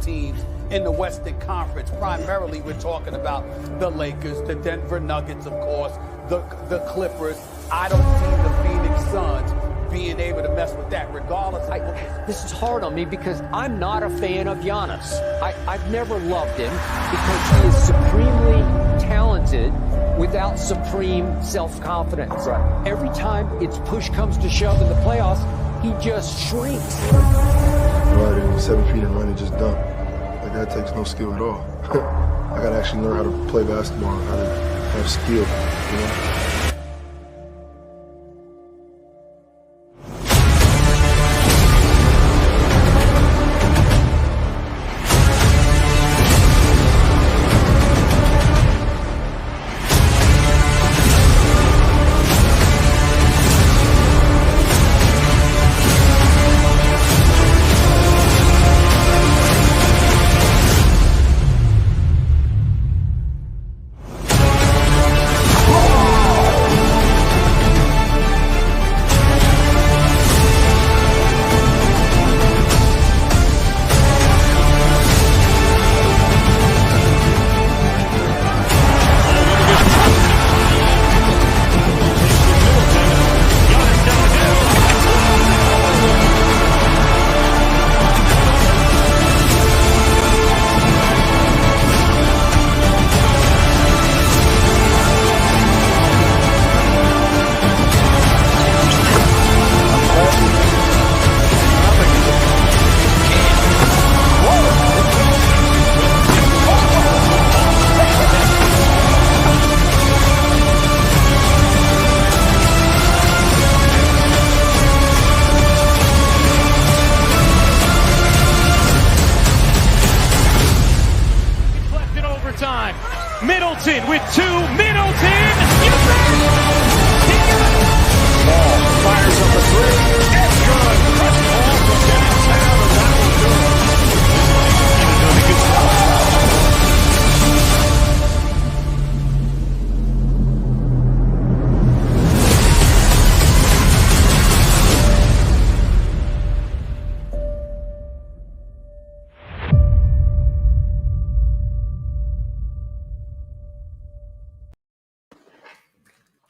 teams in the Western Conference. Primarily, we're talking about the Lakers, the Denver Nuggets, of course, the Clippers. I don't see the Phoenix Suns being able to mess with that, regardless. This is hard on me because I'm not a fan of Giannis. I've never loved him because he is supremely talented without supreme self-confidence. Right. Every time it's push comes to shove in the playoffs, he just shrinks. Right, and 7 feet and run and just dunk. Like, that takes no skill at all. I gotta actually learn how to play basketball and how to have skill, you know? Middleton with two. Middleton! Ball fires up a three. It's good. Chris Paul from downtown, and that will do it. Even though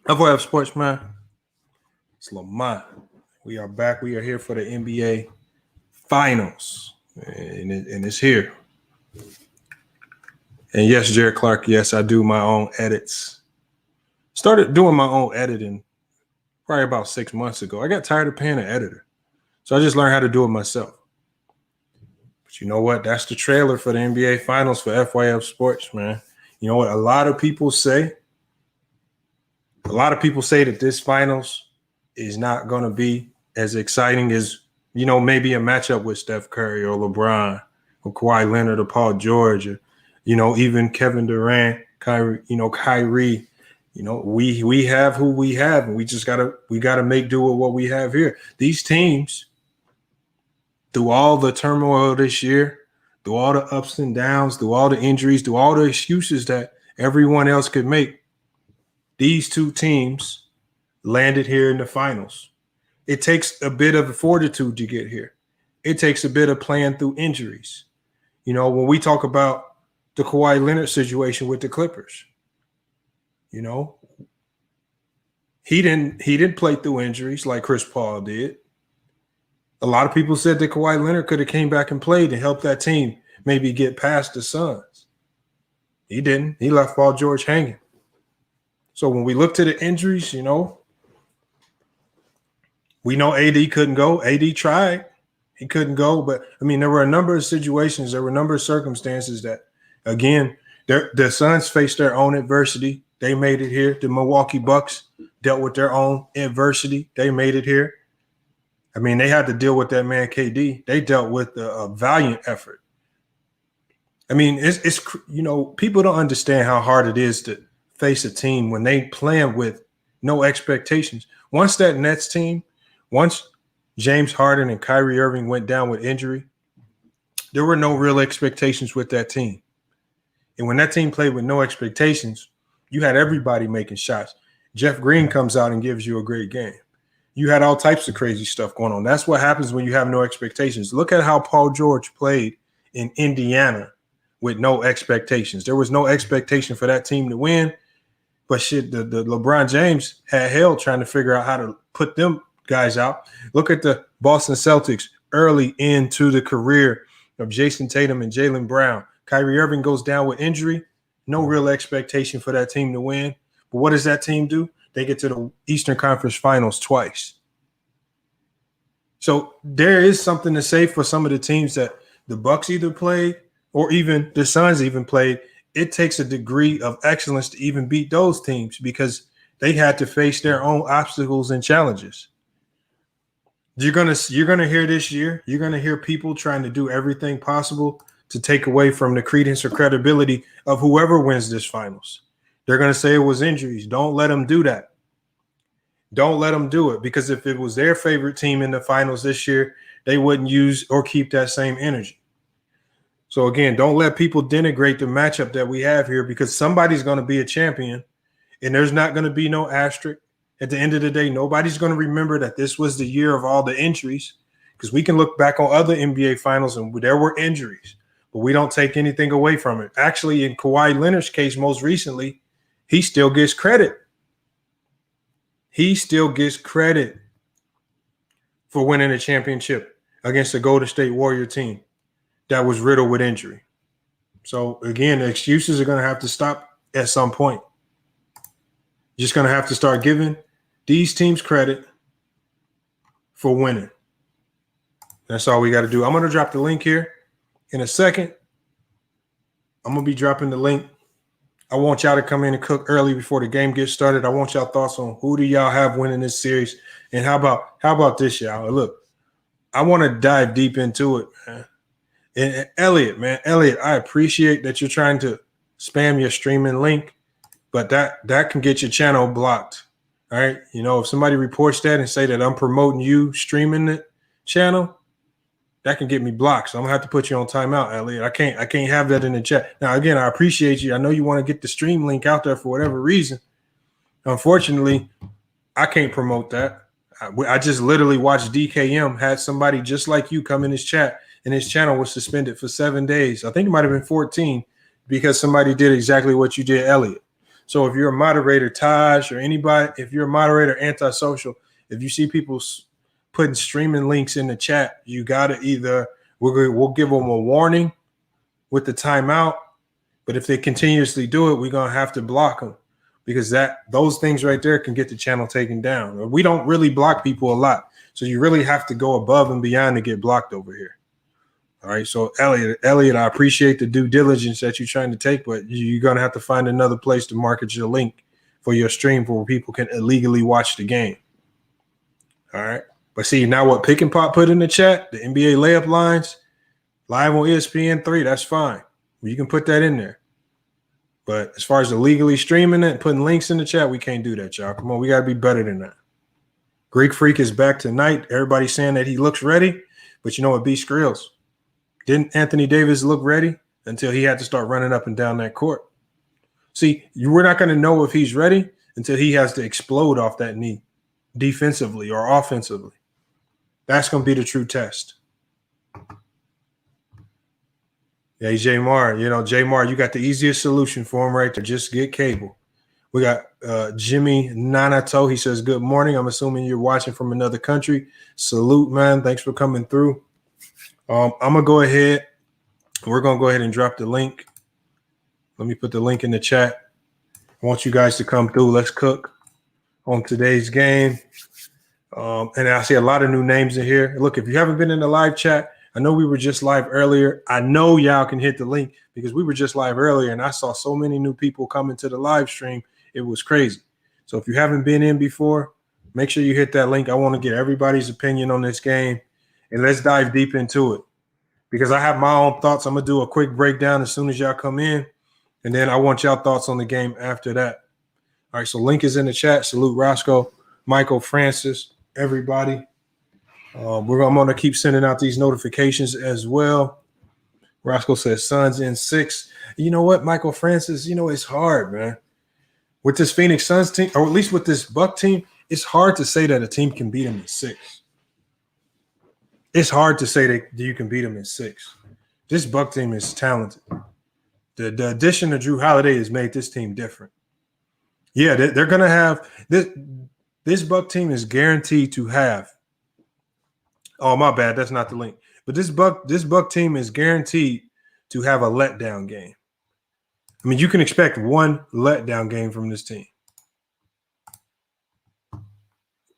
FYF Sports, man. It's Lamont. We are back. We are here for the NBA Finals, and it's here. And yes, Jared Clark, yes, I do my own edits. Started doing my own editing probably about 6 months ago. I got tired of paying an editor, so I just learned how to do it myself. But you know what? That's the trailer for the NBA Finals for FYF Sports, man. You know what? A lot of people say that this finals is not going to be as exciting as, you know, maybe a matchup with Steph Curry or LeBron or Kawhi Leonard or Paul George or, you know, even Kevin Durant, Kyrie. You know, we have who we have, and we gotta make do with what we have here. These teams, through all the turmoil this year, through all the ups and downs, through all the injuries, through all the excuses that everyone else could make, these two teams landed here in the finals. It takes a bit of fortitude to get here. It takes a bit of playing through injuries. You know, when we talk about the Kawhi Leonard situation with the Clippers, you know, he didn't play through injuries like Chris Paul did. A lot of people said that Kawhi Leonard could have came back and played and helped that team maybe get past the Suns. He didn't. He left Paul George hanging. So when we look to the injuries, you know, we know AD couldn't go. AD tried. He couldn't go. But, I mean, there were a number of situations, there were a number of circumstances that, again, the Suns faced their own adversity. They made it here. The Milwaukee Bucks dealt with their own adversity. They made it here. I mean, they had to deal with that man KD. They dealt with a valiant effort. I mean, it's you know, people don't understand how hard it is to face a team when they playing with no expectations. Once that Nets team, once James Harden and Kyrie Irving went down with injury, there were no real expectations with that team. And when that team played with no expectations, you had everybody making shots. Jeff Green comes out and gives you a great game. You had all types of crazy stuff going on. That's what happens when you have no expectations. Look at how Paul George played in Indiana with no expectations. There was no expectation for that team to win. But shit, the LeBron James had hell trying to figure out how to put them guys out. Look at the Boston Celtics early into the career of Jason Tatum and Jaylen Brown. Kyrie Irving goes down with injury. No real expectation for that team to win. But what does that team do? They get to the Eastern Conference Finals twice. So there is something to say for some of the teams that the Bucks either played or even the Suns even played. It takes a degree of excellence to even beat those teams because they had to face their own obstacles and challenges. You're gonna hear this year, you're gonna hear people trying to do everything possible to take away from the credence or credibility of whoever wins this finals. They're gonna say it was injuries. Don't let them do that. Don't let them do it, because if it was their favorite team in the finals this year, they wouldn't use or keep that same energy. So again, don't let people denigrate the matchup that we have here, because somebody's going to be a champion and there's not going to be no asterisk. At the end of the day, nobody's going to remember that this was the year of all the injuries, because we can look back on other NBA finals and there were injuries, but we don't take anything away from it. Actually, in Kawhi Leonard's case, most recently, he still gets credit. He still gets credit for winning a championship against the Golden State Warrior team that was riddled with injury. So again, the excuses are going to have to stop at some point. You're just going to have to start giving these teams credit for winning. That's all we got to do. I'm going to drop the link here in a second. I'm going to be dropping the link. I want y'all to come in and cook early before the game gets started. I want y'all thoughts on who do y'all have winning this series. And how about this, y'all? Look, I want to dive deep into it, man. And Elliot, I appreciate that you're trying to spam your streaming link, but that can get your channel blocked. All right. You know, if somebody reports that and say that I'm promoting you streaming the channel, that can get me blocked. So I'm gonna have to put you on timeout, Elliot. I can't have that in the chat. Now, again, I appreciate you. I know you want to get the stream link out there for whatever reason. Unfortunately, I can't promote that. I just literally watched DKM had somebody just like you come in his chat, and his channel was suspended for 7 days. I think it might have been 14 because somebody did exactly what you did, Elliot. So if you're a moderator, Taj, or anybody, if you're a moderator, Antisocial, if you see people putting streaming links in the chat, you got to either we'll give them a warning with the timeout, but if they continuously do it, we're going to have to block them, because those things right there can get the channel taken down. We don't really block people a lot, so you really have to go above and beyond to get blocked over here. All right, so Elliot, I appreciate the due diligence that you're trying to take, but you're going to have to find another place to market your link for your stream where people can illegally watch the game. All right, but see, now what Pick and Pop put in the chat, the NBA layup lines, live on ESPN3, that's fine. You can put that in there. But as far as illegally streaming it and putting links in the chat, we can't do that, y'all. Come on, we got to be better than that. Greek Freak is back tonight. Everybody's saying that he looks ready, but you know what, B. Skrills? Didn't Anthony Davis look ready until he had to start running up and down that court? See, we're not going to know if he's ready until he has to explode off that knee defensively or offensively. That's going to be the true test. Yeah, J Mar, J Mar, you got the easiest solution for him right there. Just get cable. We got Jimmy Nanato. He says, good morning. I'm assuming you're watching from another country. Salute, man. Thanks for coming through. I'm going to go ahead. We're going to go ahead and drop the link. Let me put the link in the chat. I want you guys to come through. Let's cook on today's game. And I see a lot of new names in here. Look, if you haven't been in the live chat, I know we were just live earlier. I know y'all can hit the link because we were just live earlier, and I saw so many new people coming to the live stream. It was crazy. So if you haven't been in before, make sure you hit that link. I want to get everybody's opinion on this game. And let's dive deep into it, because I have my own thoughts. I'm going to do a quick breakdown as soon as y'all come in, and then I want y'all thoughts on the game after that. All right, so link is in the chat. Salute Roscoe, Michael, Francis, everybody. I'm going to keep sending out these notifications as well. Roscoe says Suns in 6. You know what, Michael Francis, it's hard, man. With this Phoenix Suns team, or at least with this Buck team, it's hard to say that a team can beat them in 6. It's hard to say that you can beat them in 6. this Buck team is talented. The addition of Drew Holiday has made this team different. Yeah, they're going to have this Buck team is guaranteed to have. Oh, my bad. That's not the link. But this Buck team is guaranteed to have a letdown game. I mean, you can expect one letdown game from this team.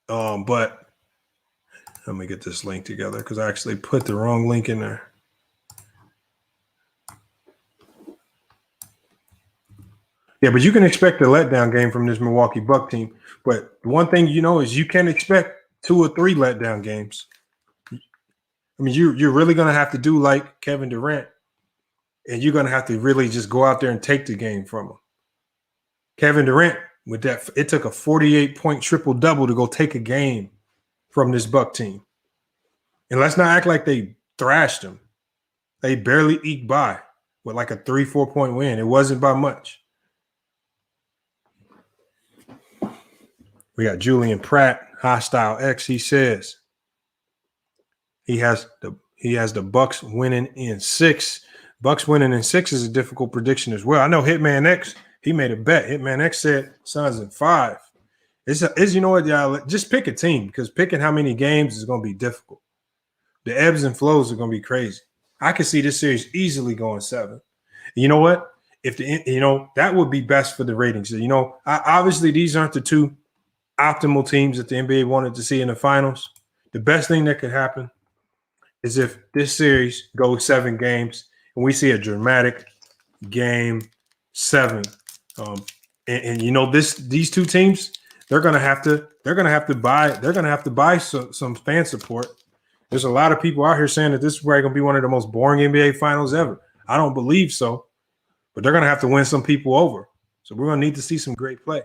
But let me get this link together because I actually put the wrong link in there. Yeah, but you can expect a letdown game from this Milwaukee Buck team. But the one thing you know is you can expect 2 or 3 letdown games. I mean, you're really going to have to do like Kevin Durant, and you're going to have to really just go out there and take the game from him. Kevin Durant, with that, it took a 48-point triple-double to go take a game from this Buck team. And let's not act like they thrashed them. They barely eked by with like a 3-4 point win. It wasn't by much. We got Julian Pratt, Hostile X. He says he has the Bucks winning in 6. Bucks winning in 6 is a difficult prediction as well. I know Hitman X, he made a bet. Hitman X said Suns in 5. It's you know what, y'all, just pick a team because picking how many games is going to be difficult. The ebbs and flows are going to be crazy. I can see this series easily going 7. You know what? That would be best for the ratings. Obviously these aren't the 2 optimal teams that the NBA wanted to see in the finals. The best thing that could happen is if this series goes 7 games and we see a dramatic game 7. These 2 teams, they're gonna have to buy some fan support. There's a lot of people out here saying that this is probably gonna be one of the most boring NBA finals ever. I don't believe so, but they're gonna have to win some people over. So we're gonna need to see some great play.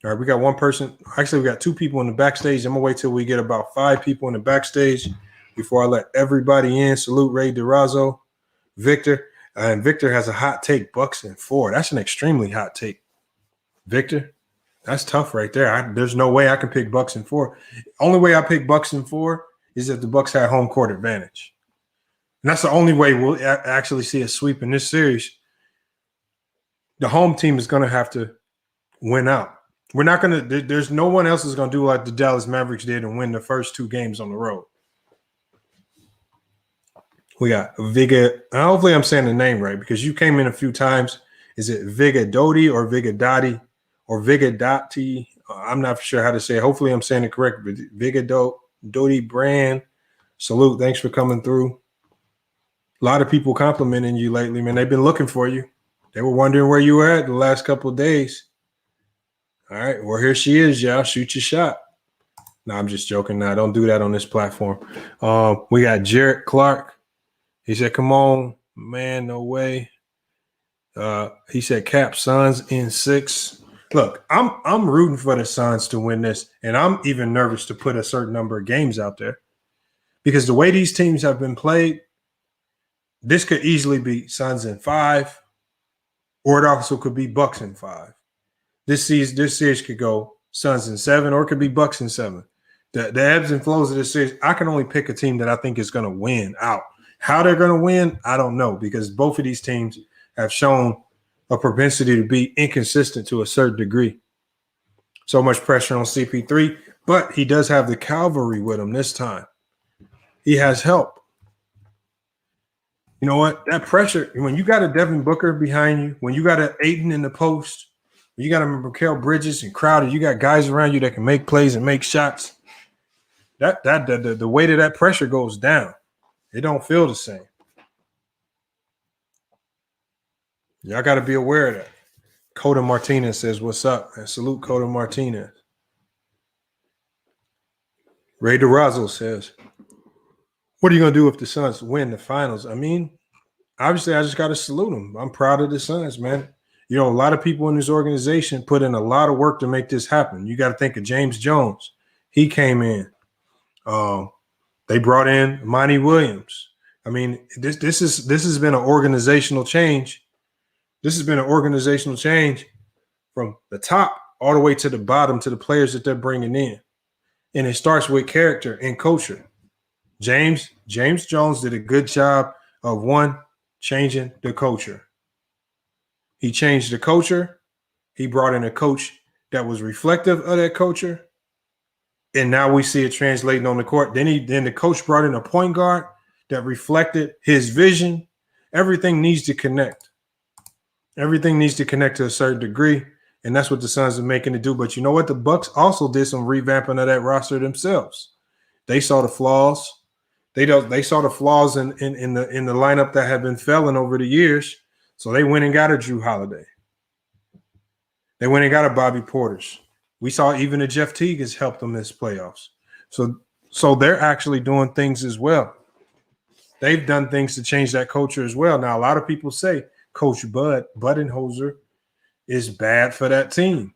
All right, we got one person. Actually, we got 2 people in the backstage. I'm going to wait till we get about 5 people in the backstage before I let everybody in. Salute Ray DeRazzo, Victor. And Victor has a hot take, Bucks in 4. That's an extremely hot take. Victor, that's tough right there. There's no way I can pick Bucks in 4. Only way I pick Bucks in 4 is if the Bucks had home court advantage. And that's the only way we'll actually see a sweep in this series. The home team is going to have to win out. We're not going to – there's no one else is going to do like the Dallas Mavericks did and win the first 2 games on the road. We got Viga – hopefully I'm saying the name right because you came in a few times. Is it Vigadoti or Vigadati or Vigadati? I'm not sure how to say it. Hopefully I'm saying it correct. But Vigadoti Brand, salute. Thanks for coming through. A lot of people complimenting you lately, man. They've been looking for you. They were wondering where you were at the last couple of days. All right, well, here she is, y'all. Shoot your shot. No, I'm just joking. Nah, don't do that on this platform. We got Jarrett Clark. He said, come on, man, no way. He said, Cap, Suns in 6. Look, I'm rooting for the Suns to win this, and I'm even nervous to put a certain number of games out there because the way these teams have been played, this could easily be Suns in 5, or it also could be Bucks in 5. This series could go Suns in 7, or it could be Bucks in 7. The ebbs and flows of this series, I can only pick a team that I think is going to win out. How they're going to win, I don't know, because both of these teams have shown a propensity to be inconsistent to a certain degree. So much pressure on CP3, but he does have the cavalry with him this time. He has help. You know what? That pressure, when you got a Devin Booker behind you, when you got an Ayton in the post, you got Mikal Bridges and Crowder. You got guys around you that can make plays and make shots. The weight of that pressure goes down. It don't feel the same. Y'all got to be aware of that. Coda Martinez says, what's up? And salute Coda Martinez. Ray DeRazzo says, what are you going to do if the Suns win the finals? I mean, obviously, I just got to salute them. I'm proud of the Suns, man. A lot of people in this organization put in a lot of work to make this happen. You got to think of James Jones. He came in. They brought in Monty Williams. I mean, this has been an organizational change. This has been an organizational change from the top all the way to the bottom to the players that they're bringing in. And it starts with character and culture. James Jones did a good job of changing the culture. He changed the culture. He brought in a coach that was reflective of that culture. And now we see it translating on the court. Then the coach brought in a point guard that reflected his vision. Everything needs to connect. Everything needs to connect to a certain degree. And that's what the Suns are making it do. But you know what? The Bucks also did some revamping of that roster themselves. They saw the flaws. They saw the flaws in the lineup that had been failing over the years. So they went and got a Drew Holiday. They went and got a Bobby Portis. We saw even a Jeff Teague has helped them this playoffs. So they're actually doing things as well. They've done things to change that culture as well. Now, a lot of people say Coach Budenholzer is bad for that team.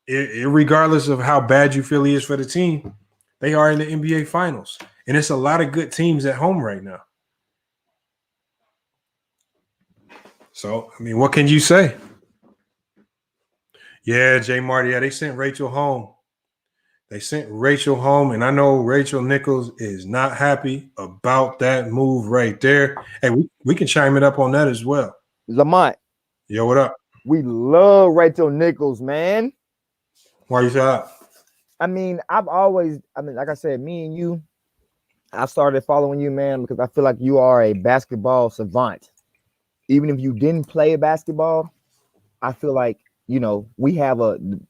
Regardless of how bad you feel he is for the team, they are in the NBA Finals. And it's a lot of good teams at home right now. So, I mean, what can you say? Yeah, Jay Marty, they sent Rachel home. And I know Rachel Nichols is not happy about that move right there. Hey, we can chime it up on that as well. Lamont. Yo, what up? We love Rachel Nichols, man. Why you say that? I mean, like I said, me and you, I started following you, man, because I feel like you are a basketball savant. Even if you didn't play basketball, I feel like, you know,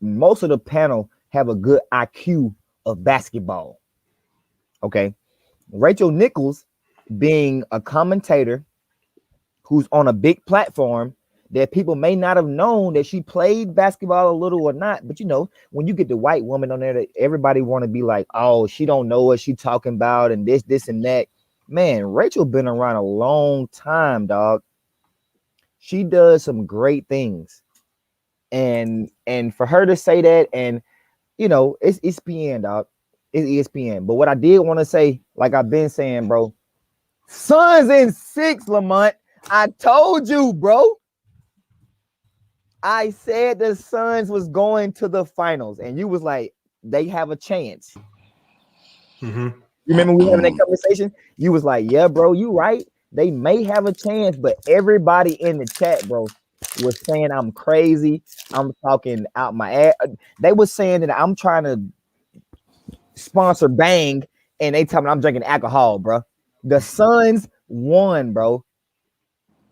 most of the panel have a good IQ of basketball. Okay. Rachel Nichols being a commentator who's on a big platform that people may not have known that she played basketball a little or not. But, you know, when you get the white woman on there, that everybody want to be like, oh, she don't know what she talking about and this and that. Man, Rachel been around a long time, dog. She does some great things. And for her to say that, and you know, it's ESPN, dog. It's ESPN. But what I did want to say, like I've been saying, bro, Suns in 6, Lamont. I told you, bro. I said the Suns was going to the finals, and you was like, they have a chance. Mm-hmm. Remember we having that conversation? You was like, yeah, bro, you right. They may have a chance, but everybody in the chat, bro, was saying I'm crazy. I'm talking out my ass. They were saying that I'm trying to sponsor Bang, and they tell me I'm drinking alcohol, bro. The Suns won, bro.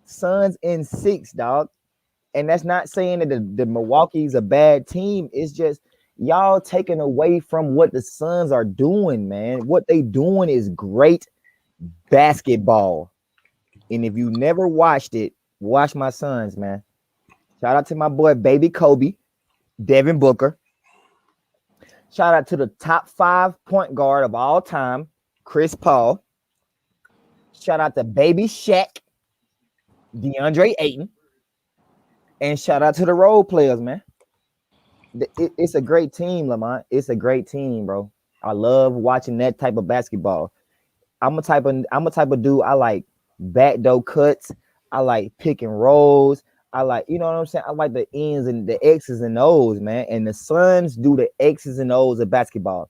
Suns in 6, dog. And that's not saying that the Milwaukee's a bad team. It's just y'all taking away from what the Suns are doing, man. What they doing is great basketball. And if you never watched it, watch my Suns, man. Shout out to my boy, baby Kobe, Devin Booker. Shout out to the top 5 point guard of all time, Chris Paul. Shout out to baby Shaq, DeAndre Ayton. And shout out to the role players, man. It's a great team, Lamont. It's a great team, bro. I love watching that type of basketball. I'm a type of dude. I like backdoor cuts. I like pick and rolls. I like, you know what I'm saying? I like the ends and the X's and O's, man. And the Suns do the X's and O's of basketball.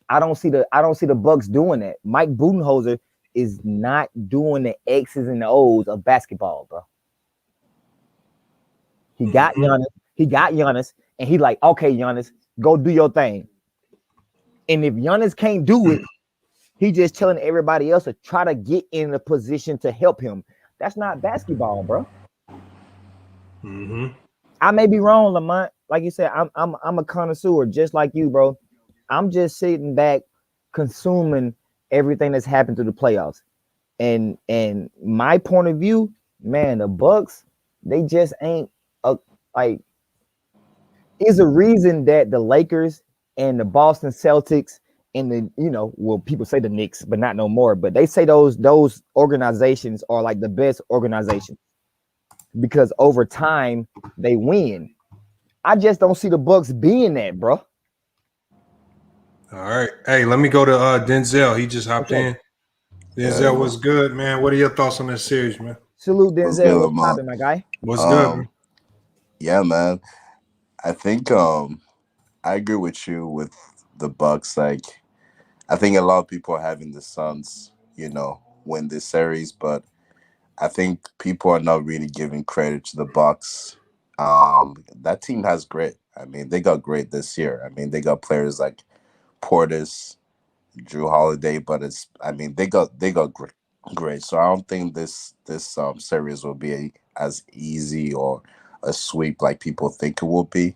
I don't see the Bucks doing that. Mike Budenholzer is not doing the X's and O's of basketball, bro. He got Giannis, and he like, okay, Giannis, go do your thing. And if Giannis can't do it, he just telling everybody else to try to get in a position to help him. That's not basketball, bro. Mm-hmm. I may be wrong, Lamont. Like you said, I'm a connoisseur, just like you, bro. I'm just sitting back, consuming everything that's happened through the playoffs. And my point of view, man, the Bucks, they just ain't like. Is a reason that the Lakers and the Boston Celtics and the, you know, well, people say the Knicks, but not no more. But they say those organizations are like the best organization because over time they win. I just don't see the Bucks being that, bro. All right. Hey, let me go to Denzel. He just hopped in. Denzel, what's good, man? What are your thoughts on this series, man? Salute, Denzel. What's poppin', my guy? What's good, man? Yeah, man. I think I agree with you with the Bucks. Like, I think a lot of people are having the Suns win this series, but I think people are not really giving credit to the Bucks. That team has grit. I mean, they got great this year. I mean, they got players like Portis, Drew Holiday, but they got great. So I don't think this series will be as easy or a sweep like people think it will be.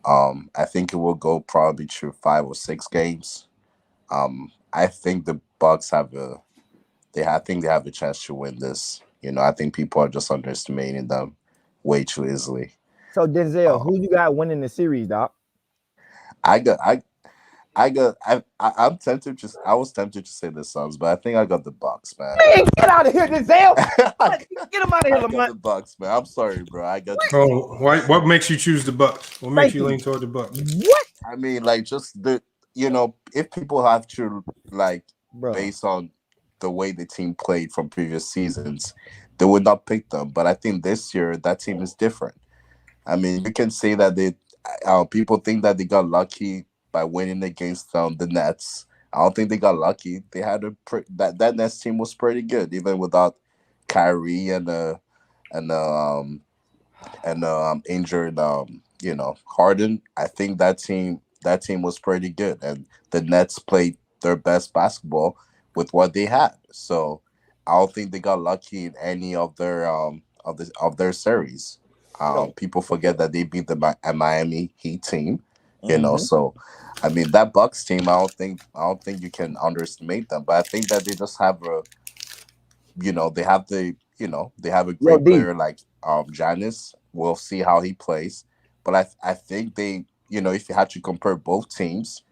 I think it will go probably through 5 or 6 games. I think the Bucks I think they have a chance to win this. I think people are just underestimating them way too easily. So Denzel, who you got winning the series, Doc? I'm tempted I was tempted to say the Suns, but I think I got the Bucks, man. Man, get out of here, Denzel. Get him out of here, I got Lamont. the Bucks, man. I'm sorry, bro. I got the Oh, what makes you choose the Bucks? What makes you lean toward the Bucks? What? I mean, like, just if people have to, like, based on the way the team played from previous seasons, they would not pick them. But I think this year that team is different. I mean, you can say that people think that they got lucky by winning against the Nets. I don't think they got lucky. They had that Nets team was pretty good, even without Kyrie and injured Harden. I think that team was pretty good, and the Nets played their best basketball with what they had. So I don't think they got lucky in any of their series. People forget that they beat the Miami Heat team, So, I mean, that Bucks team, I don't think you can underestimate them. But I think that they just have they have a great player like Giannis. We'll see how he plays, but I think they, if you had to compare both teams,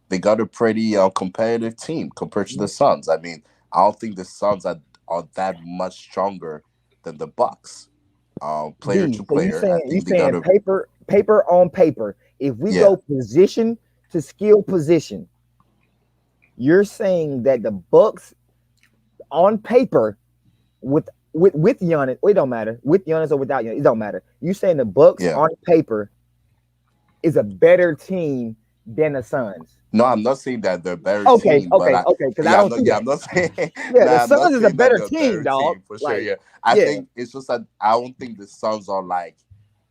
they got a pretty competitive team compared to the Suns. I mean, I don't think the Suns are that much stronger than the Bucks. Player to player. So you saying paper on paper. If we go position to skill position, you're saying that the Bucks on paper with Giannis, it don't matter. With Giannis or without Giannis, it don't matter. You saying the Bucks on paper is a better team than the Suns? No, I'm not saying that they're better Okay. team. Because I don't. I'm not saying. The Suns is a better team, dog. For sure. Yeah, I think it's just that I don't think the Suns are like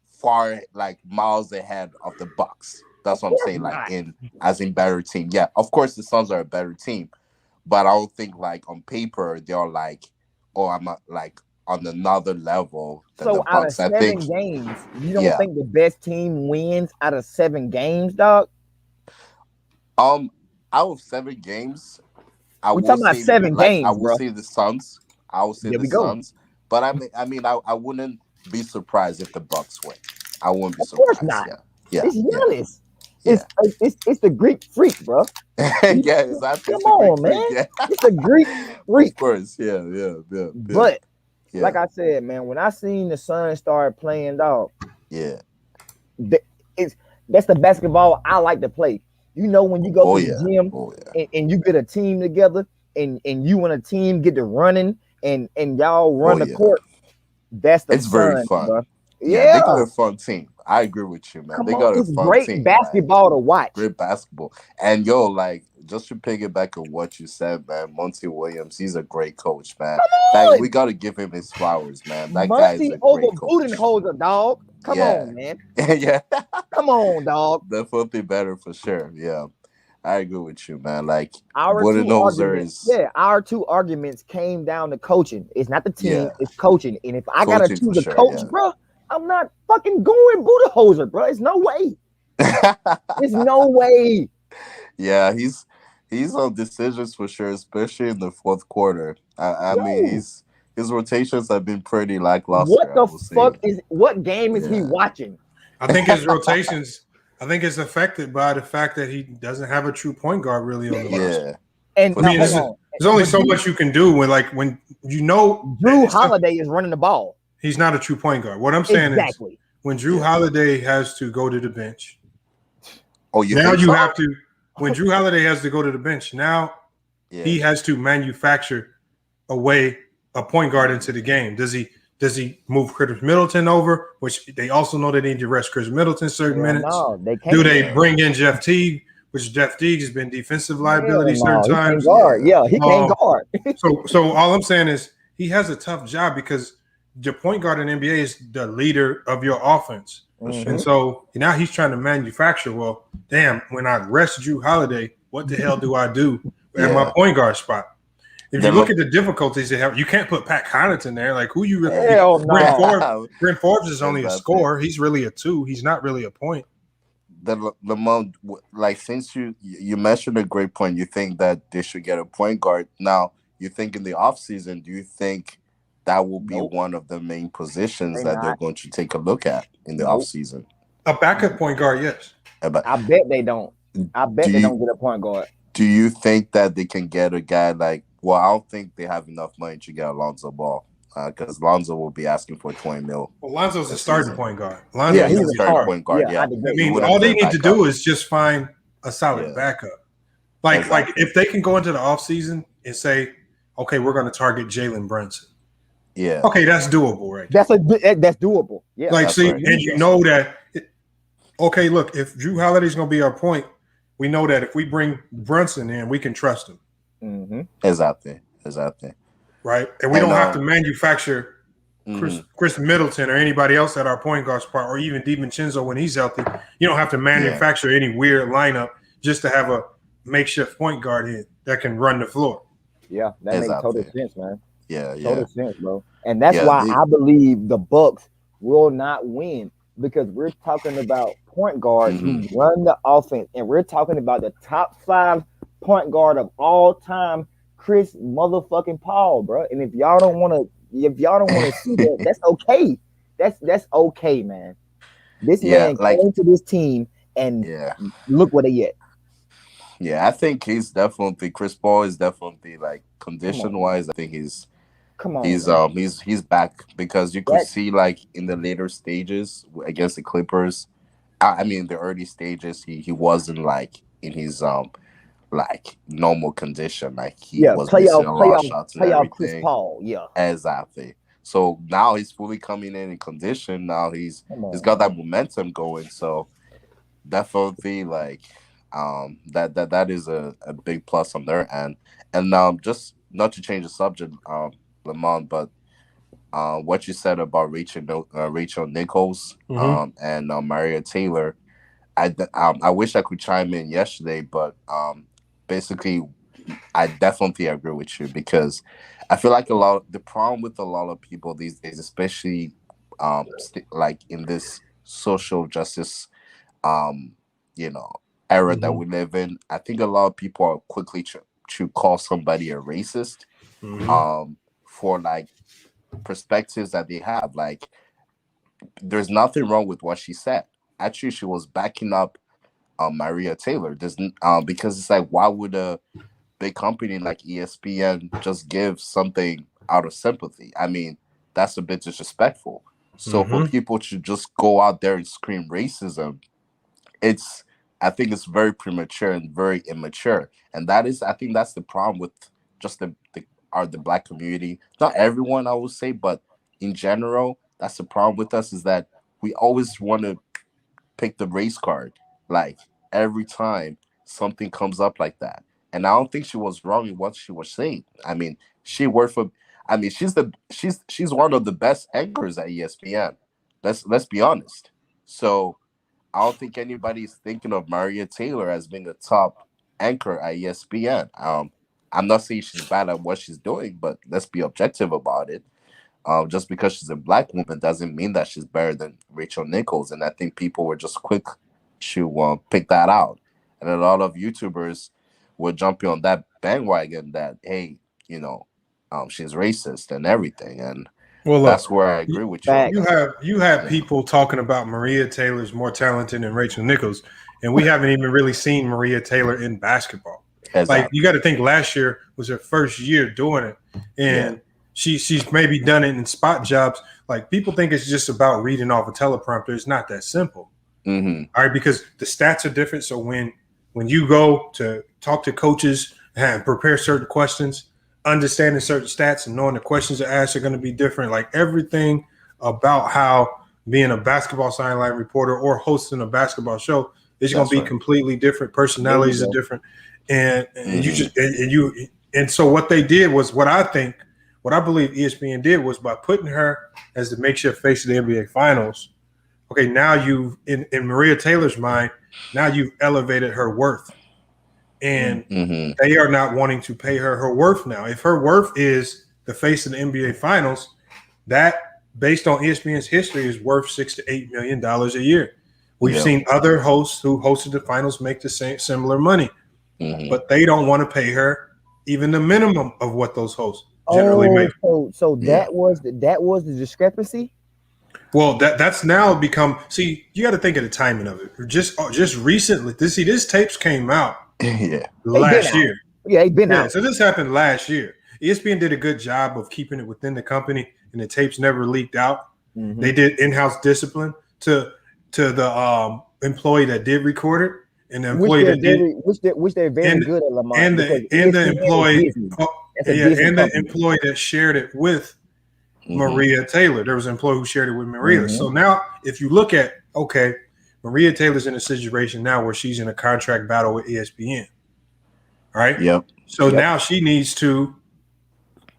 far, like miles ahead of the Bucks. That's what I'm saying. Like as in better team. Yeah, of course the Suns are a better team, but I don't think like on paper they're like, I'm not like on another level than the Bucks. Out of 7 games, you don't think the best team wins out of 7 games, dog? Out of 7 games, we're talking about 7 games. I will say the Suns. I will say the Suns. But I mean, I wouldn't be surprised if the Bucks win. I wouldn't be surprised. Of course not. Yeah. It's Giannis. It's the Greek freak, bro. Yeah, exactly. Come on, man. Yeah. It's a Greek freak. Of course, yeah. But like I said, man, when I seen the Suns start playing, dog, that's the basketball I like to play. When you go to the gym and you get a team together and you and a team get to running and y'all run the court, that's the very fun. Bro. Yeah, they got a fun team. I agree with you, man. They got a fun great team. Basketball to watch. Great basketball. And like, just to piggyback on what you said, man, Monty Williams, he's a great coach, man. Like, we got to give him his flowers, man. That guy is a great coach. Budenholzer, dog. Come on, man. Yeah. Come on, dog. Definitely better for sure. Yeah. I agree with you, man. Like, our 2 arguments came down to coaching. It's not the team, it's coaching. And if I gotta choose a coach, bro, I'm not fucking going Budenholzer, bro. It's no way. It's no way. Yeah, he's on decisions for sure, especially in the fourth quarter. I mean, his rotations have been pretty lackluster. What game is he watching? I think his rotations. I think it's affected by the fact that he doesn't have a true point guard really on the roster. And I mean, there's only so much you can do when Drew Holiday is running the ball. He's not a true point guard. What I'm saying is when Drew Holiday has to go to the bench. When Drew Holiday has to go to the bench, now he has to manufacture a point guard into the game. Does he move Chris Middleton over, which they also know they need to rest Chris Middleton certain minutes? No, they can't. Do they bring in Jeff Teague which Jeff Teague has been defensive liability certain He times. can't guard. Yeah, he can't guard. So all I'm saying is he has a tough job because the point guard in the NBA is the leader of your offense. And so now he's trying to manufacture, well, damn, when I rest Drew Holiday, what the hell do I do at my point guard spot? If you look at the difficulties they have, you can't put Pat Connaughton there. Like, who you really – Hell no. Bryn Forbes is only a scorer. He's really a 2. He's not really a point. Lamont, like, since you mentioned a great point, you think that they should get a point guard. Now, you think in the offseason, do you think that will be one of the main positions that they're going to take a look at in the offseason? A backup point guard, yes. I bet they don't. I bet they don't get a point guard. Do you think that they can get a guy like – well, I don't think they have enough money to get Alonzo Ball because Lonzo will be asking for $20 million. Well, Lonzo's a starting point guard. He's a starting point guard, I mean, all they need to do is just find a solid backup. Like if they can go into the offseason and say, okay, we're going to target Jalen Brunson. Yeah. Okay, that's doable, right? That's doable. Yeah. Like, see, right. And you know that. Okay, look, if Drew Holiday's going to be our point, we know that if we bring Brunson in, we can trust him. Exactly. Right, and we don't have to manufacture Chris Middleton or anybody else at our point guard spot, or even DiVincenzo when he's healthy. You don't have to manufacture any weird lineup just to have a makeshift point guard in that can run the floor. Yeah, that makes total sense, man. Yeah. Total sense, bro. And that's why I believe the Bucks will not win, because we're talking about point guards who run the offense, and we're talking about the top 5 point guard of all time, Chris motherfucking Paul, bro. And if y'all don't want to see that, that's okay. That's okay, man. This man came to this team and look where they at. Yeah, I think he's definitely Chris Paul is definitely like condition wise. I think he's back, because you could see like in the later stages against the Clippers. I mean, the early stages, he wasn't like in his like normal condition, like he was missing a lot of shots and everything. Chris Paul, exactly. So now he's fully coming in condition. Now he's got that momentum going. So definitely like that is a big plus on their end. And just not to change the subject, Lamont, but what you said about Rachel Nichols and Maria Taylor, I wish I could chime in yesterday, but basically I definitely agree with you, because I feel like the problem with a lot of people these days, especially like in this social justice era that we live in, I think a lot of people are quickly to call somebody a racist for like perspectives that they have. Like, there's nothing wrong with what she said. Actually, she was backing up Maria Taylor. Because it's like, why would a big company like ESPN just give something out of sympathy? I mean, that's a bit disrespectful. So for people to just go out there and scream racism, I think it's very premature and very immature. And I think that's the problem with just the Black community. Not everyone, I would say, but in general, that's the problem with us, is that we always want to pick the race card, like every time something comes up like that. And I don't think she was wrong in what she was saying. I mean, she's one of the best anchors at ESPN. Let's be honest. So I don't think anybody's thinking of Maria Taylor as being a top anchor at ESPN. I'm not saying she's bad at what she's doing, but let's be objective about it. Just because she's a Black woman doesn't mean that she's better than Rachel Nichols. And I think people were just quick to pick that out. And a lot of YouTubers were jumping on that bandwagon that, hey, she's racist and everything. And that's where I agree with you. You have people talking about Maria Taylor's more talented than Rachel Nichols, and we haven't even really seen Maria Taylor in basketball. Exactly. Like, you got to think last year was her first year doing it, and she's maybe done it in spot jobs. Like, people think it's just about reading off a teleprompter. It's not that simple. All right, because the stats are different. So when you go to talk to coaches and prepare certain questions, understanding certain stats and knowing the questions that asked are going to be different. Like, everything about how being a basketball sideline reporter or hosting a basketball show It's going to be completely different. Personalities are different, and so what they did was what I believe ESPN did was by putting her as the makeshift face of the NBA Finals. Okay, now you've in Maria Taylor's mind, now you've elevated her worth, and they are not wanting to pay her worth now. If her worth is the face of the NBA Finals, that based on ESPN's history is worth $6 to $8 million a year. We've seen other hosts who hosted the finals make the same similar money, but they don't want to pay her even the minimum of what those hosts generally make. So that was the discrepancy. Well, that's now become. See, you got to think of the timing of it. Just recently, this tapes came out last year. Yeah, it's been out. So this happened last year. ESPN did a good job of keeping it within the company, and the tapes never leaked out. They did in-house discipline to the employee that did record it, and the employee which they're very good at, Lamont. And the employee that shared it with Maria Taylor. There was an employee who shared it with Maria. So now, if you look at Maria Taylor's in a situation now where she's in a contract battle with ESPN. All right. Yep. So now she needs to,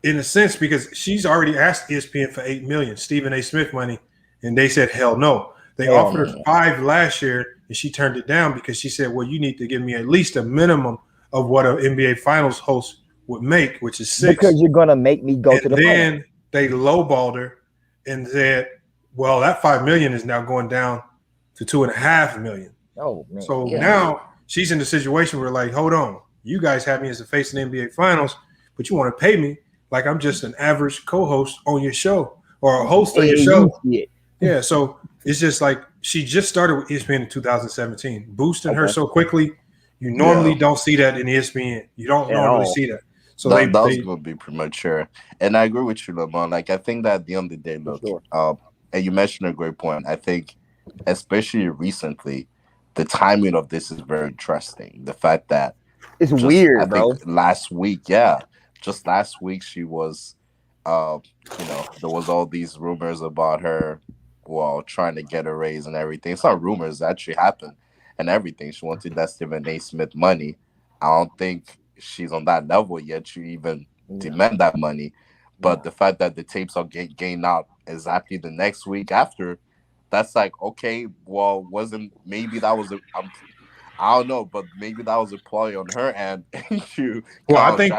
in a sense, because she's already asked ESPN for $8 million, Stephen A. Smith money, and they said hell no. They offered her $5 million last year, and she turned it down because she said, "Well, you need to give me at least a minimum of what an NBA Finals host would make, which is $6 million. Because you're gonna make me go to the then finals." They lowballed her and said, "Well, that $5 million is now going down to $2.5 million." Oh man! So now she's in the situation where, like, hold on, you guys have me as a face in the NBA Finals, but you want to pay me like I'm just an average co-host on your show or a host on your show. Yeah, so it's just like she just started with ESPN in 2017, boosting her so quickly. You normally don't see that in ESPN. You don't normally see that. So that was going to be premature. And I agree with you, Lamont. Like, I think that at the end of the day, look, and you mentioned a great point. I think, especially recently, the timing of this is very interesting. The fact that it's weird, bro. Last week, just last week, she was, there was all these rumors about her, trying to get a raise and everything. It's not rumors, it actually happened and everything. She wanted that Stephen A. Smith money. I don't think she's on that level yet to even demand that money. But the fact that the tapes are getting out exactly the next week after, that's like, okay, well, maybe that was I don't know, but maybe that was a ploy on her end. I think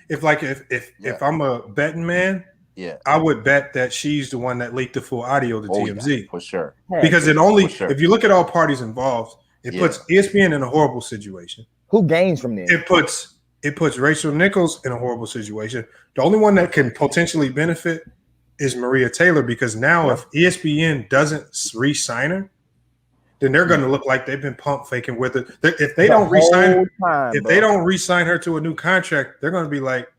if I'm a betting man, I would bet that she's the one that leaked the full audio to TMZ for sure. Because if you look at all parties involved, it puts ESPN in a horrible situation. Who gains from this? It puts Rachel Nichols in a horrible situation. The only one that can potentially benefit is Maria Taylor, because now if ESPN doesn't re-sign her, then they're going to look like they've been pump faking with it. If they don't re-sign her to a new contract, they're going to be like,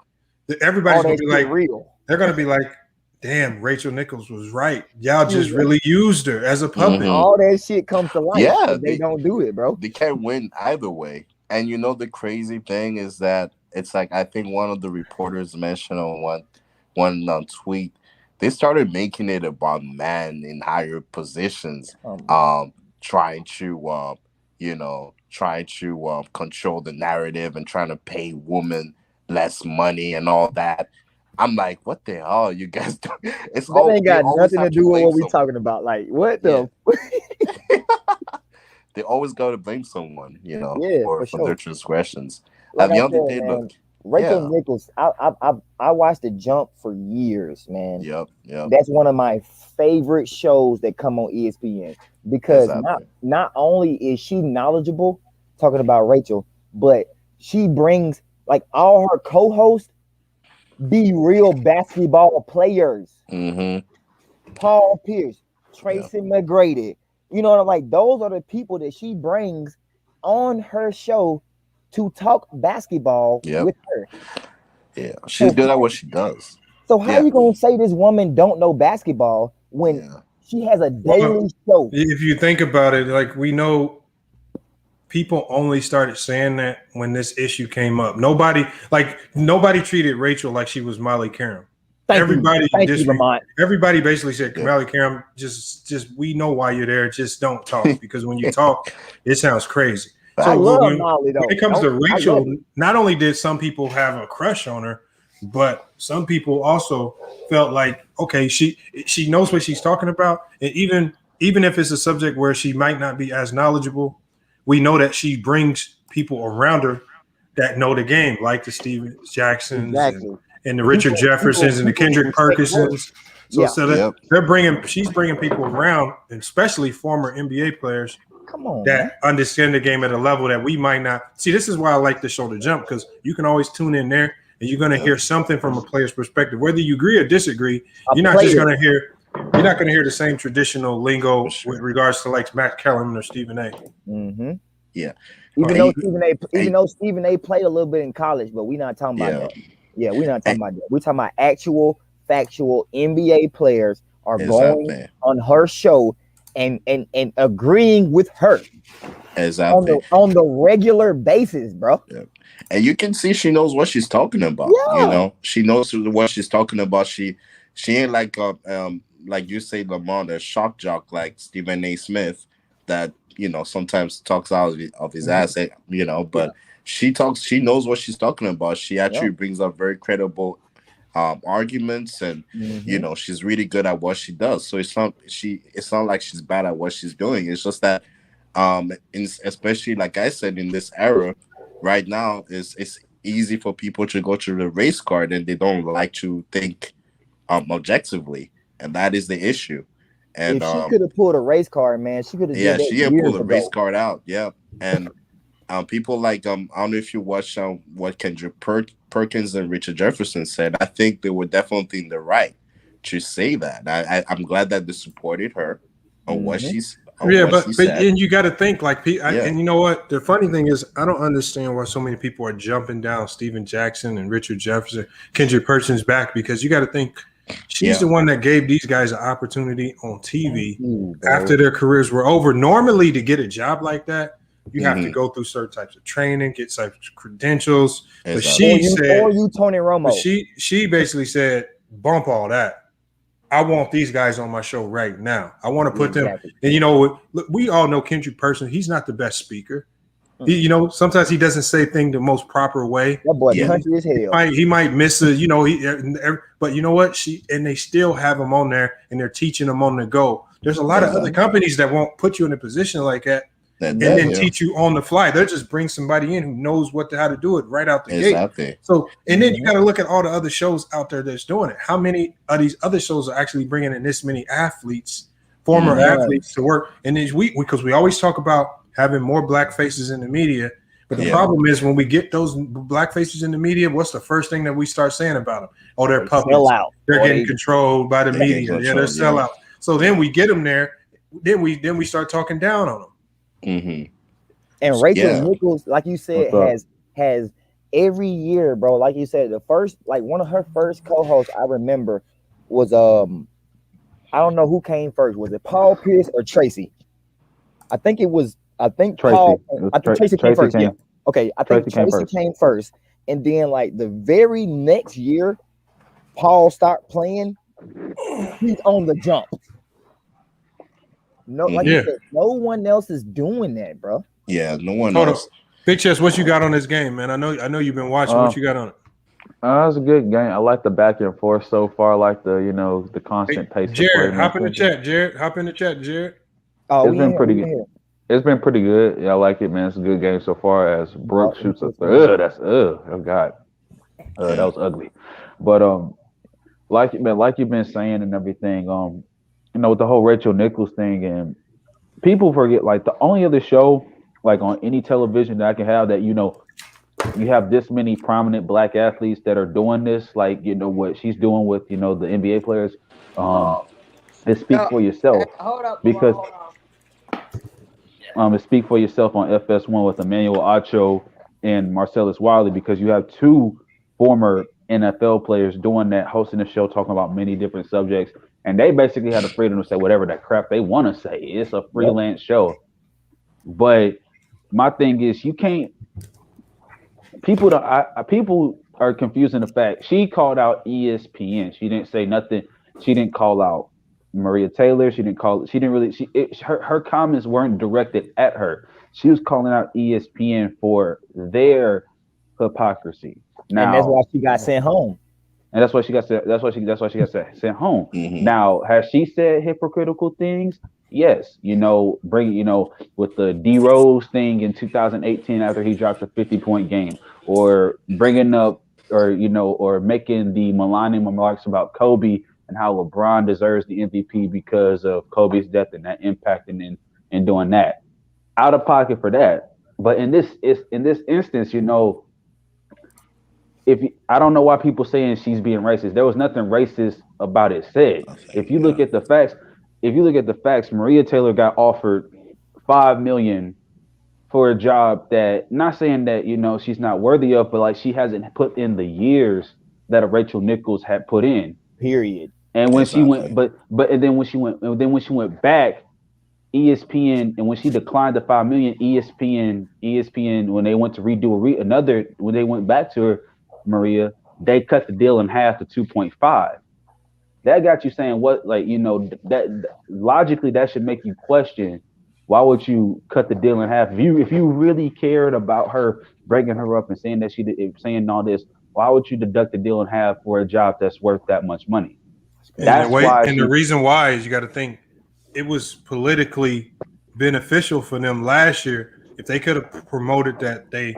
everybody's going to be like, they're going to be like, damn, Rachel Nichols was right. Y'all just really used her as a puppet. All that shit comes to light. Yeah, they don't do it, bro. They can't win either way. And the crazy thing is that it's like, I think one of the reporters mentioned on one tweet, they started making it about men in higher positions, trying to control the narrative and trying to pay women less money and all that. I'm like, what the hell are you guys doing? That ain't got nothing to do with what we're talking about. Like, what the? They always got to blame someone, for their transgressions. Like Rachel Nichols, I watched The Jump for years, man. Yep. That's one of my favorite shows that come on ESPN because not only is she knowledgeable talking about Rachel, but she brings, like, all her co-hosts be real basketball players. Paul Pierce, Tracy McGrady. You know what I'm like? Those are the people that she brings on her show to talk basketball with her. Yeah, she's good at what she does. So how you gonna say this woman don't know basketball when she has a daily show? If you think about it, like, we know people only started saying that when this issue came up. Nobody treated Rachel like she was Molly Karam. everybody Thank you, Lamont. everybody basically said, Kamali Cam, just we know why you're there. Just don't talk, because when you talk, it sounds crazy. I So love when Molly, though. it comes to Rachel, not only did some people have a crush on her, but some people also felt like, okay, she knows what she's talking about, and even if it's a subject where she might not be as knowledgeable, we know that she brings people around her that know the game, like the Steven Jacksons and the Richard Jeffersons and the Kendrick Perkinsons. So she's bringing people around, and especially former NBA players that understand the game at a level that we might not see. This is why I like the Show the Jump, because you can always tune in there and you're going to hear something from a player's perspective, whether you agree or disagree. You're not going to hear the same traditional lingo with regards to like Matt Kellerman or Stephen A. Mm-hmm. Yeah. Even though Stephen A played a little bit in college, but we're not talking about that. Yeah, we're not talking about that. We're talking about actual, factual NBA players are going on her show and agreeing with her. Exactly. On the regular basis, bro. Yeah. And you can see she knows what she's talking about. Yeah. You know, she knows what she's talking about. She ain't like you say, Lamont, a shock jock like Stephen A. Smith that, you know, sometimes talks out of his ass, you know, but she knows what she's talking about. She actually brings up very credible arguments, and you know, she's really good at what she does. So it's not like she's bad at what she's doing. It's just that especially like I said, in this era right now, it's easy for people to go to the race card and they don't like to think objectively, and that is the issue. And if she could have pulled a race card, man, she could have. Yeah, she had pulled a race card out. Yeah, and people like I don't know if you watched what Kendrick Perkins and Richard Jefferson said. I think they were definitely in the right to say that. I'm glad that they supported her on what she's. But you got to think like, and you know what? The funny thing is, I don't understand why so many people are jumping down Stephen Jackson and Richard Jefferson, Kendrick Perkins back, because you got to think. She's the one that gave these guys an opportunity on TV after their careers were over. Normally, to get a job like that, you have to go through certain types of training, get certain credentials. But she said, "Or you, Tony Romo." She basically said, "Bump all that. I want these guys on my show right now. I want to put them." And you know, look, we all know Kendrick Perkins. He's not the best speaker. You know, sometimes he doesn't say things the most proper way. That boy country as hell. He might miss a, you know, but you know what? They still have him on there, and they're teaching him on the go. There's a lot of other companies that won't put you in a position like that and then teach you on the fly. They'll just bring somebody in who knows how to do it right out the gate. So, and then you got to look at all the other shows out there that's doing it. How many of these other shows are actually bringing in this many athletes, former athletes, to work? And then because we always talk about having more black faces in the media, but the problem is when we get those black faces in the media, what's the first thing that we start saying about them? Oh, they're puppets. They're getting controlled by the media. They're sellout. So then we get them there. Then we start talking down on them. Mm-hmm. And Rachel Nichols, like you said, has every year, bro. Like you said, one of her first co-hosts I remember was I don't know who came first. Was it Paul Pierce or Tracy? I think Tracy. I think Tracy came first. Yeah. Okay. I think Tracy came first. And then like the very next year, Paul started playing. He's on the jump. No, like you said, no one else is doing that, bro. Yeah, no one else. Big Chess, what you got on this game, man? I know you've been watching. What you got on it? It's a good game. I like the back and forth so far. I like the constant pace. Jared, hop in the chat. Jared. Oh, it's been pretty good. It's been pretty good. Yeah, I like it, man. It's a good game so far. As Brooks shoots a third. Oh God, that was ugly. But like you've been saying and everything. You know, with the whole Rachel Nichols thing, and people forget, like, the only other show, like, on any television that I can have that, you know, you have this many prominent black athletes that are doing this, like, you know, what she's doing with, you know, the NBA players, it speak for yourself. Because it speak for yourself on FS1 with Emmanuel Acho and Marcellus Wiley, because you have two former NFL players doing that, hosting a show, talking about many different subjects. And they basically have the freedom to say whatever that crap they want to say. It's a freelance show. But my thing is, you can't. People are confusing the fact. She called out ESPN. She didn't say nothing. She didn't call out Maria Taylor. She didn't really. Her comments weren't directed at her. She was calling out ESPN for their hypocrisy. Now, and that's why she got sent home. And that's why she got sent. That's why she got sent home. Mm-hmm. Now, has she said hypocritical things? Yes. With the D Rose thing in 2018 after he dropped a 50-point game, or bringing up, or making the maligning remarks about Kobe and how LeBron deserves the MVP because of Kobe's death and that impacting in doing that. Out of pocket for that. But in this instance, I don't know why people saying she's being racist. There was nothing racist about it said. If you look at the facts, Maria Taylor got offered $5 million for a job that, not saying that she's not worthy of, but like she hasn't put in the years that a Rachel Nichols had put in. Period. And when she went, and then when she went back, ESPN, and when she declined the $5 million, ESPN, when they went to redo when they went back to her, Maria, they cut the deal in half to 2.5. That got you saying that logically that should make you question, why would you cut the deal in half? If you really cared about her, breaking her up and saying that saying all this, why would you deduct the deal in half for a job that's worth that much money? The reason why is you got to think it was politically beneficial for them last year if they could have promoted that they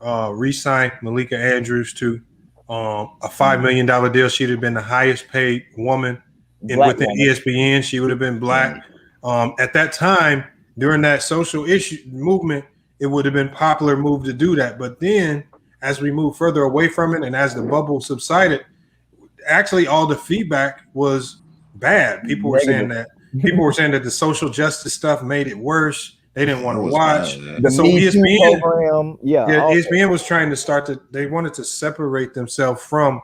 re-signed Malika Andrews to a $5 million deal. She'd have been the highest paid woman within ESPN. She would have been black. At that time, during that social issue movement, it would have been a popular move to do that. But then as we move further away from it and as the bubble subsided, actually all the feedback was bad. People were saying that the social justice stuff made it worse. They didn't want to watch. So ESPN program, ESPN was trying to they wanted to separate themselves from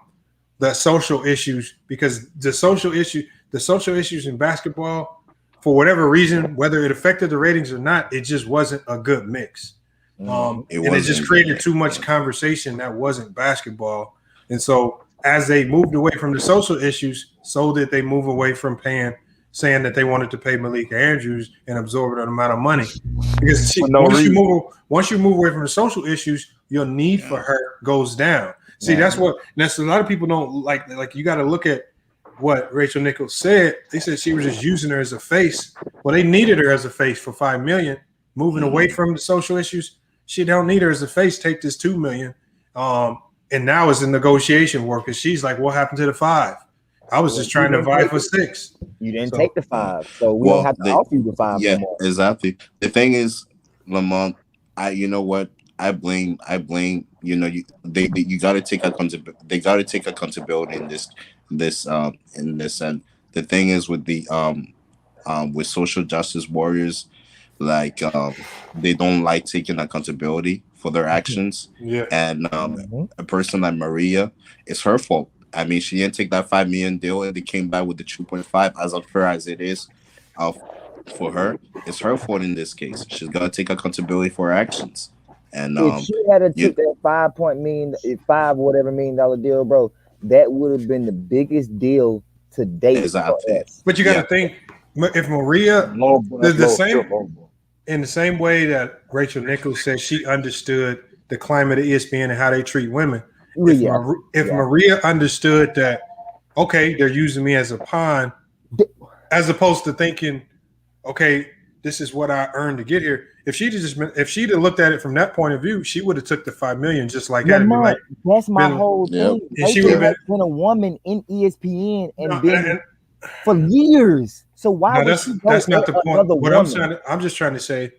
the social issues, because the social issues in basketball, for whatever reason, whether it affected the ratings or not, it just wasn't a good mix. It just created too much conversation that wasn't basketball. And so as they moved away from the social issues, so did they move away from saying that they wanted to pay Malika Andrews and absorb an amount of money. Because once you move away from the social issues, your need for her goes down. See, that's a lot of people don't like you got to look at what Rachel Nichols said. They said she was just using her as a face. Well, they needed her as a face for $5 million. Moving away from the social issues, she don't need her as a face. Take this $2 million. And now it's in negotiation work, because she's like, what happened to the 5? I was just trying to vie for 6. You didn't take the 5, so we don't have to offer you the 5 yeah, anymore. Exactly. The thing is, Lamont, you know what? I blame. You got to take accountability. They got to take accountability in this. And the thing is with with social justice warriors, like they don't like taking accountability for their actions. Yeah. And a person like Maria, it's her fault. I mean, she didn't take that $5 million deal, and they came back with the 2.5. As unfair as it is for her, it's her fault in this case. She's got to take accountability for her actions. And if she had took that $5 million deal, bro, that would have been the biggest deal to date. Exactly. But you got to think, if Maria, in the same way that Rachel Nichols said she understood the climate of ESPN and how they treat women. If Maria understood that, okay, they're using me as a pawn, as opposed to thinking, okay, this is what I earned to get here. If she'd have looked at it from that point of view, she would have took the $5 million just like that. That's my whole thing. And she would have been a woman in ESPN and been for years. So why? That's not the point. What I'm just trying to say.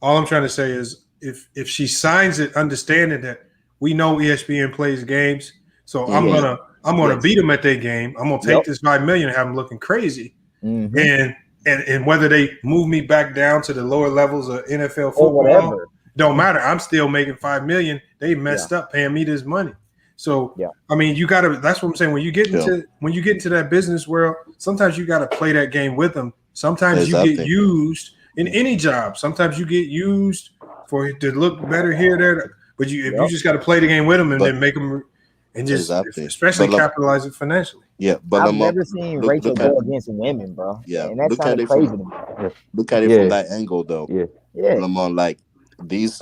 All I'm trying to say is, if she signs it, understanding that we know ESPN plays games, so I'm gonna beat them at their game. I'm gonna take this $5 million and have them looking crazy, and whether they move me back down to the lower levels of NFL football, don't matter. I'm still making $5 million. They messed up paying me this money. So I mean, you gotta. That's what I'm saying. When you get into that business world, sometimes you gotta play that game with them. Sometimes you get used in any job. Sometimes you get used to look better here, there. But if you just got to play the game with them and then make them and just especially capitalize it financially. Yeah, but I've never seen Rachel go against women, bro. Yeah, and that's kind of crazy. Look at it from that angle, though. Yeah. Lamont, like these,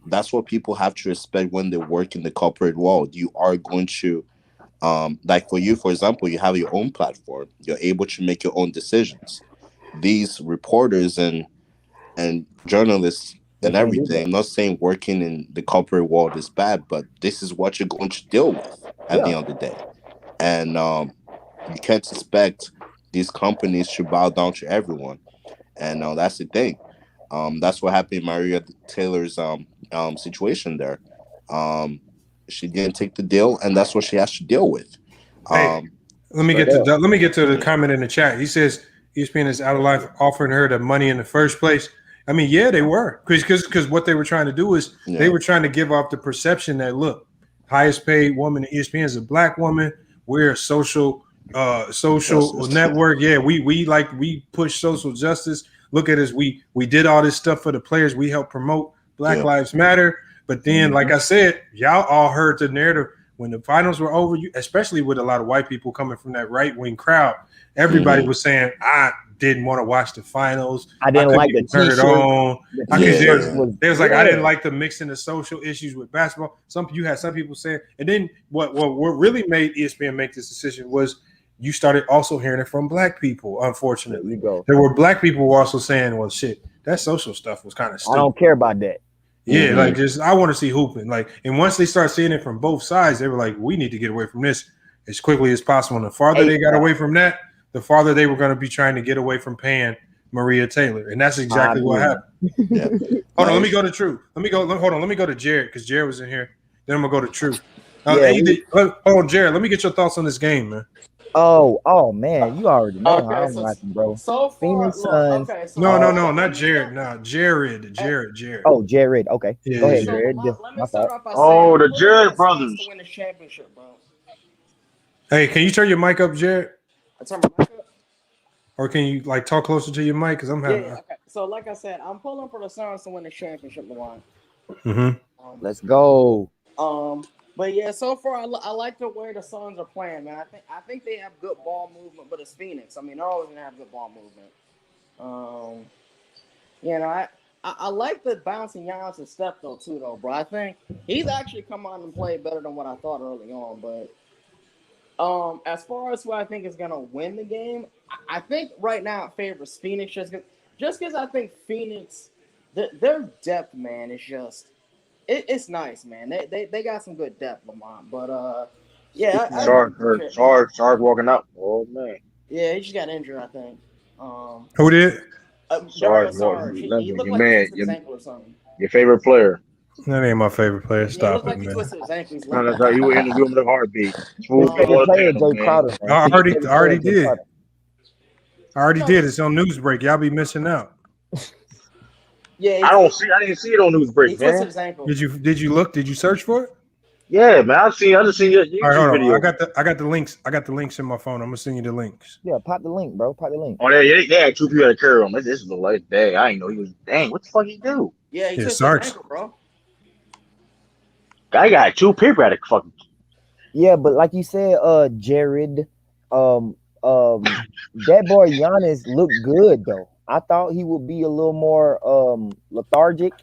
that's what people have to respect when they work in the corporate world. You are going to, like for you, for example, you have your own platform. You're able to make your own decisions. These reporters and journalists and everything. I'm not saying working in the corporate world is bad, but this is what you're going to deal with at the end of the day. And you can't expect these companies to bow down to everyone. And that's the thing. That's what happened in Maria Taylor's situation there. She didn't take the deal, and that's what she has to deal with. Let me get to the comment in the chat. He says ESPN is out of line for offering her the money in the first place. I mean, yeah, they were because what they were trying to do is they were trying to give off the perception that look, highest paid woman in ESPN is a black woman. We're a social network. Yeah, we push social justice. Look at us. We did all this stuff for the players. We help promote Black Lives Matter. But then, like I said, y'all all heard the narrative when the finals were over. Especially with a lot of white people coming from that right wing crowd, everybody was saying, "I didn't want to watch the finals. I didn't like the turn it on." They was like, I "I didn't like the mixing the social issues with basketball." You had some people saying, and then what really made ESPN make this decision was you started also hearing it from black people. Unfortunately, there were black people who were also saying, "Well, shit, that social stuff was kind of stupid. I don't care about that." Yeah, like I want to see hooping. Like, and once they start seeing it from both sides, they were like, "We need to get away from this as quickly as possible." And the farther they got away from that, the farther they were going to be trying to get away from paying Maria Taylor, and that's exactly what happened. Hold on, let me go to True. Let me go to Jared because Jared was in here. Then I'm gonna go to True. Hold on, Jared. Let me get your thoughts on this game, man. Oh man, you already know how I'm watching, bro. Phoenix Suns. No, not Jared. No, Jared. Oh, Jared. Okay, yeah, go ahead, Jared. Jared. Let me start off by saying, the Jared brothers to win the championship, bro. Hey, can you turn your mic up, Jared? I turn my mic up. Or can you like talk closer to your mic? Because I'm having. Yeah, okay. So, like I said, I'm pulling for the Suns to win the championship, Milan. Let's go. But yeah, so far I like the way the Suns are playing, man. I think they have good ball movement, but it's Phoenix. I mean, they're always gonna have good ball movement. You know, I like the bouncing Giannis' step though too, bro. I think he's actually come on and played better than what I thought early on. But as far as who I think is gonna win the game, I think right now it favors Phoenix just because I think Phoenix, their depth, man, is just. It's nice, man. They got some good depth, Lamont. But yeah, Sarge walking out. Oh man. Yeah, he just got injured, I think. Who did? Sarge. He looked like man, he twisted his ankle or something. Your favorite player. That ain't my favorite player. Stop it, man. He twisted his ankle. No, that's right. You were interviewing with a heartbeat. I already did. I already did. It's on Newsbreak. Y'all be missing out. Yeah, I didn't see it on Newsbreak, man. His ankle. Did you look? Did you search for it? Yeah, man. I just seen your YouTube All right, hold on. video. I got the links. I got the links in my phone. I'm gonna send you the links. Yeah, pop the link, bro. Pop the link. Oh, they had two people that carry on. This is the last day. I didn't know he was. Dang, what the fuck he do? Yeah, he took his ankle, bro. Guy got two people at a fucking. Yeah, but like you said, Jared, that boy Giannis looked good though. I thought he would be a little more lethargic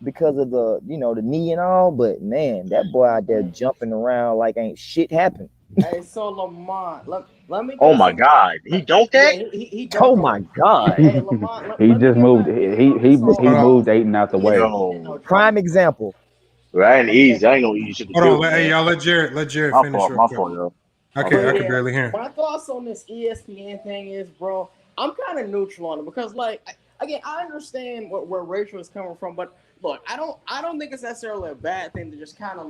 because of the knee and all, but man, that boy out there jumping around like ain't shit happened. Hey, so Lamont, let me. Oh my God, he dunked that? Yeah, he oh my God. Hey, Lamont, he just moved. He moved Ayton out the way. Prime example. Right, easy. I ain't no easy shit to do. Hold on, hey y'all, let Jared finish. My fault, yo. I can barely hear. My thoughts on this ESPN thing is, bro, I'm kind of neutral on it because, like, again, I understand where Rachel is coming from, but look, I don't think it's necessarily a bad thing to just kind of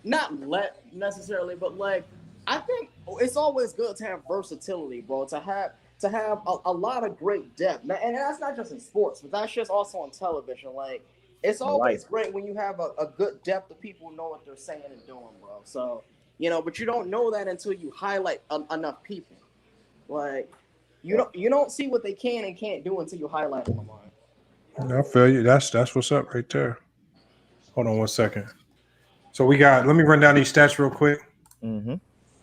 not let necessarily, but like, I think it's always good to have versatility, bro. To have a lot of great depth, and that's not just in sports, but that's just also on television. Like, it's always great when you have a good depth of people who know what they're saying and doing, bro. So, but you don't know that until you highlight enough people. Like, you don't see what they can and can't do until you highlight them. I feel you. That's what's up right there. Hold on 1 second. So we got. Let me run down these stats real quick. Mm-hmm.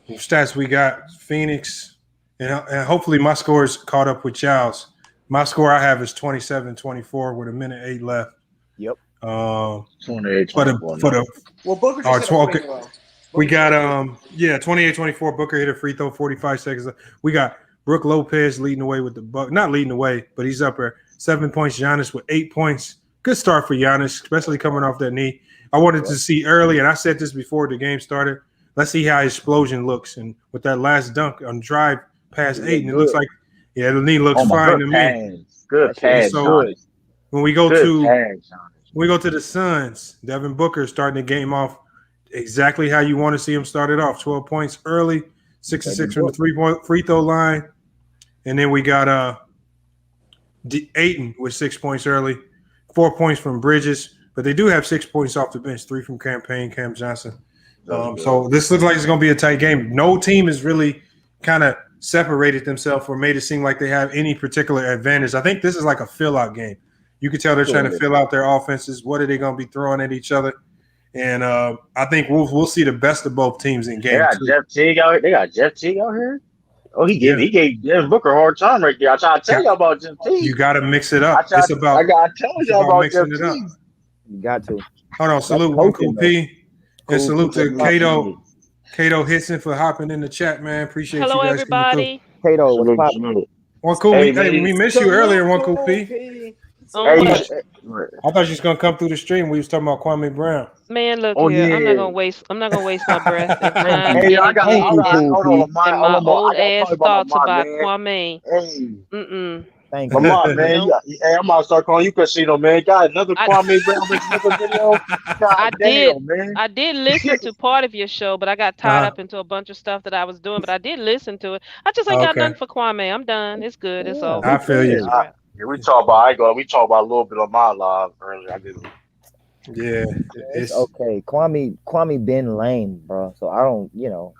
The stats we got: Phoenix, and hopefully my score is caught up with y'all's. My score I have is 27-24 with 1:08 left. Yep. 28, For the Well, Booker Oh, just hit a free okay. throw. We got 28-24. Booker hit a free throw, 45 seconds left. We got Brook Lopez leading the way with the Bucks. Not leading the way, but he's up there. 7 points. Giannis with 8 points. Good start for Giannis, especially coming off that knee. I wanted to see early, and I said this before the game started. Let's see how his explosion looks. And with that last dunk on drive past 8, and it looks like, the knee looks fine to me. Good pass. So when we go to pass, the Suns, Devin Booker starting the game off exactly how you want to see him start it off. 12 points early, 6 of 6 from the 3-point free throw line. And then we got Ayton with 6 points early, 4 points from Bridges. But they do have 6 points off the bench, 3 from Cam Johnson. So this looks like it's going to be a tight game. No team has really kind of separated themselves or made it seem like they have any particular advantage. I think this is like a fill-out game. You can tell they're trying to fill out their offenses. What are they going to be throwing at each other? And I think we'll see the best of both teams in game two. They got Jeff Teague out here. Oh, he gave Devin Booker a hard time right there. I try to tell y'all about Jeff Teague. You got to mix it up. I got to tell y'all about Jeff mixing it up. Teague. You got to. Hold on. Salute Uncle P. And salute to Kato Hitson for hopping in the chat, man. Appreciate you guys. Hello, everybody. Kato, what's poppin'? We missed you earlier, One Cool P. I thought you was gonna come through the stream. We was talking about Kwame Brown. Man, look here. I'm not gonna waste my breath and time and my old ass thoughts about Kwame. Thank you. Lamont, man. I'm about to start calling you Casino, man. Got another Kwame Brown video. I did listen to part of your show, but I got tied up into a bunch of stuff that I was doing. But I did listen to it. I just ain't got nothing for Kwame. I'm done. It's good. It's over. I feel you. We talked about a little bit on my live earlier. I didn't. Yeah, it's okay. Kwame been lame, bro. So I don't.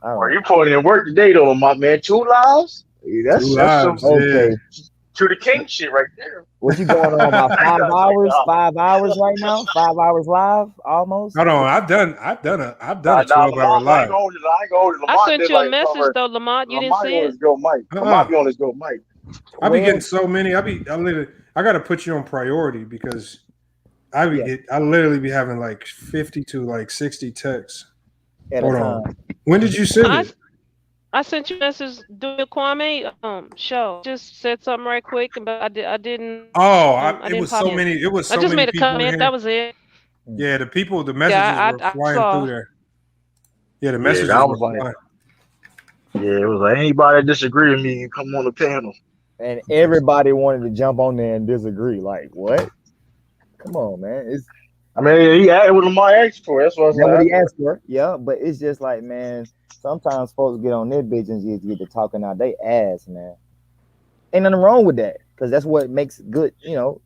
Are you putting in work today, though, my man? 2 lives. That's some okay. To the king shit right there. What you going on about 5 hours? 5 hours right now? 5 hours live almost? Hold on, I've done a 12-hour live. I sent you a message though, Lamont. You didn't see it. Lamont be on his go mic. I be getting so many. I got to put you on priority because I literally be having like 50 to like 60 texts. Hold on. When did you send it? I sent you a message doing the Kwame show. Just said something right quick, but I didn't. It was so many. It was so many. I just made a people comment. That was it. Yeah, the messages were flying through there. Yeah, the messages were flying. Yeah, it was like anybody that disagree with me, come on the panel. And everybody wanted to jump on there and disagree. Like, what? Come on, man. He asked what Lamar asked for. That's what he asked for. Yeah, but it's just like, man, sometimes folks get on their bitch and just get to talking out they ass, man. Ain't nothing wrong with that because that's what makes good,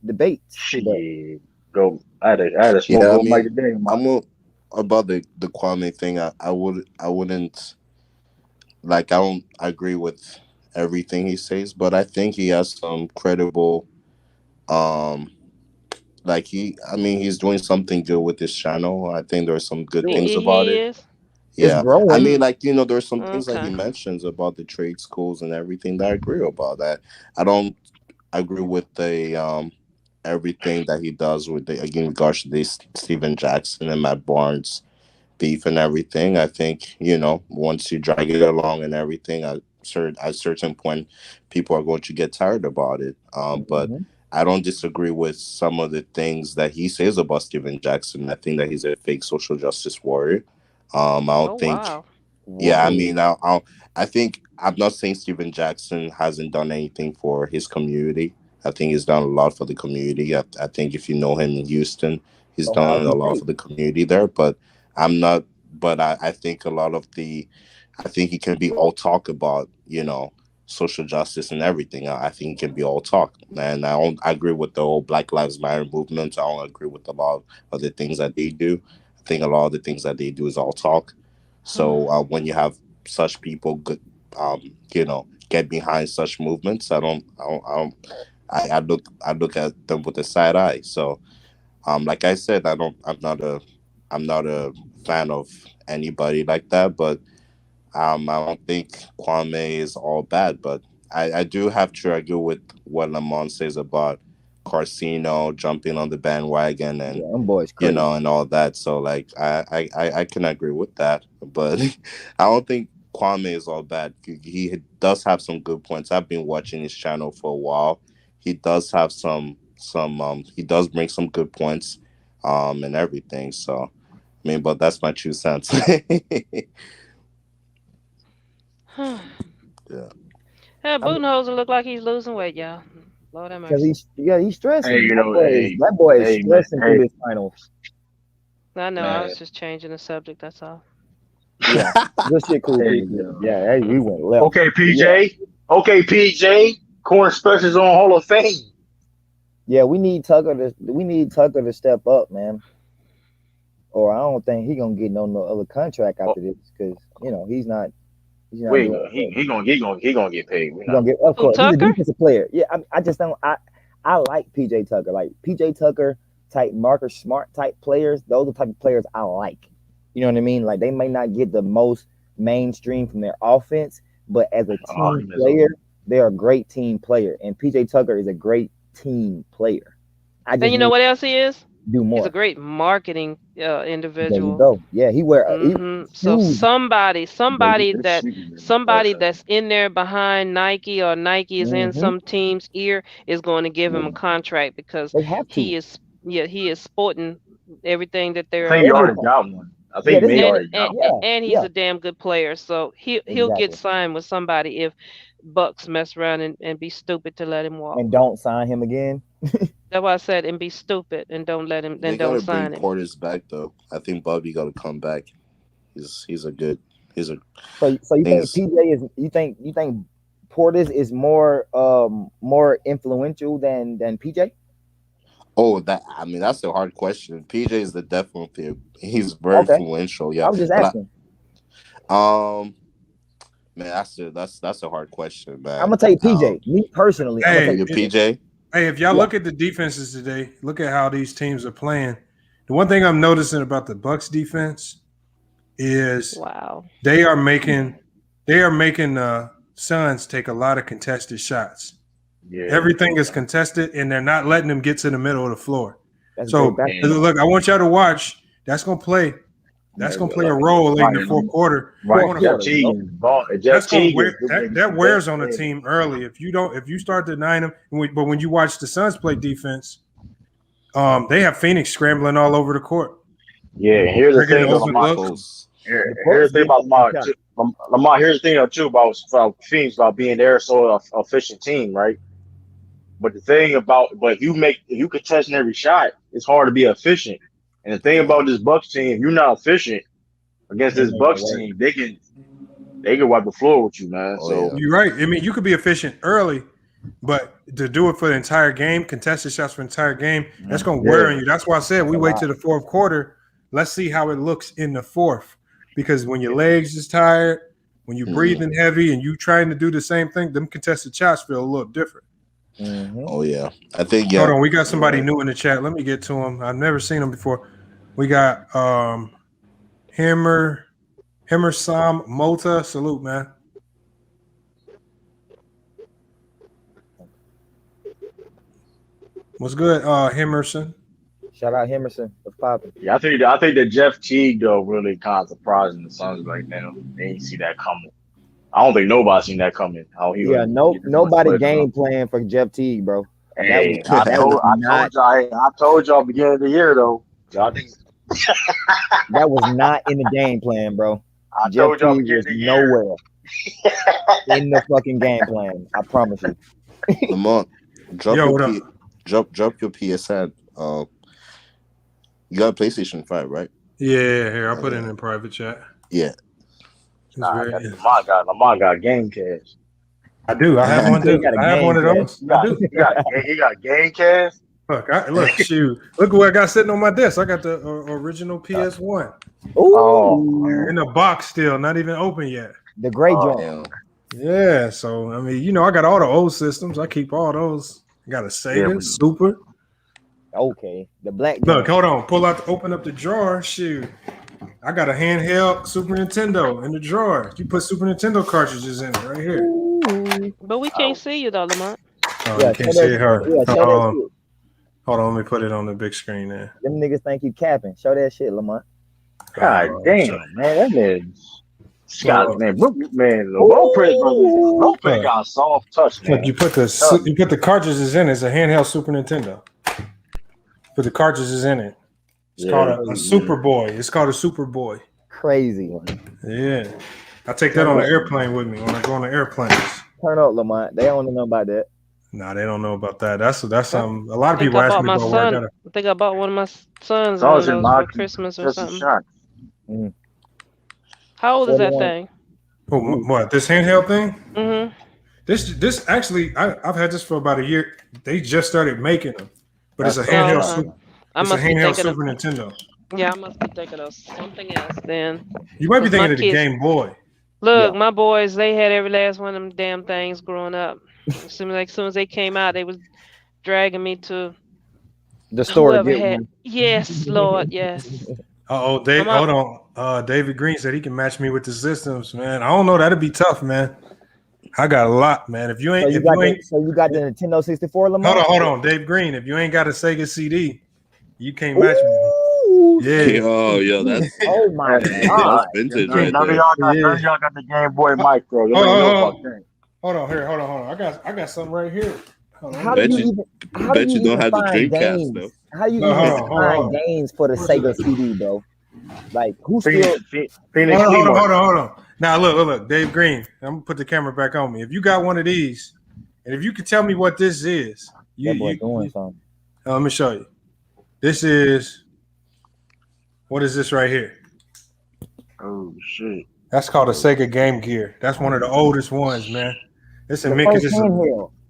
debates. Shit, go. I had a smoke mic today. About the Kwame thing. I wouldn't like. I don't agree with everything he says, but I think he has some credible. He's doing something good with this channel. I think there are some good things about it. Yeah, I mean, there's some things that he mentions about the trade schools and everything that I agree about. That I don't agree with the everything that he does with in regards to this Steven Jackson and Matt Barnes beef and everything. I think once you drag it along and everything, at a certain point, people are going to get tired about it. But I don't disagree with some of the things that he says about Steven Jackson. I think that he's a fake social justice warrior. I don't think. Wow. Yeah, I mean, I think I'm not saying Steven Jackson hasn't done anything for his community. I think he's done a lot for the community. I think if you know him in Houston, he's done a lot for the community there. But I'm not. But I think I think he can be all talk about social justice and everything. I think it can be all talk, and I agree with the whole Black Lives Matter movement. I don't agree with a lot of the things that they do. I think a lot of the things that they do is all talk. So when you have such people, get behind such movements, I look at them with a side eye. So, like I said, I'm not a I'm not a fan of anybody like that, but I don't think Kwame is all bad. But I do have to argue with what Lamont says about Carcino jumping on the bandwagon and them boys crazy. and all that. So like I can agree with that, but I don't think Kwame is all bad. He does have some good points. I've been watching his channel for a while. He does have some he does bring some good points and everything. So I mean, but that's my 2 cents. Yeah. Budenholzer look like he's losing weight, y'all. Lord have mercy. He's stressing. Hey, that boy is stressing through this finals. I know. I was just changing the subject. That's all. Yeah, this shit cool. Yeah, we went left. Okay, PJ. Yeah. Okay, PJ. Corn specials on Hall of Fame. Yeah, we need Tucker to step up, man. Or I don't think he's gonna get no other contract after this because he's not. He's gonna get paid. Of course, he's a defensive player. Yeah, I just don't. I like PJ Tucker, like PJ Tucker type Marcus Smart type players. Those are the type of players I like. You know what I mean? Like they may not get the most mainstream from their offense, but as a team player, they're a great team player, and PJ Tucker is a great team player. And you know what else he is? Do more. He's a great marketing individual. There you go. Yeah, he wear. So somebody that's in there behind Nike or Nike is in some team's ear is going to give him a contract because he is sporting everything that they're. I think he already got one. I think he already got one. And he's a damn good player, so he'll get signed with somebody if Bucks mess around and be stupid to let him walk. And don't sign him again. That's why I said and be stupid and don't let him. Then don't sign him. Porter's back though. I think Bobby got to come back. So you think PJ is? You think Portis is more influential than PJ? Oh, that's a hard question. PJ is the definitely he's very influential. Yeah, I was just asking. Man, that's a hard question, man. I'm gonna take PJ. Me personally, hey, I'm gonna take PJ. Hey, if y'all look at the defenses today, look at how these teams are playing. The one thing I'm noticing about the Bucks defense is they are making Suns take a lot of contested shots. Yeah. Everything is contested, and they're not letting them get to the middle of the floor. Look, I want y'all to watch. That's gonna play a role in the fourth quarter. Right. That wears on the team early. If you start denying them, but when you watch the Suns play defense, they have Phoenix scrambling all over the court. Yeah, here's the thing about Lamar. Here's the thing too about Phoenix about being there so efficient team, right? But the thing if you contest every shot, it's hard to be efficient. And the thing about this Bucks team, if you're not efficient against this Bucks team, they can wipe the floor with you, man. So you're right. I mean, you could be efficient early, but to do it for the entire game, contested shots for the entire game, that's going to wear on you. That's why I said we wait to the fourth quarter. Let's see how it looks in the fourth, because when your legs is tired, when you're breathing heavy, and you trying to do the same thing, them contested shots feel a little different. Oh yeah, I think Hold on, we got somebody new in the chat. Let me get to him. I've never seen him before. We got Hammer Sam Mota. Salute, man. What's good, Hemerson? Shout out Hemerson. What's popping? Yeah, I think that Jeff Teague though really kind of surprising the Suns right now. They didn't see that coming. I don't think nobody seen that coming. Nobody game plan for Jeff Teague, bro. Hey, I told y'all beginning of the year though. Y'all think that was not in the game plan, bro. I told y'all beginning of the year. Nowhere in the fucking game plan. I promise you. Lamont, drop your PSN. You got a PlayStation 5, right? Yeah, here I'll put it in private chat. Yeah. Lamont got game cash. I do. I have one. I have one of those. I do. He got game cash. Look, shoot. Look what I got sitting on my desk. I got the original PS1. Ooh. In the box still, not even open yet. The gray joint. Yeah. So I mean, I got all the old systems. I keep all those. I got a Sega Super. Okay, the black. Look, hold on. Open up the drawer. Shoot. I got a handheld Super Nintendo in the drawer. You put Super Nintendo cartridges in it right here. But we can't see you though, Lamont. Oh, you can't see her. Hold on, let me put it on the big screen there. Them niggas think you capping. Show that shit, Lamont. God damn, man, that man's Scott, man, Lopez got a soft touch, man. Look, you put the cartridges in. It's a handheld Super Nintendo. Put the cartridges in it. It's called a Superboy. It's called a Superboy. Crazy. Yeah. I take that on the airplane with me when I go on the airplanes. Turn up, Lamont. They don't know about that. Nah, they don't know about that. That's something. A lot of people ask me about where I got it. I think I bought one of my sons for Christmas or something. Mm. How old is that thing? Oh, what? This handheld thing? Mm-hmm. This actually, I've had this for about a year. They just started making them, but it's a handheld. It's a handheld Super Nintendo. Yeah, I must be thinking of something else then. You might be thinking of the Game Boy. Look, my boys, they had every last one of them damn things growing up. As soon as they came out, they was dragging me to the store. Yes, Lord, yes. Hold on. David Green said he can match me with the systems, man. I don't know. That'd be tough, man. I got a lot, man. If you ain't, so you got the Nintendo 64, Lamar? Hold on, Dave Green. If you ain't got a Sega CD, you can't match me. Yeah. Oh, yo, that's oh my god. That's vintage None of y'all got the Game Boy mic, bro. Hold on. I got something right here. How do you don't have the Dreamcast though. How you even find games for the Sega CD, bro? Like who still? Phoenix. Hold on. Now look, Dave Green. I'm gonna put the camera back on me. If you got one of these, and if you can tell me what this is, doing something. Let me show you. This is. What is this right here? Oh shit! That's called a Sega Game Gear. That's one of the oldest ones, man. It's a Mickey.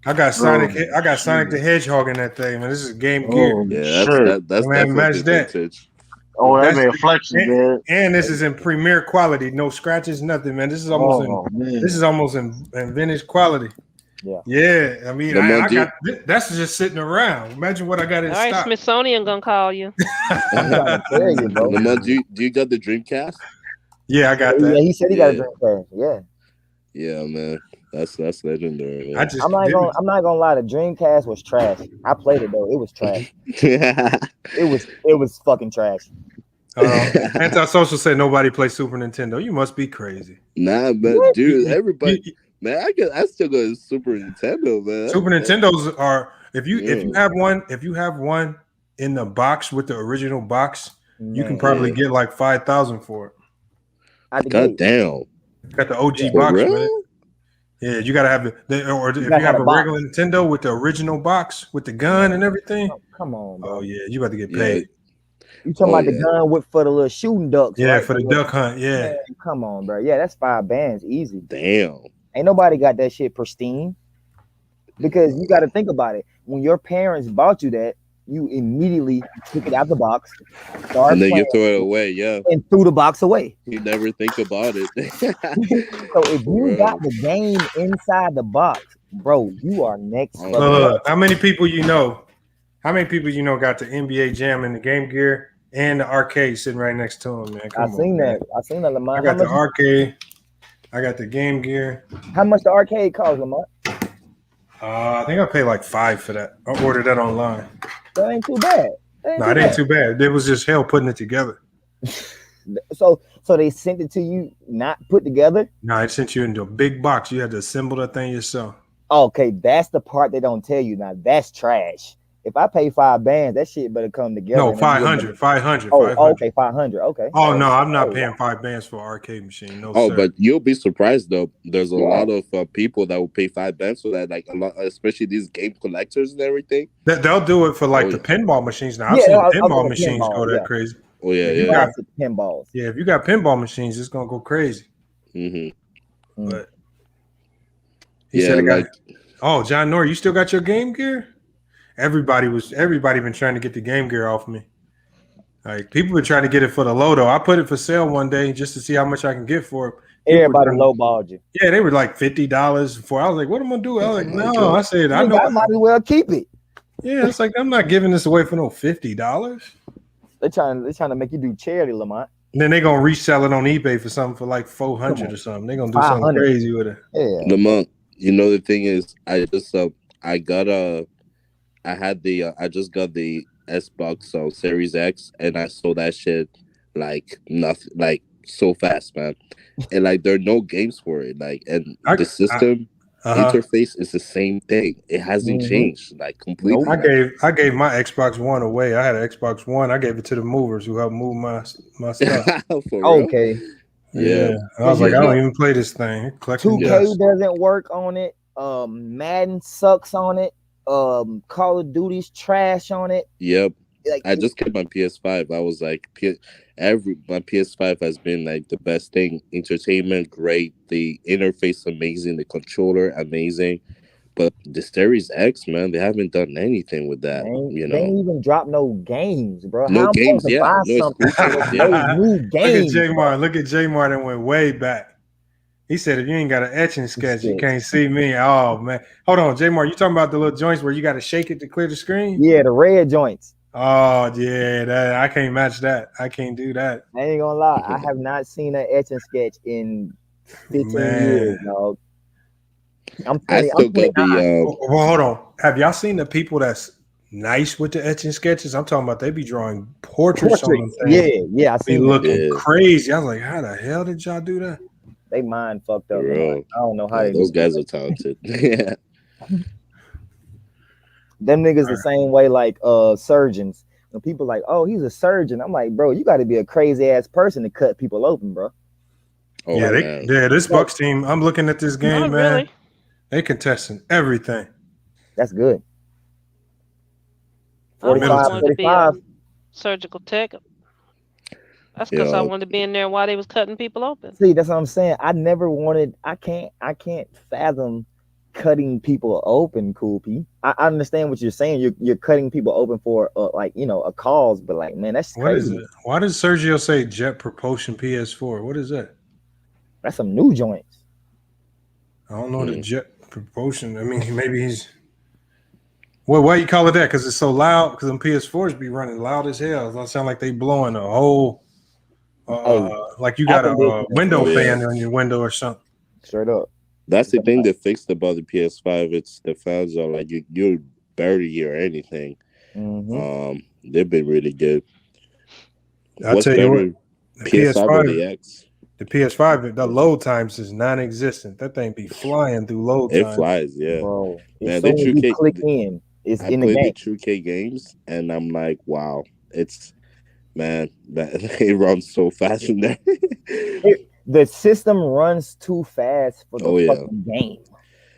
I got Sonic. I got Sonic the Hedgehog in that thing, man. This is Game Gear. Yeah, that's man, match that. Vintage. Oh, that's a flex, man. And this is in premiere quality, no scratches, nothing, man. This is almost in vintage quality. Yeah. I mean, I got that's just sitting around. Imagine what I got in stock. All right, Smithsonian gonna call you. Lamont, do you got the Dreamcast? Yeah, I got that. Yeah, he said he got a Dreamcast. Yeah. Yeah, man. That's legendary. Man. I'm not gonna lie. The Dreamcast was trash. I played it though. It was trash. it was fucking trash. Antisocial said nobody plays Super Nintendo. You must be crazy. Nah, but dude, everybody, man, I still got Super Nintendo, man. Super Nintendos are if you have one in the box with the original box, you can probably get like 5,000 for it. God damn. Got the OG box, man. Yeah, you gotta have or if you have a regular Nintendo with the original box with the gun and everything. Oh, come on, bro. Oh yeah, you about to get paid. You talking about the gun for the little shooting ducks? Yeah, right? for the duck hunt. Yeah. Man, come on, bro. Yeah, that's 5 bands, easy. Damn. Ain't nobody got that shit pristine. Because you got to think about it. When your parents bought you that, you immediately took it out the box, and then you throw it away, and threw the box away. You never think about it. So if you got the game inside the box, bro, you are next. How many people you know? How many people you know got the NBA Jam and the Game Gear and the arcade sitting right next to them, man? I seen that, Lamont. I got the arcade. I got the Game Gear. How much the arcade cost, Lamont? I think I paid like $5 for that. I ordered that online. That ain't too bad. It ain't too bad. It was just hell putting it together. So they sent it to you not put together? No, it sent you into a big box. You had to assemble that thing yourself. Okay, that's the part they don't tell you. Now that's trash. If I pay 5 bands, that shit better come together. No, 500. 500. Oh, 500. Okay, 500. Okay. Oh no, I'm not paying 5 bands for an arcade machine. No, sir. But you'll be surprised though. There's a lot of people that will pay 5 bands for that, like a lot, especially these game collectors and everything. They'll do it for like the pinball machines. Now I've seen pinball machines go that crazy. Oh yeah. Pinballs. Yeah, if you got pinball machines, it's gonna go crazy. Mm-hmm. But he said, "Oh, John Nor, you still got your Game Gear?" Everybody been trying to get the Game Gear off me. Like people been trying to get it for the low though. I put it for sale one day just to see how much I can get for it. Everybody lowballed you. Yeah, they were like $50 for. I was like, "What am I gonna do?" I was like, "No," I said, "I know." I might as well keep it. Yeah, it's like I'm not giving this away for no $50. They're trying to make you do charity, Lamont. And then they're gonna resell it on eBay for something for like $400 or something. They're gonna do something 500. crazy with it. Yeah. Lamont, you know the thing is, I just I just got the Xbox Series X, and I sold that shit like nothing, like so fast, man. And like there are no games for it, like, and the system interface is the same thing. It hasn't changed, like completely. I gave my Xbox One away. I had an Xbox One. I gave it to the movers who helped move my stuff. Okay. Yeah. I was like, I don't even play this thing. 2K doesn't work on it. Madden sucks on it. Call of Duty's trash on it. Yep. Like, I just kept my PS5. I was like, my PS5 has been like the best thing. Entertainment, great. The interface, amazing. The controller, amazing. But the Series X, man, they haven't done anything with that. They ain't even dropped no games, bro. No How games, yeah. No exclusives, yeah. New games. Look at J-Mar that went way back. He said, if you ain't got an etching sketch, you can't see me. Oh, man. Hold on, J-Mar, you talking about the little joints where you got to shake it to clear the screen? Yeah, the red joints. Oh, yeah. I can't match that. I can't do that. I ain't gonna lie. I have not seen an etching sketch in 15 years, dog. Well, hold on. Have y'all seen the people that's nice with the etching sketches? I'm talking about they be drawing portraits on them things. Yeah. I be seen looking crazy. I was like, how the hell did y'all do that? They mind fucked up. I don't know how those guys are talented. Yeah. Them niggas the same way like surgeons. When people like, oh, he's a surgeon. I'm like, bro, you got to be a crazy ass person to cut people open, bro. Oh, this Bucks team. I'm looking at this game, man. Really. They contesting everything. That's good. 45. Surgical tech. That's because I wanted to be in there while they was cutting people open. See, that's what I'm saying. I never wanted. I can't fathom cutting people open, Cool P. I understand what you're saying. You're cutting people open for a cause, but like, man, that's crazy. What is it? Why does Sergio say jet propulsion PS4? What is that? That's some new joints. I don't know the jet propulsion. I mean, maybe he's. Well, why you call it that? Because it's so loud. Because them PS4s be running loud as hell. It don't sound like they blowing a whole. Like you got a window fan on your window or something. Straight up. That's the thing they fixed about the PS5. It's the fans are like you barely hear anything. They've been really good. I'll tell you what, the PS5 or the X? The PS5, the load times is non-existent. That thing be flying through load times. It flies, yeah. Bro, man, they 2K, click in. It's in the game. I play the 2K games, and I'm like, wow, it's it runs so fast in there. The system runs too fast for the fucking game.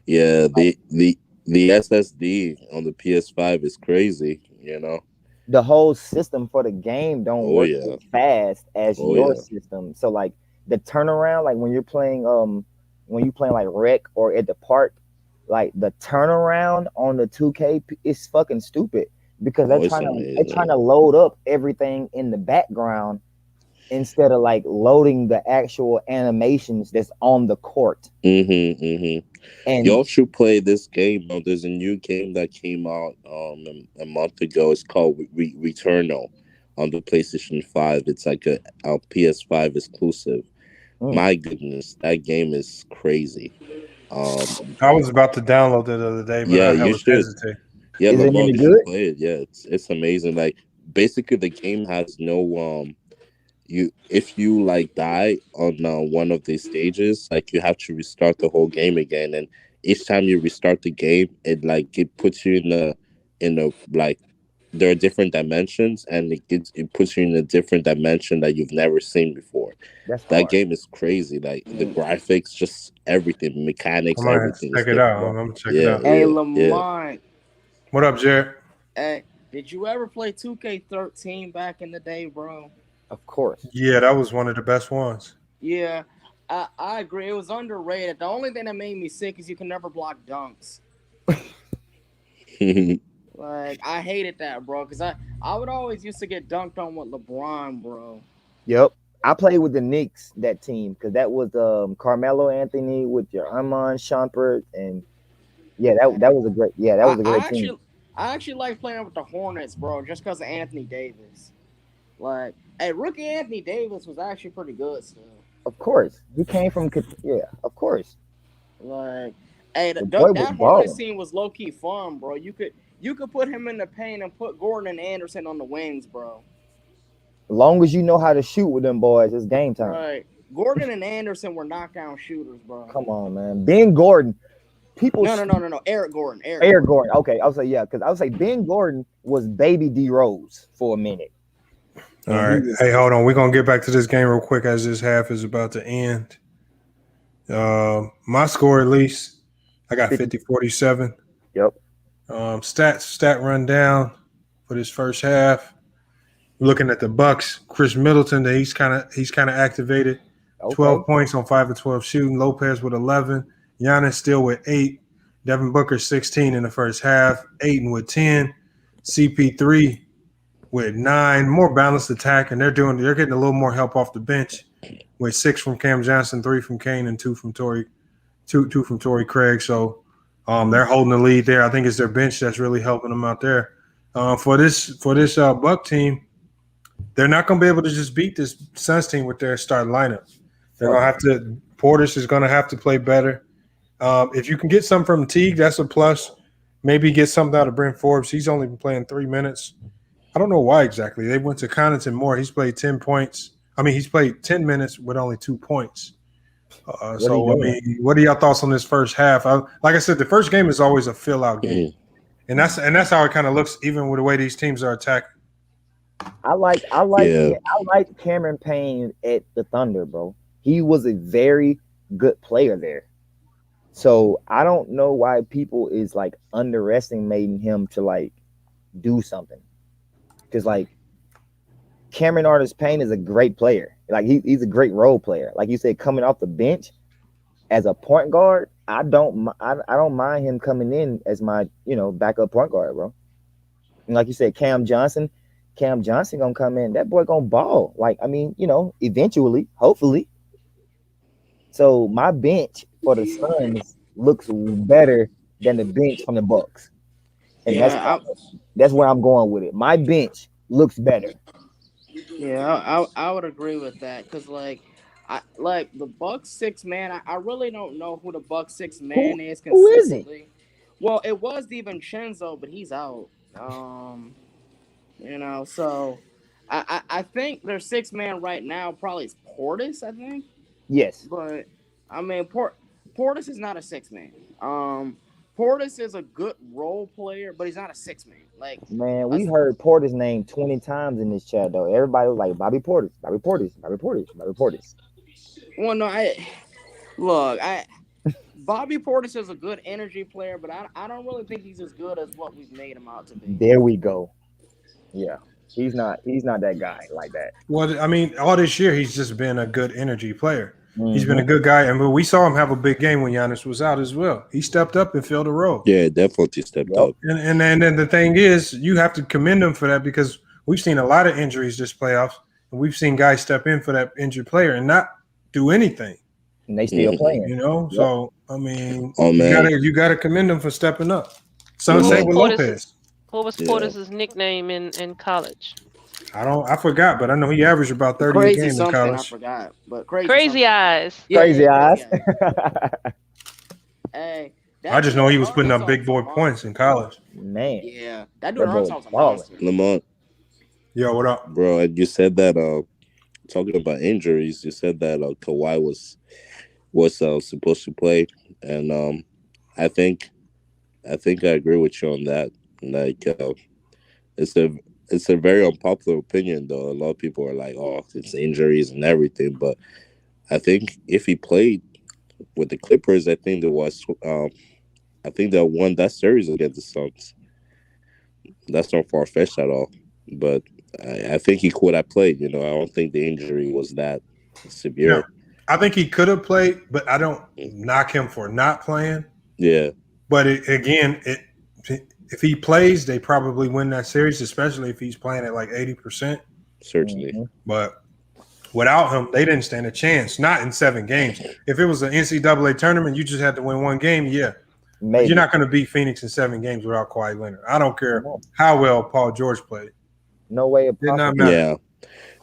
Yeah, the SSD on the PS5 is crazy, you know. The whole system for the game don't work as fast as your system. So like the turnaround, like when you're playing like rec or at the park, like the turnaround on the 2K is fucking stupid because they're trying to load up everything in the background instead of like loading the actual animations that's on the court. And y'all should play this game. There's a new game that came out a month ago. It's called Returnal on the PlayStation 5. It's like a PS5 exclusive. My goodness, that game is crazy. I was about to download it the other day, but I was hesitant. Yeah, is it really good? Play it. Yeah, it's amazing. Like basically, the game has no if you like die on one of these stages, like you have to restart the whole game again. And each time you restart the game, it puts you in a like there are different dimensions, and it puts you in a different dimension that you've never seen before. That game is crazy. Like the graphics, just everything, mechanics, everything. Check it out. I'm gonna check it out. Hey, Lamont. What up, Jared? Hey, did you ever play 2K13 back in the day, bro? Of course. Yeah, that was one of the best ones. Yeah, I agree. It was underrated. The only thing that made me sick is you can never block dunks. Like, I hated that, bro, because I would always used to get dunked on with LeBron, bro. Yep. I played with the Knicks, that team, because that was Carmelo Anthony with your Armand Shumpert, and that was a great team. I actually like playing with the Hornets, bro, just because of Anthony Davis. Like, hey, rookie Anthony Davis was actually pretty good still. Of course, he came from of course. Like, hey, The boy was that Hornets balling. team was low key fun, bro. You could put him in the paint and put Gordon and Anderson on the wings, bro. As long as you know how to shoot with them boys, it's game time. Right. Gordon and Anderson were knockdown shooters, bro. Come on, man. Ben Gordon. People. No. Eric Gordon. Eric Gordon. Okay, I'll say yeah, because I would say Ben Gordon was baby D Rose for a minute. All right. Hey, hold on. We're gonna get back to this game real quick as this half is about to end. My score at least, I got 50-47. Yep. Stat rundown for this first half. Looking at the Bucks, Chris Middleton, he's kind of activated. Okay. 12 points on 5 of 12 shooting. Lopez with 11. Giannis still with 8. Devin Booker 16 in the first half. Ayton with 10. CP3 with 9. More balanced attack, and they're getting a little more help off the bench with 6 from Cam Johnson, 3 from Kane, and 2 from Torrey Craig. So they're holding the lead there. I think it's their bench that's really helping them out there. For this Buck team, they're not going to be able to just beat this Suns team with their starting lineup. They're going to have to – Portis is going to have to play better. If you can get something from Teague, that's a plus. Maybe get something out of Brent Forbes. He's only been playing 3 minutes. I don't know why exactly. They went to Connaughton Moore. He's played 10 points. He's played 10 minutes with only 2 points. What are your thoughts on this first half? Like I said, the first game is always a fill-out game. And that's how it kind of looks, even with the way these teams are attacking. I like Cameron Payne at the Thunder, bro. He was a very good player there. So I don't know why people is like underestimating him to like do something. Because like Cameron Artis Payne is a great player. Like he's a great role player. Like you said, coming off the bench as a point guard, I don't mind him coming in as my backup point guard, bro. And like you said, Cam Johnson gonna come in. That boy gonna ball. Like eventually, hopefully. So my bench for the Suns looks better than the bench from the Bucks, and that's where I'm going with it. My bench looks better. Yeah, I would agree with that because I like the Bucks 6-man. I really don't know who the Bucks 6-man is consistently. Who is it? Well, it was DiVincenzo, but he's out. So I think their 6-man right now probably is Portis, I think. Yes. But Portis is not a 6-man. Portis is a good role player, but he's not a 6-man. Like, man, we heard Portis name 20 times in this chat though. Everybody was like Bobby Portis. Well, no, Bobby Portis is a good energy player, but I don't really think he's as good as what we've made him out to be. There we go. Yeah. He's not that guy like that. Well, all this year he's just been a good energy player. Mm-hmm. He's been a good guy, and we saw him have a big game when Giannis was out as well. He stepped up and filled the role. Yeah, definitely stepped up. And then the thing is, you have to commend him for that because we've seen a lot of injuries this playoffs, and we've seen guys step in for that injured player and not do anything. And they still playing. So you gotta commend him for stepping up. Same with Lopez. What was Portis' nickname in college? I forgot, but I know he averaged about 30 a game in college. I forgot, but crazy eyes. Crazy eyes. Hey, I just know he was putting up big boy points in college. Man, yeah, that dude was a monster. Lamont. Yo, what up, bro? And you said that talking about injuries, you said that Kawhi was supposed to play, and I think I agree with you on that. Like, it's a very unpopular opinion, though. A lot of people are like, "Oh, it's injuries and everything," but I think if he played with the Clippers, I think they won that series against the Suns. That's not far fetched at all, but I think he could have played. I don't think the injury was that severe. No, I think he could have played, but I don't knock him for not playing. Yeah, but if he plays, they probably win that series, especially if he's playing at like 80%. Certainly. Mm-hmm. But without him, they didn't stand a chance. Not in 7 games. If it was an NCAA tournament, you just had to win 1 game. Yeah. But you're not going to beat Phoenix in 7 games without Kawhi Leonard. I don't care how well Paul George played. No way it did not matter. Yeah.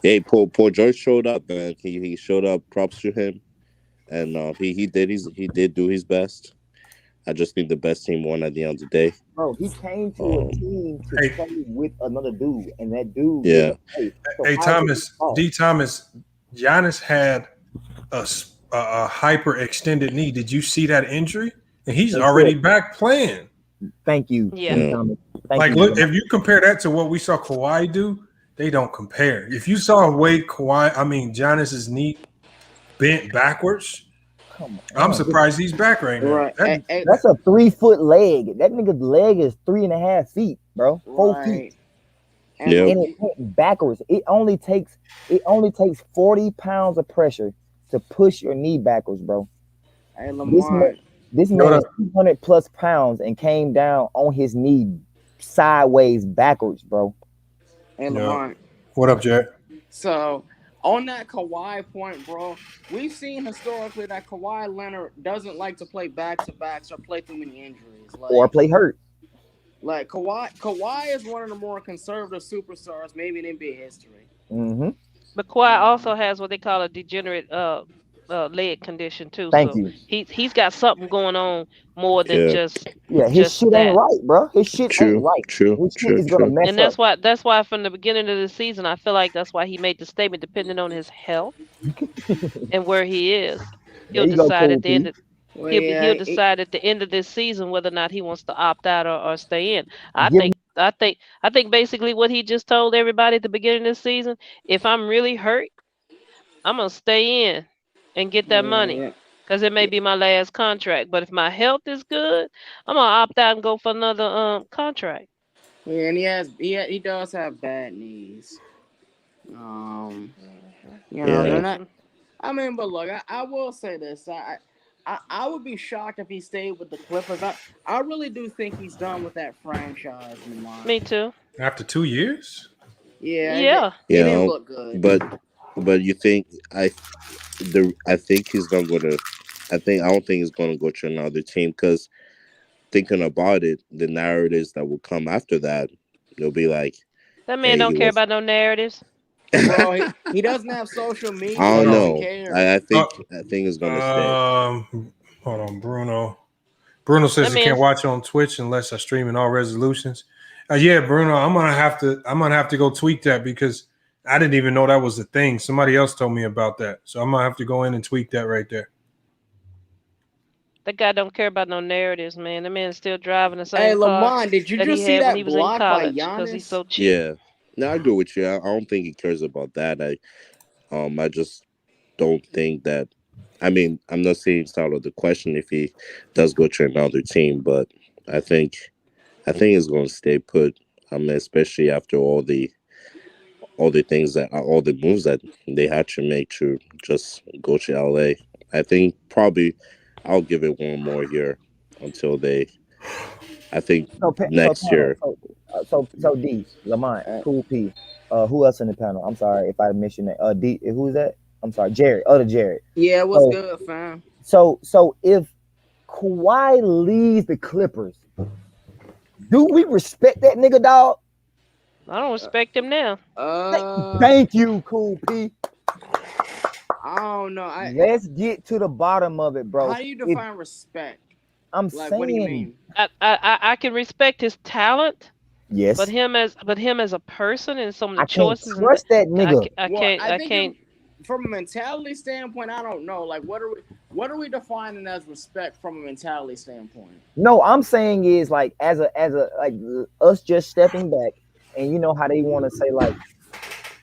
Hey, Paul George showed up, man. He showed up. Props to him, and he did do his best. I just think the best team won at the end of the day. Bro, he came to a team to play with another dude, and that dude. Yeah. Hey, Thomas, Giannis had a hyper extended knee. Did you see that injury? And he's already back playing. Thank you. Yeah. Thomas. Look, if you compare that to what we saw Kawhi do, they don't compare. If you saw Giannis's knee bent backwards, I'm surprised he's back right now. Right. That's a 3-foot leg. That nigga's leg is 3.5 feet, bro. 4 feet. And it went backwards. It only takes 40 pounds of pressure to push your knee backwards, bro. Hey, Lamar. This man is 200 plus pounds and came down on his knee sideways backwards, bro. Hey, Lamar. What up, Jack? So, on that Kawhi point, bro, we've seen historically that Kawhi Leonard doesn't like to play back-to-backs or play too many injuries. Or play hurt. Like, Kawhi is one of the more conservative superstars maybe in NBA history. Mm-hmm. But Kawhi also has what they call a degenerate leg condition too. Thank you. He's got something going on more than just his shit ain't right, bro. His shit ain't right. True. And that's why from the beginning of the season I feel like that's why he made the statement depending on his health and where he is. He'll decide at the end of he'll decide at the end of this season whether or not he wants to opt out or stay in. I think basically what he just told everybody at the beginning of this season, if I'm really hurt, I'm gonna stay in and get that money because it may be my last contract. But if my health is good, I'm gonna opt out and go for another contract. Yeah, and he does have bad knees. But look, I will say this. I would be shocked if he stayed with the Clippers. I really do think he's done with that franchise. Me too. After 2 years? Yeah. It didn't look good. But you think I think he's not gonna. I don't think he's gonna go to another team because thinking about it, the narratives that will come after that, they'll be like, that man don't care about no narratives. Bro, he doesn't have social media. I don't know. I think it's gonna stay. Hold on, Bruno. Bruno says he can't watch on Twitch unless I stream in all resolutions. Bruno, I'm gonna have to go tweak that because I didn't even know that was a thing. Somebody else told me about that, so I'm gonna have to go in and tweak that right there. That guy don't care about no narratives, man. The man's still driving the same car. Hey, Lamont, did you just see that block by Giannis? Because he's so cheap. Yeah. No, I agree with you. I don't think he cares about that. I just don't think that. I mean, I'm not saying it's out of the question if he does go to another team, but I think he's going to stay put. Especially after all the moves that they had to make to just go to LA. I think probably I'll give it one more year until they. I think next year. So D, Lamont, Cool P, who else in the panel? I'm sorry if I missed your name. D, who is that? I'm sorry, Jared. Jared. Yeah, what's good, fam? So if Kawhi leaves the Clippers, do we respect that nigga, dog? I don't respect him now. Thank you, Cool P. I don't know. Let's get to the bottom of it, bro. How do you define respect? I'm saying. What do you mean? I can respect his talent. Yes. But him as a person and some of the I choices. Can't trust that nigga. I can't. From a mentality standpoint, I don't know. Like, what are we defining as respect from a mentality standpoint? No, I'm saying is like as a like us just stepping back, and you know how they want to say like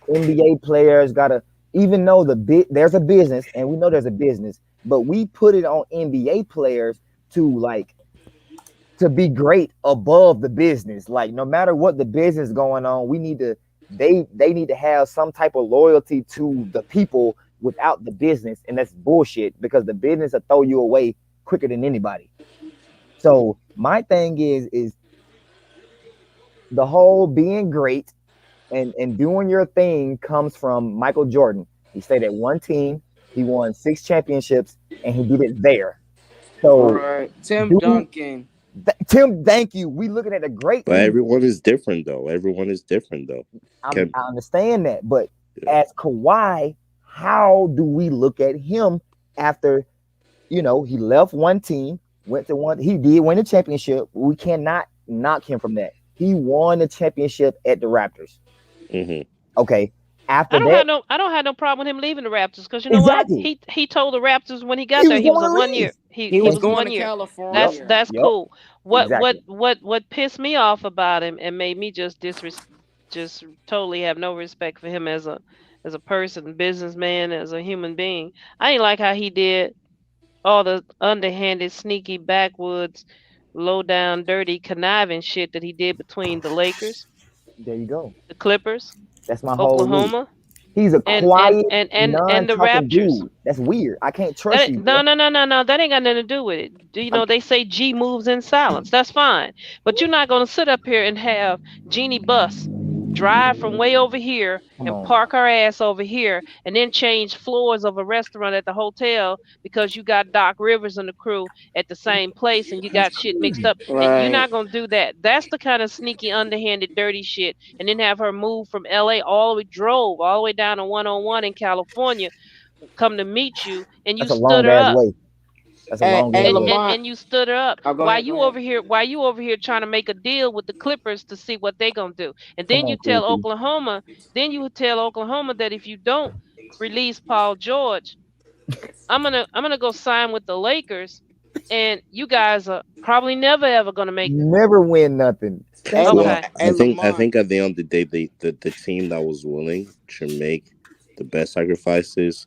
NBA players gotta, even though there's a business and we know there's a business, but we put it on NBA players to be great above the business. Like no matter what the business going on, we need to. They need to have some type of loyalty to the people without the business, and that's bullshit because the business will throw you away quicker than anybody. So my thing is the whole being great and doing your thing comes from Michael Jordan. He stayed at one team, he won 6 championships, and he did it there. So Tim Duncan. Tim, thank you. We looking at a great. But everyone is different, though. Everyone is different, though. I understand that, but as Kawhi, how do we look at him after, he left one team, went to one. He did win a championship. We cannot knock him from that. He won the championship at the Raptors. Mm-hmm. Okay. After I don't have no problem with him leaving the Raptors because you know what? He told the Raptors when he got there he was a 1 year. He was going 1 to year. California. That's cool. What pissed me off about him and made me just totally have no respect for him as a person, businessman, as a human being. I didn't like how he did all the underhanded, sneaky, backwoods, low down, dirty, conniving shit that he did between the Lakers. There you go. The Clippers. That's my whole Oklahoma. He's a quiet and the Raptors. Dude. That's weird. I can't trust you. No. That ain't got nothing to do with it. They say G moves in silence. That's fine. But you're not gonna sit up here and have Jeannie Buss drive from way over here and park her ass over here and then change floors of a restaurant at the hotel because you got Doc Rivers and the crew at the same place and you got shit mixed up. Right. And you're not gonna do that. That's the kind of sneaky, underhanded, dirty shit. And then have her move from LA all the way down to 101 in California, come to meet you, and you stood her up. That's a long way. And you stood her up. Why you over here trying to make a deal with the Clippers to see what they gonna do? And then you tell Oklahoma that if you don't release Paul George, I'm gonna go sign with the Lakers, and you guys are probably never ever gonna make never win nothing. Okay. I think at the end of the day, the team that was willing to make the best sacrifices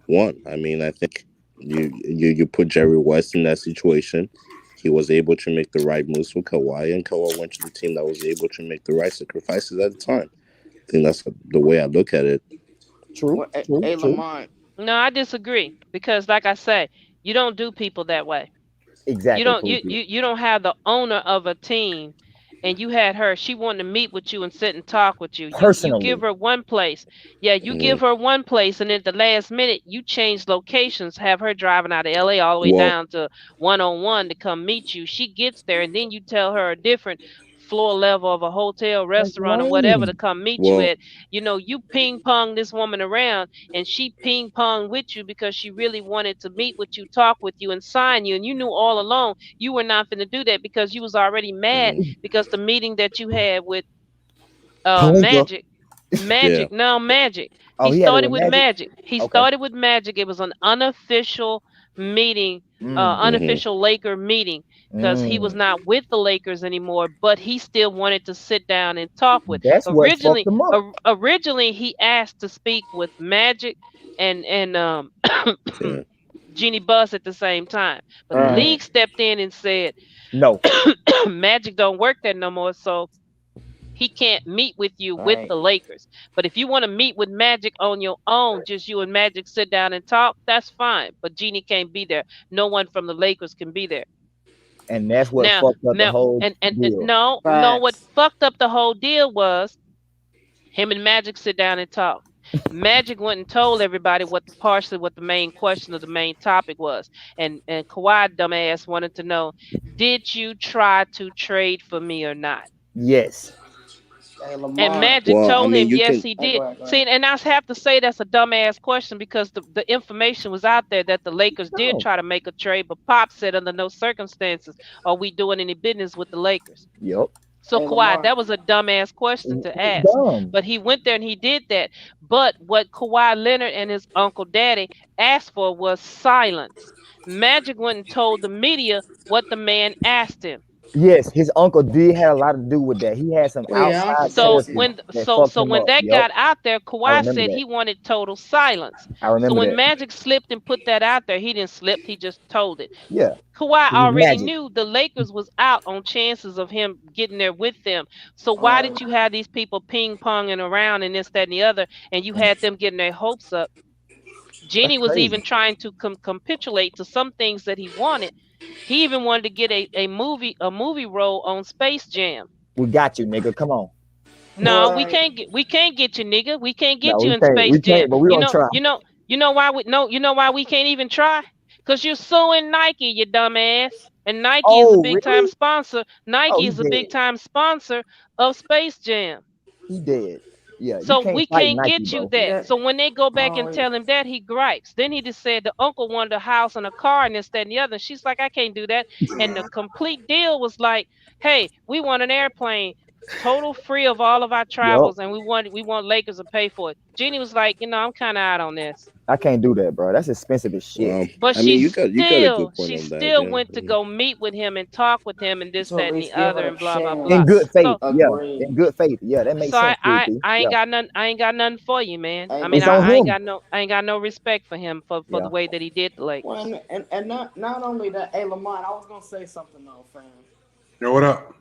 won. I mean, I think you put Jerry West in that situation. He was able to make the right moves for Kawhi, and Kawhi went to the team that was able to make the right sacrifices at the time. I think that's the way I look at it. True. Lamont. No, I disagree because, like I say, you don't do people that way. Exactly. You don't have the owner of a team, and you had her. She wanted to meet with you and sit and talk with you. You give her one place. Yeah, you give her one place, and at the last minute, you change locations, have her driving out of LA all the way down to 101 to come meet you. She gets there, and then you tell her a different floor level of a hotel, restaurant, or whatever to come meet you at. You ping pong this woman around, and she ping pong with you because she really wanted to meet with you, talk with you, and sign you. And you knew all along you were not going to do that because you was already mad because the meeting that you had with Magic. Magic. He started with Magic. He started with Magic. It was an unofficial meeting, unofficial Laker meeting, because he was not with the Lakers anymore, but he still wanted to sit down and talk with. That's Originally, he asked to speak with Magic and Jeannie Buss at the same time, but the league stepped in and said, "No, Magic don't work there no more, so he can't meet with you with the Lakers. But if you want to meet with Magic on your own, just you and Magic sit down and talk, that's fine. But Jeannie can't be there. No one from the Lakers can be there." And that's what fucked up the whole deal. No, what fucked up the whole deal was him and Magic sit down and talk. Magic went and told everybody what the main question of the main topic was. And Kawhi dumbass wanted to know, did you try to trade for me or not? Yes. And Magic told him, yes, he did. See, and I have to say that's a dumbass question because the information was out there that the Lakers did try to make a trade, but Pop said under no circumstances are we doing any business with the Lakers. Yep. So Kawhi, that was a dumbass question to ask. But he went there and he did that. But what Kawhi Leonard and his Uncle Daddy asked for was silence. Magic went and told the media what the man asked him. Yes, his uncle did have a lot to do with that. He had some outside. So when that got out there, Kawhi said he wanted total silence. I remember. So when Magic slipped and put that out there, he didn't slip. He just told it. Yeah. Kawhi already knew the Lakers was out on chances of him getting there with them. So why did you have these people ping ponging around and this, that, and the other, and you had them getting their hopes up? Jeannie was even trying to capitulate to some things that he wanted. He even wanted to get a movie role on Space Jam. We got you, nigga. Come on. No, we can't get you, nigga. We can't get you in Space Jam. But we don't try. You know why we can't even try? Because you're suing Nike, you dumbass. And Nike is a Oh, big time really? sponsor. Oh, Nike he is a big dead. time sponsor of Space Jam. He dead. Yeah, you So can't we fight can't Nike, get you bro. that. That, So when they go back and oh, tell him that, he gripes. Then he just said the uncle wanted a house and a car and this, that, and the other. And she's like, I can't do that. And the complete deal was like, hey, we want an airplane, total free of all of our Yup. travels, and we want Lakers to pay for it. Jeannie was like, I'm kind of out on this. I can't do that, bro. That's expensive as shit. Well, But I mean, she you got a good point she on that. still Yeah. went to go meet with him and talk with him and this, to at that, and the least give other it a and blah blah In blah. chance. good faith, So yeah. Agreed. In good faith, yeah. That makes so sense, Cool I P. I ain't Yeah. got nothing for you, man. Hey, I mean It's man. on him. I ain't got no respect for him for Yeah. the way that he did the Lakers. Well, and not only that, hey Lamont, I was gonna say something though, fam. Yo, what up?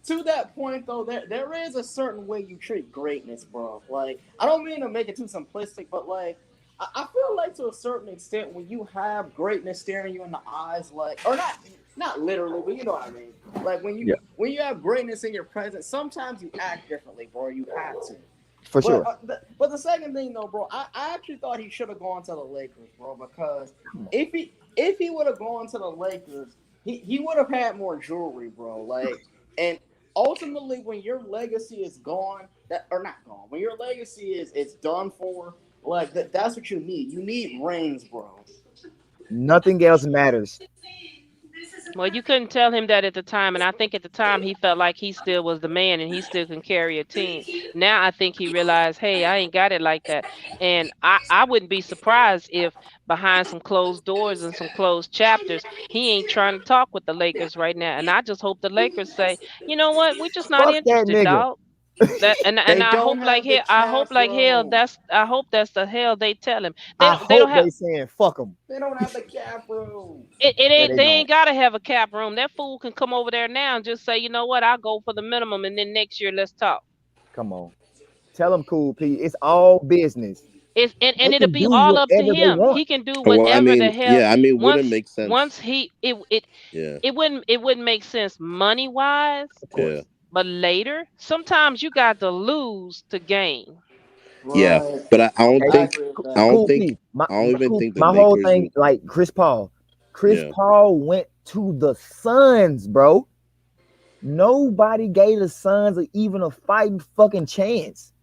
To that point though, there is a certain way you treat greatness, bro. Like, I don't mean to make it too simplistic, but like, I feel like to a certain extent, when you have greatness staring you in the eyes, like, or not literally, but you know what I mean. Like when you have greatness in your presence, sometimes you act differently, bro. You have to. For sure. But the second thing though, bro, I actually thought he should have gone to the Lakers, bro, because if he would have gone to the Lakers, he would have had more jewelry, bro. Like, and ultimately, when your legacy is gone, when your legacy is done for, like that's what you need. You need rings, bro. Nothing else matters. Well, you couldn't tell him that at the time, and I think at the time he felt like he still was the man and he still can carry a team. Now I think he realized, hey, I ain't got it like that. And I wouldn't be surprised if behind some closed doors and some closed chapters, he ain't trying to talk with the Lakers right now. And I just hope the Lakers say, you know what, we're just not Fuck that interested, nigga. dog. That and They I hope don't like have the hell, I hope cap like hell room. I hope that's the hell they tell him. I They don't hope have they saying fuck him. They don't have the cap room. it Yeah, ain't they they don't. ain't gotta have a cap room. That fool can come over there now and just say, you know what, I'll go for the minimum and then next year let's talk. Come on. Tell him, Cool P. It's all business. It's They and it'll can be do all up to whatever they him. want. He can do Well, I whatever the mean, hell yeah, I mean, wouldn't make sense. once he Yeah, it wouldn't make sense money wise, Of course. yeah, but later sometimes you got to lose to gain. yeah. Right. But I don't Hey, I think, agree with I that. don't Cool think, P. I don't even think the My whole Lakers thing, would. like Chris Paul. Chris Yeah, Paul went to the Suns, bro. Nobody gave the Suns even a fighting fucking chance.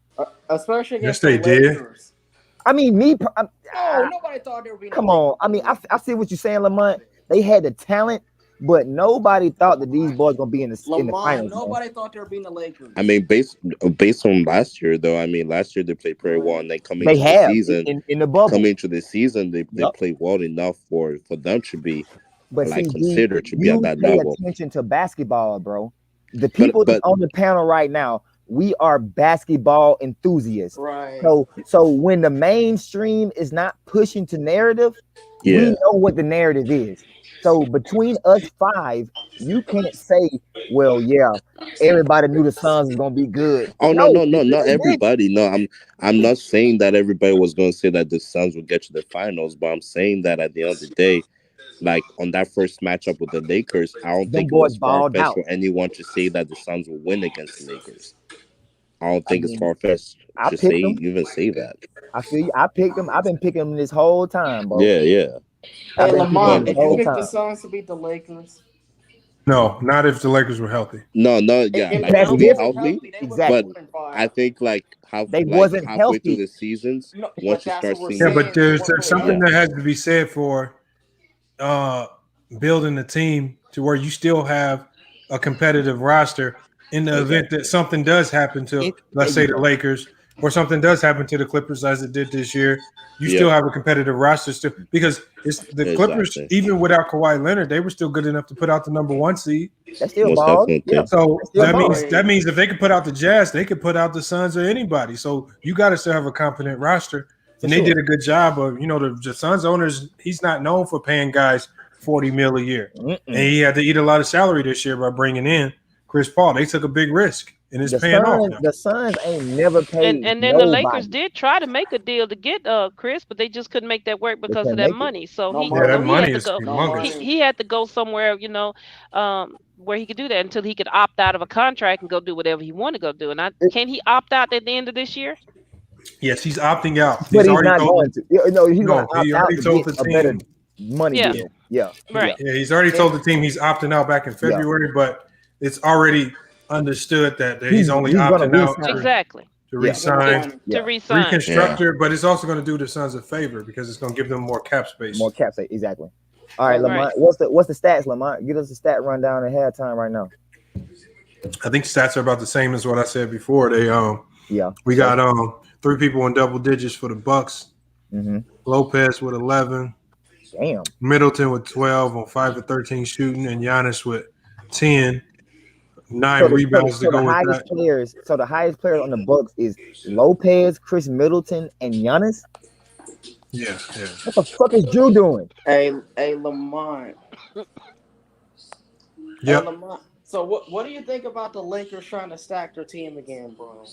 Especially Yes, against they the did. Lakers. I mean, No, nobody thought they were being. come on. I mean, I see what you're saying, Lamont. They had the talent, but nobody thought that these boys gonna be in the Lamont, finals. Man. nobody thought they were being the Lakers. I mean, based on last year, though. I mean, last year they played pretty well, and then They have in the bubble. coming into the season, they Yup. played well enough for them to be But like see, G, considered to be at you that pay level. attention to basketball, bro. The people But on the panel right now, we are basketball enthusiasts. Right. So when the mainstream is not pushing to narrative, we yeah, know what the narrative is. So between us five, you can't say, well, yeah, everybody knew the Suns was gonna be good. oh no, No, not they didn't. everybody. No, I'm not saying that everybody was going to say that the Suns would get to the finals, but I'm saying that at the end of the day, like on that first matchup with the Lakers, I don't Them think it boys was far balled fetched out. for anyone to say that the Suns will win against the Lakers. I don't I think it's mean, far fetched I to picked say them. even say that. I feel you. I picked them. I've been picking them this whole time, bro. Yeah. I've Hey, been picking them Lamont, this did you whole pick the time. Suns to beat the Lakers? No, not if the Lakers were healthy. No, yeah, If like That's they fully wasn't different. healthy. healthy, they would Exactly. have won five. I think like They wasn't halfway through healthy. the seasons, No, once but you that's start what we're seeing, Yeah, saying. but there's They weren't something fully that healthy. has to be said for building a team to where you still have a competitive roster in the event that something does happen to, let's say, the Lakers, or something does happen to the Clippers as it did this year. You still have a competitive roster still, because it's the Clippers, Exactly. even without Kawhi Leonard, they were still good enough to put out the number 1 seed. That's still Most balls. definitely. Yeah. So Still that means if they could put out the Jazz, they could put out the Suns or anybody. So you got to still have a competent roster. And they did a good job of, the Suns owners, he's not known for paying guys $40 million a year. And he had to eat a lot of salary this year by bringing in Chris Paul. They took a big risk, and it's paying off now. The Suns ain't never paid And then nobody. the Lakers did try to make a deal to get Chris, but they just couldn't make that work because of couldn't that make it. money. So No he money. so he had money to is go. humongous. He had to go somewhere, where he could do that until he could opt out of a contract and go do whatever he wanted to go do. And can he opt out at the end of this year? Yes, he's opting out. But he's already not told going to. No, he's No, going to he opt out already to told get the a better. team. money Yeah. deal. Yeah. Right. Yeah, he's already told the team he's opting out back in February, but it's already understood that he's only opting out Exactly. to re-sign, To re-sign. reconstructor, but it's also going to do the Suns a favor because it's going to give them more cap space. More cap space, exactly. All right, Lamont. What's the stats, Lamont? Give us the stat rundown at halftime right now. I think stats are about the same as what I said before. They we got 3 people in double digits for the Bucks. Mm-hmm. Lopez with 11. Damn. Middleton with 12 on 5 of 13 shooting, and Giannis with 10. 9 rebounds to go with that. So the highest players on the Bucks is Lopez, Chris Middleton, and Giannis. Yeah. What the fuck is Drew doing? Hey, Lamont. Yeah. Lamont. So what do you think about the Lakers trying to stack their team again, bro?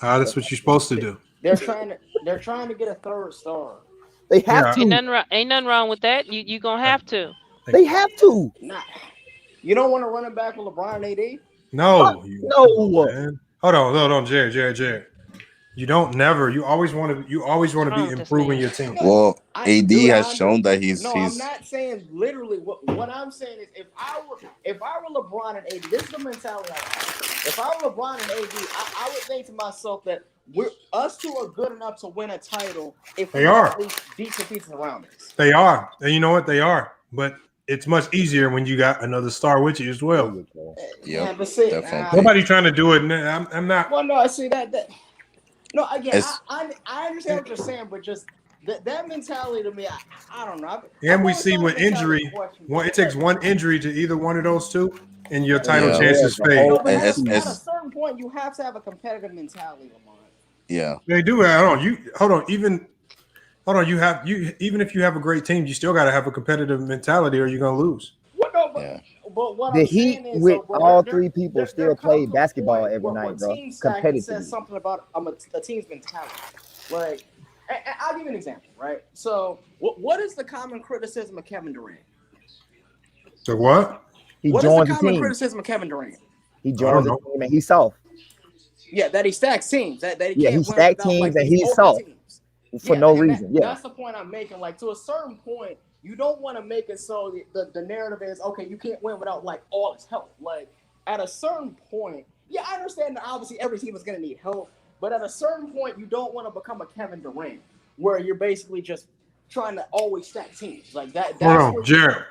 That's what you're supposed to do. They're trying to get a third star. They have to. Ain't nothing wrong with that. You gonna have to. They have to. Nah. You don't want to run it back with LeBron and AD? No. No. Hold on, Jared. You always want to be improving your team. Well, AD has shown that he's. I'm not saying literally. What I'm saying is, if I were LeBron and AD, this is the mentality I have. If I were LeBron and AD, I would think to myself that us two are good enough to win a title if they are at least decent pieces around us. They are, and you know what? They are, but it's much easier when you got another star with you as well. Yeah, but see, nobody trying to do it. I'm not. Well, no, I see that. No, again, I understand what you're saying, but just that mentality to me, I don't know. And we see when injury, it takes one injury to either one of those two, and your title chances fade. No, at a certain point, you have to have a competitive mentality, Lamont. Yeah, they do. Hold on. Even if you have a great team, you still got to have a competitive mentality, or you're gonna lose. But what the I'm Heat saying is, with all they're 3 people still play basketball every night, bro. Competitively. Says something about a team's mentality. Like, I'll give you an example, right? So, what is the common criticism of Kevin Durant? So what? What is the common criticism of Kevin Durant? He joins the team and he's soft. Yeah, that he stacks teams. That he can't win stacks without, teams and he's soft for no reason. That's the point I'm making. Like, to a certain point, you don't want to make it so the narrative is, okay, you can't win without like all his help. Like, at a certain point, yeah, I understand that obviously every team is going to need help, but at a certain point, you don't want to become a Kevin Durant where you're basically just trying to always stack teams like that. Hold on, Jared.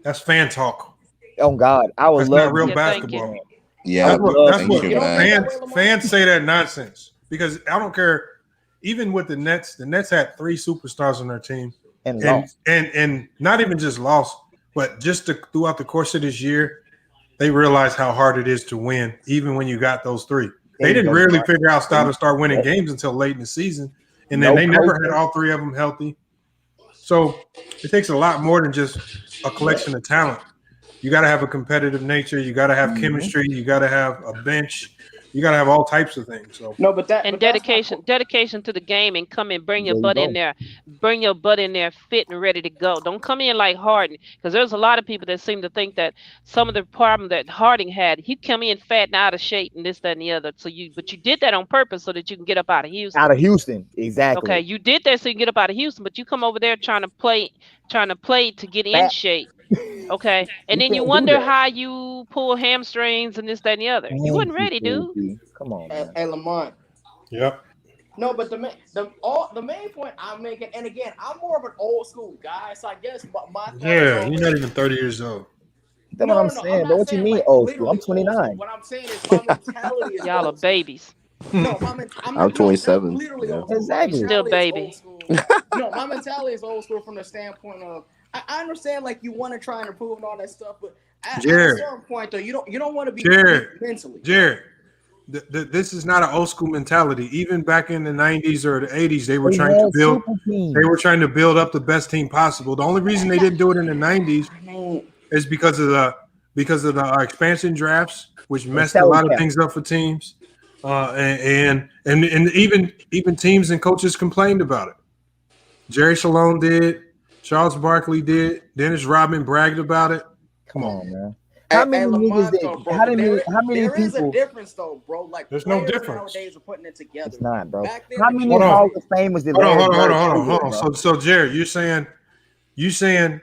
That's fan talk. Oh God, I would love not real basketball. Yeah, that's what fans say that nonsense because I don't care. Even with the Nets had 3 superstars on their team and not even just lost, but just throughout the course of this year, they realized how hard it is to win, even when you got those 3. They didn't really figure out how to start winning games until late in the season, and then they never had all 3 of them healthy. So it takes a lot more than just a collection of talent. You got to have a competitive nature. You got to have chemistry. You got to have a bench. You got to have all types of things. So dedication to the game, and come and bring your butt in there. Bring your butt in there fit and ready to go. Don't come in like Harden, because there's a lot of people that seem to think that some of the problem that Harden had, he'd come in fat and out of shape and this, that, and the other. But you did that on purpose so that you can get up out of Houston. Out of Houston, exactly. Okay, you did that so you can get up out of Houston, but you come over there trying to play to get in shape. Okay, and then you wonder how you pull hamstrings and this, that, and the other. You wasn't ready, dude. Come on, man. Hey, Lamont. Yep. No, but the main point I'm making, and again, I'm more of an old school guy, so I guess my you're not even 30 years old. That's what I'm saying. But what you mean old school? I'm 29. What I'm saying is my mentality is y'all are babies. No, I'm 27. Exactly. Still baby. No, my mentality is old school from the standpoint of I understand like you want to try and improve and all that stuff, but at a certain point though, you don't want to be mentally. Jared, this is not an old school mentality. Even back in the 90s or the 80s, they were trying to build. They were trying to build up the best team possible. The only reason they didn't do it in the 90s is because of the expansion drafts, which messed a lot of things up for teams, and even teams and coaches complained about it. Jerry Shalom did. Charles Barkley did. Dennis Rodman bragged about it. Come on, man. How many niggas did? How many there people? There is a difference, though, bro. Like there's no difference. Nowadays are putting it together. It's not, bro. Back then, How many Hall of Famers did? Hold on. So, Jared, you're saying you saying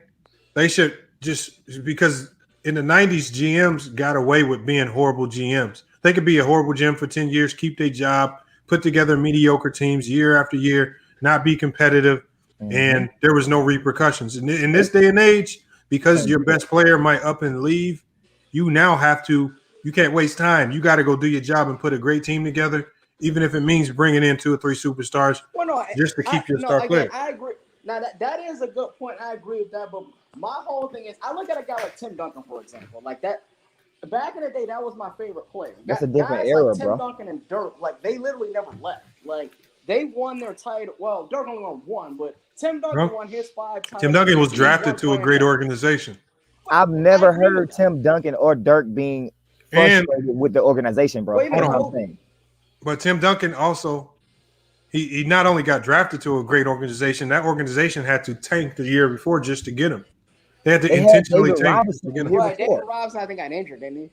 they should just because in the 90s, GMs got away with being horrible GMs. They could be a horrible GM for 10 years, keep their job, put together mediocre teams year after year, not be competitive, and there was no repercussions. In this day and age, because your best player might up and leave, you now have to – you can't waste time. You got to go do your job and put a great team together, even if it means bringing in 2 or 3 superstars just to keep your star player. I agree. Now, that is a good point. I agree with that. But my whole thing is I look at a guy like Tim Duncan, for example. Like that – back in the day, that was my favorite player. That's a different era, like Tim bro. Duncan and Dirk, like, they literally never left. Like, they won their title. Well, Dirk only won 1, but Tim Duncan won his 5 titles. Tim Duncan was drafted to a great organization. I've never heard Tim Duncan or Dirk being frustrated with the organization, bro. But Tim Duncan also, he not only got drafted to a great organization, that organization had to tank the year before just to get him. They had to intentionally tank to get him. Right, David Robinson, I think, got injured, didn't he?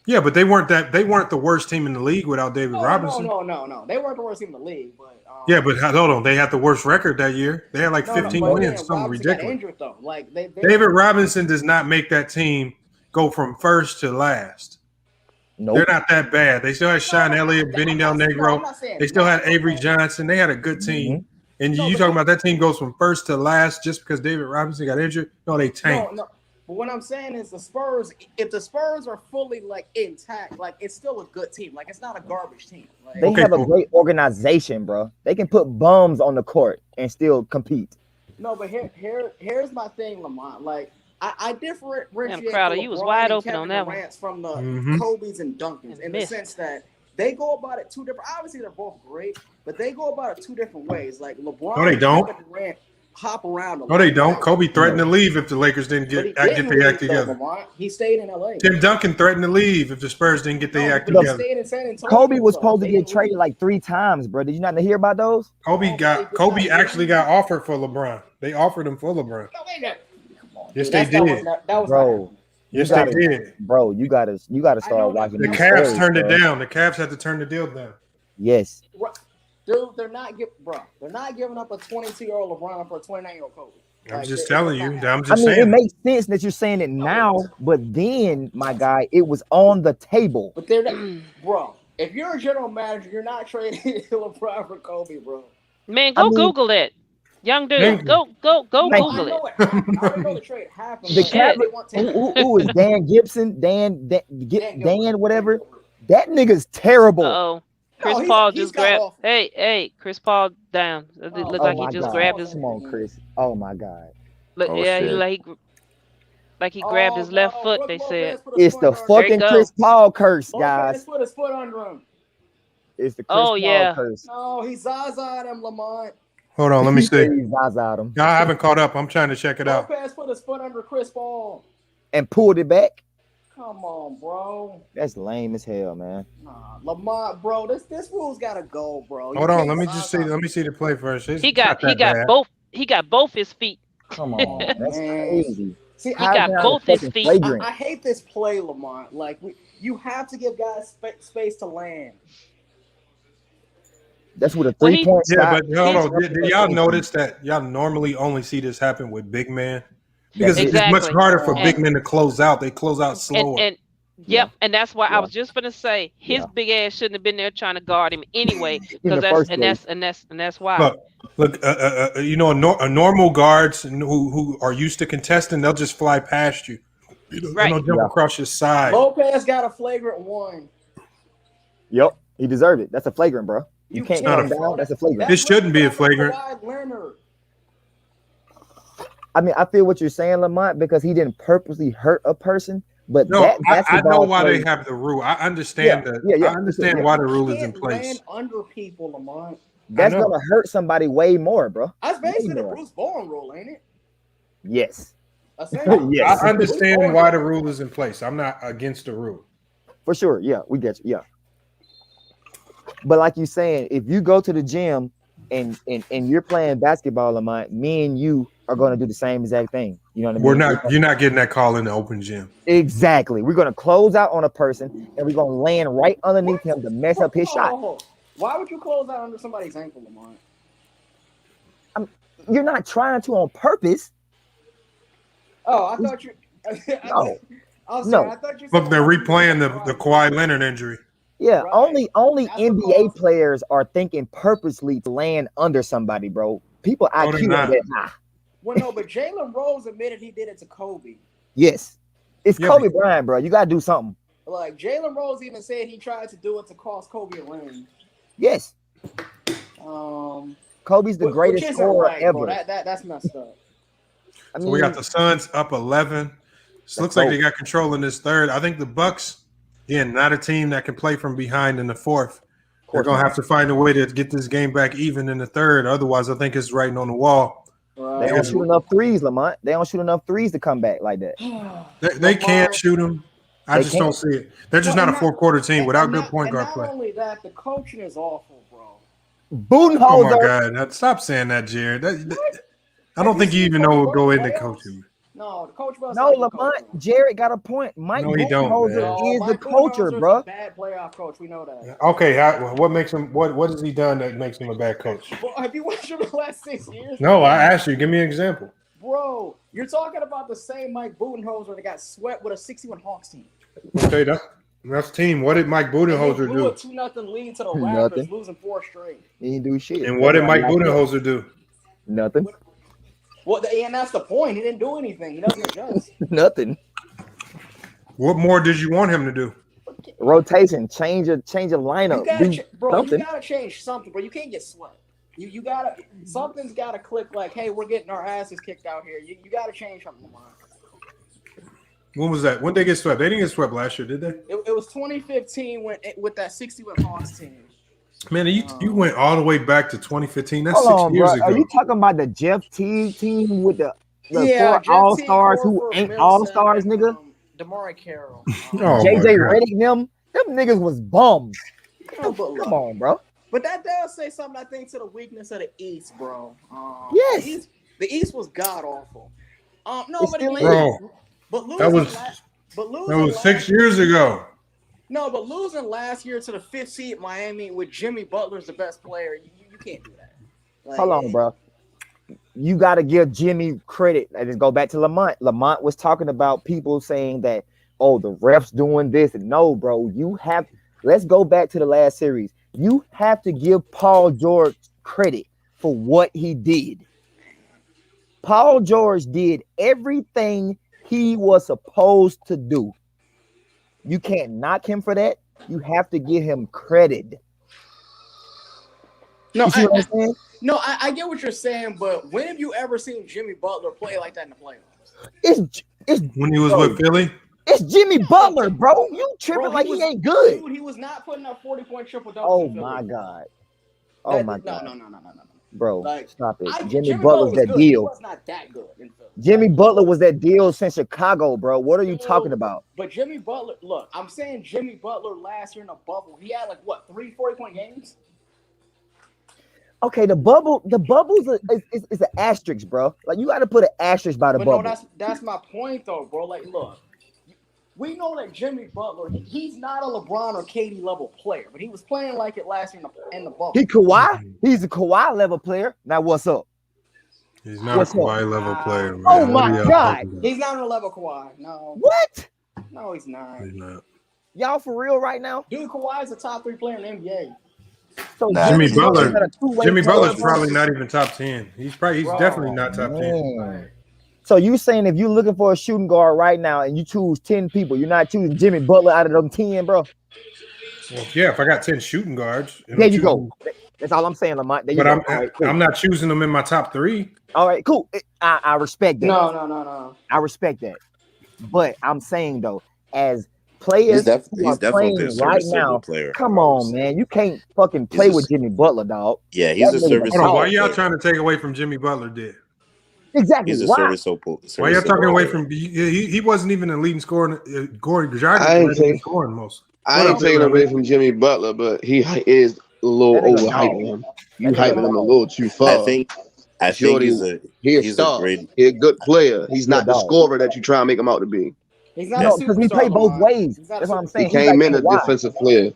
Yeah, but they weren't the worst team in the league without David Robinson. No. They weren't the worst team in the league, but yeah, but hold on, they had the worst record that year. They had like 15 wins, something Robinson ridiculous. got injured, though. Like David Robinson does not make that team go from first to last. Nope. They're not that bad. They still had Sean Elliott, Benny Del Negro. They still had Avery Johnson. They had a good team. And you talking about that team goes from first to last just because David Robinson got injured? No, they tanked. No. But what I'm saying is the Spurs, if the Spurs are fully like intact, like it's still a good team. Like it's not a garbage team. Like, they have a great organization, bro. They can put bums on the court and still compete. No, but here's my thing, Lamont. Like I differentiate. Damn, Crowder, you was wide open Kevin on that one. Durant's from the Kobe's and Duncans in the sense that they go about it 2 different. Obviously, they're both great, but they go about it 2 different ways. Like LeBron, no, they don't. And Durant hop around. No, they don't. Kobe threatened to leave if the Lakers didn't get their act together. He stayed in LA. Tim Duncan threatened to leave if the Spurs didn't get their act together. Kobe was supposed to get traded like 3 times, bro. Did you not hear about those? Kobe actually got offered for LeBron. They offered him for LeBron. Yes, they did. Bro. Yes, they did. Bro, you gotta start watching. The Cavs turned it down. The Cavs had to turn the deal down. Yes. Dude, they're not giving up a 22-year-old LeBron for a 29-year-old Kobe. I'm just telling you. I'm just saying. It makes sense that you're saying it now, but then, my guy, it was on the table. But they're not, bro. If you're a general manager, you're not trading LeBron for Kobe, bro. Man, Google it. Young dude, go Google it. I know the trade happened. Who is Dan Gibson? Dan, whatever. That nigga's terrible. Uh-oh. Chris Paul just grabbed. Hey, Chris Paul down. It looked like he just grabbed his. Come on, Chris. Oh my God. Look, he grabbed his left foot. They said it's the fucking Chris Paul curse, guys. Put his foot under him. It's the Chris Paul curse. No, he Zaza'd him, Lamont. Hold on, let me see. Zaza'd him. I haven't caught up. I'm trying to check it out. Lopez put his foot under Chris Paul and pulled it back. Come on, bro. That's lame as hell, man. Nah, Lamont, bro, this rule's gotta go, bro. Hold on, let me just see. Let me see the play first. He got both his feet. Come on, that's crazy. See, he got both his feet. I hate this play, Lamont. Like you have to give guys space to land. That's what a 3-point shot. Yeah, but hold on. Did y'all notice that y'all normally only see this happen with big men? Because it's much harder for big men to close out. They close out slower. And that's why I was just gonna say his big ass shouldn't have been there trying to guard him anyway. Because that's why. Look, a normal guards who are used to contesting, they'll just fly past you. They don't jump across your side. Lopez got a flagrant 1. Yep, he deserved it. That's a flagrant, bro. You can't come down. That's a flagrant. This shouldn't be a flagrant. I mean, I feel what you're saying, Lamont, because he didn't purposely hurt a person. But I know why they have the rule. I understand I understand why the rule is in place. Land under people, Lamont. That's gonna hurt somebody way more, bro. That's basically the Bruce Bowen rule, ain't it? Yes. Yes. I understand why the rule is in place. I'm not against the rule. For sure. Yeah, we get you. Yeah. But like you're saying, if you go to the gym and you're playing basketball, Lamont, me and you are going to do the same exact thing. You know what I mean? You're not getting that call in the open gym. Exactly. We're going to close out on a person and we're going to land right underneath him to mess up his shot. Why would you close out under somebody's ankle, Lamont? You're not trying to on purpose. Oh, I thought you. No. I thought you said Look, they're replaying the Kawhi Leonard injury. Yeah, Right. only That's NBA because- players are thinking purposely to land under somebody, bro. People No, they're IQ not. that high. Well, no, but Jalen Rose admitted he did it to Kobe. Yes. It's Yeah, Kobe Bryant, bro. You gotta do something. Like Jalen Rose even said he tried to do it to cost Kobe a ring. Yes. Kobe's the Which greatest isn't scorer right, ever. bro. That's messed up. I So we got the Suns up 11. So looks like they got control in this third. I think the Bucks, again, not a team that can play from behind in the fourth. They're going to have to find a way to get this game back even in the third. Otherwise, I think it's writing on the wall. They don't shoot enough threes, Lamont. They don't shoot enough threes to come back like that. They can't shoot them. I just don't see it. They're just not a fourth-quarter team without good point guard play. Not only that, the coaching is awful, bro. Budenholzer. Oh, my God. Stop saying that, Jared. I don't think you even know what go into coaching. No, the coach. No, Lamont. Jared got a point. Mike No, he don't, Budenholzer is Mike the coacher, Budenholzer's bro. a bad playoff coach. We know that. Okay, what makes him? What has he done that makes him a bad coach? Well, have you watched him the last 6 years? No, I asked you. Give me an example. Bro, you're talking about the same Mike Budenholzer that got swept with a 61 Hawks team. Okay, that's team. What did Mike Budenholzer blew do? a 2-0 lead to the Raptors, losing 4 straight. He didn't do shit. And what did Mike Budenholzer do? Nothing. Well, and that's the point. He didn't do anything. He doesn't adjust. Nothing. What more did you want him to do? Rotation, change a lineup. You gotta change something, bro. You can't get swept. You gotta something's gotta click. Like, hey, we're getting our asses kicked out here. You gotta change something. When was that? When did they get swept? They didn't get swept last year, did they? It was 2015 with that 61 Hawks team. Man, you went all the way back to 2015. That's Hold 6 years on, ago. Are you talking about the Jeff Teague team with the Yeah, four all-stars who ain't all-stars, nigga? DeMar Carroll. JJ Redick, them niggas was bums. Come on, bro. But that does say something, I think, to the weakness of the East, bro. Yes. The East was god awful. No, It but still again, is. but losing that was 6 years ago. No, but losing last year to the 5th seed Miami with Jimmy Butler as the best player, you can't do that. Like, Hold on, bro. You got to give Jimmy credit. And just go back to Lamont. Lamont was talking about people saying that, oh, the refs doing this. And no, bro, let's go back to the last series. You have to give Paul George credit for what he did. Paul George did everything he was supposed to do. You can't knock him for that. You have to give him credit. No, I get what you're saying, but when have you ever seen Jimmy Butler play like that in the playoffs? It's when he was with Philly. It's Jimmy Butler, bro. You tripping like he ain't good. Dude, he was not putting up 40-point triple doubles. Oh my god. Oh my god. No. Bro, Like, stop it. Jimmy Jimmy Butler Butler's was that good. He deal. was not that good in Philly. Jimmy Butler was that deal since Chicago, bro. What are you talking about? But Jimmy Butler, look, I'm saying Jimmy Butler last year in the bubble, he had like what, 3 40-point games? Okay, the bubble's is an asterisk, bro. Like you got to put an asterisk by the bubble. No, that's my point though, bro. Like, look, we know that Jimmy Butler, he's not a LeBron or KD level player, but he was playing like it last year in the bubble. He Kawhi? He's a Kawhi level player. Now what's up? He's not a Kawhi level player, man. Oh my god. He's not on a level Kawhi. No. What? No, he's not. Y'all for real right now? Dude, Kawhi's a top 3 player in the NBA. So Jimmy Butler's probably not even top 10. He's definitely not top 10. So you saying if you're looking for a shooting guard right now and you choose 10 people, you're not choosing Jimmy Butler out of them 10, bro? Well, yeah, if I got 10 shooting guards. There you go. That's all I'm saying, Lamont. But I'm not choosing them in my top 3. All right, cool. I respect that. No. I respect that. But I'm saying, though, as players who are playing right now, come on, man. You can't fucking play with Jimmy Butler, dog. Yeah, he's a serviceable. Why y'all trying to take away from Jimmy Butler, did? Exactly. He's a serviceable. Why y'all talking away from? He wasn't even a leading scorer. I ain't taking away from Jimmy Butler, but he is a little overhyping him. You hyping him a little too far. I think he's a star. great. He's a good player. He's not the scorer that you try and make him out to be. He's not because he played both ways. That's what I'm saying. He came in a defensive player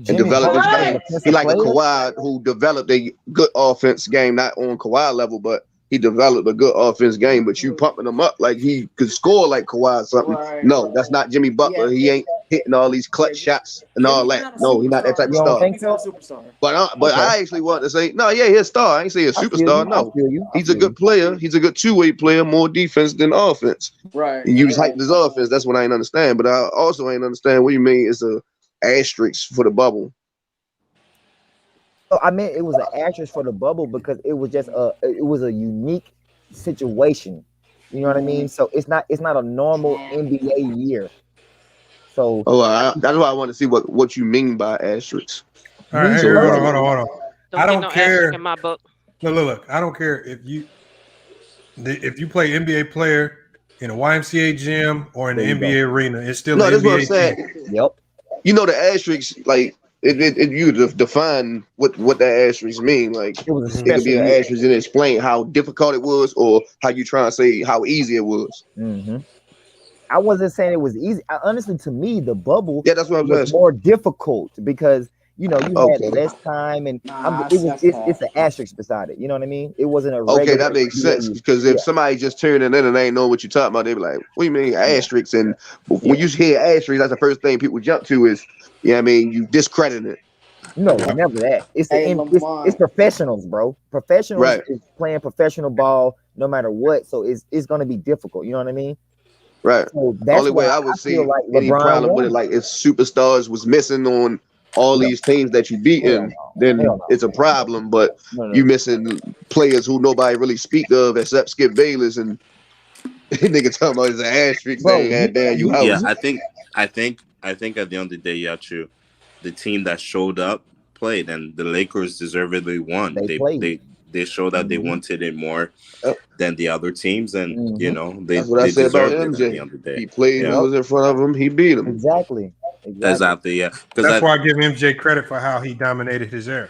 and developed his game. He like a Kawhi who developed a good offense game, not on Kawhi level, but he developed a good offense game, but you pumping him up like he could score like Kawhi or something. Right, No, that's not Jimmy Butler. He ain't hitting all these clutch shots and all that. No, he's not that type of star. He's not a superstar. But I actually want to say, no, yeah, he's a star. I ain't say a superstar. No, he's a good player. He's a good two-way player, more defense than offense. Right. And you just hyped his offense. That's what I ain't understand. But I also ain't understand what you mean it's a asterisk for the bubble. I mean, it was an asterisk for the bubble because it was just it was a unique situation. You know what I mean? So it's not a normal NBA year. So that's why I want to see what you mean by asterisk. All right, hold on. I don't care. In my book. Look. I don't care if you play NBA player in a YMCA gym or in the NBA arena. It's still an NBA what I'm saying. team. Yep. You know the asterisk, like you define what that asterisk mean. Like it could be an asterisk and explain how difficult it was, or how you trying to say how easy it was. Mm-hmm. I wasn't saying it was easy. Honestly, to me, the bubble that's what was more difficult because you had less time, and it's an asterisk beside it. You know what I mean? It wasn't a regular that makes sense because if somebody just turned in and they ain't know what you're talking about, they be like, "What do you mean asterisk?" And when you hear asterisk, that's the first thing people jump to is, I mean, you discredit it. No, never that. It's professionals, bro. Professionals is playing professional ball no matter what, so it's gonna be difficult. You know what I mean? Right. So the only way I would see like any problem with it, like if superstars was missing on all these teams that you beaten, then it's a problem. But you missing players who nobody really speak of except Skip Bayless, and nigga talking about his asterisk saying, you out. Yeah, I think at the end of the day, yeah, true. The team that showed up played, and the Lakers deservedly won. They showed that they wanted it more than the other teams, and that's what I said about MJ. At the end of the day. He played who was in front of him, he beat him. Exactly. Yeah. That's why I give MJ credit for how he dominated his era.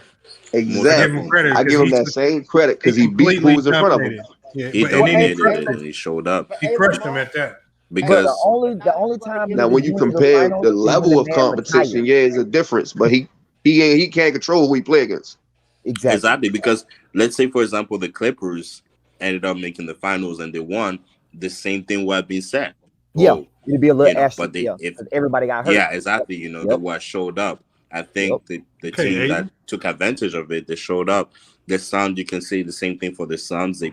Exactly. I give him that same credit because he beat who was in front of him. Yeah, he dominated it and he showed up. He crushed him at that. Because the only time now when you compare the level of competition, it's a difference, but he can't control who he play against. Exactly, because let's say, for example, the Clippers ended up making the finals and they won. The same thing would have been said. Yeah, it'd be a little asterisk. But if everybody got hurt. Yeah, exactly. The what showed up. I think the team that took advantage of it, they showed up. The Suns, you can say the same thing for the Suns. They,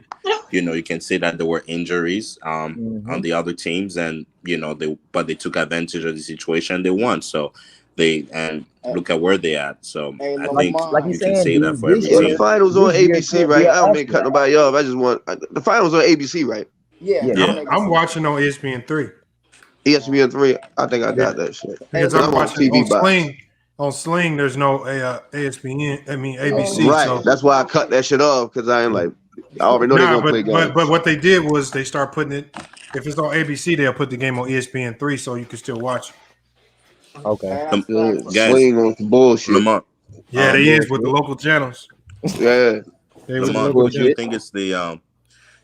you can say that there were injuries on the other teams, and they took advantage of the situation. They won. So. Look at where they at. So I think you can say that for every team. The finals on ABC, right? I don't mean cut nobody off. I just want the finals on ABC, right? Yeah. I'm watching on ESPN3. ESPN3. I think I got that shit. Because I'm watching TV on Sling. On Sling, there's no ESPN. I mean ABC. Right. So. That's why I cut that shit off because I ain't like. I already know they're gonna play games. But what they did was they start putting it. If it's on ABC, they'll put the game on ESPN3 so you can still watch it. Okay. Guys, Swing on some bullshit. Lamont. Yeah, they is with the local channels. Yeah. Lamont, who do you think is the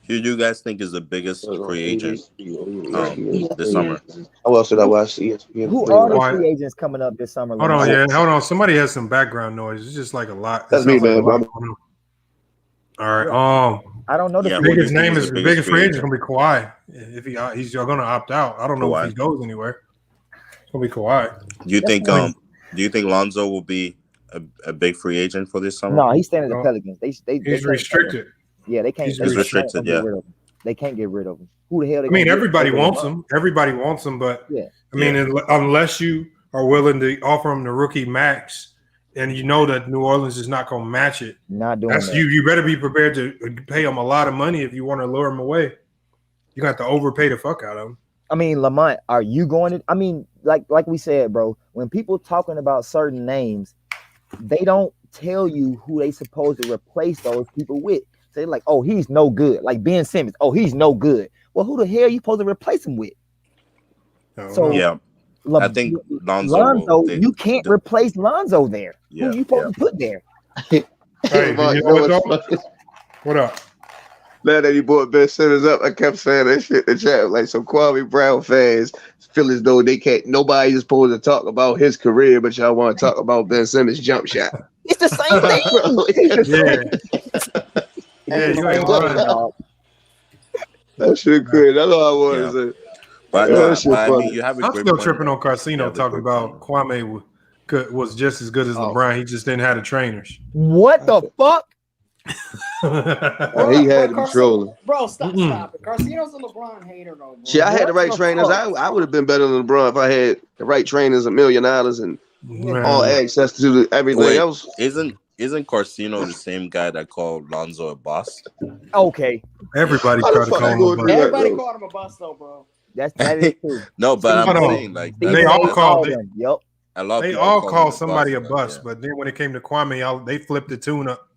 who do you guys think is the biggest free agent this summer? How else should I watch ESPN? Who are the free agents coming up this summer? Hold on. Somebody has some background noise. It's just like a lot. That's me, man. All right. I don't know the biggest name is the biggest free agent is gonna be Kawhi. If he's gonna opt out. I don't know if he goes anywhere. It's gonna be Kawhi. Do you think Lonzo will be a big free agent for this summer? No, he's staying at the Pelicans. He's restricted. Yeah, they can't. He's restricted. Yeah, they can't get rid of him. Who the hell? Everybody wants him. Everybody wants him, but unless you are willing to offer him the rookie max, and you know that New Orleans is not going to match it. Not doing that. You better be prepared to pay him a lot of money if you want to lure him away. You got to overpay the fuck out of him. I mean, Lamont, are you going to? I mean, like we said, bro. When people talking about certain names, they don't tell you who they supposed to replace those people with. So they're like, oh, he's no good. Like Ben Simmons, oh, he's no good. Well, who the hell are you supposed to replace him with? I think Lonzo you can't replace Lonzo there. Who are you supposed to put there? What up? Now that he brought Ben Simmons up, I kept saying that shit in the chat. Like some Kwame Brown fans feel as though they can't. Nobody's supposed to talk about his career, but y'all want to talk about Ben Simmons' jump shot. It's the same thing. Yeah, you ain't lying. That shit crazy. That's all I wanted to say. But, I mean, you have a I'm great still point. tripping on Carsino talking about Kwame was just as good as LeBron. He just didn't have the trainers. What the fuck? He had to be trolling. Bro, stop it. Carsino's a LeBron hater, though, bro. Shit, I had the right trainers. I would have been better than LeBron if I had the right trainers, $1 million, and all access to everything else. Isn't Carsino the same guy that called Lonzo a bust? Okay. Everybody tried to call him a bust. Everybody called him a bust, though, bro. That is true. No, but I'm saying like they all called it. Yep. They all called somebody a bust, but then when it came to Kwame, they flipped the tune up.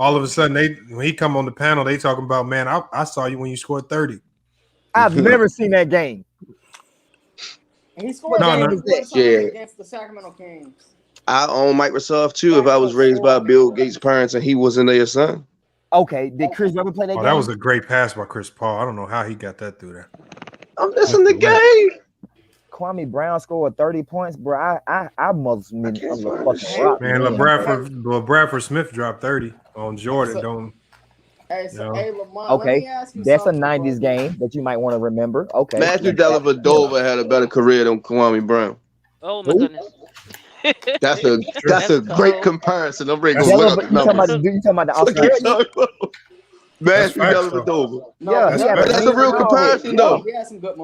All of a sudden, when he come on the panel, they talking about, man, I saw you when you scored 30. I've never seen that game. And he scored against the Sacramento Kings. I own Microsoft too. If I was raised by Bill Gates' parents and he wasn't their son. Okay, did Chris ever play that game? That was a great pass by Chris Paul. I don't know how he got that through there. I'm missing the game. Kwame Brown scored 30 points, bro. I must been on the fucking rock. Man, LeBradford Smith dropped 30 on Jordan. Lamont, okay, that's a 90s game that you might want to remember. Okay, Matthew Dellavedova had a better career than Kwame Brown. Oh my goodness. That's a great comparison. I'm ready to look up the numbers. You talking about the Australian? Matthew Dellavedova. Yeah, that's a real comparison, though.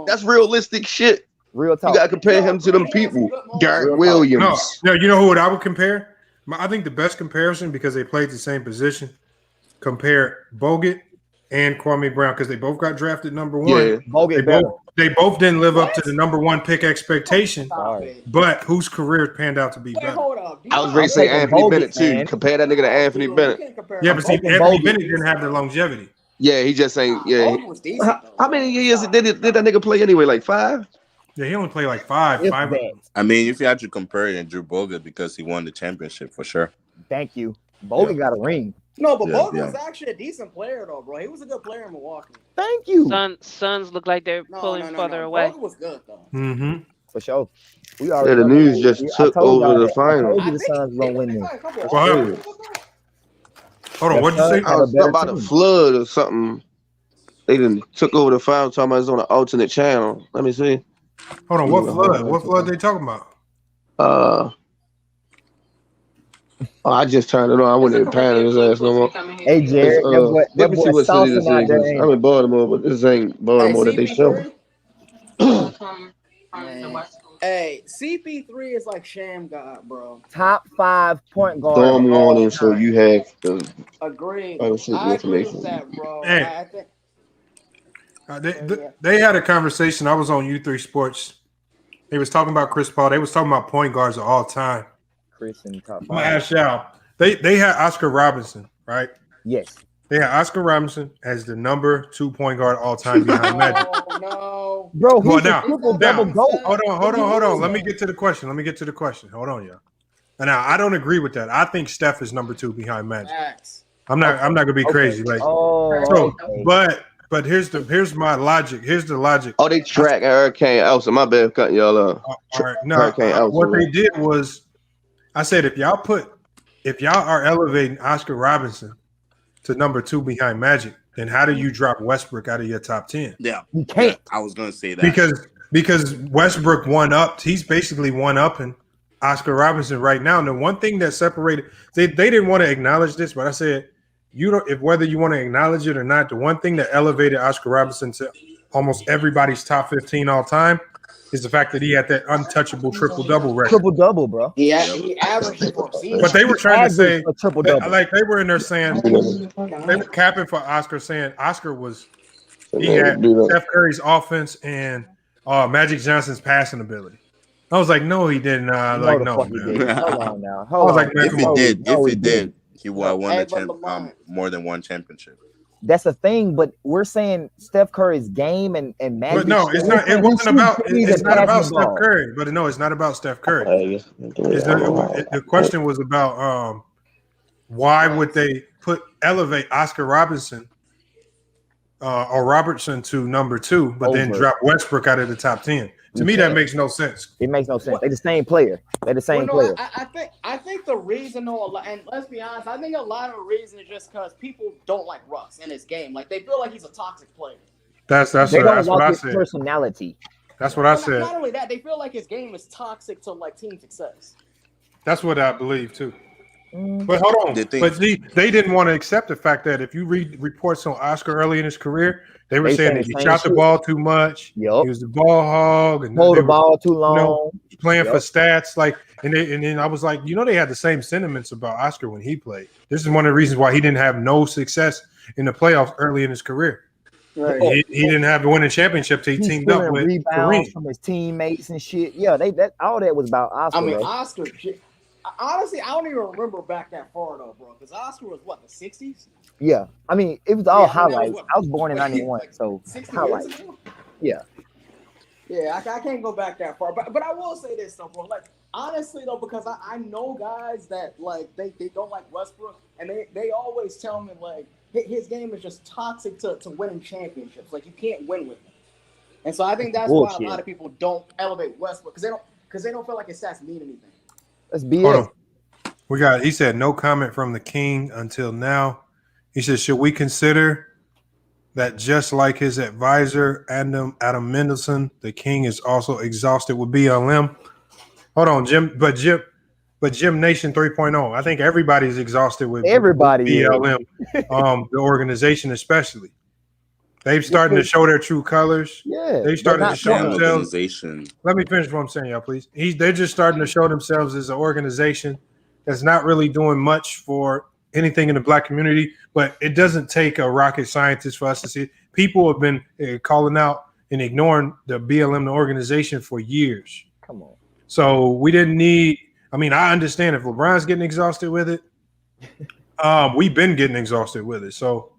That's realistic shit. Real talk. You gotta compare him to them people. Garrett Williams. No, you know who I would compare? I think the best comparison, because they played the same position, compare Bogut and Kwame Brown, because they both got drafted number 1. Yeah, Bogut they both didn't live up to the number 1 pick expectation, but whose career panned out to be better. I was ready to say Anthony Bennett too. Man. Compare that nigga to Anthony Bennett. Yeah, but see, Anthony Bennett didn't have the longevity. Yeah, he just ain't. Yeah. How many years did that nigga play anyway? Like 5? Yeah, he only played like 5. I mean, if you had to compare it, Drew Bogut, because he won the championship for sure. Thank you. Bogut got a ring. No, but Bogut was actually a decent player, though, bro. He was a good player in Milwaukee. Thank you. Suns look like they're pulling further away. Bogut was good, though. Mm-hmm. For sure. We already the news just took over the final. I told you the Suns gonna win this. Hold on, what did you say? I was about a flood or something. They done took over the final. Talking about it's on an alternate channel. Let me see. Hold on, what flood? What flood they talking about? I just turned it on. I wouldn't even pan his ass no more. Hey, Jared, let me see what city this is. I'm in Baltimore, but this ain't Baltimore that they show. Hey, CP3 is like Sham God, bro. Top 5 point guard. Storm warning, so you have the agreed. I agree with that, bro. Hey. They had a conversation. I was on U3 Sports. They was talking about Chris Paul. They was talking about point guards of all time. Chris in top 5. I'm gonna ask y'all. They had Oscar Robinson, right? Yes. They had Oscar Robinson as the number 2 point guard all time behind Magic. No, bro. Hold on. Let me get to the question. Hold on, y'all. And now I don't agree with that. I think Steph is number 2 behind Magic. I'm not gonna be crazy. But here's my logic. Here's the logic. Oh, they track Hurricane Elsa. My bad, cutting y'all off. All right, no. What they did was, I said, if y'all are elevating Oscar Robinson to number 2 behind Magic, then how do you drop Westbrook out of your top 10? Yeah, you can't. I was gonna say that because Westbrook he's basically one-upping Oscar Robinson right now. And the one thing that separated, they didn't want to acknowledge this, but I said, whether you want to acknowledge it or not, the one thing that elevated Oscar Robinson to almost everybody's top 15 all time is the fact that he had that untouchable triple-double record. Triple-double, bro. He averaged it for a season. But they were trying to say, triple-double. like they were in there saying, they were capping for Oscar, saying Oscar he had Steph Curry's offense and Magic Johnson's passing ability. I was like, no, he didn't. Like, no, man. Hold on now. I was like, man, if he did, he won more than one championship. That's the thing, but we're saying Steph Curry's game and Magic. But no, it's not. It wasn't about. It's not about Steph Curry. But no, it's not about Steph Curry. The question was about why would they elevate Oscar Robinson or Robertson to number 2, but then drop Westbrook out of the top 10? To me, that makes no sense. It makes no sense. They're the same player. They're the same player. I think think the reason, though, and let's be honest, I think a lot of the reason is just because people don't like Russ in his game. Like, they feel like he's a toxic player. They don't like his personality. That's what I said. Not only that, they feel like his game is toxic to like team success. That's what I believe too. But hold on. But they didn't want to accept the fact that if you read reports on Oscar early in his career, they were saying that he shot the ball too much. He was the ball hog and hold the ball too long. Playing for stats, like, and then I was like, they had the same sentiments about Oscar when he played. This is one of the reasons why he didn't have no success in the playoffs early in his career. Right. He didn't have the winning championship till he teamed up with rebounds from his teammates and shit. Yeah, all that was about Oscar. I mean, Oscar. Honestly, I don't even remember back that far though, bro. Because Oscar was what, the 60s? Yeah, I mean, it was all highlights. I was born in '91, so highlights. Yeah. Yeah, I can't go back that far, but I will say this though, bro. Like, honestly though, because I know guys that like they don't like Westbrook, and they always tell me like his game is just toxic to winning championships. Like, you can't win with him, and so I think that's why a lot of people don't elevate Westbrook because they don't feel like his stats mean anything. Let's be it. He said no comment from the King until now. He said, should we consider that just like his advisor, Adam Mendelson, the King is also exhausted with BLM? Hold on, Jim. But Jim Nation 3.0. I think everybody's exhausted with BLM. The organization especially. They've started to show their true colors. Yeah, they've started to show themselves. Let me finish what I'm saying, y'all, please. They're just starting to show themselves as an organization that's not really doing much for anything in the Black community. But it doesn't take a rocket scientist for us to see it. People have been calling out and ignoring the BLM, the organization, for years. Come on. So we didn't need. I mean, I understand if LeBron's getting exhausted with it. We've been getting exhausted with it. So.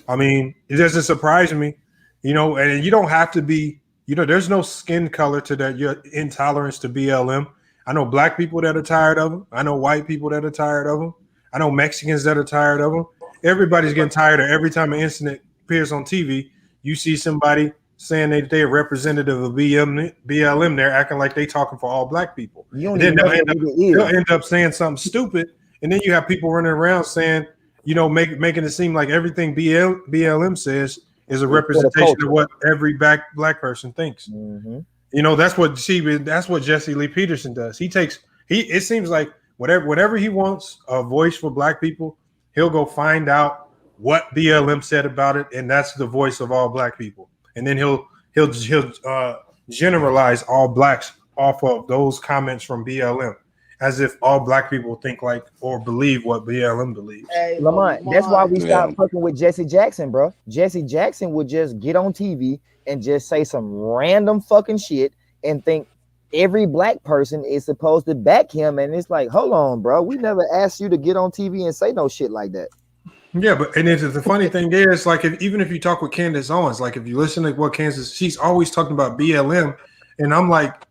I mean, it doesn't surprise me, and you don't have to be, there's no skin color to that, your intolerance to BLM. I know Black people that are tired of them. I know white people that are tired of them. I know Mexicans that are tired of them. Everybody's getting tired of every time an incident appears on TV, you see somebody saying they're a representative of BLM, they're acting like they talking for all Black people. And then they'll end up saying something stupid, and then you have people running around saying, making it seem like everything BLM says is a representation of what every black person thinks. Mm-hmm. That's what Jesse Lee Peterson does. It seems like whatever he wants, a voice for Black people, he'll go find out what BLM said about it, and that's the voice of all Black people. And then he'll generalize all Blacks off of those comments from BLM, as if all Black people think like or believe what BLM believes. Hey, Lamont, that's why we stopped fucking with Jesse Jackson, bro. Jesse Jackson would just get on TV and just say some random fucking shit and think every Black person is supposed to back him. And it's like, hold on, bro. We never asked you to get on TV and say no shit like that. Yeah, but the funny thing is, like, even if you talk with Candace Owens, like if you listen to what she's always talking about BLM, and I'm like,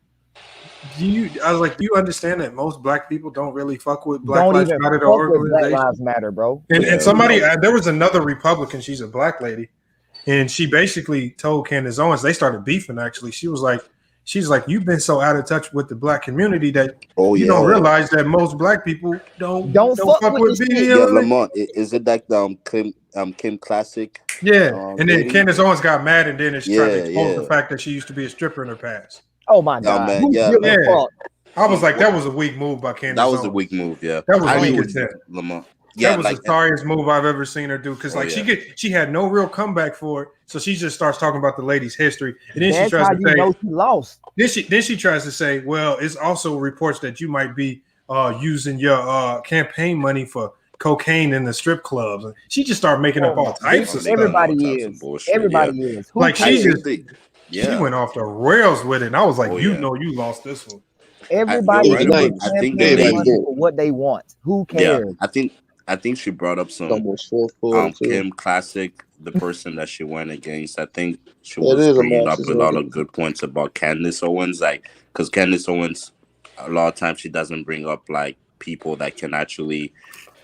do you understand that most Black people don't really fuck with Black Lives Matter organization? Black Lives Matter, bro. And somebody, there was another Republican, she's a Black lady, and she basically told Candace Owens, they started beefing actually. She's like, you've been so out of touch with the Black community that you don't realize that most Black people don't fuck with BLM. Yeah, Lamont, is it like Kim Classic? Yeah, and then Candace Owens got mad, and then she tried to expose the fact that she used to be a stripper in her past. Oh my God! I was like, that was a weak move by Candace. That was a weak move. Yeah, that was weak as hell. Lamont. Yeah, that was the sorriest move I've ever seen her do, because she had no real comeback for it, so she just starts talking about the lady's history, and then she tries to say she lost. Then she tries to say, well, it's also reports that you might be using your campaign money for cocaine in the strip clubs. And she just started making up all types of stuff. Everybody is. Like she went off the rails with it, and I was like, you lost this one. Everybody I think they for what they want. Who cares? Yeah, I think she brought up some Kim Classic, the person that she went against. I think she was bringing up a lot of good points about Candace Owens, like, because Candace Owens, a lot of times she doesn't bring up like people that can actually,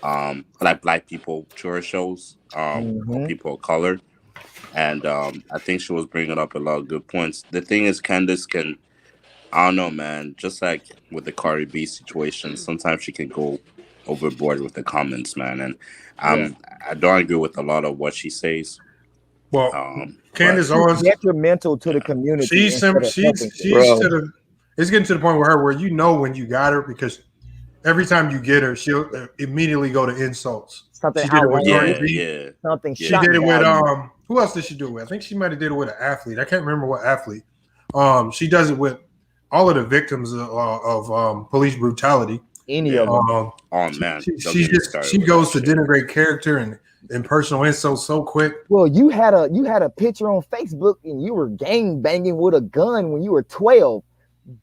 like Black people to her shows, or people of color, and I think she was bringing up a lot of good points. The thing is, Candace can I don't know, man. Just like with the Cardi B situation, sometimes she can go overboard with the comments, man. And I don't agree with a lot of what she says. Well, Candace Owens detrimental to the community. She's to the. It's getting to the point with her where you know when you got her because every time you get her, she'll immediately go to insults. Something she did it with Something. She did it with who else did she do it with? I think she might have did it with an athlete. I can't remember what athlete. She does it with all of the victims of police brutality. Any of them. Oh man, she goes to denigrate character and personal insults so quick. Well, you had a picture on Facebook and you were gang banging with a gun when you were 12.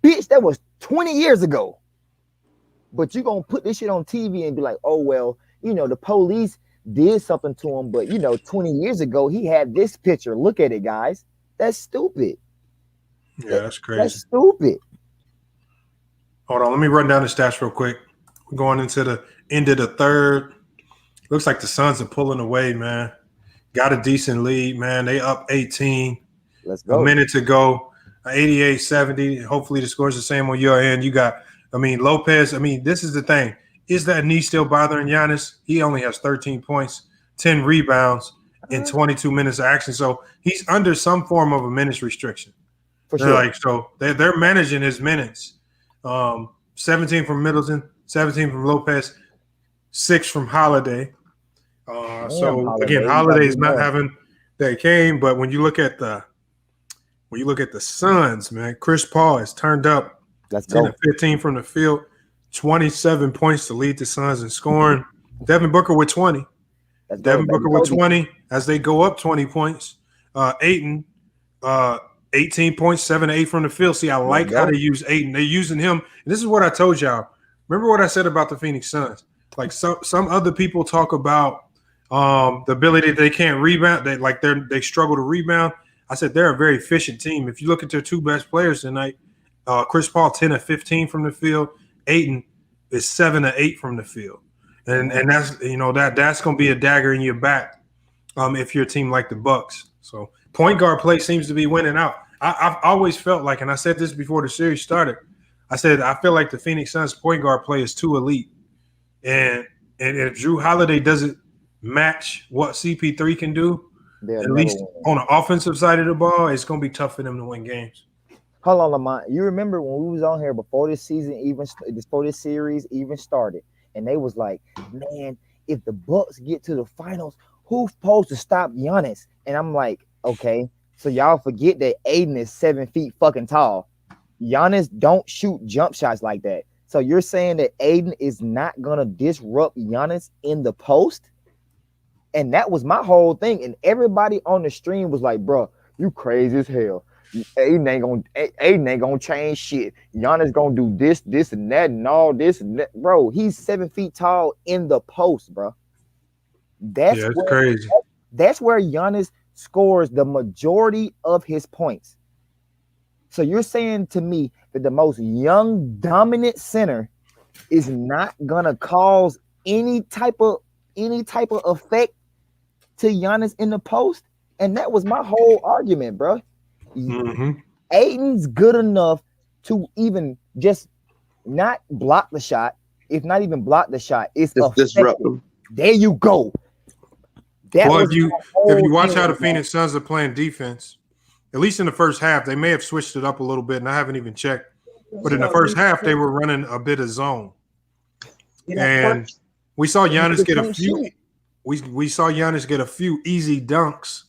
Bitch, that was 20 years ago. But you gonna put this shit on TV and be like, oh well, the police did something to him, but 20 years ago he had this picture. Look at it, guys. That's stupid. Yeah, that's crazy. That's stupid. Hold on, let me run down the stats real quick. We're going into the end of the third. Looks like the Suns are pulling away, man. Got a decent lead, man. They up 18. Let's go. A minute to go. 88-70. Hopefully the score's the same on your end. You got, Lopez. This is the thing. Is that knee still bothering Giannis? He only has 13 points, 10 rebounds in 22 minutes of action. So he's under some form of a minutes restriction. For sure. They're managing his minutes. 17 from Middleton, 17 from Lopez, 6 from Holiday. Holiday is not having that game. But when you look at the Suns, man, Chris Paul has turned up. Let's 10 go. and 15 from the field, 27 points to lead the Suns in scoring. Devin Booker with 20. Devin Booker with 20 as they go up 20 points. Ayton, 18 points, 7 to 8 from the field. See, I like how they use Ayton. They're using him. And this is what I told y'all. Remember what I said about the Phoenix Suns? Like some other people talk about the ability that they can't rebound. They struggle to rebound. I said they're a very efficient team. If you look at their two best players tonight, Chris Paul 10 of 15 from the field. Ayton is 7 to 8 from the field, and that's that's going to be a dagger in your back if you're a team like the Bucks. So point guard play seems to be winning out. I've always felt like, and I said this before the series started, I said I feel like the Phoenix Suns point guard play is too elite, and if Drew Holiday doesn't match what CP3 can do, at least on the offensive side of the ball, it's going to be tough for them to win games. Hold on, Lamont. You remember when we was on here before this series even started, and they was like, man, if the Bucks get to the finals, who's supposed to stop Giannis? And I'm like, okay, so y'all forget that Aiden is 7 feet fucking tall. Giannis don't shoot jump shots like that. So you're saying that Aiden is not gonna disrupt Giannis in the post? And that was my whole thing. And everybody on the stream was like, bro, you crazy as hell. Aiden ain't gonna change shit. Giannis gonna do this, and that, and all this and that. Bro, he's 7 feet tall in the post, bro. That's crazy. That's where Giannis scores the majority of his points. So you're saying to me that the most young, dominant center is not gonna cause any type of effect to Giannis in the post? And that was my whole argument, bro. Mm-hmm. Aiden's good enough to even just not block the shot. If not even block the shot, it's disrupt them. There you go. If you watch how the Phoenix Suns are playing defense, at least in the first half, they may have switched it up a little bit, and I haven't even checked. But in the first half, they were running a bit of zone, and we saw Giannis get a few. We saw Giannis get a few easy dunks,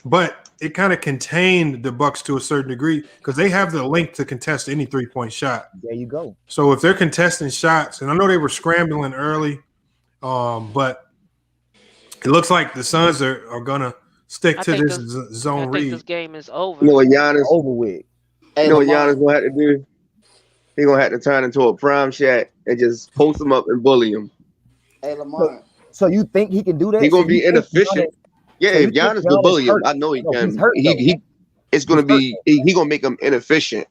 but it kind of contained the Bucks to a certain degree because they have the length to contest any 3-point shot. There you go. So if they're contesting shots, and I know they were scrambling early, but it looks like the Suns are gonna stick to this zone read. I think this game is over. You know what Giannis over with? You know what Giannis gonna have to do? He gonna have to turn into a prime Shaq and just post him up and bully him. Hey, Lamont. So you think he can do that? He gonna be inefficient. Yeah, if Giannis will bully him, I know he can. It's gonna be he gonna make him inefficient.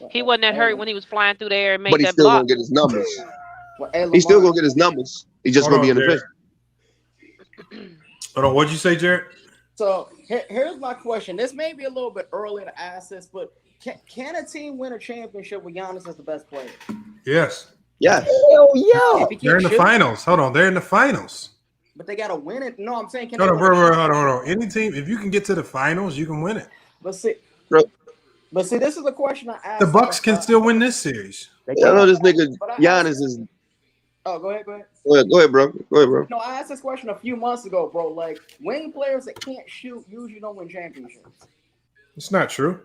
He wasn't that hurt when he was flying through the air and made but he's that still block. gonna get his numbers. He's still gonna get his numbers. He's just gonna be inefficient. Hold on, what'd you say, Jared? So here's my question. This may be a little bit early to ask this, but Can a team win a championship with Giannis as the best player? Yes. Yeah. Hell yeah. They're in the finals. Hold on. They're in the finals. But they got to win it. No, I'm saying can Hold they on, win a hold on. Any team, if you can get to the finals, you can win it. But see, this is the question I asked. The Bucks can still win this series. I know this nigga Giannis is. Oh, go ahead. Go ahead, bro. No, I asked this question a few months ago, bro. Like, wing players that can't shoot usually don't win championships. It's not true.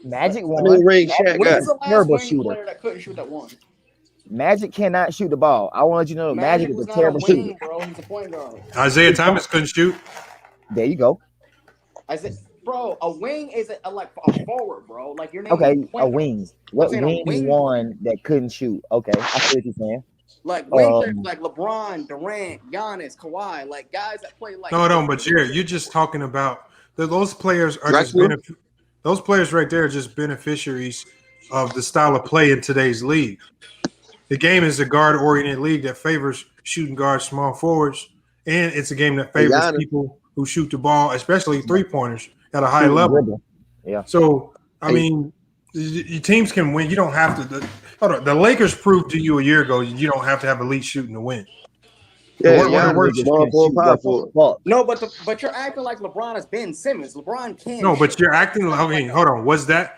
Magic won. When's the last wing player that couldn't shoot that won? Magic cannot shoot the ball. I want you to know Magic is a terrible shooter. Bro, he's a point guard. Isaiah Thomas couldn't shoot. There you go. Bro, a wing is like a forward, bro. Like your name. Okay, a wing. What wing won that couldn't shoot? Okay, I see what you're saying. Like wing players like LeBron, Durant, Giannis, Kawhi, like guys that play like. No, but you're just talking about those players are just those players right there are just beneficiaries of the style of play in today's league. The game is a guard-oriented league that favors shooting guards, small forwards, and it's a game that favors people who shoot the ball, especially three-pointers, at a high level. Yeah. So, I mean, your teams can win. You don't have to. Hold on. The Lakers proved to you a year ago you don't have to have elite shooting to win. Yeah, no, but you're acting like LeBron is Ben Simmons. LeBron can't. No, but you're acting like. Okay, hold on. Wasn't that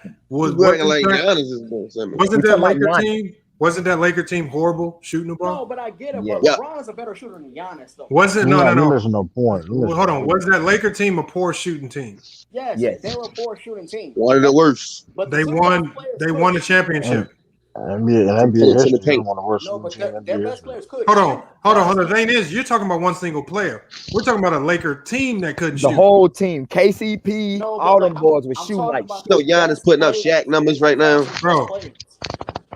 Laker team? Wasn't that Laker team horrible shooting the ball? No, but I get it. But LeBron is a better shooter than Giannis, though. No. There's no point. Hold on. Was that Laker team a poor shooting team? Yes. They were a poor shooting team. One of the worst. But they won the championship. NBA history one of the worst. No, but their best players could. Hold on. The thing is, you're talking about one single player. We're talking about a Laker team that couldn't shoot. The whole team, KCP, all them boys were shooting like shit. So Giannis putting up Shaq numbers right now, bro.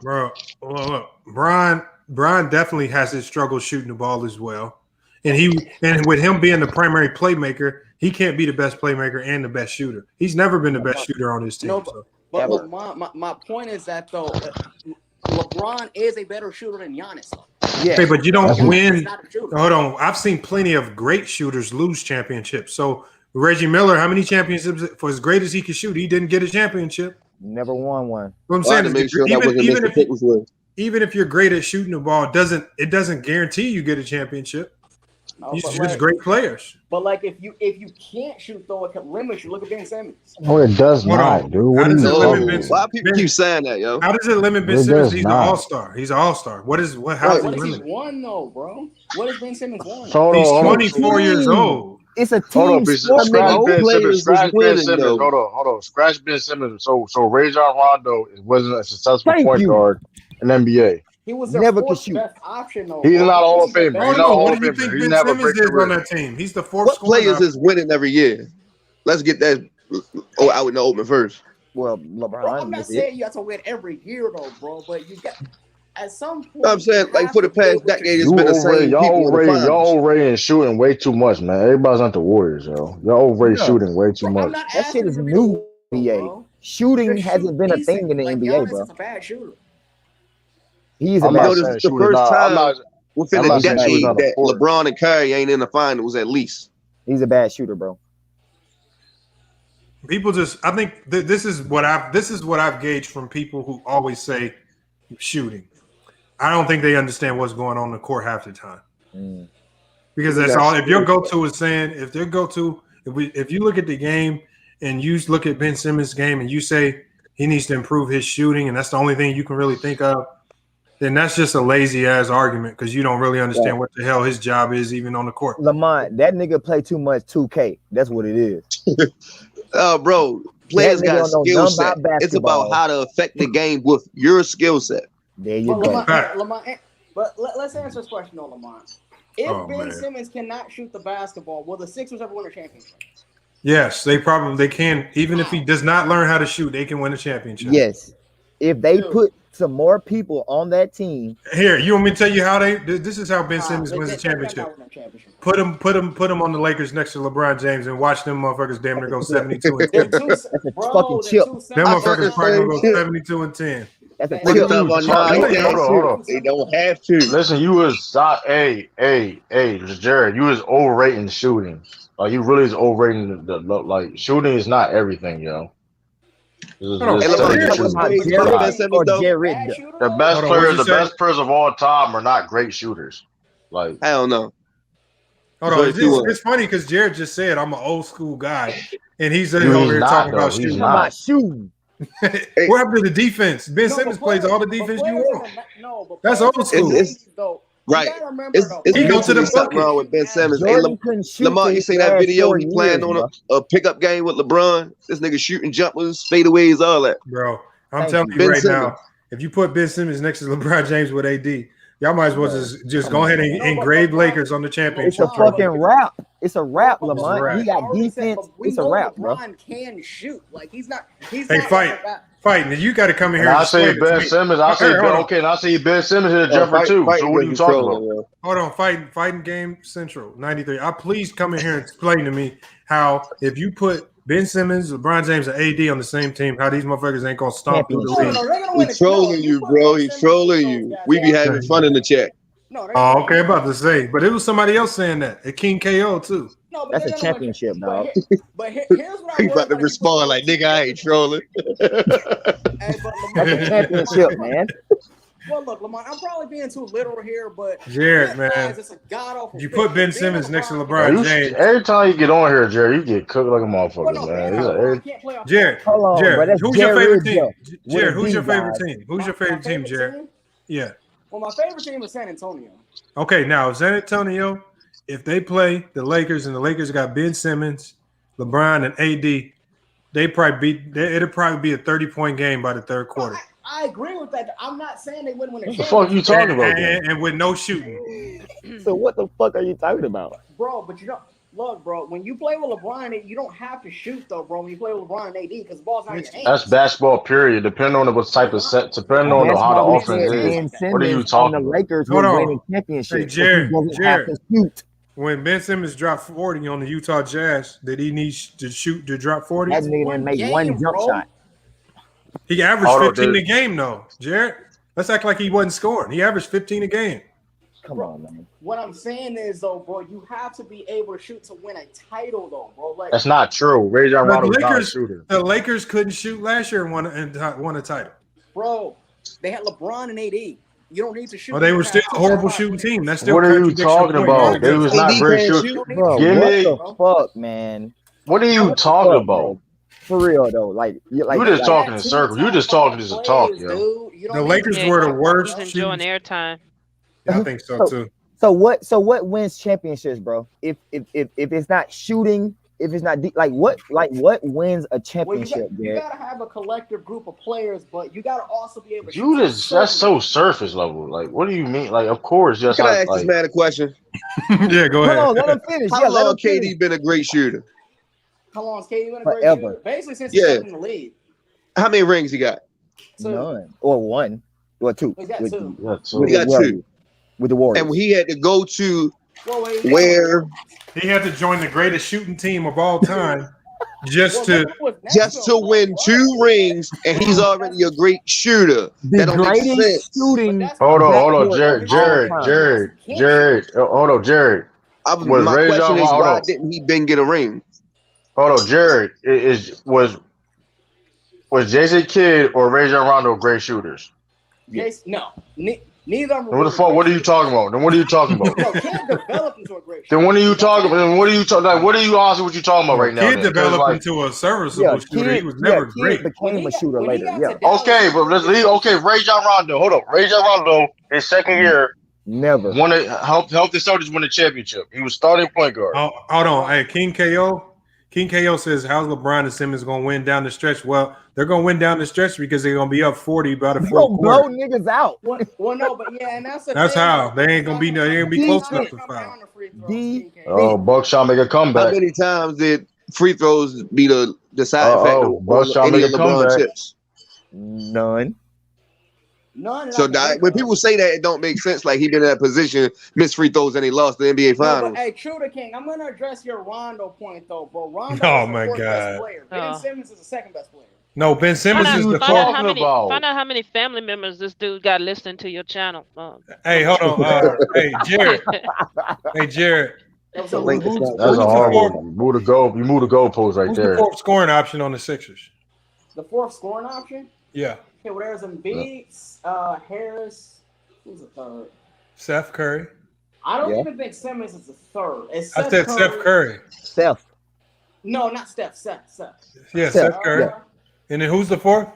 Look, Brian definitely has his struggles shooting the ball as well, and with him being the primary playmaker, he can't be the best playmaker and the best shooter. He's never been the best shooter on his team. No, but look, my point is that though, LeBron is a better shooter than Giannis. Yeah, okay, but you don't win. Hold on, I've seen plenty of great shooters lose championships. So Reggie Miller, how many championships? For as great as he could shoot, he didn't get a championship. Never won one. What I'm saying is, even if you're great at shooting the ball, it doesn't guarantee you get a championship. These are just great players. But like if you can't shoot though, it can limit you. Look at Ben Simmons. No, it does not, dude. Why people keep saying that, yo? How does it limit Ben Simmons? He's an all-star. He's an all-star. How is it limited? He's won though, bro? What has Ben Simmons won? He's 24 years old. It's a team. Scratch Ben Simmons. Hold on. Scratch Ben Simmons. So Rajon Rondo wasn't a successful point guard in NBA. He was their fourth best option, though. He's not Hall of Famer. He's not Hall of Famer. What do you think Ben Simmons is on that team? He's the fourth. What players is winning every year? Let's get that out in the open first. Well, LeBron. Bro, I'm not saying you have to win every year, though, bro. But you got at some point. I'm saying, like for the past decade, it's been the same. Y'all overrating shooting way too much, man. Everybody's not the Warriors, yo. Y'all overrating shooting way too much. That shit is new. NBA shooting hasn't been a thing in the NBA, bro. He's a bad shooter. He's a bad shooter. The first time within a decade that LeBron and Kyrie ain't in the finals, at least. He's a bad shooter, bro. People I think this is what I've gauged from people who always say shooting. I don't think they understand what's going on in the court half the time. Because that's all. If your go-to is saying, if you look at the game and you look at Ben Simmons' game and you say he needs to improve his shooting, and that's the only thing you can really think of, then that's just a lazy ass argument because you don't really understand what the hell his job is even on the court. Lamont, that nigga play too much 2K. That's what it is. Bro, players got a skill set. It's about how to affect the game with your skill set. There you go. Lamont, but let's answer this question though, Lamont. If Ben Simmons cannot shoot the basketball, will the Sixers ever win a championship? Yes, they can. Even if he does not learn how to shoot, they can win a championship. Yes. If they put some more people on that team. Here, you want me to tell you how this is how Ben Simmons wins a championship. Put him on the Lakers next to LeBron James and watch them motherfuckers damn near go 72 and 10. That's a fucking chip. Them motherfuckers probably gonna go 72 and 10. That's a chip. Hold on. They don't have to. Listen, you was Jared, you was overrating shooting. Like you really is overrating the shooting is not everything, yo. The best players of all time are not great shooters. Like, I don't know. Hold on, it's funny because Jared just said I'm an old school guy, and he's over here talking about shooting. What happened to the defense? Ben Simmons plays all the defense you want. That's old school. Right. It's mentally something wrong with Ben Simmons. Hey, Lamar, you seen that video? He playing on a pickup game with LeBron. This nigga shooting jumpers, fadeaways, all that. Bro, I'm telling you right now, if you put Ben Simmons next to LeBron James with AD, y'all might as well just go ahead and engrave Lakers on the championship. It's a fucking wrap. It's a wrap, Lamont. He got defense. It's a wrap, bro. LeBron can shoot. Like he's not. Fighting. You got to come in here. I say Ben Simmons. I say and I see Ben Simmons hit a jumper too. So what are you talking about? Hold on, fighting game central 93. Please come in here and explain to me how if you put Ben Simmons, LeBron James, and AD on the same team, how these motherfuckers ain't gonna stomp through the league. He's trolling you, bro. He's trolling you. We be having fun in the chat. Oh, okay, about to say, but it was somebody else saying that. At King KO too. That's a championship, dog. But here's what He about to respond like, nigga, I ain't trolling. That's a championship, man. Well, look, Lamont, I'm probably being too literal here, but Jared, man, it's a god-awful you put Ben Simmons next to LeBron James. Every time you get on here, Jared, you get cooked like a motherfucker, man. Jared, who's your favorite team? Jared, who's your favorite team? Who's your favorite team, Jared? Yeah. Well, my favorite team is San Antonio. Okay, now San Antonio, if they play the Lakers and the Lakers got Ben Simmons, LeBron, and AD, it'll probably be a 30-point game by the third quarter. I agree with that. I'm not saying they wouldn't win a championship. What the fuck are you talking about? And with no shooting. So what the fuck are you talking about? Bro, but look, bro, when you play with LeBron, you don't have to shoot, though, bro, when you play with LeBron and AD, because the ball's not in your hands. That's basketball, period. Depending on what type of set, depending on how the offense is. What are you talking about? The Lakers were winning championships. Hey, Jared. When Ben Simmons dropped 40 on the Utah Jazz, did he need to shoot to drop 40? That nigga didn't make one jump shot. He averaged 15 a game, though, Jared. Let's act like he wasn't scoring. He averaged 15 a game. Come on, man. What I'm saying is, though, bro, you have to be able to shoot to win a title, though, bro. Like, that's not true. Rajon Rondo was not a shooter. The Lakers couldn't shoot last year and won a title. Bro, they had LeBron and AD. You don't need to shoot. Well, they were still a horrible shooting team. That's still what are you talking about? They was not great shooters. Bro, what the fuck, man? What are you talking about? For real though, like you're just talking in circles. You're just talking just to talk, yo. The Lakers were the worst. Enjoying airtime. Yeah, I think so too. So what wins championships, bro? If it's not shooting, if it's not what wins a championship? Well, you gotta have a collective group of players, but you gotta also be able to. That's so surface level. Like, what do you mean? Like, of course, just can I ask this man a question? Yeah, go ahead. Hold on, let him finish. How long KD been a great shooter? How long has KD been a great shooter? Basically since he's in the league. How many rings he got? None. Or one. Or two. He got two. He got two. With the Warriors. And he had to go to where he had to join the greatest shooting team of all time just to win two rings, and he's already a great shooter. That don't make sense. Shooting. Hold on, Jared. Hold on, Jared. My question is, why didn't he been get a ring? Hold on, Jared. Was Jason Kidd or Rajon Rondo great shooters? Yes. No. Neither of them. What the fuck? What are you talking about? Then what are you talking about? No, Kidd developed into a great shooter. Then what are you talking about? Then what are you talking? Like, what are you asking? What you talking about right now? Kidd developed into a serviceable shooter. He was never great. Became a shooter later. Yeah. Okay, but let's leave. Okay, Rajon Rondo. Hold on. Rajon Rondo, his second year. Never won it. Helped the Celtics win the championship. He was starting point guard. Oh, hold on. Hey, King KO says, how's LeBron and Simmons going to win down the stretch? Well, they're going to win down the stretch because they're going to be up 40 by the fourth quarter. Blow niggas out. Well, no, but yeah, and that's how. They ain't going to be close enough to foul. Oh, Buckshot make a comeback. How many times did free throws be the deciding factor? Buckshot make a comeback. Chips? None. So when people say that, it don't make sense. Like he been in that position, missed free throws, and he lost the NBA Finals. But, hey, True to King, I'm gonna address your Rondo point though, bro. Rondo oh is my the fourth God. best player. Ben Simmons is the second best player. No, Ben Simmons is the fourth. Find out how many family members this dude got listening to your channel. Hey, hold on. Hey, Jared. That's a horrible one. You move the goalpost right there. Who's the fourth scoring option on the Sixers? The fourth scoring option? Yeah. Okay, well, there's Embiid, Harris. Who's the third? Steph Curry. I don't even think Simmons is the third. It's I said Steph Curry. Steph. No, not Steph. Seth. Yeah, Steph Curry. And then who's the fourth?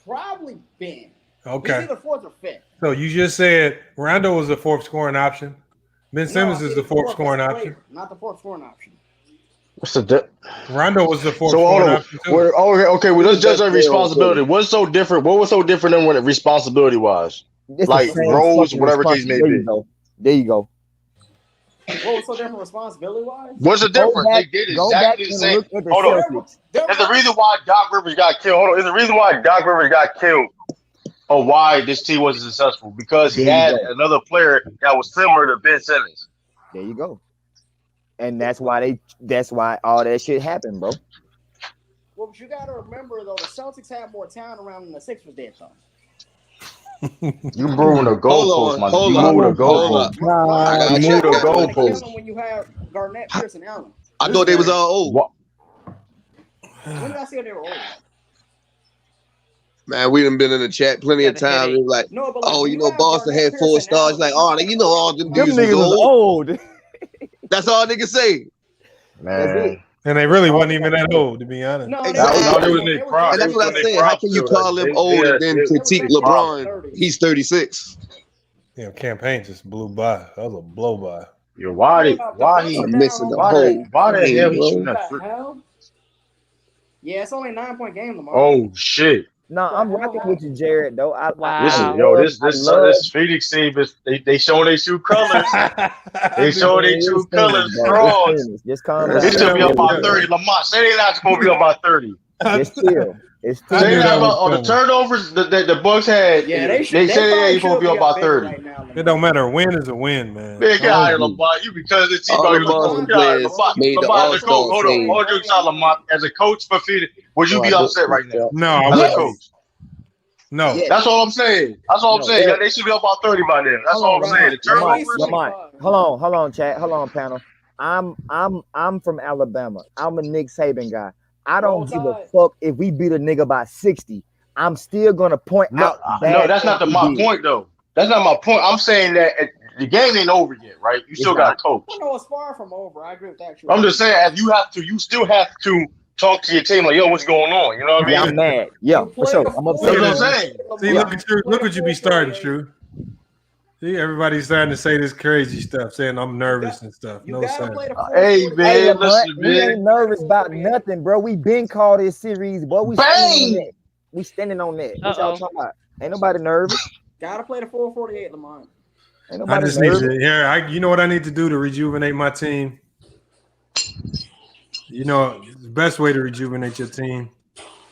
Probably Ben. Okay. He's either fourth or fifth. So you just said Rondo was the fourth scoring option. Ben Simmons is the fourth scoring option. Not the fourth scoring option. What's the Rondo was the fourth so scoring option too. Okay. Well, let's judge our responsibility. What's so different? What was so different than when it responsibility wise? Like roles, whatever case may be. There you go. What was so different responsibility-wise? What's the difference? They did exactly the same. Hold on. There's the reason why Doc Rivers got killed. Hold on. There's the reason why Doc Rivers got killed or why this team wasn't successful. Because he had another player that was similar to Ben Simmons. There you go. And that's why all that shit happened, bro. Well, but you got to remember, though, the Celtics had more talent around than the Sixers did, though. You moving the goalpost, man. You moving the goalpost. You moving the goalpost. When you have Garnett, Pierce, and Allen. I thought they was all old. When did I say they were old? Man, we done been in the chat plenty of times. It was like, Boston had 4 stars. Like, all them dudes was old. That's all niggas say. Man. And they really wasn't even that old, to be honest. No, exactly. And that's what I'm saying. How can you call him old and then critique LeBron? He's 36. Yeah, campaign just blew by. That was a blow by. Yo, why he missing the whole? Why the hell he shooting that free? Yeah, it's only a 9-point game, Lamar. Oh shit. No, I'm rocking with you, Jared. Though This Phoenix team is they show their true colors. They show their true colors. Frauds. Just calm down. They should be up by 30. Lamont, say they're not supposed to be up by 30. Just chill. It's say on the turnovers the Bucks had. Yeah, they say they're supposed to be up by 30. It don't matter. A win is a win, man. Man, get out of here, Lamont. You because the team Lamont, hold your time, Lamont. As a coach for Phoenix, would you be upset right now? No, I wouldn't. Coach. No, that's all I'm saying. Yeah, they should be up by 30 by then. That's all I'm saying. The turnovers. Hold on, chat. Hold on, panel. I'm from Alabama. I'm a Nick Saban guy. I don't give a fuck if we beat a nigga by 60. I'm still gonna point out. No, that's not my point though. That's not my point. I'm saying that the game ain't over yet, right? You still got to coach. No, it's far from over. I agree with that. I'm just saying, you still have to talk to your team like, yo, what's going on? You know what I mean? Yeah, I'm mad. Yeah, for sure. I'm upset. That's what I'm saying. See, look what you be starting, True. See, everybody's starting to say this crazy stuff, saying I'm nervous and stuff. No sense. Hey, man, listen, we ain't nervous about nothing, bro. We been called this series, boy. We standing on that. What y'all talking about? Ain't nobody nervous. Gotta play the 448, Lamont. I just need to you know what I need to do to rejuvenate my team? You know, the best way to rejuvenate your team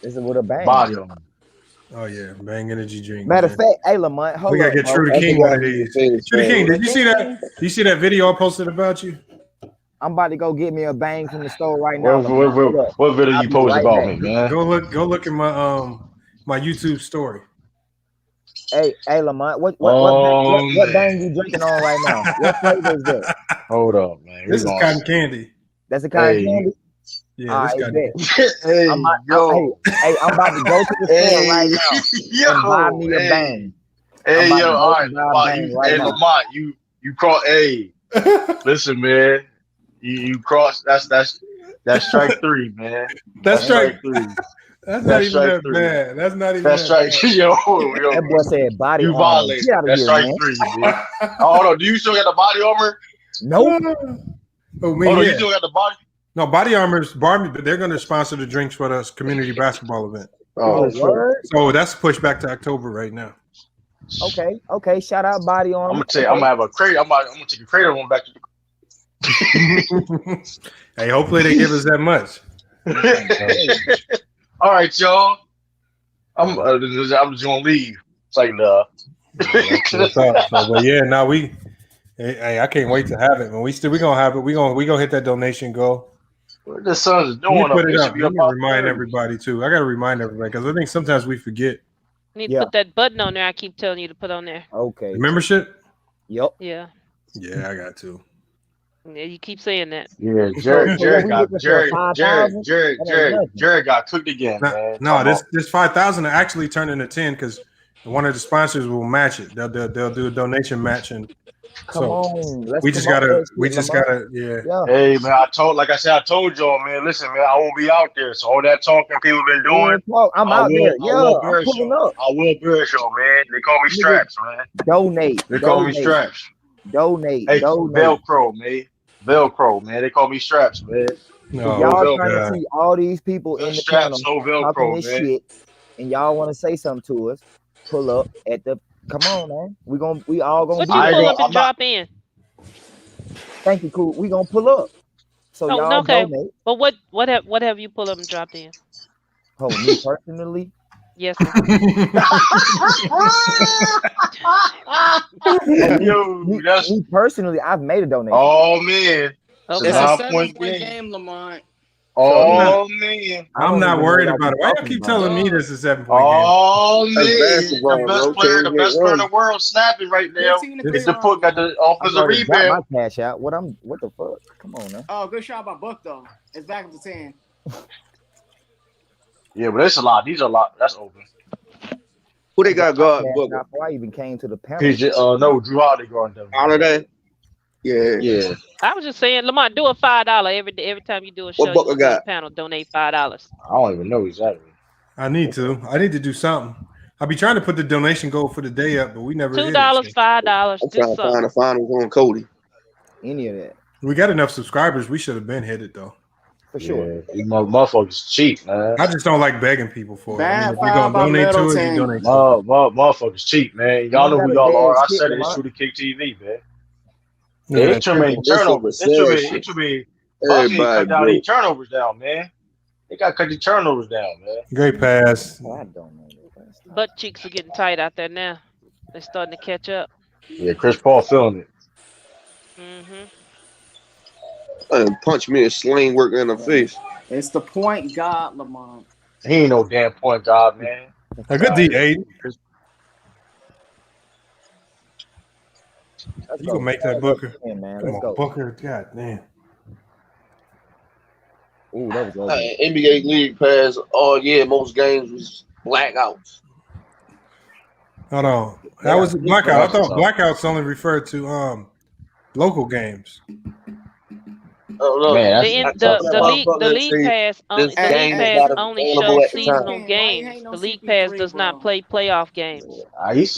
is with a bang. Body on. Oh yeah, bang energy drink. Matter of fact, hey Lamont, we gotta get True the King one of these. True the King, did you see that? Did you see that video I posted about you? I'm about to go get me a bang from the store right now. What video you posted about me, man? Go look at my my YouTube story. Hey Lamont, what bang you drinking on right now? What flavor is that? Hold up, man. This is cotton candy. That's a cotton candy? Yeah, this hey, I'm about to go to the store right now and buy me a bang. Hey, yo, all right. Lamont, you cross. Hey, listen, man. You cross. That's strike 3, man. That's strike 3. That's not even that bad. That's not even. That's strike. Yo, that boy said body. You violate. That's strike 3, man. Hold on. Do you still got the body armor? Nope. You still got the body. No, Body Armor's but they're going to sponsor the drinks for the community basketball event. So that's pushed back to October right now. Okay. Shout out Body Armor. I'm gonna say I'm gonna have a crate. I'm gonna take a crate of one back to the. Hey, hopefully they give us that much. All right, y'all. I'm just gonna leave. It's like nah. But yeah, now Hey, I can't wait to have it. When we gonna have it, we gonna hit that donation goal. What the Suns doing? Put it up. Remind everybody too. I gotta remind everybody because I think sometimes we forget. You need to put that button on there. I keep telling you to put on there. Okay. The membership. Yep. Yeah. Yeah, I got to. Yeah, you keep saying that. Yeah, Jared got cooked again, man. No, this 5,000 actually turned into 10 because one of the sponsors will match it. They'll do a donation match, and Come on, we just gotta, yeah. Hey man, I told y'all, man. Listen, man, I won't be out there. So all that talking people been doing, I'm out there. Yeah, I'm pulling up. I will embarrass y'all, man. They call me Straps, man. Donate. They call me Straps. Donate. Hey, donate. Velcro, man. Velcro, man. They call me Straps, man. No, y'all trying to see all these people in the Straps, panel no Velcro, talking this man. shit, and y'all want to say something to us? Pull up at the. Come on, man. We all gonna. What you pull up and drop in? Thank you, cool. We gonna pull up. So y'all okay. donate. But what have you pulled up and dropped in? Oh, me personally. Yes. Me personally, I've made a donation. Oh man, okay. It's a 7-point game, Lamont. Oh man, I'm not worried about it. Why y'all keep telling me this is a 7-point game? Oh man, the best player in the world, snapping right now. It's the put got the offensive rebound. My cash out. What the fuck? Come on now. Oh, good shot by Buck though. It's back up to 10. Yeah, but it's a lot. These are a lot. That's open. Who they got guard? Before I even came to the panel. No, Drew Holiday guarding them. Holiday. Yeah. I was just saying, Lamont, do a $5 every time you do a show. What Booker you got? Panel, donate $5. I don't even know exactly. I need to do something. I'll be trying to put the donation goal for the day up, but we never. $2, $5. I'm trying to find the finals on Cody. Any of that. We got enough subscribers. We should have been hit it though. For sure. Yeah, motherfuckers cheap, man. I just don't like begging people for it. Bad if you're gonna donate to it, you donate. Motherfuckers cheap, man. Y'all know who y'all are. I said it. It's Shooter Kick TV, man. They too many turnovers. It should be. Bucks cut down these turnovers down, man. They got to cut the turnovers down, man. Great pass. I don't know. Butt cheeks are getting tight out there now. They're starting to catch up. Yeah, Chris Paul feeling it. Punch me a sling worker in the face. It's the point guard, Lamont. He ain't no damn point guard, man. A good D8. You gonna make that Booker? Yeah, man. Come Let's on, go. Booker. God damn. Ooh, that was NBA League Pass all year. Most games was blackouts. Hold on. That was a blackout. I thought blackouts only referred to local games. Oh, no. The league pass only shows seasonal games. The league pass does not play playoff games.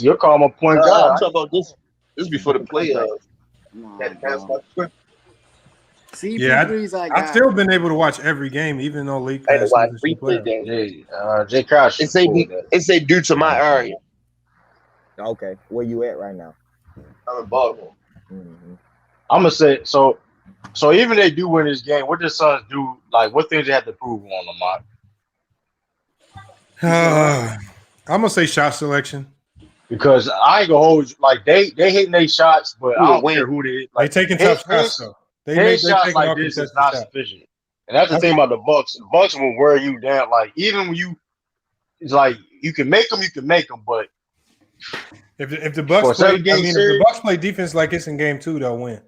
You're calling him a point guard. I'm talking about this. This before the playoffs. I've still been able to watch every game, even though league pass. Jay Crouch. It's a due to my area. Okay, where you at right now? I'm in Baltimore. I'm gonna say so. So even if they do win this game, what the Suns do? Like, what things they have to prove on Lamont? I'm gonna say shot selection. Because I ain't gonna hold you. Like they hitting their shots, but I don't care who they is. Like, they taking tough shots though. They shots like this is not sufficient. And that's the thing about the Bucks. The Bucks will wear you down. Like even when it's like you can make them, but if the Bucks play, if the Bucks play defense like it's in game 2, they'll win.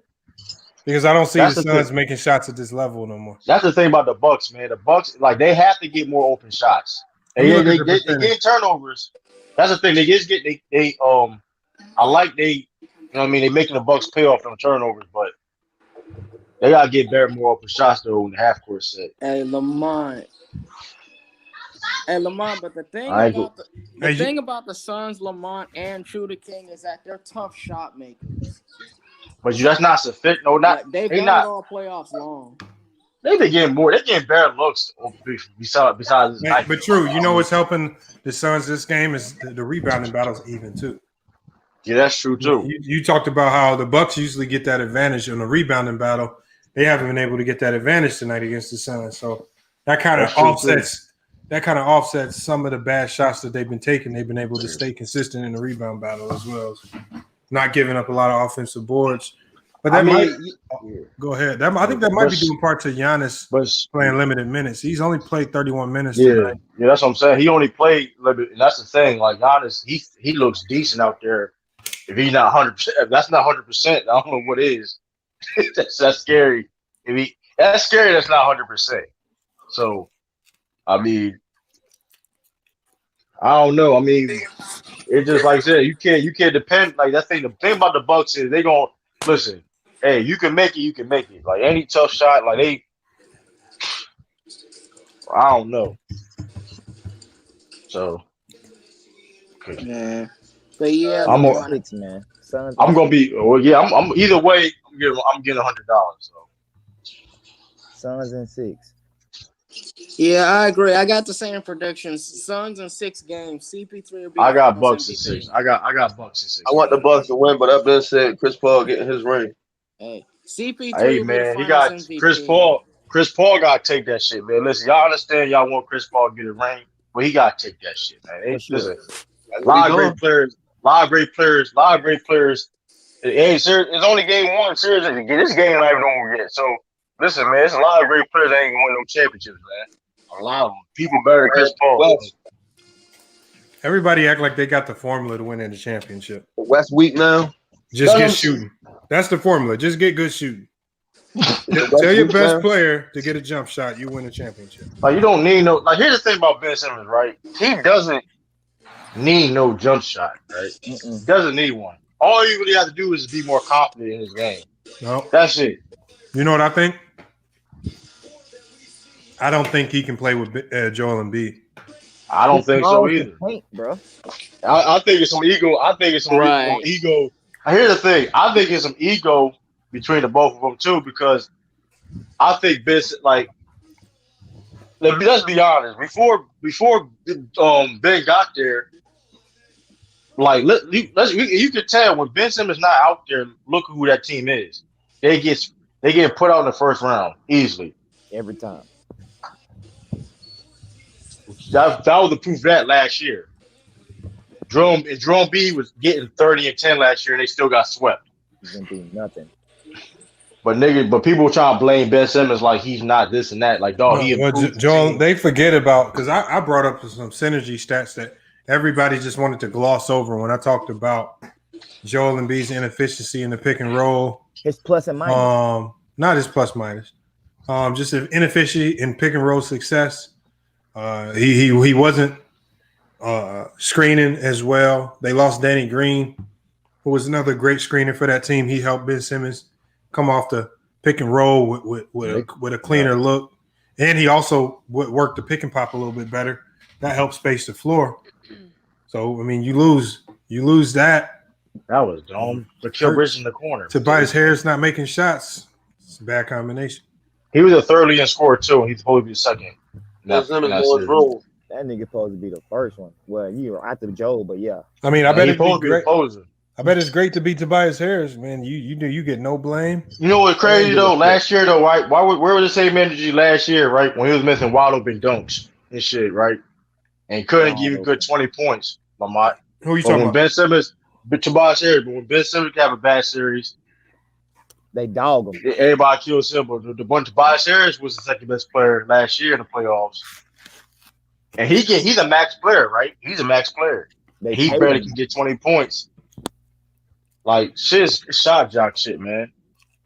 Because I don't see the Suns making shots at this level no more. That's the thing about the Bucks, man. The Bucks, like they have to get more open shots. They get turnovers. That's the thing. I like they making the Bucks pay off them turnovers, but they gotta get more open shots though in the half court set. Hey Lamont, but the thing about the Suns, Lamont and Shooter King is that they're tough shot makers. But that's not sufficient. No, they've done it all playoffs long. They've been getting more. They're getting better looks besides this. But true, you know what's helping the Suns this game is the rebounding battles even too. Yeah, that's true too. You talked about how the Bucks usually get that advantage in the rebounding battle. They haven't been able to get that advantage tonight against the Suns. So that kind of offsets some of the bad shots that they've been taking. They've been able to stay consistent in the rebound battle as well. Not giving up a lot of offensive boards. But go ahead. I think that might be doing part to Giannis playing limited minutes. He's only played 31 minutes tonight. Yeah, that's what I'm saying. He only played limited, and that's the thing. Like Giannis, he looks decent out there. If he's not 100%, if that's not 100%, I don't know what is. that's scary. That's scary. That's not 100%. So, I mean, I don't know. I mean, it's just like I said, you can't depend. Like that thing. The thing about the Bucks is they gonna listen. Hey, you can make it. Like any tough shot, like I don't know. So, yeah, but yeah, I'm gonna be. Well, yeah, I'm either way. I'm getting $100. So, Suns in 6. Yeah, I agree. I got the same predictions. Suns in 6 games. CP3 will be. I got Bucks in 6. I got Bucks in 6. I want the Bucks to win, but I've been said Chris Paul getting his ring. Hey, CP3. Hey man, he got MVP. Chris Paul. Chris Paul got to take that shit, man. Listen, y'all understand y'all want Chris Paul to get a ring, but he got to take that shit, man. Listen, a lot of great players. Hey, it's only game 1. Seriously, this game not even over yet. So listen, man, there's a lot of great players that ain't gonna win no championships, man. A lot of them. People better than Chris Paul. Everybody act like they got the formula to win in the championship. West week now. Just get shooting. That's the formula. Just get good shooting. Tell your best player to get a jump shot. You win a championship. Like you don't need no. Like here's the thing about Ben Simmons, right? He doesn't need no jump shot, right? He doesn't need one. All you really have to do is be more confident in his game. No, that's it. You know what I think? I don't think he can play with Joel Embiid. I don't think so either, bro. I think it's some ego. I think it's some ego. Here's the thing. I think it's some ego between the both of them too, because I think let's be honest. Before Ben got there, like you could tell when Ben Simmons not out there. Look who that team is. They get put out in the first round easily every time. That was the proof of that last year. Jerome B was getting 30 and 10 last year, and they still got swept. He didn't do nothing. But people try to blame Ben Simmons like he's not this and that. Like, dog, Joel, they forget about, because I brought up some synergy stats that everybody just wanted to gloss over when I talked about Joel Embiid's inefficiency in the pick and roll. His plus and minus. Not his plus minus. Just an inefficiency in pick and roll success. He wasn't screening as well. They lost Danny Green, who was another great screener for that team. He helped Ben Simmons come off the pick and roll with a cleaner look, and he also worked the pick and pop a little bit better. That helps space the floor. So I mean, you lose that. That was dumb. The kill Bridges in the corner. Tobias Harris not making shots. It's a bad combination. He was a third leading scorer too, and he's supposed to be the second. That nigga supposed to be the first one. Well, you were after Joel, but yeah. I mean, I bet it's great. I bet it's great to beat Tobias Harris, man. You get no blame. You know what's crazy though? Last year though, right? Where was the same energy last year, right? When he was missing wide open dunks and shit, right? And couldn't give you good 20 points, Lamont. Who are you talking about? Ben Simmons, Tobias Harris, but when Ben Simmons have a bad series, they dog him. Everybody kills him. But Tobias Harris was the second best player last year in the playoffs. And he's a max player, right? He's a max player. He barely can get 20 points. Like, shit's shot jock shit, man.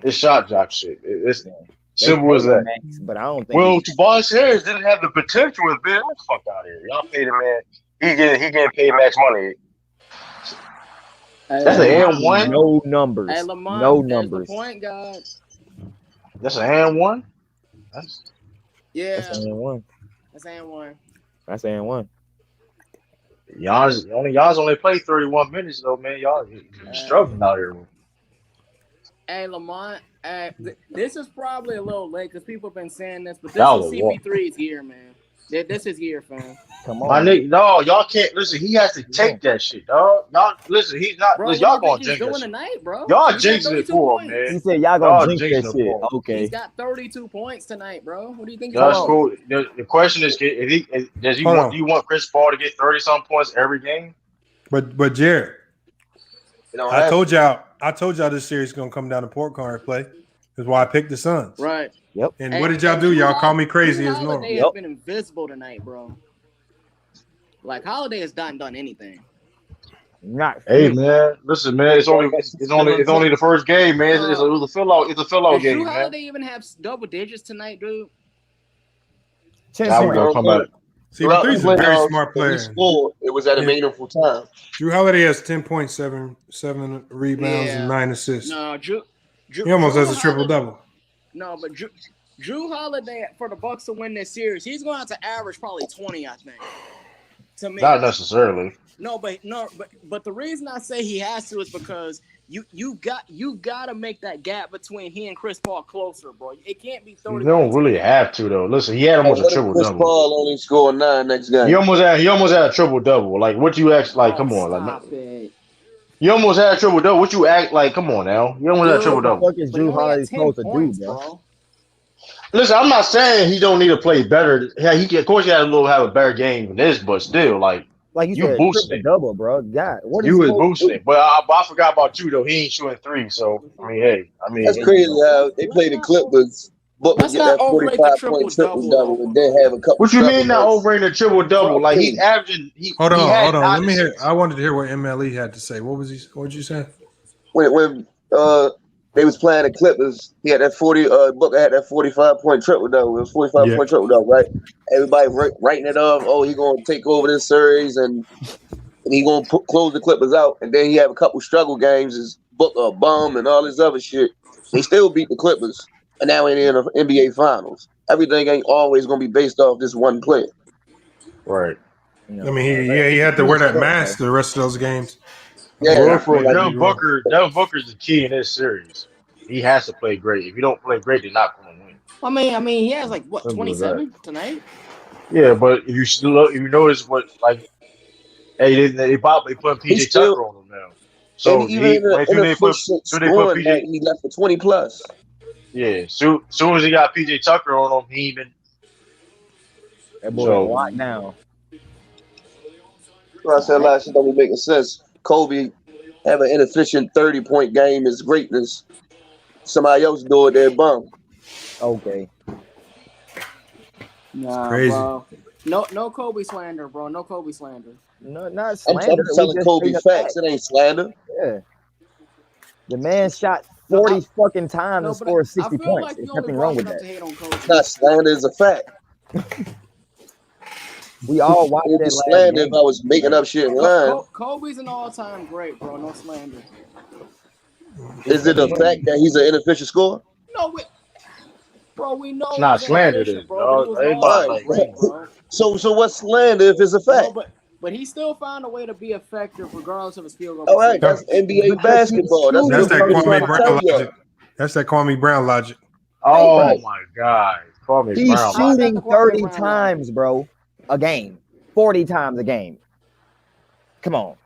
It's shot jock shit. It's simple as that. Max, but I don't think. Well, Tobias Harris didn't have the potential with Ben. Get the fuck out of here. Y'all paid him, man. He getting paid max money. That's an and one. No numbers. Hey, Lamont, no numbers. The point guard. That's an and one. Yeah. That's and one. That's and one. That's and one. Y'all only played 31 minutes though, man. Y'all struggling out here. Hey, Lamont. This is probably a little late because people have been saying this, but this is CP3's year, man. This is year, fam. Come on, my nigga. No, y'all can't listen. He has to take that shit, dog. Y'all listen. He's not. Bro, listen, y'all gonna jinx it tonight, bro. Y'all jinxing it for him, man. He said y'all gonna jinx that shit. Okay. He's got 32 points tonight, bro. What do you think? That's cool. The question is, do you want Chris Paul to get 30-some points every game? But Jared, I told y'all this series is gonna come down to point guard play. That's why I picked the Suns. Right. Yep. And what did y'all do? Y'all call me crazy as normal. Holiday has been invisible tonight, bro. Like Holiday has not done anything. Not Hey man, listen man, it's only the first game, man. It was a fill out. It's a fill out game, Drew man. Holiday even have double digits tonight, dude? Now we're gonna come back. See, but he's a very smart player. It was at a meaningful time. Drew Holiday has 10.7 rebounds and 9 assists. No, Drew he almost has a triple double. No, but Drew Holiday for the Bucks to win this series, he's going to have to average probably 20, I think. To me, not necessarily. No, but the reason I say he has to is because you got to make that gap between he and Chris Paul closer, bro. It can't be 30. You don't really have to though. Listen, he had almost a triple double. Chris Paul only scored 9 next game. He almost had a triple double. Like what you act like? Come on, like you almost had a triple double. What you act like? Come on now, you almost had a triple double. What the fuck is Drew Holiday supposed to do, bro? Listen, I'm not saying he don't need to play better. Yeah, he can, of course, he had have a better game than this, but still, like you said, boosted it. Double, bro. God, what you was boosting it. But I forgot about you though. He ain't shooting 3, so I mean, that's crazy. How they play the Clippers. But get that 45-point triple-double and then have a couple. What you mean not overrating the triple-double? Like he's averaging. Hold on. Let me hear. I wanted to hear what MLE had to say. What did you say? When they was playing the Clippers, he had that 40. Booker had that 45-point triple-double. It was 45-point triple-double, right? Everybody writing it off. Oh, he gonna take over this series and he gonna close the Clippers out. And then he have a couple struggle games. His Booker bum and all this other shit. They still beat the Clippers. And now we're in the NBA Finals. Everything ain't always going to be based off this one player. Right. I mean, he had to wear that mask the rest of those games. Yeah, Devin Booker's the key in this series. He has to play great. If you don't play great, they're not going to win. I mean, he has like what 27 tonight. Yeah, but if you notice what like, they put PJ Tucker on him now. So he left for 20 plus. Yeah, soon as he got PJ Tucker on him, he even that boy locked down. I said a lot of shit don't be making sense. Kobe have an inefficient 30-point game is greatness. Somebody else do it, they're bum. Okay. Nah, crazy. Bro. No Kobe slander, bro. No Kobe slander. No, not slander. I'm telling Kobe facts. It ain't slander. Yeah. The man shot 40 fucking times and scored 60 points. Like There's nothing wrong with that. It's not slander, it's a fact. We all watched that last slander if I was making up shit in line. Kobe's an all-time great, bro. No slander. Is it a fact that he's an inefficient scorer? No, bro, we know it's not slander, bro. So what's slander if it's a fact? No, but he still found a way to be effective regardless of his field goal. All right, that's NBA basketball. That's that Kwame Brown logic. That's that Kwame Brown logic. Oh my God, Kwame He's Brown. shooting 30 times, bro, a game. 40 times a game. Come on.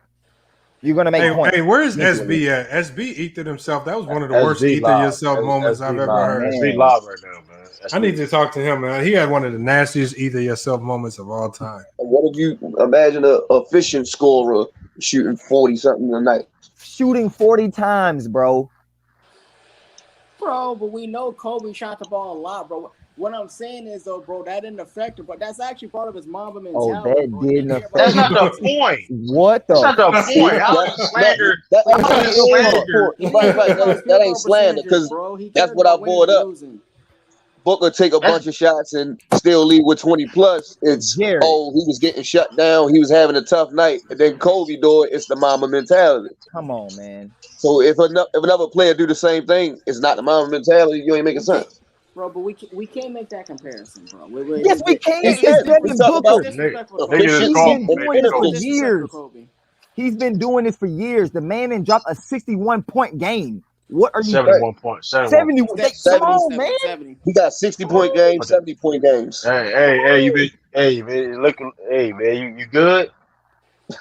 You're going to make points. Hey, where's SB at? SB ethered himself. That was one of the worst ether yourself moments I've ever heard. SB live right now, man. I need to talk to him, man. He had one of the nastiest either yourself moments of all time. What if you imagine an efficient scorer shooting 40 something a night? Shooting 40 times, bro. Bro, but we know Kobe shot the ball a lot, bro. What I'm saying is, though, bro, that didn't affect him, but that's actually part of his Mamba mentality. Oh, that bro. didn't affect That's not the point. What the? That's not the point. How is slander? That ain't slander because that's what I brought up. Booker take a bunch of shots and still lead with 20 plus. It's he was getting shut down. He was having a tough night. And then Kobe do it. It's the Mamba mentality. Come on, man. So if another player do the same thing, it's not the Mamba mentality. You ain't making sense. Bro, but we can't make that comparison, bro. Yes, we can. It's Devin Booker. He's been doing this for years. He's been doing this for years. The man dropped a 61-point game. What are you 71 points. 70. Come on, man. 70. He got 60-point games, 70-point games. Hey, man, you good?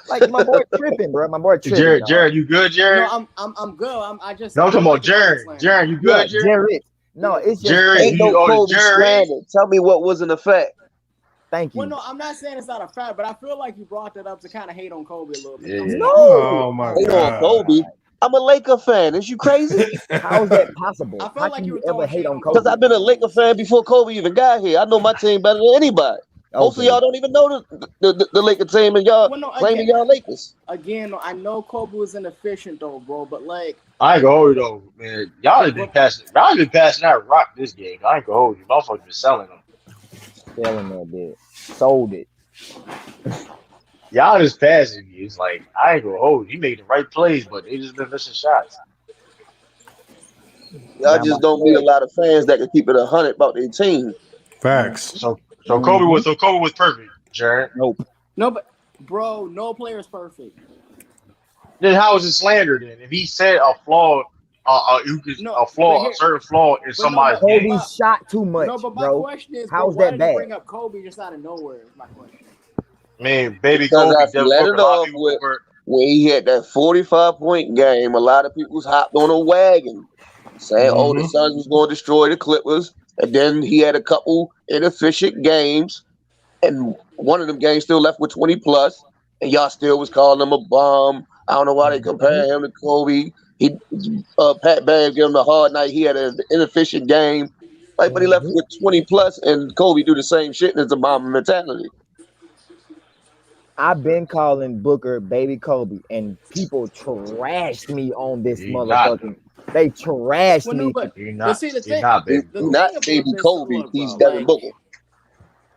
Like my boy tripping, bro. My boy tripping. Jared, you good, Jared? No, I'm good. I'm talking about Jared. Jared, you good, Jared? No, it's just Jared. Ain't no Kobe slander. Tell me what wasn't a fact. Thank you. Well, no, I'm not saying it's not a fact, but I feel like you brought that up to kind of hate on Kobe a little bit. Yeah. No, oh my hate God. on Kobe. I'm a Laker fan. Is you crazy? How is that possible? I feel How like can you you ever hate on Kobe? Because I've been a Laker fan before Kobe even got here. I know my team better than anybody. Most of y'all don't even know the Lakers team, and y'all claiming y'all Lakers. Again, I know Kobe was inefficient though, bro, but like I ain't gonna hold you though, man. Y'all have been passing that rock this game. I ain't gonna hold you. Motherfuckers been selling them. Selling that bit. Sold it. Y'all just passing me. It's like I ain't gonna hold you. You made the right plays, but they just been missing shots. Y'all just don't meet a lot of fans that can keep it 100 about their team. Facts. So Kobe was perfect, Jared. Nope. No, but bro, no player is perfect. Then how is it slander then? If he said a flaw, a certain flaw in somebody's game. Kobe shot too much. No, but my bro. question is, how's why that did bad? you bring up Kobe just out of nowhere? Is my question. Man, baby Because Kobe I let it off with when he had that 45-point game. A lot of people was hopped on a wagon, saying, "Oh, the Suns was going to destroy the Clippers." And then he had a couple inefficient games, and one of them games still left with 20 plus, and y'all still was calling him a bomb. I don't know why they compare him to Kobe. Pat Bev gave him a hard night. He had an inefficient game, like, but he left with 20 plus, and Kobe do the same shit, and it's a bomb mentality. I've been calling Booker baby Kobe, and people trashed me on this motherfucking. They trashed me. But see, the thing, He's not baby Kobe. He's Devin Booker.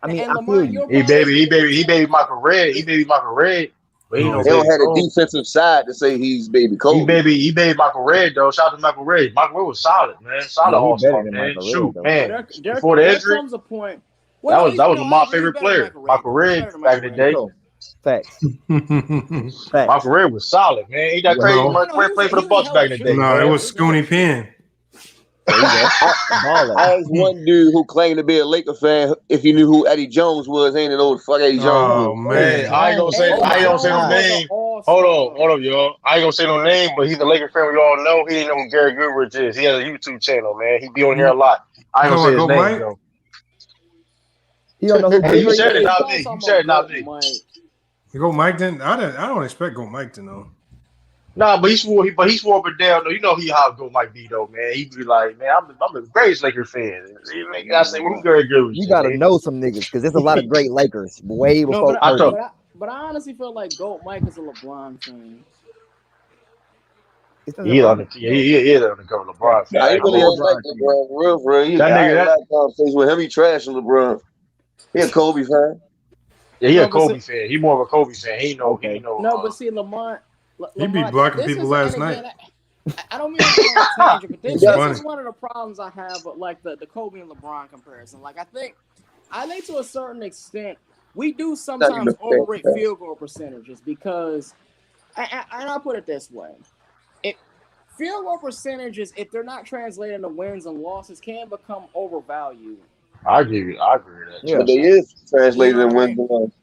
I mean, and I feel you. He baby Michael Red. He baby Michael Red. But he don't have a defensive side to say he's baby Kobe. He baby Michael Red though. Shout out to Michael Red. Michael Red was solid, man. Solid all-star, man. Shoot, man. Before the injury, comes a point. That was my favorite player. Michael Red back in the day. Facts. Michael Red was solid, man. He got crazy. Michael Red played for the Bucks back in the day. No, it was Scooney Penn. I asked one dude who claimed to be a Laker fan if he knew who Eddie Jones was. Ain't an old fuck Eddie Jones. Oh man, I ain't gonna say no name. Hold on, y'all. I ain't gonna say no name, but he's a Laker fan. We all know. He didn't know who Gary Goodrich is. He has a YouTube channel, man. He be on here a lot. I ain't gonna say his name though. He don't know who Hey, you said it, not me. You said it, not me. You go Mike then? I don't expect go Mike to know. Nah, but he swore up and down though. You know how go Mike be though, man. He be like, man, I'm the greatest Laker fan. I say, who's Gary Goodrich? You gotta know some niggas because there's a lot of great Lakers way before. But I honestly feel like Goat Mike is a LeBron fan. He is on the cover of LeBron fan. I ain't really like LeBron. Real. He had a conversation with him. He trashing LeBron. He a Kobe fan. Yeah, he a Kobe fan. He more of a Kobe fan. He know. No, but see, Lamont. He be blocking people last night. I don't mean to go on a tangent, but this is one of the problems I have with like the Kobe and LeBron comparison. Like I think to a certain extent we do sometimes overrate field goal percentages because, and I'll put it this way: field goal percentages, if they're not translated into wins and losses, can become overvalued. I agree with that. Yeah, they is translated in wins and losses.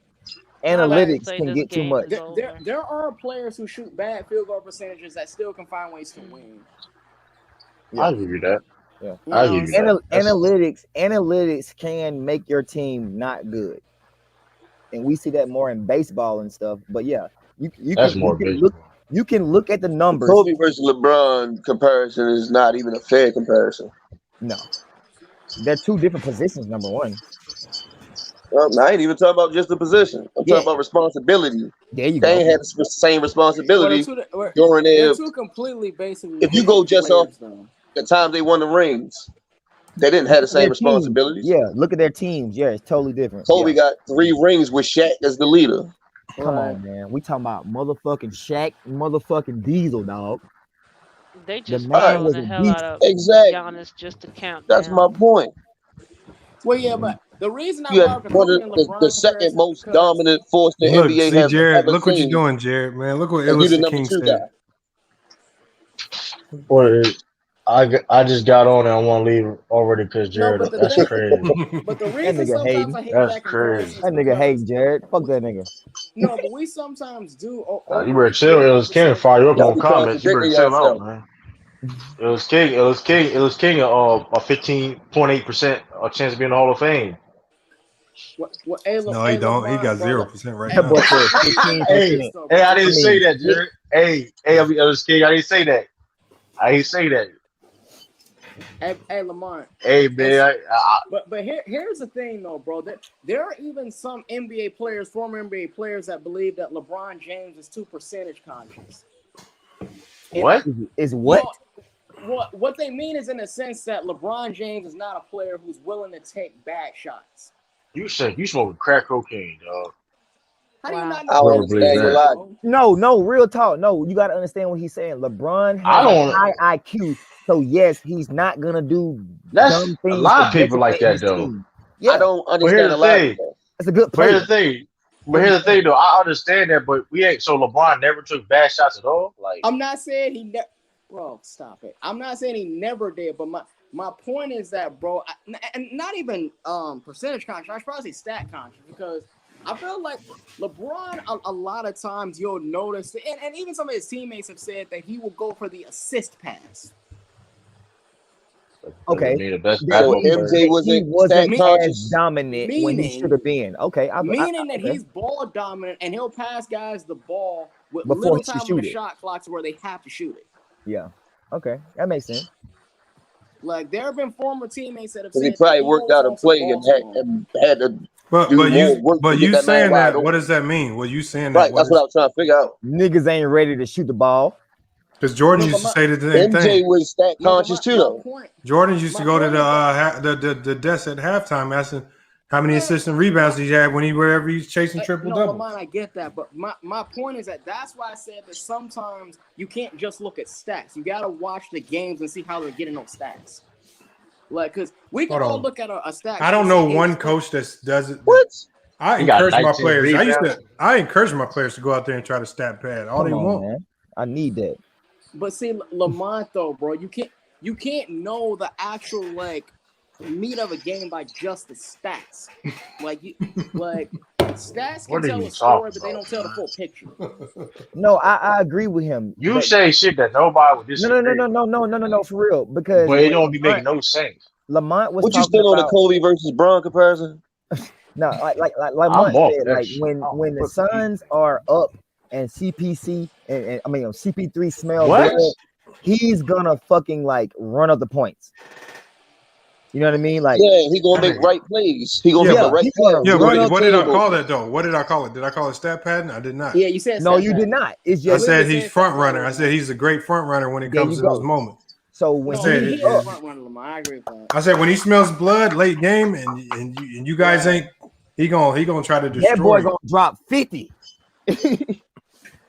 Analytics can get too much. There are players who shoot bad field goal percentages that still can find ways to win. Yeah. I agree with that. Yeah. I agree with that. Analytics can make your team not good, and we see that more in baseball and stuff. But yeah, you can look at the numbers. Kobe versus LeBron comparison is not even a fair comparison. No, they're two different positions. Number one. I ain't even talking about just the position. I'm talking about responsibility. There you go. They ain't had the same responsibility during their. Two completely basically. If you go just off the time they won the rings, they didn't have the same responsibilities. Yeah, look at their teams. Yeah, it's totally different. Kobe got 3 rings with Shaq as the leader. Come on, man. We talking about motherfucking Shaq, motherfucking Diesel, dog. They just throwing the hell out of Giannis just to count. That's my point. Well, yeah, but the reason you have the second most dominant force the NBA has Jared, ever look what seen. you're doing, Jared, man. Look what Illicit King said. Boy, I just got on and I want to leave already because Jared, that's crazy. But the reason sometimes I hate that's crazy. That nigga hates Jared. Fuck that nigga. No, but we sometimes do. You better chill. It was King fire you up on comments. You better chill out, man. It was King a 15.8% chance of being in the Hall of Fame. No, he don't. He got 0% right now. Hey, I didn't say that, Jared. Hey, it was King. I didn't say that. Hey, Lamont. Hey, man. But here's the thing, though, bro. There are even some NBA players, former NBA players, that believe that LeBron James is too percentage conscious. What? Is what? Well, what they mean is in the sense that LeBron James is not a player who's willing to take bad shots. You said you smoking crack cocaine, dog. How do you not I don't understand a lot. No, real talk. No, you got to understand what he's saying. LeBron has a high IQ, so yes, he's not gonna do dumb things. A lot of people like that, though. Yeah. I don't understand a lot. That's a good player. Here's the thing, though. I understand that, but we ain't. So LeBron never took bad shots at all. Like, I'm not saying he never. Bro, stop it. I'm not saying he never did, but my point is that, bro, and not even percentage conscious. I should probably say stat conscious, because I feel like LeBron, a lot of times you'll notice, and even some of his teammates have said that he will go for the assist pass. Okay. MJ wasn't as dominant when he should have been. Okay. Meaning that he's ball dominant and he'll pass guys the ball with Before little he time shoot on the it. shot clocks where they have to shoot it. Yeah. Okay. That makes sense. Like, there have been former teammates that have Because said he probably that worked out a play and had to But do more work. But to you get saying man that? wide What open. does that mean? Well, you saying Right, that? that's what I was trying to figure out. Niggas ain't ready to shoot the ball. Because Jordan used to say the same MJ thing. was stat conscious too, though. Jordan used to go to the desk at halftime asking how many assists and rebounds he had wherever he's chasing triple double. Lamont, I get that, but my point is that that's why I said that sometimes you can't just look at stats. You got to watch the games and see how they're getting those stats. Like, because we can all look at a stat. I don't know one coach that does it. What? I encourage my players. I encourage my players to go out there and try to stat pad all they want. Man. I need that. But see, Lamont, though, bro, you can't know the actual meat of a game by just the stats. Stats can tell a story, but they don't tell the full picture. No, I agree with him. You say shit that nobody would disagree. No, for real. Because but it don't be making no sense. Lamont was. What you still on the Kobe versus Bron comparison? No, like Lamont said, when the Suns are up and CP3 smells good, he's gonna fucking run up the points. You know what I mean? He gonna make right plays. He gonna make the right plays. Yeah, what did I call that though? What did I call it? Did I call it stat padding? I did not. Yeah, you said no. You did not. It's just I said he's front runner. I said he's a great front runner when it comes to those moments. So when he's front runner, Lamar, I agree with that. I said when he smells blood late game and you guys ain't, he gonna try to destroy. That boy gonna drop 50.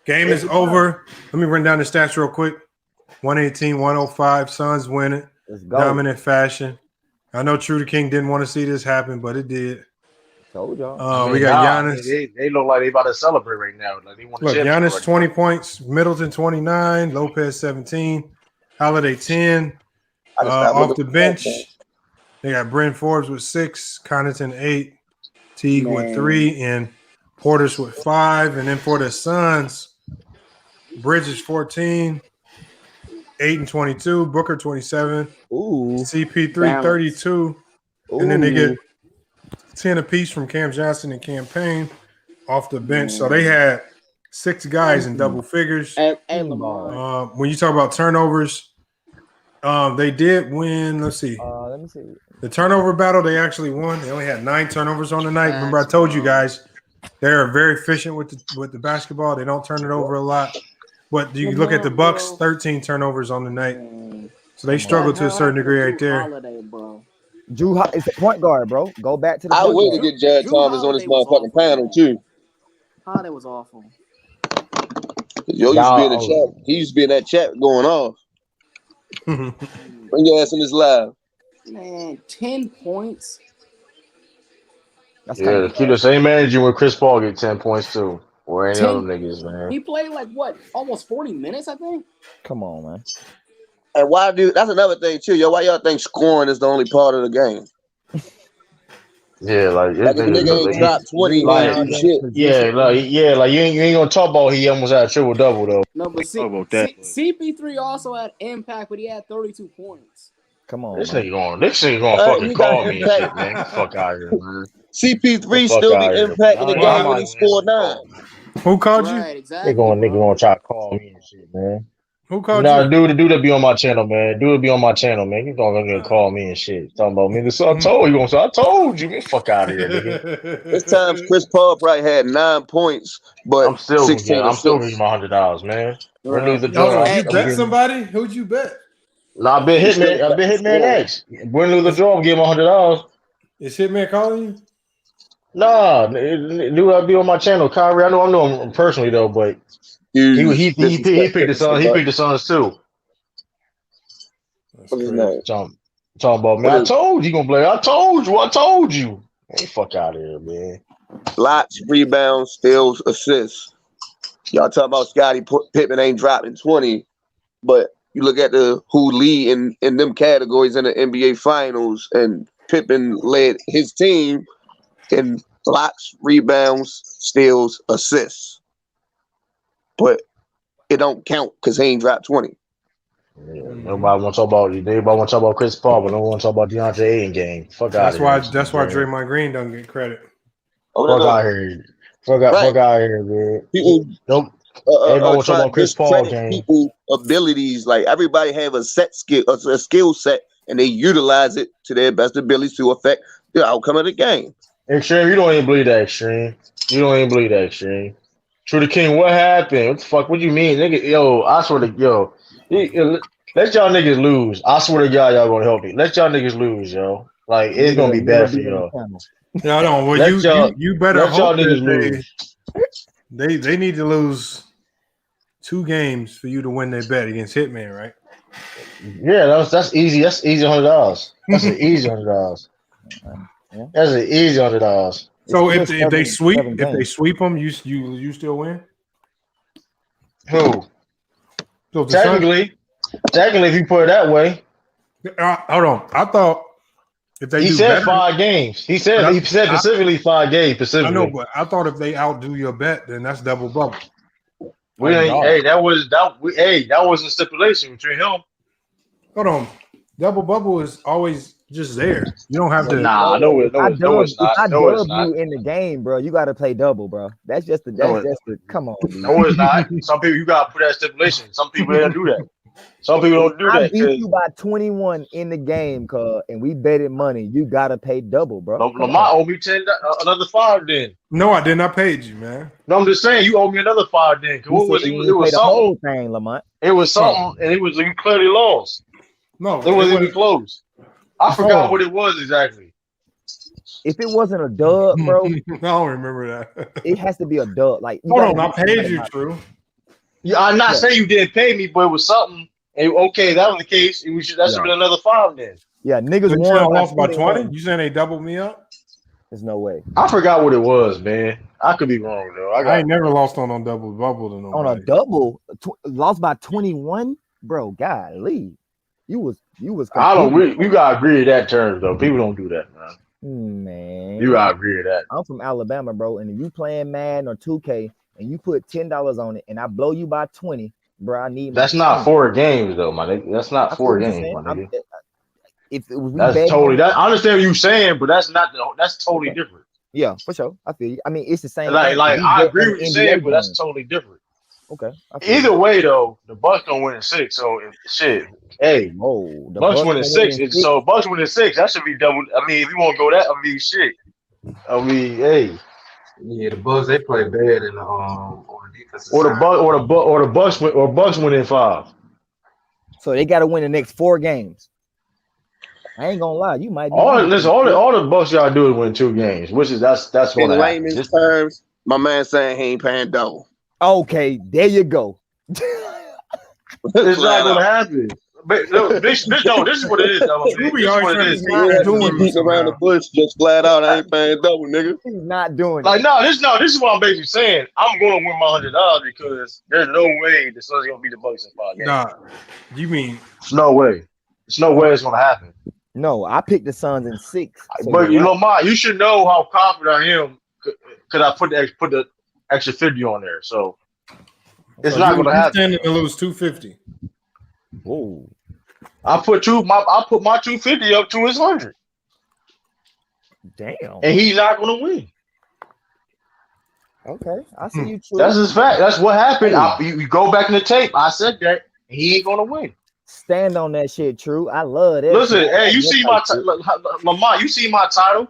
Game is over. Let me run down the stats real quick. 118-105. Suns win it. Let's go. Dominant fashion. I know True the King didn't want to see this happen, but it did. Told y'all. We got Giannis. They look like they about to celebrate right now. Like they want to Giannis 20 points, Middleton 29, Lopez 17, Holiday 10. Off the bench, they got Brent Forbes with 6, Connaughton 8, Teague with 3, and Portis with 5. And then for the Suns, Bridges 14, 8 and 22, Booker 27, CP3 32, and then they get 10 apiece from Cam Johnson and Campaign off the bench. So they had 6 guys in double figures. And Lamar. When you talk about turnovers, they did win. Let's see. Let me see. The turnover battle, they actually won. They only had 9 turnovers on the night. Remember, I told you guys they're very efficient with the basketball. They don't turn it over a lot. But you look at the Bucks, 13 turnovers on the night. So they struggle to a certain degree right there. Drew is a point guard, bro. Go back to the. I would to get Jared Thomas on this motherfucking panel too. Holiday was awful. Yo used to be in the chat. He used to be in that chat going off. Bring your ass in this live. Man, 10 points. That's keep the same energy when Chris Paul get 10 points too. Or any other niggas, man. He played almost 40 minutes, I think. Come on, man. And why that's another thing too, yo. Why y'all think scoring is the only part of the game? Yeah, like if nigga ain't dropped 20, shit. Like you ain't gonna talk about he almost had a triple double though. No, but CP3 also had impact, but he had 32 points. Come on, this nigga gonna fucking call me and shit, man. Fuck out here, man. CP3 still be impacting the game when he scored 9. Who called you? Exactly. Nigga gonna try to call me and shit, man. Who called Nah, you? dude that be on my channel, man. Dude be on my channel, man. He's gonna call me and shit. Talking about me. So I told you. So I told you. Get the fuck out of here, nigga. This time Chris Paul probably had 9 points, but I'm still gonna 16 get my $100, man. We're lose the Hold draw. on, you bet somebody? Who'd you bet? Nah, I've been Hitman X. Win, lose the draw. Give him $100. Is Hitman calling you? Nah, dude, I be on my channel, Kyrie. I know him personally though, but he picked the Suns. He picked the Suns too. What's his name? Talking about, man. I told you gonna play. I told you. Hey, fuck out of here, man. Lots, rebounds, steals, assists. Y'all talking about Scottie Pippen ain't dropping 20, but you look at who lead in them categories in the NBA Finals, and Pippen led his team in blocks, rebounds, steals, assists. But it don't count because he ain't dropped 20. Yeah, nobody want to talk about Chris Paul, but no one want to talk about DeAndre Ayton game. Fuck out of here. That's why Draymond Green don't get credit. Fuck out here. Fuck out here, man. People don't. Everybody want to talk about Chris Paul game. People abilities, like everybody have a skill set, and they utilize it to their best abilities to affect the outcome of the game. Extreme, you don't even believe that, Extreme. True the King, what happened? What the fuck? What do you mean, nigga? Yo, I swear to let y'all niggas lose. I swear to God, y'all gonna help me. Let y'all niggas lose, yo. Like it's gonna be bad for y'all. No, no. Well, you better let y'all hope niggas lose. They need to lose 2 games for you to win their bet against Hitman, right? Yeah, that's easy. That's easy $100. That's an easy $100. That's an easy $100. So if they sweep them, you still win. Who? So technically, if you put it that way. Hold on. I thought if they said 5 games. He said specifically 5 games. Specifically, I know, but I thought if they outdo your bet, then that's double bubble. That was a stipulation between him. Hold on. Double bubble is always just there. You don't have to. I dub you in the game, bro. You got to play double, bro. That's just the. Come on. Dude. No, it's not. Some people you got to put that stipulation. Some people don't do that. Some people don't do that. I beat you by 21 in the game, and we betted money. You got to pay double, bro. Lamar owe me another 5 then. No, I didn't. I paid you, man. No, I'm just saying you owe me another 5 then. It was the whole thing, Lamont. It was something, and you clearly lost. No, it wasn't even close. I forgot what it was exactly. If it wasn't a dub, bro, I don't remember that. It has to be a dub. Like, hold on, I paid you, True. Yeah, I'm not saying you didn't pay me, but it was something. And okay, that was the case. That should have been another 5 then. Yeah, niggas lost by 20. You saying they doubled me up? There's no way. I forgot what it was, man. I could be wrong though. I ain't never lost on double bubble to nobody. On a double, lost by 21, bro. Golly, you was. I don't. You gotta agree to that terms though. People don't do that, man. Man, you gotta agree to that. I'm from Alabama, bro, and if you playing Madden or 2K and you put $10 on it, and I blow you by 20, bro, I need. That's not 4 games though, my nigga. That's not 4 games, my nigga. That's totally. I understand what you're saying, but that's not. That's totally different. Yeah, for sure. I feel you. I mean, it's the same. Like I agree with you saying, but that's totally different. Okay. Either way, though, the Bucks gonna win in 6. So shit. Hey, the Bucks win in 6. So Bucks win in 6. That should be double. I mean, if you want to go that, I mean, shit. I mean, hey. Yeah, the Bucks they play bad in the on the defensive or side. the Bucks win in 5. So they got to win the next 4 games. I ain't gonna lie, you might. All the Bucks y'all do is win 2 games, which is that's in layman's terms. My man saying he ain't paying double. Okay, there you go. It's not gonna happen. But no, this is what it is. You be beating around the bush, just flat out. I ain't paying double, nigga. He's not doing it. This is what I'm basically saying. I'm going to win my $100 because there's no way the Suns gonna beat the Bucks in 5 games. Nah, you mean? There's no way. There's no way it's gonna happen. No, I picked the Suns in 6. So but you know, you should know how confident I am because I put the extra 50 on there. So it's not gonna happen. Standing to lose 250. Whoa. I put my 250 up to his 100. Damn. And he's not gonna win. Okay, I see you. True. That's his fact. That's what happened. You go back in the tape. I said that. He ain't gonna win. Stand on that shit, True. I love that. Listen, hey, you see my Lamont? You see my title?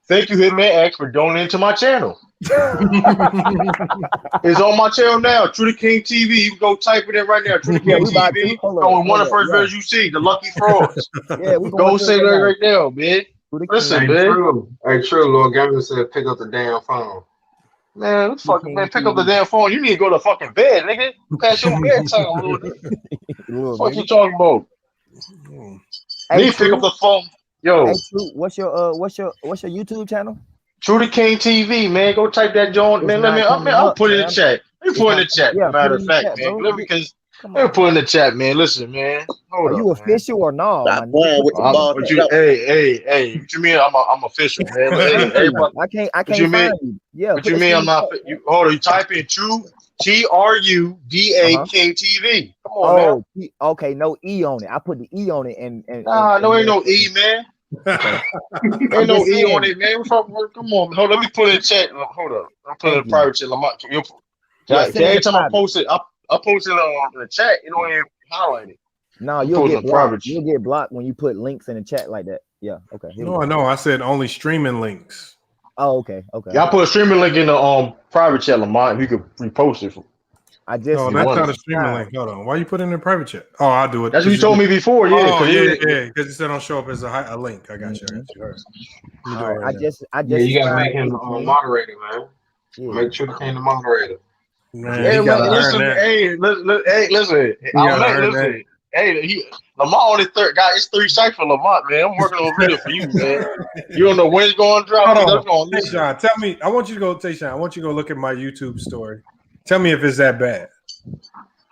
Thank you, Hitman X, for donating to my channel. It's on my channel now. True the King TV. You can go type it in right now. True the King TV. On one of the first videos you see, the Lucky Frauds. Go say that right now, man. Listen, man. Hey, True, Lord Gavin said pick up the damn phone. Man, pick up the damn phone. You need to go to fucking bed, nigga. Pass your bedtime, little nigga. What you talking about? Hey, need to pick up the phone. Yo, hey, True, what's your YouTube channel? True the King TV, man. Go type that joint, man. I'll put it in the chat. Let me put it in the chat. Matter of fact, man. Let me put it in the chat, man. Listen, man. Are you official or no? What you mean? I'm official, man. Hey, I can't find you. Yeah. What you mean? I'm not. Hold on. You type in True TRUDAK TV. Come on, man. Okay. No E on it. I put the E on it and no, ain't no E, man. Ain't no E on it, man. Come on, hold on. Let me put it in chat. Hold up. I'm putting it in private chat. Every time I post it, I post it on the chat. You don't even highlight it. No, you'll get blocked. You'll get blocked when you put links in the chat like that. Yeah. Okay. No. I said only streaming links. Oh, okay. Yeah, I put a streaming link in the private chat, Lamont. You could repost it. That's not a streaming link. Hold on. Why you put it in the private chat? Oh, I'll do it. That's what you told me before. Yeah. Because it said don't show up as a link. I got you. All right. You gotta make him a moderator, man. Yeah. Make sure he became the moderator. Man, listen. Hey, Lamont on his third guy. It's 3 strikes for Lamont, man. I'm working on a video for you, man. You don't know when it's going to drop. Tayshaun, tell me. I want you to go look at my YouTube story. Tell me if it's that bad.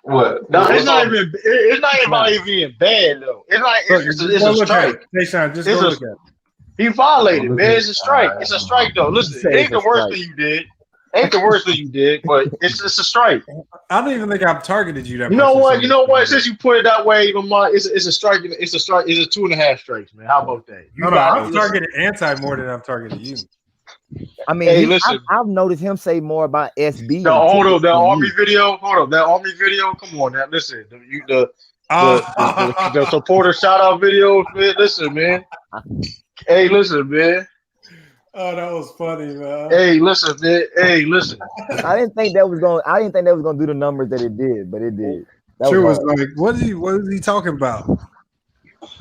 What? No, it's not even. It's not even being bad though. It's like it's a strike. Tayshaun, just go look at it. He violated, man. It's a strike. It's a strike though. Listen, it ain't the worst thing you did. Ain't the worst thing you did, but it's a strike. I don't even think I've targeted you that. You know what? Since you put it that way, Lamont, it's a strike. It's a strike. It's a 2.5 strikes, man. How about that? I'm targeted more than I've targeted you. I mean, I've noticed him say more about SB. That Army video. Come on now, listen. The supporter shout out videos, man. Listen, man. Hey, listen, man. Oh, that was funny, man. Hey, listen, man. Hey, listen. I didn't think that was gonna do the numbers that it did, but it did. True was like, what is he talking about?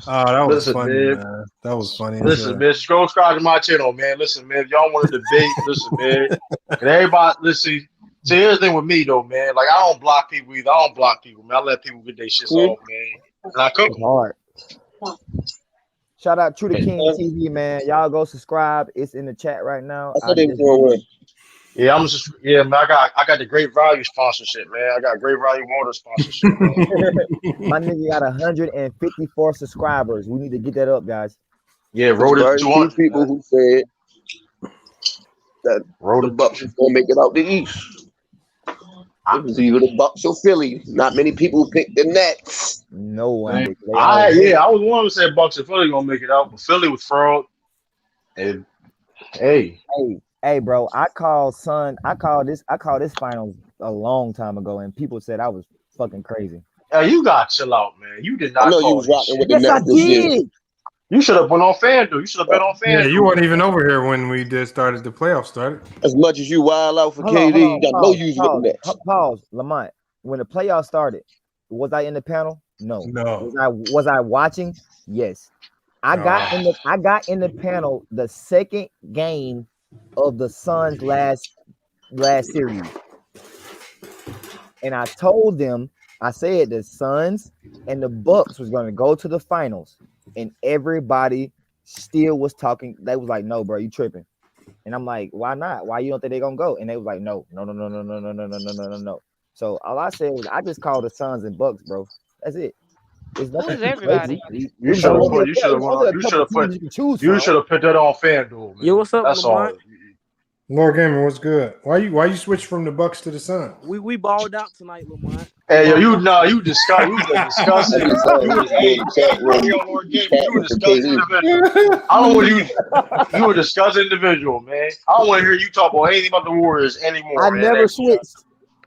Oh, that was funny, man. That was funny. Listen, man. Subscribe to my channel, man. Listen, man. If y'all want to debate, listen, man. And everybody, listen. See, here's the thing with me, though, man. Like, I don't block people either. I don't block people, man. I let people get their shit off, man. And I cook them. Hard. Shout out True the King TV, man. Y'all go subscribe. It's in the chat right now. Yeah, man. I got the Great Value sponsorship, man. I got Great Value Water sponsorship. Man. My nigga got 154 subscribers. We need to get that up, guys. Yeah, wrote it 200 people who said that the Bucks was gonna make it out the East. It was either the Bucks or Philly. Not many people picked the Nets. No one. I was one who said Bucks and Philly gonna make it out, but Philly was fraud. And hey, bro, I called this finals a long time ago, and people said I was fucking crazy. You gotta chill out, man. You did not. I know you was rocking with the Nets. I did. You should have been on FanDuel. You should have been on FanDuel. Yeah, you weren't even over here when we the playoffs started. As much as you wild out for KD, I know you was with the Nets. Pause, Lamont. When the playoffs started, was I in the panel? No. Was I watching? Yes. I got in the panel the second game of the Suns last series. And I told them, I said the Suns and the Bucks was going to go to the finals. And everybody still was talking. They was like, no, bro, you tripping. And I'm like, why not? Why you don't think they're going to go? And they was like, no. So all I said was, I just called the Suns and Bucks, bro. That's it. Who's everybody? You should have put that on FanDuel, man. Yo, what's up, That's all. Lord Gamer, what's good? Why you switch from the Bucks to the Suns? We balled out tonight, Lamont. Hey, yo, you disgusting. You were discussing. You were discussing individual, man. I don't want to hear you talk about anything about the Warriors anymore. I never switched.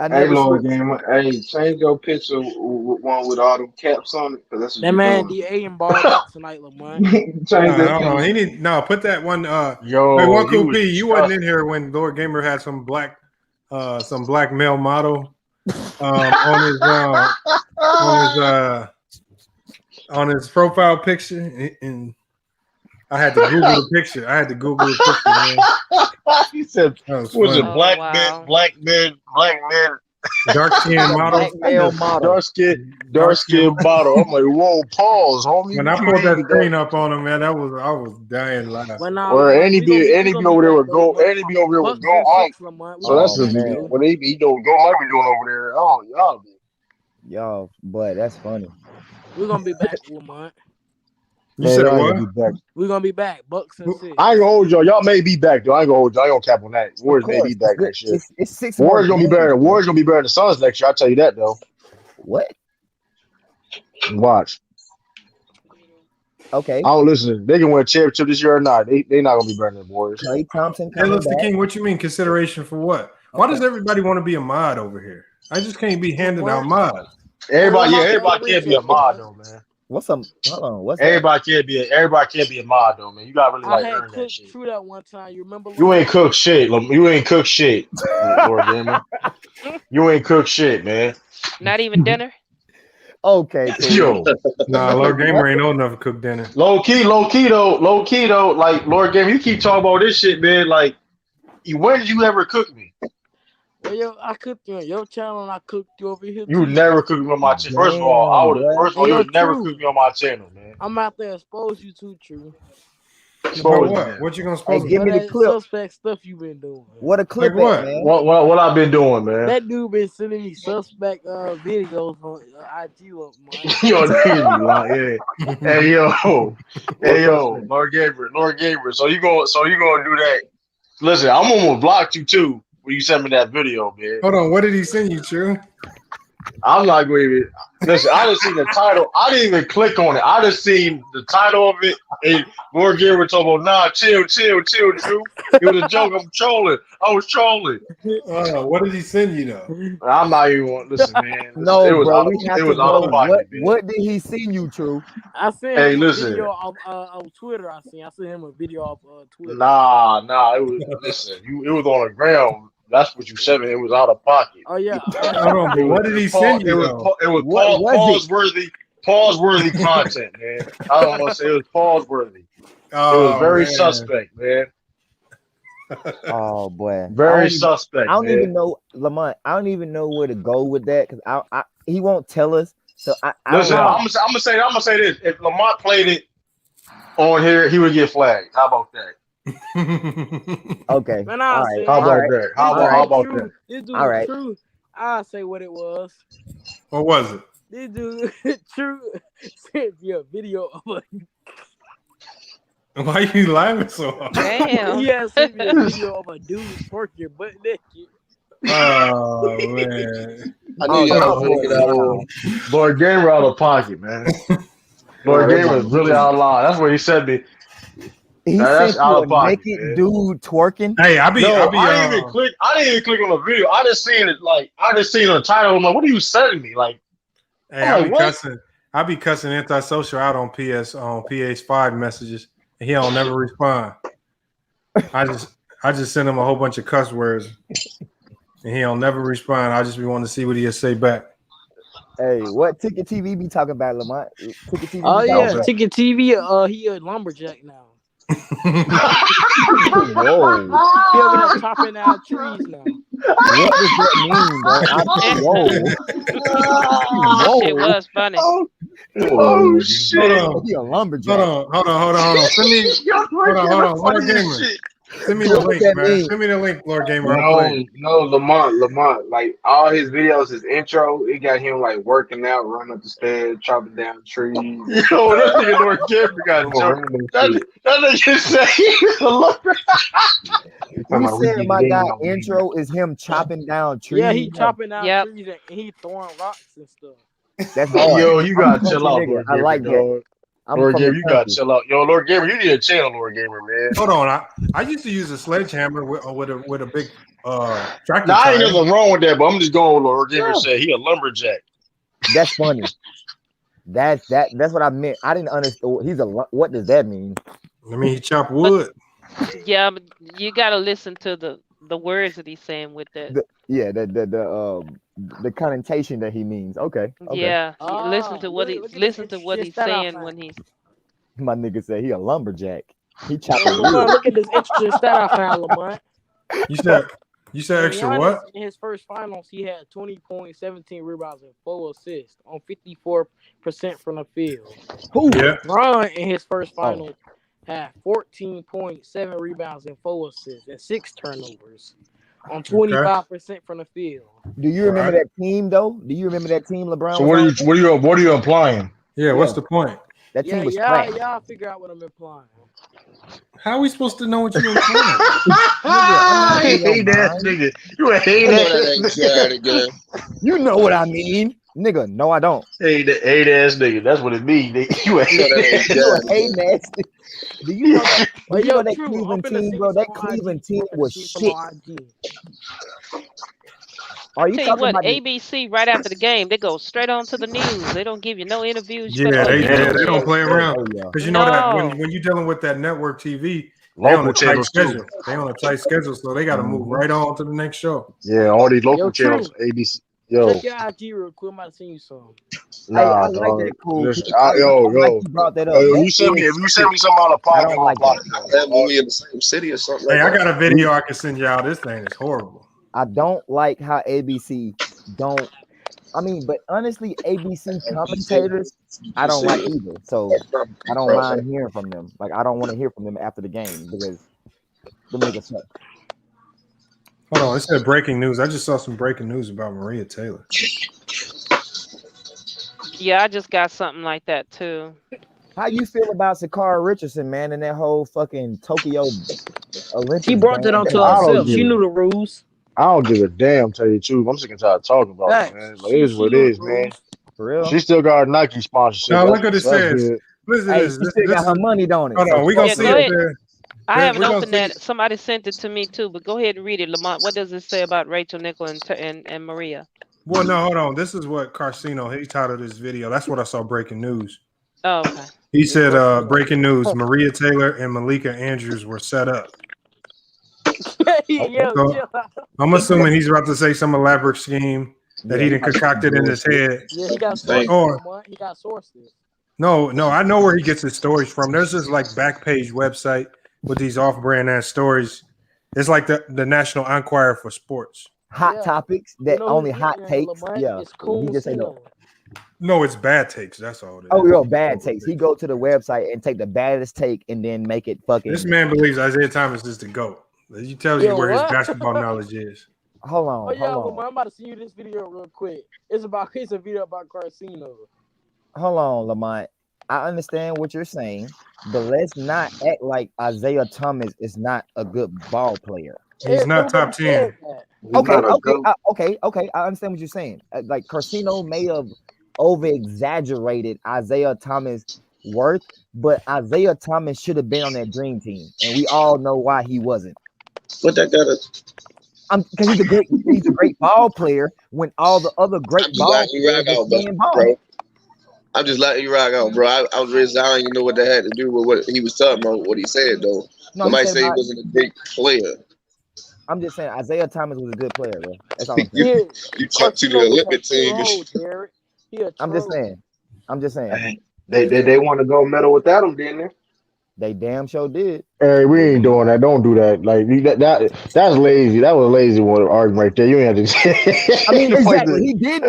Hey, Lord Gamer. Hey, change your picture with one with all them caps on it, because that's what That you man doing. DA and balled out tonight, Lamont. Hold on. He need put that one. Yo, hey, one cool you P. was You wasn't in here when Lord Gamer had some black male model on his profile picture, and I had to Google the picture. Man. He said, "Was it black men, dark skin model, dark skin model?" I'm like, whoa, pause, homie. When I pulled that screen up on him, man, I was dying laughing. Or Andy be over there with go. Andy be over there with go. So that's his name. What he don't go. Might be doing over there. Oh, y'all, boy, that's funny. We're gonna be back, Lamont. You said what? We're gonna be back. Bucks and 6. I ain't gonna hold y'all. Y'all may be back though. I ain't gonna hold y'all. I ain't gonna cap on that. Warriors may be back next year. It's 6 Warriors gonna be better. Warriors gonna be better than the Suns next year. I'll tell you that though. What? Watch. Okay. I don't listen. They can win a championship this year or not. They not gonna be better than the Warriors. Klay Thompson. Hey, listen, King. What you mean consideration for what? Why does everybody want to be a mod over here? I just can't be handing out mods. Everybody can't be a mod though, man. What's up? Hold on. What's everybody can't be a mod though, man. You gotta really like earn that shit. True that one time. You remember? You ain't cook shit. You ain't cook shit, Lord Gamer. You ain't cook shit, man. Not even dinner. Okay. Yo, nah, Lord Gamer ain't old enough to cook dinner. Low key though. Like Lord Gamer, you keep talking about this shit, man. Like, when did you ever cook me? Well, yo, I cooked you on your channel and I cooked you over here. You never cooked me on my channel. First of all, you would never cook me on my channel, man. I'm out there expose you to True. What you gonna expose? Hey, give me the clip. Suspect stuff you been doing. What a clip, like man. What I've been doing, man. That dude been sending me suspect videos on IG. Yo, niggas be like, yeah. Hey yo, Lord Gabriel. So you gonna do that? Listen, I'm almost blocked you too when you sent me that video, man. Hold on, what did he send you, True? I'm not going to even listen. I just seen the title. I didn't even click on it. I just seen the title of it. And Lord Gabriel talking about, nah, chill, True. It was a joke. I was trolling. What did he send you though? I'm not even listen, man. No, it was bro. It was out of pocket, man. What did he send you, True? I sent him a video on Twitter. I sent him a video off Twitter. Nah. It was listen. It was on the ground. That's what you said. It was out of pocket. Oh yeah. What did he send you? It was pause worthy content, man. I don't want to say it was pause worthy. It was very suspect, man. Oh boy, very suspect. I don't even know, Lamont. I don't even know where to go with that because he won't tell us. So listen. I'm gonna say this. If Lamont played it on here, he would get flagged. How about that? Okay. Man, all right. How about that? How about that? This dude, all right. True. I'll say what it was. What was it? This dude, True, sent me a video of Why are you laughing so hard? Damn. He has sent me a video of a dude twerking butt naked. Oh man. I knew y'all to get out of Lord Gamer out of pocket, man. Lord Gamer is really out of line. That's what he said me. He sent you a naked dude twerking. Hey, I didn't even click on the video. I just seen it. I just seen the title. I'm like, what are you sending me? Like, hey, I be cussing antisocial out on PS5 messages, and he don't never respond. I just send him a whole bunch of cuss words, and he don't never respond. I just be wanting to see what he'll say back. Hey, what Ticket TV be talking about, Lamont? Ticket TV. Oh yeah, Ticket TV. He a lumberjack now. Whoa. He over there chopping down trees now. What does that mean, bro? Whoa. It was funny. Oh shit. He a lumberjack. Hold on. Hold on. Lord Gamer. Send me the link, man. Send me the link, Lord Gamer. No, Lamont. Like all his videos, his intro, it got him like working out, running up the stairs, chopping down trees. Yo, that nigga Lord Gamer got jumped. That nigga say he's a lumber. You said my guy intro is him chopping down trees. Yeah, he chopping down trees and he throwing rocks and stuff. That's hard. Yo, you gotta chill out, Lord I like Gamer, that. Lord Gamer, you got to chill out. Yo, Lord Gamer, you need a channel, Lord Gamer, man. Hold on. I used to use a sledgehammer with a big tractor. Nah, I ain't nothing wrong with that, but I'm just going with Lord Gamer said he a lumberjack. That's funny. That's what I meant. I didn't understand. What does that mean? I mean, he chop wood. Yeah, but you gotta listen to the words that he's saying with that. The connotation that he means. Okay. Yeah, listen to what he's saying when he's. My nigga said he a lumberjack. He chopping wood. Look at this interesting stat I found, Lamont. You said extra what? In his first finals, he had 20 points, 17 rebounds, and 4 assists on 54% from the field. LeBron in his first final had 14 points, 7 rebounds, and 4 assists, and 6 turnovers on 25% from the field. Do you remember that team though? Do you remember that team, LeBron? So what are you implying? Yeah, what's the point? That team was trash. Y'all figure out what I'm implying. How are we supposed to know what you're implying? I hate that nigga. You hate that nigga. You know what I mean, nigga. No, I don't. Hate ass nigga. That's what it means. You a hate ass. Do you know that Cleveland team, bro? That Cleveland team was shit. Are you tell you what, about ABC right after the game, they go straight on to the news. They don't give you no interviews. Yeah, they don't play around. Because you know that when you're dealing with that network TV, they on a tight schedule. They on a tight schedule, so they got to move right on to the next show. Yeah, all these local channels, ABC. Yo, check your IG real quick. I might have seen you some. Nah, I like that cool. You brought that up. If you send me something on the podcast, I don't like that movie in the same city or something. Hey, I got a video I can send y'all. This thing is horrible. I don't like how ABC don't. I mean, but honestly, ABC commentators, I don't like either. So I don't mind hearing from them. Like I don't want to hear from them after the game because the niggas suck. Hold on, it said breaking news. I just saw some breaking news about Maria Taylor. Yeah, I just got something like that too. How you feel about Sakara Richardson, man, and that whole fucking Tokyo Olympics? She brought that onto herself. She knew the rules. I don't give a damn, tell you the truth. I'm sick and tired of talking about it, man. Like, it is what it is, man. For real? She still got a Nike sponsorship. No, look what it says. Listen, she still got her money, don't it? Hold on, we gonna see it there. I haven't opened that. Somebody sent it to me too, but go ahead and read it, Lamont. What does it say about Rachel Nichols and Maria? Well, no, hold on. This is what Carcino, he titled this video. That's what I saw breaking news. Oh, okay. He said, breaking news, Maria Taylor and Malika Andrews were set up. I'm assuming he's about to say some elaborate scheme that he done concocted in his head. Yeah, he got sources. No, I know where he gets his stories from. There's this like Backpage website with these off-brand ass stories. It's like the National Enquirer for sports. Hot topics that only hot takes. Yeah, cool. He just say no. No, it's bad takes. That's all. Oh, yo, bad takes. He go to the website and take the baddest take and then make it fucking. This man believes Isaiah Thomas is the GOAT. He tells you where his basketball knowledge is. Hold on. I'm about to send you this video real quick. It's a video about Carcino. Hold on, Lamont. I understand what you're saying, but let's not act like Isaiah Thomas is not a good ball player. He's not top 10. Okay. I understand what you're saying. Like Carcino may have over-exaggerated Isaiah Thomas' worth, but Isaiah Thomas should have been on that dream team, and we all know why he wasn't. What that got? Because he's a great ball player when all the other great ball players are playing ball. Bro. I'm just letting you rock out, bro. I was really, I don't even know what that had to do with what he was talking about, what he said, though. No, somebody say he wasn't a great player. I'm just saying Isaiah Thomas was a good player, bro. That's all. You took to the Olympic team. I'm just saying. They want to go medal without him, didn't they? They damn sure did. Hey, we ain't doing that. Don't do that. Like that's lazy. That was a lazy one argument right there. You ain't have to. I mean, exactly. He did.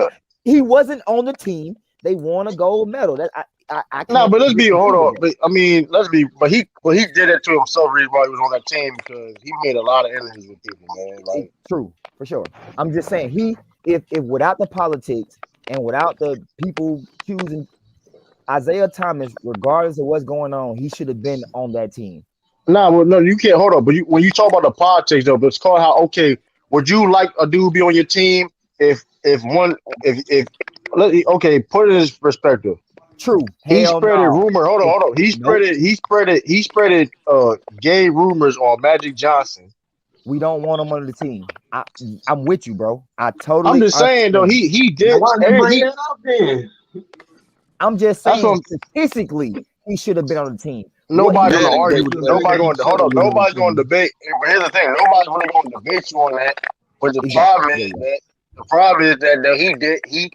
He wasn't on the team. They won a gold medal. That I no, but let's be hold on. But, I mean, let's be. But he did it to himself while he was on that team because he made a lot of enemies with people, man. Like true, for sure. I'm just saying if without the politics and without the people choosing Isaiah Thomas, regardless of what's going on, he should have been on that team. No, you can't hold on. But when you talk about the politics, though, but it's called how okay. Would you like a dude be on your team if put it in his perspective. True. He Hell spreaded no. rumor. Hold on. He spreaded gay rumors on Magic Johnson. We don't want him on the team. I'm with you, bro. I totally. I'm just saying though, he did. Why did you bring that up then? I'm just saying statistically, he should have been on the team. Nobody's going to argue with you. Nobody's going to debate. But here's the thing: nobody's really going to debate you on that. But the problem is that he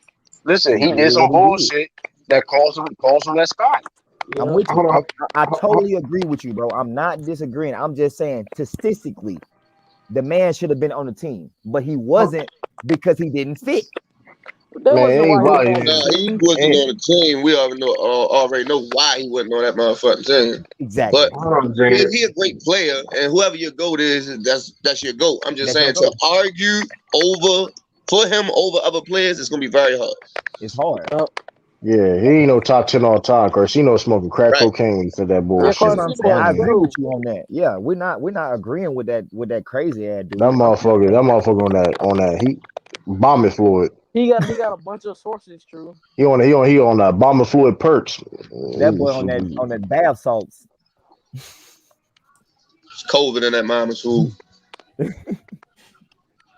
did some bullshit that cost him that spot. I'm with you. I totally agree with you, bro. I'm not disagreeing. I'm just saying statistically, the man should have been on the team, but he wasn't because he didn't fit. He wasn't on the team. We already know why he wasn't on that motherfucking team. Exactly. But if he a great player, and whoever your GOAT is, that's your GOAT. I'm just saying to argue for him over other players, it's gonna be very hard. It's hard. Yeah, he ain't no top 10 all time, cause he know smoking crack cocaine when he said that bullshit. I agree with you on that. Yeah, we're not agreeing with that crazy ass dude. That motherfucker on that heat bombing fluid. He got a bunch of sources, true. He on that bombing fluid perks. That boy on that bath salts. It's COVID in that mama's food.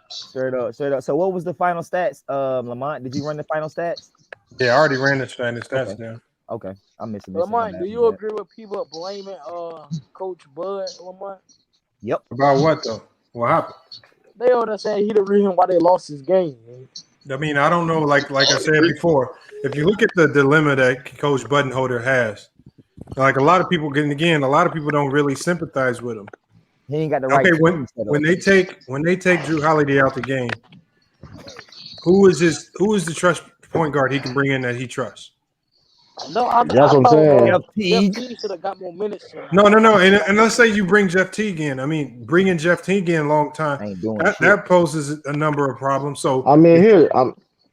Straight up. So what was the final stats? Lamont, did you run the final stats? Yeah, I already ran the stats down. Okay, I'm missing. Lamont, do you agree with people blaming Coach Bud, Lamont? Yep. About what though? What happened? They all saying he the reason why they lost his game. I mean, I don't know. Like I said before, if you look at the dilemma that Coach Budenholzer has, like a lot of people don't really sympathize with him. He ain't got the right. Okay, when they take Drew Holiday out the game, who is the trust point guard he can bring in that he trusts? No, that's what I'm saying. Jeff Teague should have got more minutes. No. And let's say you bring Jeff Teague in. I mean, bringing Jeff Teague in long time, that poses a number of problems. So I mean,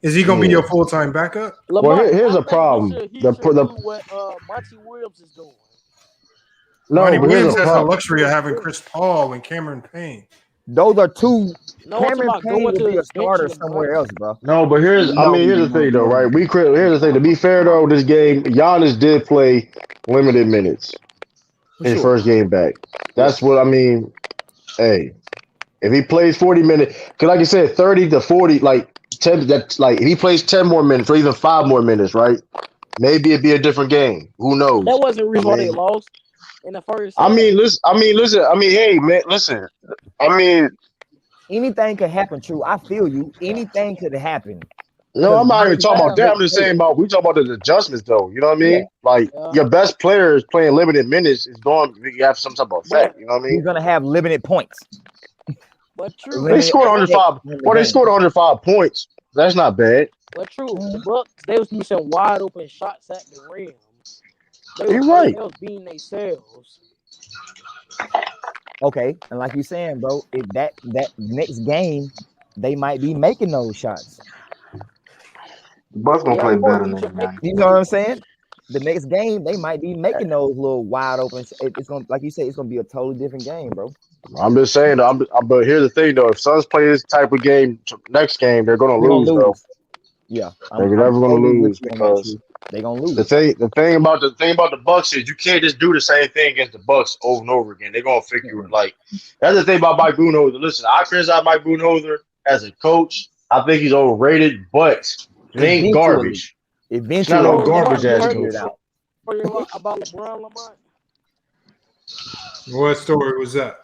is he going to be your full-time backup? Well, here's a problem. What Monty Williams is doing. Monty Williams has the luxury of having Chris Paul and Cameron Payne. Those are two. No, Cameron Payne would be a starter somewhere else, bro. No, but here's the thing though, right? Here's the thing. To be fair though, this game, Giannis did play limited minutes in his first game back. That's what I mean. Hey, if he plays 40 minutes, because like you said, 30 to 40, like 10. That's like if he plays 10 more minutes or even 5 more minutes, right? Maybe it'd be a different game. Who knows? That wasn't the reason why they lost in the first. Listen. Hey, man, listen. Anything could happen, true. I feel you. Anything could happen. No, I'm not even talking about that. I'm just saying we talking about the adjustments, though. You know what I mean? Yeah. Like your best player is playing limited minutes is going to have some type of effect. You know what I mean? He's gonna have limited points. But true, they scored 105. Well, they scored 105 points. That's not bad. But true, Bucks they was missing wide open shots at the rim. You're right. They was beating themselves. Okay, and like you're saying, bro, if that next game, they might be making those shots. The Bucks gonna play better than that. You know what I'm saying? The next game, they might be making those little wide open. It's gonna, like you say, it's gonna be a totally different game, bro. I'm just saying. But here's the thing, though. If Suns play this type of game next game, they're gonna lose, though. Yeah, they're never gonna lose because they're gonna lose. The thing about the Bucks is you can't just do the same thing against the Bucks over and over again. They're gonna figure it. Like that's the thing about Mike Budenholzer. Listen, I criticize Mike Budenholzer as a coach. I think he's overrated, but he ain't garbage. It's not no garbage ass coach. About LeBron Lamont. What story was that?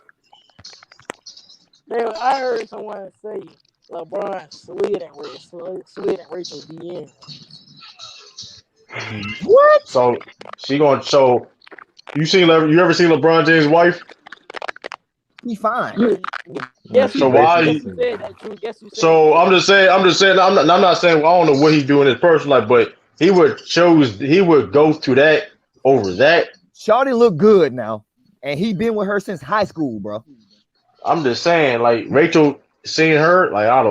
I heard someone say LeBron slid at Rachel DM. What? So she gonna show. You ever seen LeBron James' wife? He fine. Yes, so why? So I'm just saying. I'm not saying. I don't know what he's doing in his personal life, but he would go to that over that. Shawty look good now, and he been with her since high school, bro. I'm just saying, like Rachel seeing her, like I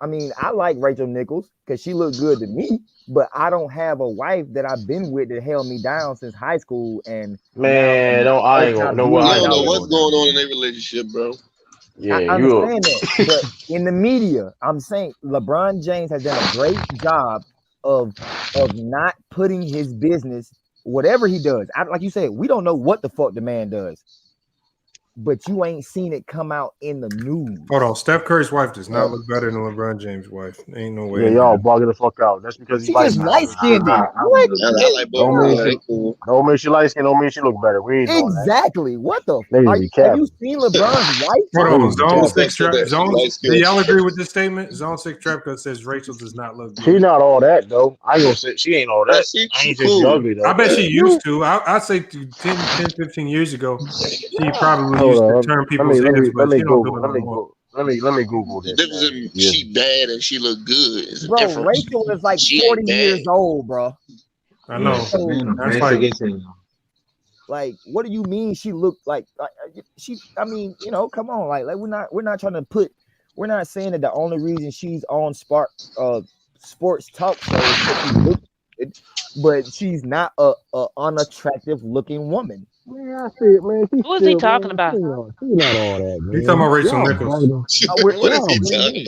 mean, I like Rachel Nichols because she looked good to me, but I don't have a wife that I've been with that held me down since high school. And man, I ain't gonna know what. I don't know what's going on in their relationship, bro. Yeah, I understand that, but in the media, I'm saying LeBron James has done a great job of not putting his business, whatever he does. Like you said, we don't know what the fuck the man does. But you ain't seen it come out in the news. Hold on, Steph Curry's wife does not look better than LeBron James' wife. Ain't no way. Yeah, y'all bugging the fuck out. That's because she just light skinned. Don't mean she light skinned. Don't mean she look better. We ain't exactly. What the? Have you seen LeBron's wife? Hold on, Zone 6 Trap. Do y'all agree with this statement? Zone 6 Trapka says Rachel does not look good. She not all that though. I ain't gonna say she ain't all that. I ain't just ugly though. I bet she used to. I'd say 10, 15 years ago, she probably used to turn people's heads, but she don't do it anymore. Let me Google this. She bad and she look good. It's bro, different. Rachel is like 40 years old, bro. I know. That's like, what do you mean she looked like she? I mean, come on, like we're not trying to put. We're not saying that the only reason she's on sports talk show is because she looks good, but she's not a unattractive looking woman. Man, I see it, man. Who is he talking about? She's not all that, man. He's talking about Rachel Nichols. What is he talking?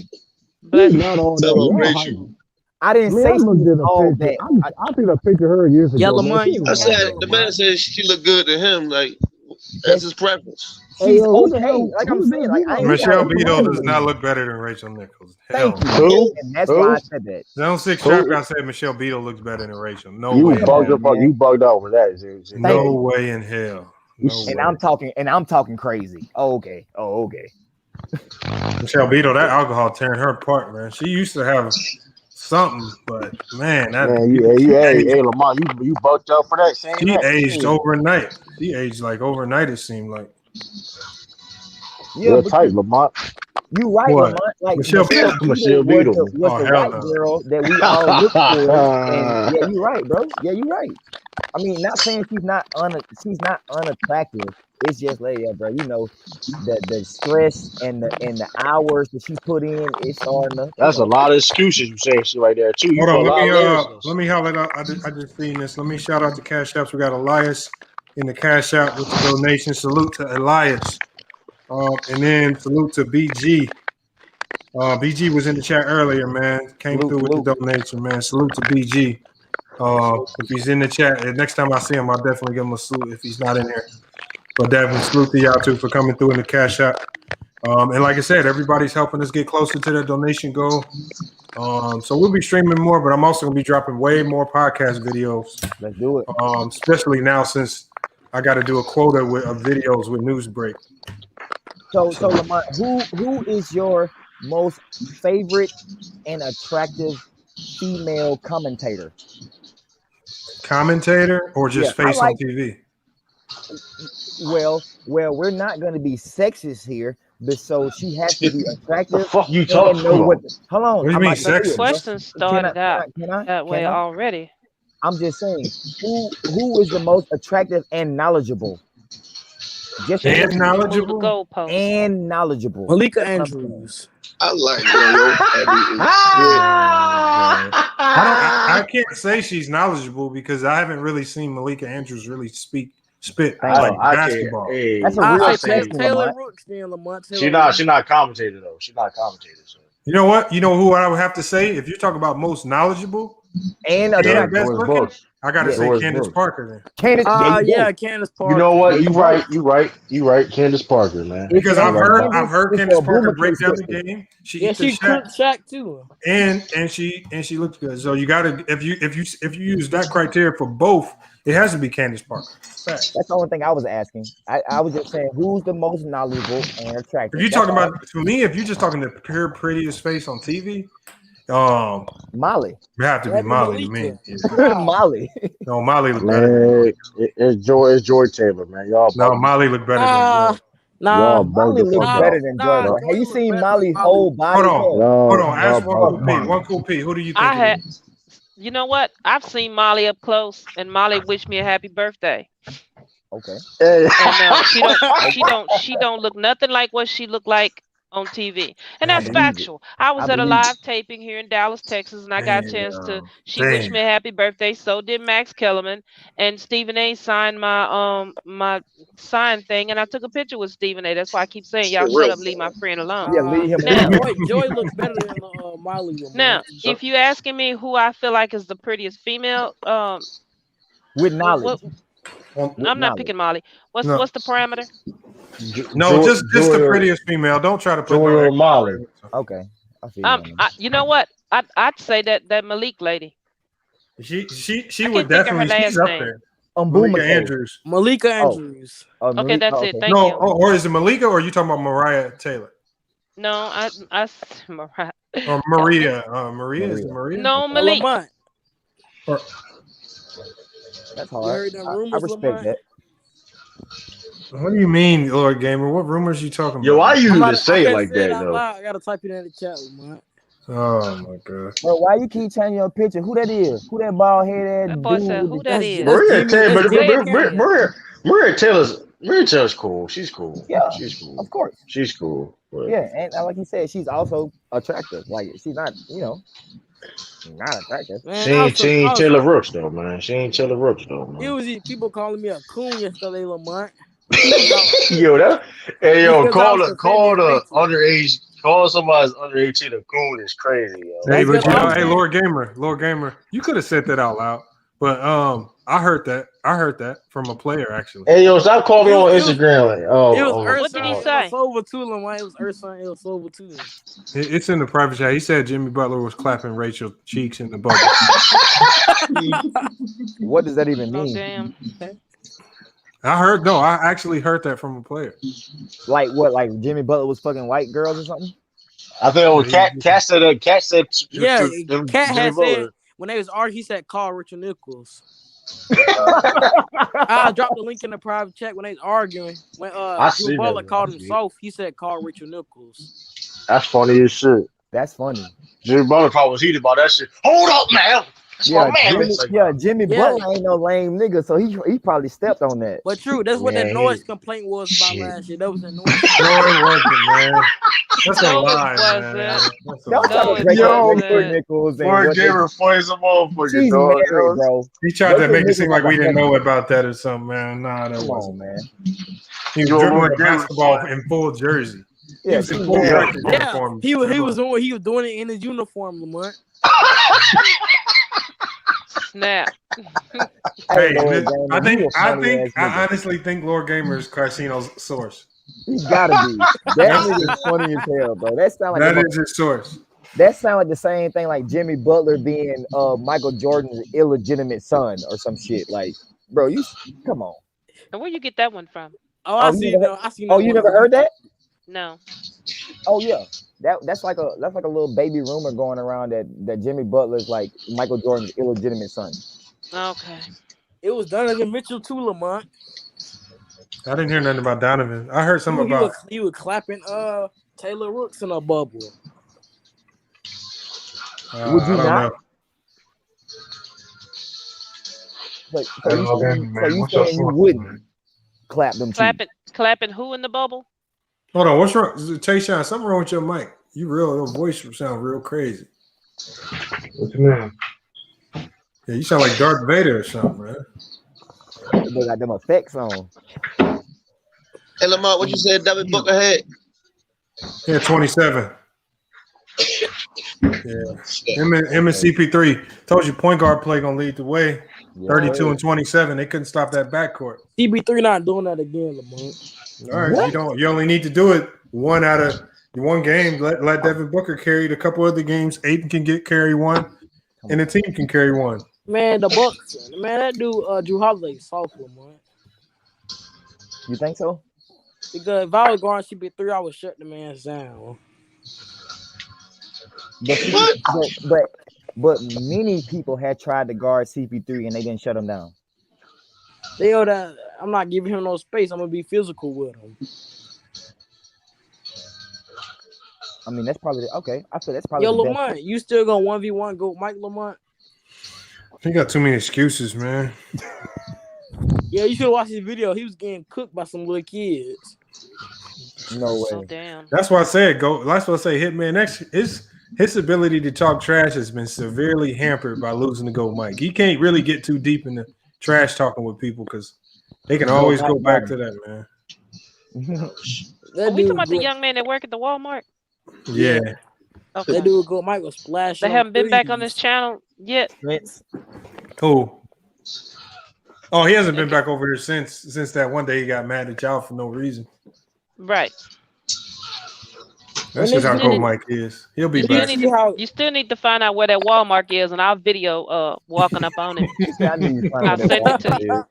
She's not all that. I didn't say she was all that. I think I pictured her years ago. Yeah, Lamont, I said the man said she looked good to him. Like that's his preference. She's okay. Like I'm saying, like Michelle Beadle does not look better than Rachel Nichols. Thank you. And that's why I said that. Zone 6 Trapka said Michelle Beadle looks better than Rachel. No you way. You bugged out with that. No way in hell. I'm talking crazy. Oh, okay. Michelle Beadle, that alcohol tearing her apart, man. She used to have something, but man, hey, Lamont, you bugged out for that. She aged overnight. She aged like overnight. It seemed like. Yeah, tight, Lamont. You right, Lamont. Like Michelle Beadle was the white girl that we all look for. And yeah, you're right, bro. Yeah, you're right. I mean, not saying she's not unattractive. It's just like, yeah, bro. The stress and the hours that she put in. It's starting to. That's a lot of excuses you saying shit right there too. Hold on, let me holler out. I just seen this. Let me shout out the Cash Apps. We got Elias in the Cash App with the donation. Salute to Elias. And then salute to BG. BG was in the chat earlier, man. Came through with the donation, man. Salute to BG. If he's in the chat, next time I see him, I'll definitely give him a salute if he's not in there. But definitely salute to y'all too for coming through in the Cash App. And like I said, everybody's helping us get closer to the donation goal. So we'll be streaming more, but I'm also gonna be dropping way more podcast videos. Let's do it. Especially now since I got to do a quota of videos with Newsbreak. So Lamont, who is your most favorite and attractive female commentator? Commentator or just face on TV? Well, we're not going to be sexist here, but so she has to be attractive. The fuck you talking about? Hold on. What do you mean sexist? Question started out that way already. I'm just saying, who is the most attractive and knowledgeable? Knowledgeable. Malika Andrews. I like I can't say she's knowledgeable because I haven't really seen Malika Andrews really spit like basketball. That's a real Taylor Rooks, then Lamont. She's not commentator though. She's not commentator. So. You know what? You know who I would have to say if you're talking about most knowledgeable and best looking? I gotta say Candace Parker then. Candace Parker. You know what? You right. Candace Parker, man. Because I've heard Candace Parker break down the game. She cooked Shaq too. And she looks good. So you gotta if you use that criteria for both, it has to be Candace Parker. That's the only thing I was asking. I was just saying who's the most knowledgeable and attractive. If you're talking about for me, if you're just talking the pure prettiest face on TV. Molly. You have to be Molly to me. Molly. No, Molly look better. It's Joy Taylor, man. Y'all. No, Molly look better than Joy. Molly looks better than Joy. Have you seen Molly's whole body? Hold on. Ask one cool P. Who do you think? You know what? I've seen Molly up close, and Molly wished me a happy birthday. Okay. And she don't look nothing like what she looked like on TV, and that's factual. I was at a live taping here in Dallas, Texas, and I got a chance to. She wished me a happy birthday. So did Max Kellerman, and Stephen A. signed my my sign thing, and I took a picture with Stephen A. That's why I keep saying, y'all shut up, leave my friend alone. Yeah, leave him now, alone. Joy looks better than Molly. Now, if you asking me who I feel like is the prettiest female, with knowledge. I'm not picking Molly. What's the parameter? No, just the prettiest female. Don't try to put no Molly. Okay. You know what? I'd say that Malik lady. She would definitely. She's up there. Malika Andrews. Malika Andrews. Okay, that's it. Thank you. No, or is it Malika, or are you talking about Mariah Taylor? No, I Mariah. Or Maria. Maria is it Maria? No, Malik. That's hard. I respect that. What do you mean, Lord Gamer? What rumors you talking about? Yo, why you to say it like that, though? I gotta type it in the chat, man. Oh my god. Bro, why you keep changing your picture? Who that is? Who that bald head? That boy said, who that is? Maria Taylor's cool. She's cool. Yeah, she's cool. Of course. She's cool. But... Yeah, and like you said, she's also attractive. Like she's not, not attractive. Man, she ain't Taylor Rooks though, man. She ain't Taylor Rooks though, man. It was these people calling me a coon yesterday, Lamont. Call somebody's under 18 a coon is crazy, yo. Hey, but hey, Lord Gamer, you could have said that out loud, but I heard that from a player actually. Hey, yo, stop calling me on Instagram. What did he say? Over too, Lamont. It was Urson. It was over too. It's in the private chat. He said Jimmy Butler was clapping Rachel cheeks in the bubble. What does that even mean? Damn. I actually heard that from a player. Like what? Like Jimmy Butler was fucking white girls or something? I think it was Cat said. Yeah, Cat had said when they was arguing, he said call Richard Nichols. I dropped the link in the private chat when they was arguing. When Jimmy Butler called him soft, he said call Richard Nichols. That's funny as shit. That's funny. Jimmy Butler probably was heated about that shit. Hold up, man. Jimmy Butler ain't no lame nigga, so he probably stepped on that. But true, that's what that noise complaint was about last year. That was a noise. No, it wasn't, man. That's a lie, man. Don't try to break up Nichols. Lord Gamer funny as a motherfucker, she's dog. Married, bro. He tried to make it seem like we didn't know about that or something, man. Nah, that wasn't, man. He was dribbling basketball in full jersey. Yeah, he was in full uniform. He was doing it in his uniform, Lamont. Snap. Hey, I honestly think Lord Gamer is Carsino's source. He gotta be. That nigga is funny as hell, bro. That is his source. That sounds like the same thing like Jimmy Butler being Michael Jordan's illegitimate son or some shit. Like, bro, you come on. And where you get that one from? I seen you never heard that? No. Oh yeah. That's like a little baby rumor going around that Jimmy Butler's like Michael Jordan's illegitimate son. Okay. It was Donovan Mitchell too, Lamont. I didn't hear nothing about Donovan. I heard something about he was clapping Taylor Rooks in a bubble. Would you not? So you saying you wouldn't clap them? Clapping who in the bubble? Hold on, what's wrong? Tayshaun, something wrong with your mic. Your voice sound real crazy. What you mean? Yeah, you sound like Darth Vader or something, man. They got them effects on. Hey Lamont, what you said David Booker had? Yeah, 27. Yeah. Him and CP3. Told you point guard play gonna lead the way. 32 and 27. They couldn't stop that backcourt. CP3 not doing that again, Lamont. All right, you only need to do it one game. Let Devin Booker carry it a couple other games. Aiden can carry one, and the team can carry one. Man, the Bucks, man, that dude Drew Holiday soft, man. You think so? Because if I was going CP3, I would shut the man down. But many people had tried to guard CP3 and they didn't shut him down. They know that I'm not giving him no space. I'm gonna be physical with him. I mean, that's probably okay. I feel that's probably. Yo, Lamont, you still gonna 1v1 go Mike Lamont? He got too many excuses, man. Yeah, you should watch his video. He was getting cooked by some little kids. No way. Oh damn. That's why I said go. That's why I say Hitman. His ability to talk trash has been severely hampered by losing to Go Mike. He can't really get too deep into trash talking with people because they can always go back to that, man. Are we talking about the young man that work at the Walmart? Yeah. Okay. That dude go Mike was splashing. They haven't been back on this channel yet. Who? Oh, he hasn't been back over here since that one day he got mad at y'all for no reason. Right. That's just how Go Mike is. He'll be back. You still need to find out where that Walmart is, and I'll video walking up on it. I'll send it to you.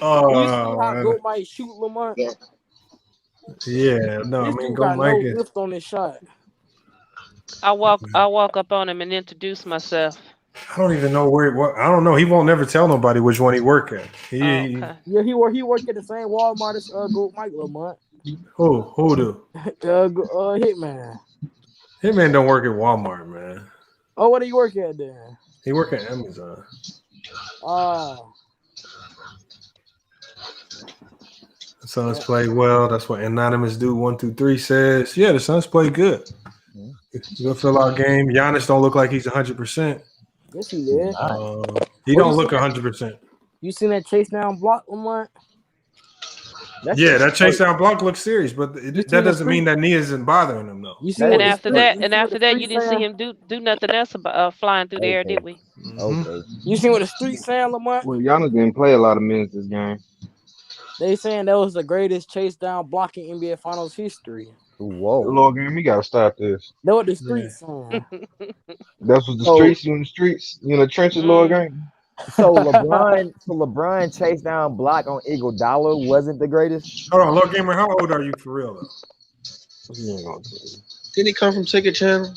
Oh, you see how Go Mike shoot Lamont? Yeah, no, This I mean dude Go got Mike no is. lift on his shot. I walk up on him and introduce myself. I don't even know where. I don't know. He won't never tell nobody which one he work at. Yeah, he worked at the same Walmart as Go Mike Lamont. Who do? Hitman. Hitman don't work at Walmart, man. Oh, what do you work at then? He work at Amazon. The Suns play well. That's what Anonymous Dude 123 says. Yeah, the Suns play good. Good fill out game. Giannis don't look like he's 100%. Yes, he did. He don't look 100%. You seen that chase down block, Lamont? That chase down block looks serious, but that doesn't mean that knee isn't bothering him though. And after that, you didn't see him do nothing else about flying through the air, did we? Okay. You seen what the street saying, Lamont? Well, Giannis didn't play a lot of minutes this game. They saying that was the greatest chase down block in NBA Finals history. Whoa. Lord game, we gotta stop this. That what the streets saying. That's what the streets, you in the streets, you in the trenches, Lord game. So LeBron chase down block on Iguodala wasn't the greatest. Hold on, Lord Gamer, how old are you for real though? Didn't he come from Ticket Channel?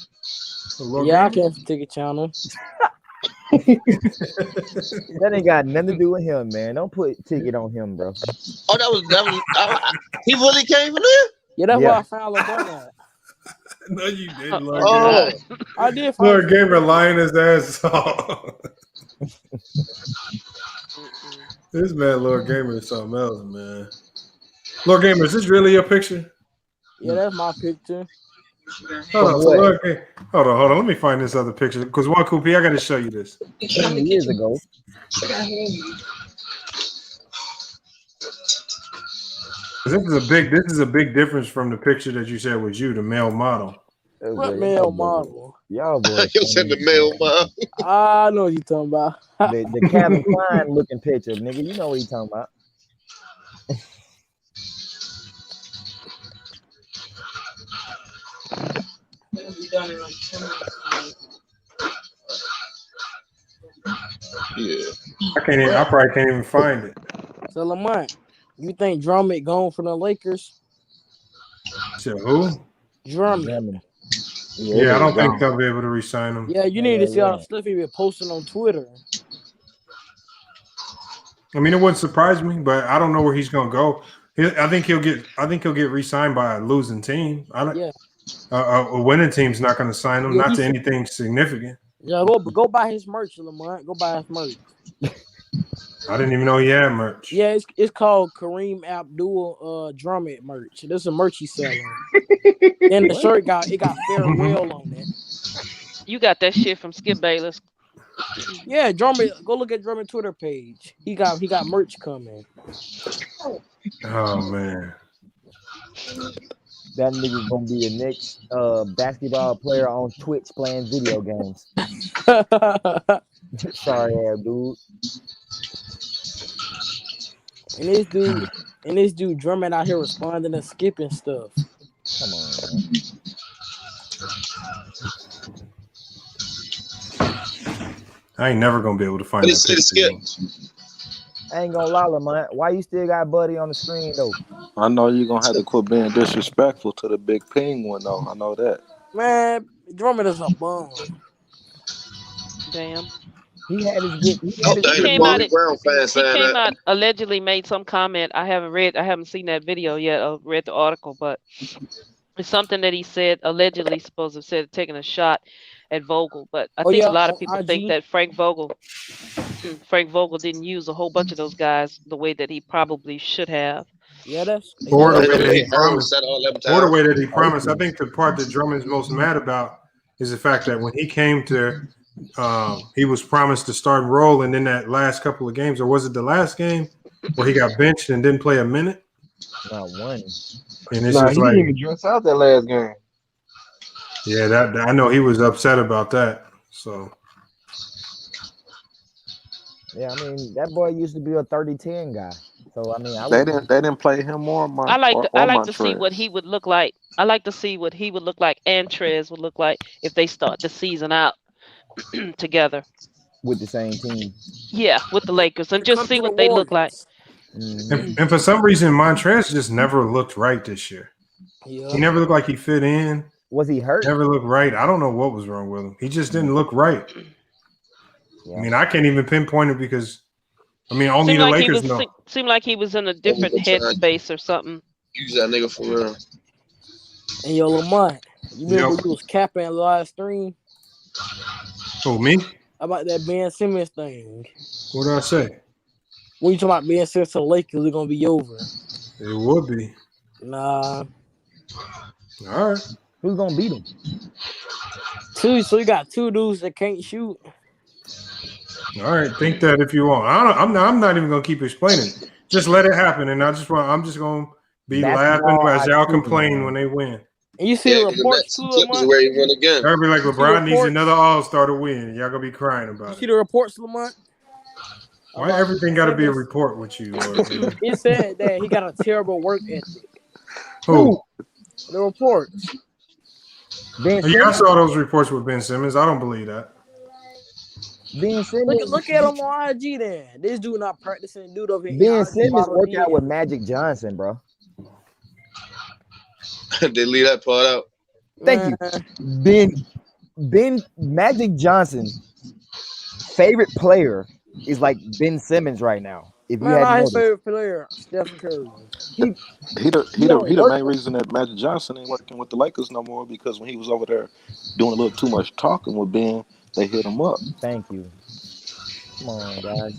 Yeah, I came from Ticket Channel. That ain't got nothing to do with him, man. Don't put Ticket on him, bro. Oh, that was he really came from there? Yeah, that's where I found LeBron at. No, you didn't, Lord Gamer. I did find Lord Gamer lying his ass off. This man, Lord Gamer, is something else, man. Lord Gamer, is this really your picture? Yeah, that's my picture. Hold on. Let me find this other picture because one Coopy, I got to show you this. 20 years ago. This is a big difference from the picture that you said was you, the male model. What male model? Y'all boys. You said the male model. I know what you talking about. the Calvin Klein looking picture, nigga. You know what he talking about. Yeah. I probably can't even find it. So Lamont, you think Drummond gone from the Lakers? So who? Drummond. Yeah, I don't think they'll be able to re-sign him. Yeah, you need to see all the stuff he been posting on Twitter. I mean, it wouldn't surprise me, but I don't know where he's gonna go. I think he'll get re-signed by a losing team. A winning team's not going to sign him, not to anything significant. Yeah, go buy his merch, Lamont. Go buy his merch. I didn't even know he had merch. Yeah, it's called Kareem Abdul Drummond merch. This is a merch he's selling. And the shirt got farewell on it. You got that shit from Skip Bayless. Yeah, Drummond. Go look at Drummond Twitter page. He got merch coming. Oh man, that nigga gonna be the next basketball player on Twitch playing video games. Sorry, ass dude. And this dude Drummond out here responding and skipping stuff. Come on, man. I ain't never gonna be able to find that. I ain't gonna lie, Lamont. Why you still got Buddy on the screen though? I know you're gonna have to quit being disrespectful to the big penguin though. I know that. Man, Drummond is a bum. Damn. He had his good. He came out allegedly made some comment. I haven't seen that video yet or read the article, but it's something that he said allegedly supposed to have said taking a shot at Vogel. But I think a lot of people think that Frank Vogel didn't use a whole bunch of those guys the way that he probably should have. Yeah, that's or the yeah. way that he promised. Said all them Or the times. way that he promised. I think the part that Drummond's most mad about is the fact that when he came to, he was promised to start and roll, and then that last couple of games, or was it the last game where he got benched and didn't play a minute? Not one. And it's Nah, just he like, didn't even dress out that last game. yeah, that I know he was upset about that. So Yeah, I mean that boy used to be a 30-10 guy. So I mean, They didn't play him or I like to see Montrez. what he would look like. I like to see what he would look like and Trez would look like if they start the season out together. with the same team. Yeah, with the Lakers, and just see what they look like. and for some reason, Montrez just never looked right this year. Yeah. He never looked like he fit in. Was he hurt? Never looked right. I don't know what was wrong with him. He just didn't look right. Yeah. I mean, I can't even pinpoint it because, I mean, only the Lakers know. Seemed like he was in a different headspace or something. Use that nigga for real. And yo, Lamont, you remember you was capping the live stream Who, me? about that Ben Simmons thing? What did I say? When you talking about Ben Simmons to the Lakers, it's gonna be over. It would be. Nah. All right. Who's gonna beat him? So you got two dudes that can't shoot. All right. Think that if you want. I'm not even gonna keep explaining. Just let it happen, and I'm just gonna be laughing as y'all complain when they win. And you see the reports too, Clippers where he win again. They'll be like LeBron needs another All-Star to win. Y'all gonna be crying about You it. see the reports, Lamont? Why everything got to be a report with you? He said that he got a terrible work ethic. Who? The reports. Yeah, I saw those reports with Ben Simmons. I don't believe that. Ben Simmons. Look at him on IG then. This dude not practicing. Dude over here. Ben Simmons worked out with Magic Johnson, bro. They leave that part out. Thank you. Ben Magic Johnson, favorite player is like Ben Simmons right now. If you had his favorite player, Stephen Curry. He the main reason that Magic Johnson ain't working with the Lakers no more because when he was over there doing a little too much talking with Ben, they hit him up. Thank you. Come on, guys.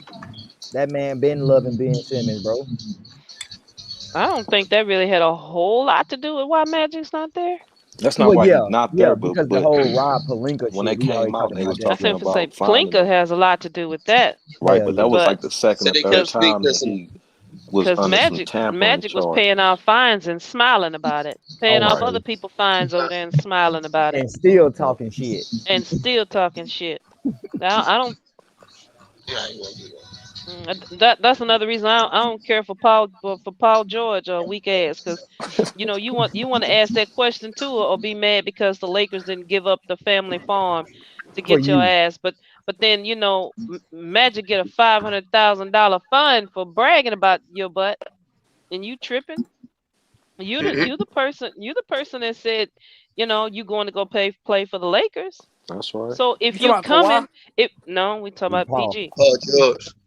That man been loving Ben Simmons, bro. I don't think that really had a whole lot to do with why Magic's not there. That's not why he's not there, because but the whole Rob Pelinka when they shit, came out, they was talking about Pelinka has a lot to do with that. Right, but that was like the second or third time that he was because under some tampering Magic was charge. paying off fines and smiling about it, paying off other people fines over there and smiling about it, and still talking shit. I don't. That's another reason I don't care for Paul George or weak ass, because you want to ask that question too or be mad because the Lakers didn't give up the family farm to get your ass, but then Magic get a $500,000 fine for bragging about your butt, and you tripping. You the person that said you going to go play for the Lakers. That's right. So if you're coming, we talking about PG.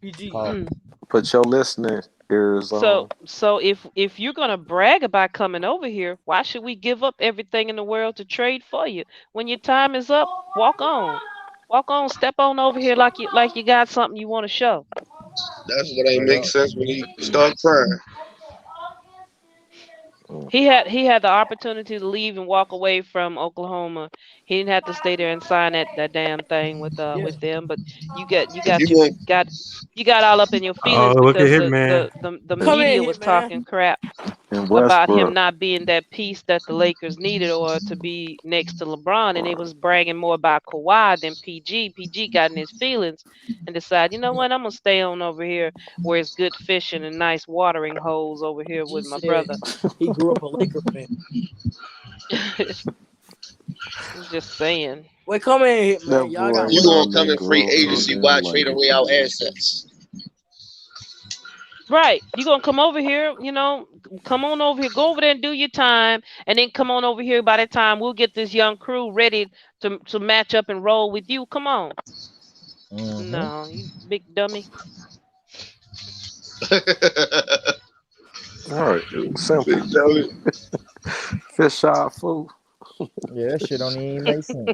PG. Put your listening ears on. So if you're gonna brag about coming over here, why should we give up everything in the world to trade for you? When your time is up, walk on, step on over here like you got something you want to show. That's what ain't make sense when he start crying. He had the opportunity to leave and walk away from Oklahoma. He didn't have to stay there and sign that damn thing with them. But you got all up in your feelings because the media was talking crap about him not being that piece that the Lakers needed or to be next to LeBron, and it was bragging more about Kawhi than PG. PG got in his feelings and decided, you know what, I'm gonna stay on over here where it's good fishing and nice watering holes over here with my brother. He grew up a Laker fan. I'm just saying. Wait, come in here, man. You gonna come in free agency while trading away our assets. Right. You're going to come over here, come on over here, go over there and do your time, and then come on over here. By the time we'll get this young crew ready to match up and roll with you. Come on. Mm-hmm. No, you big dummy. All right. Simple. Fish eye fool. Yeah, that shit don't even make sense.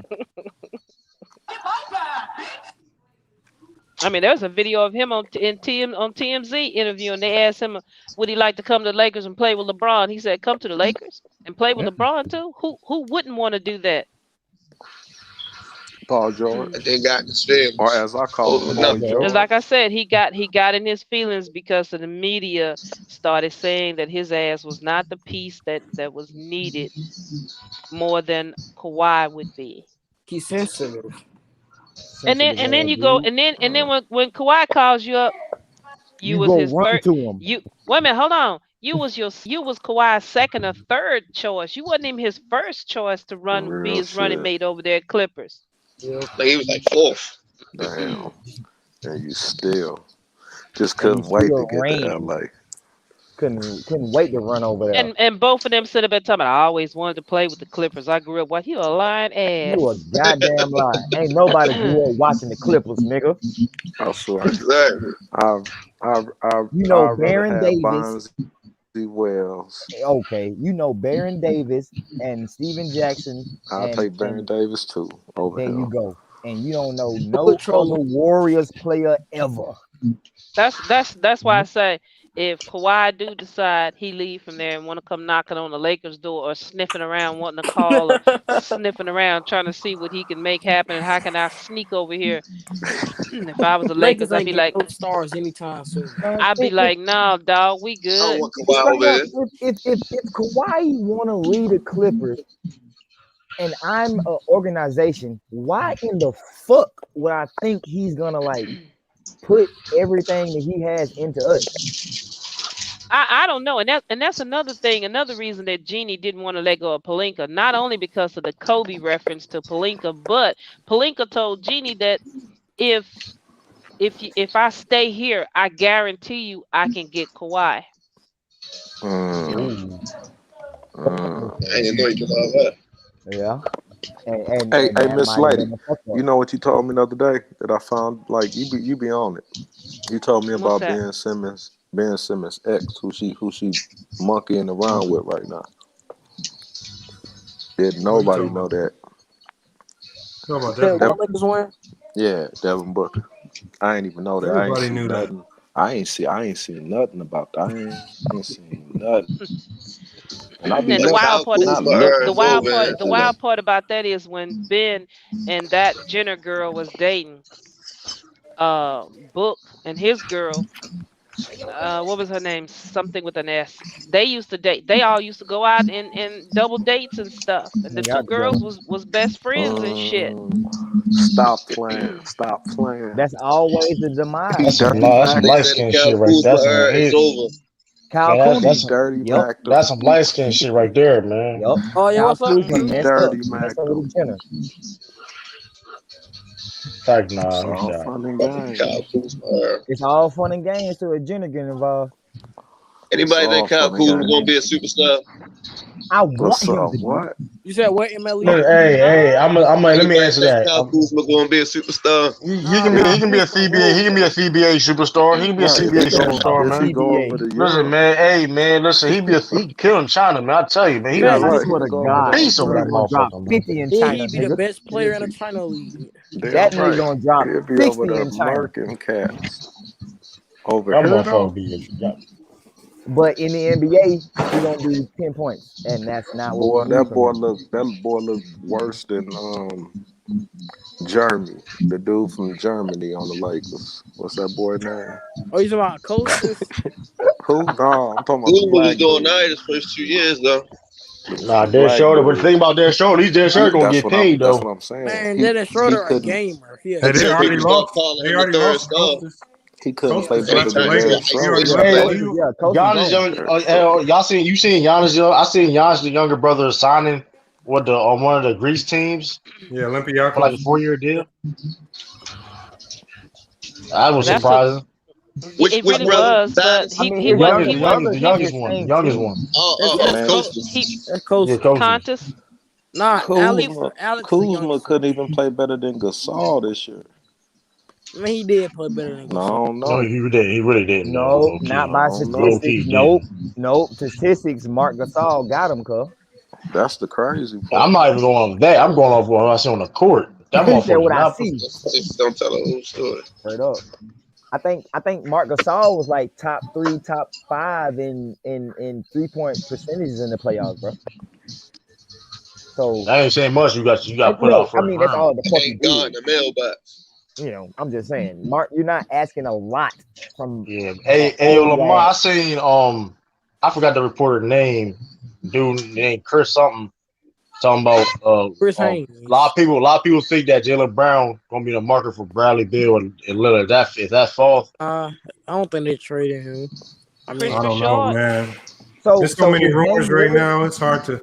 I mean, there's a video of him on TMZ interviewing. They asked him, would he like to come to the Lakers and play with LeBron? He said, come to the Lakers and play with LeBron too? Who wouldn't want to do that? Paul George. And they got his feelings. Or as I call him, Paul George. And like I said, he got in his feelings because of the media started saying that his ass was not the piece that was needed more than Kawhi would be. He's sensitive. And then you go and then when Kawhi calls you up, you was his first. You wait a minute, hold on. You was Kawhi's second or third choice. You wasn't even his first choice to be his running mate over there at Clippers. Like he was like fourth. Damn. And you still just couldn't wait to get to LA. Couldn't wait to run over there. And both of them sit up and talking, I always wanted to play with the Clippers. I grew up you a lying ass. You a goddamn lie. Ain't nobody grew up watching the Clippers, nigga. I swear. Exactly. Baron Davis. Wells. Okay, Baron Davis and Steven Jackson. I'll take Baron Davis too. Over there you go. And you don't know no other Warriors player ever. That's why I say if Kawhi do decide he leave from there and want to come knocking on the Lakers door or sniffing around wanting to call or sniffing around trying to see what he can make happen and how can I sneak over here. If I was the Lakers, I'd be like stars anytime soon. I'd be like, no, dog, we good. If Kawhi want to lead the Clippers and I'm an organization, why in the fuck would I think he's gonna put everything that he has into us? I don't know, and that's another thing, another reason that Jeannie didn't want to let go of Pelinka, not only because of the Kobe reference to Pelinka, but Pelinka told Jeannie that if I stay here, I guarantee you I can get Kawhi. I didn't know you could love that. Yeah. Hey, Miss Lady, you know what you told me the other day that I found you be on it. You told me about Ben Simmons ex, who she monkeying around with right now. Did nobody know that? Yeah, Devin Booker. I ain't even know that. Everybody knew that. I ain't seen nothing about that. I ain't seen nothing. And the wild part about that is when Ben and that Jenner girl was dating Book and his girl, what was her name? Something with an S. They used to date. They all used to go out and double dates and stuff. And the two girls was best friends and shit. Stop playing. That's always the demise. That's some light skin shit right there. That's over. That's dirty. Yep. That's some light skin shit right there, man. Yep. Oh yeah, what's up? Dirty Mac. Fact, nah. It's all fun and games till a Jenner get involved. Anybody think Kyle Kuzma gonna be a superstar? I want him to what? You said what, MLE? Hey, I'm let me answer that. Kyle Kuzma gonna be a superstar? He can be a CBA. He can be a CBA superstar. He can be a CBA superstar, man. Listen, man. Hey, man. Listen, he killing China, man. I tell you, man. He got a piece over that motherfucker. 50 in China. He be the best player in the China league. That nigga gonna drop 60 in China. Over here. But in the NBA, he's gonna do 10 points, and that's not what. That boy look worse than Jeremy, the dude from Germany on the Lakers. What's that boy name? Oh, you talking about coaches? Who? No, I'm talking about. Kuzma was doing nice his first 2 years though. Nah, Dennis Schroeder. But the thing about Dennis Schroeder, Dennis Schroeder gonna get paid though. That's what I'm saying. Man, Dennis Schroeder a gamer. They already lost. He couldn't play better than Giannis young. Y'all seen Giannis? I seen Giannis, the younger brother, signing on one of the Greece teams. Yeah, Olympiacos. For like a 4-year deal. That was surprising. Which really brother? Was, but the youngest one. Contis. Nah, Kuzma couldn't even play better than Gasol this year. I mean, he did play better than Gasol. No, he really didn't. No, not by statistics. Nope. Statistics, Mark Gasol got him, cuz. That's the crazy part. I'm not even going on that. I'm going off what I see on the court. That said what I motherfucker. see. Just don't tell a whole story. Straight up. I think Marc Gasol was like top 3, top 5 in 3-point percentages in the playoffs, bro. So I ain't saying much. You got put out first. I mean, that's all the fuck he God in did. the mailbox. You know, I'm just saying, Mark, you're not asking a lot from. Yeah. Hey, Lamar, I seen I forgot the reporter name. Dude named Chris something. Talking about Chris Haynes. A lot of people think that Jaylen Brown gonna be the marker for Bradley Beal and Lillard. Is that false? I don't think they're trading him. I mean, I don't know, man. So there's so many rumors right now. It's hard to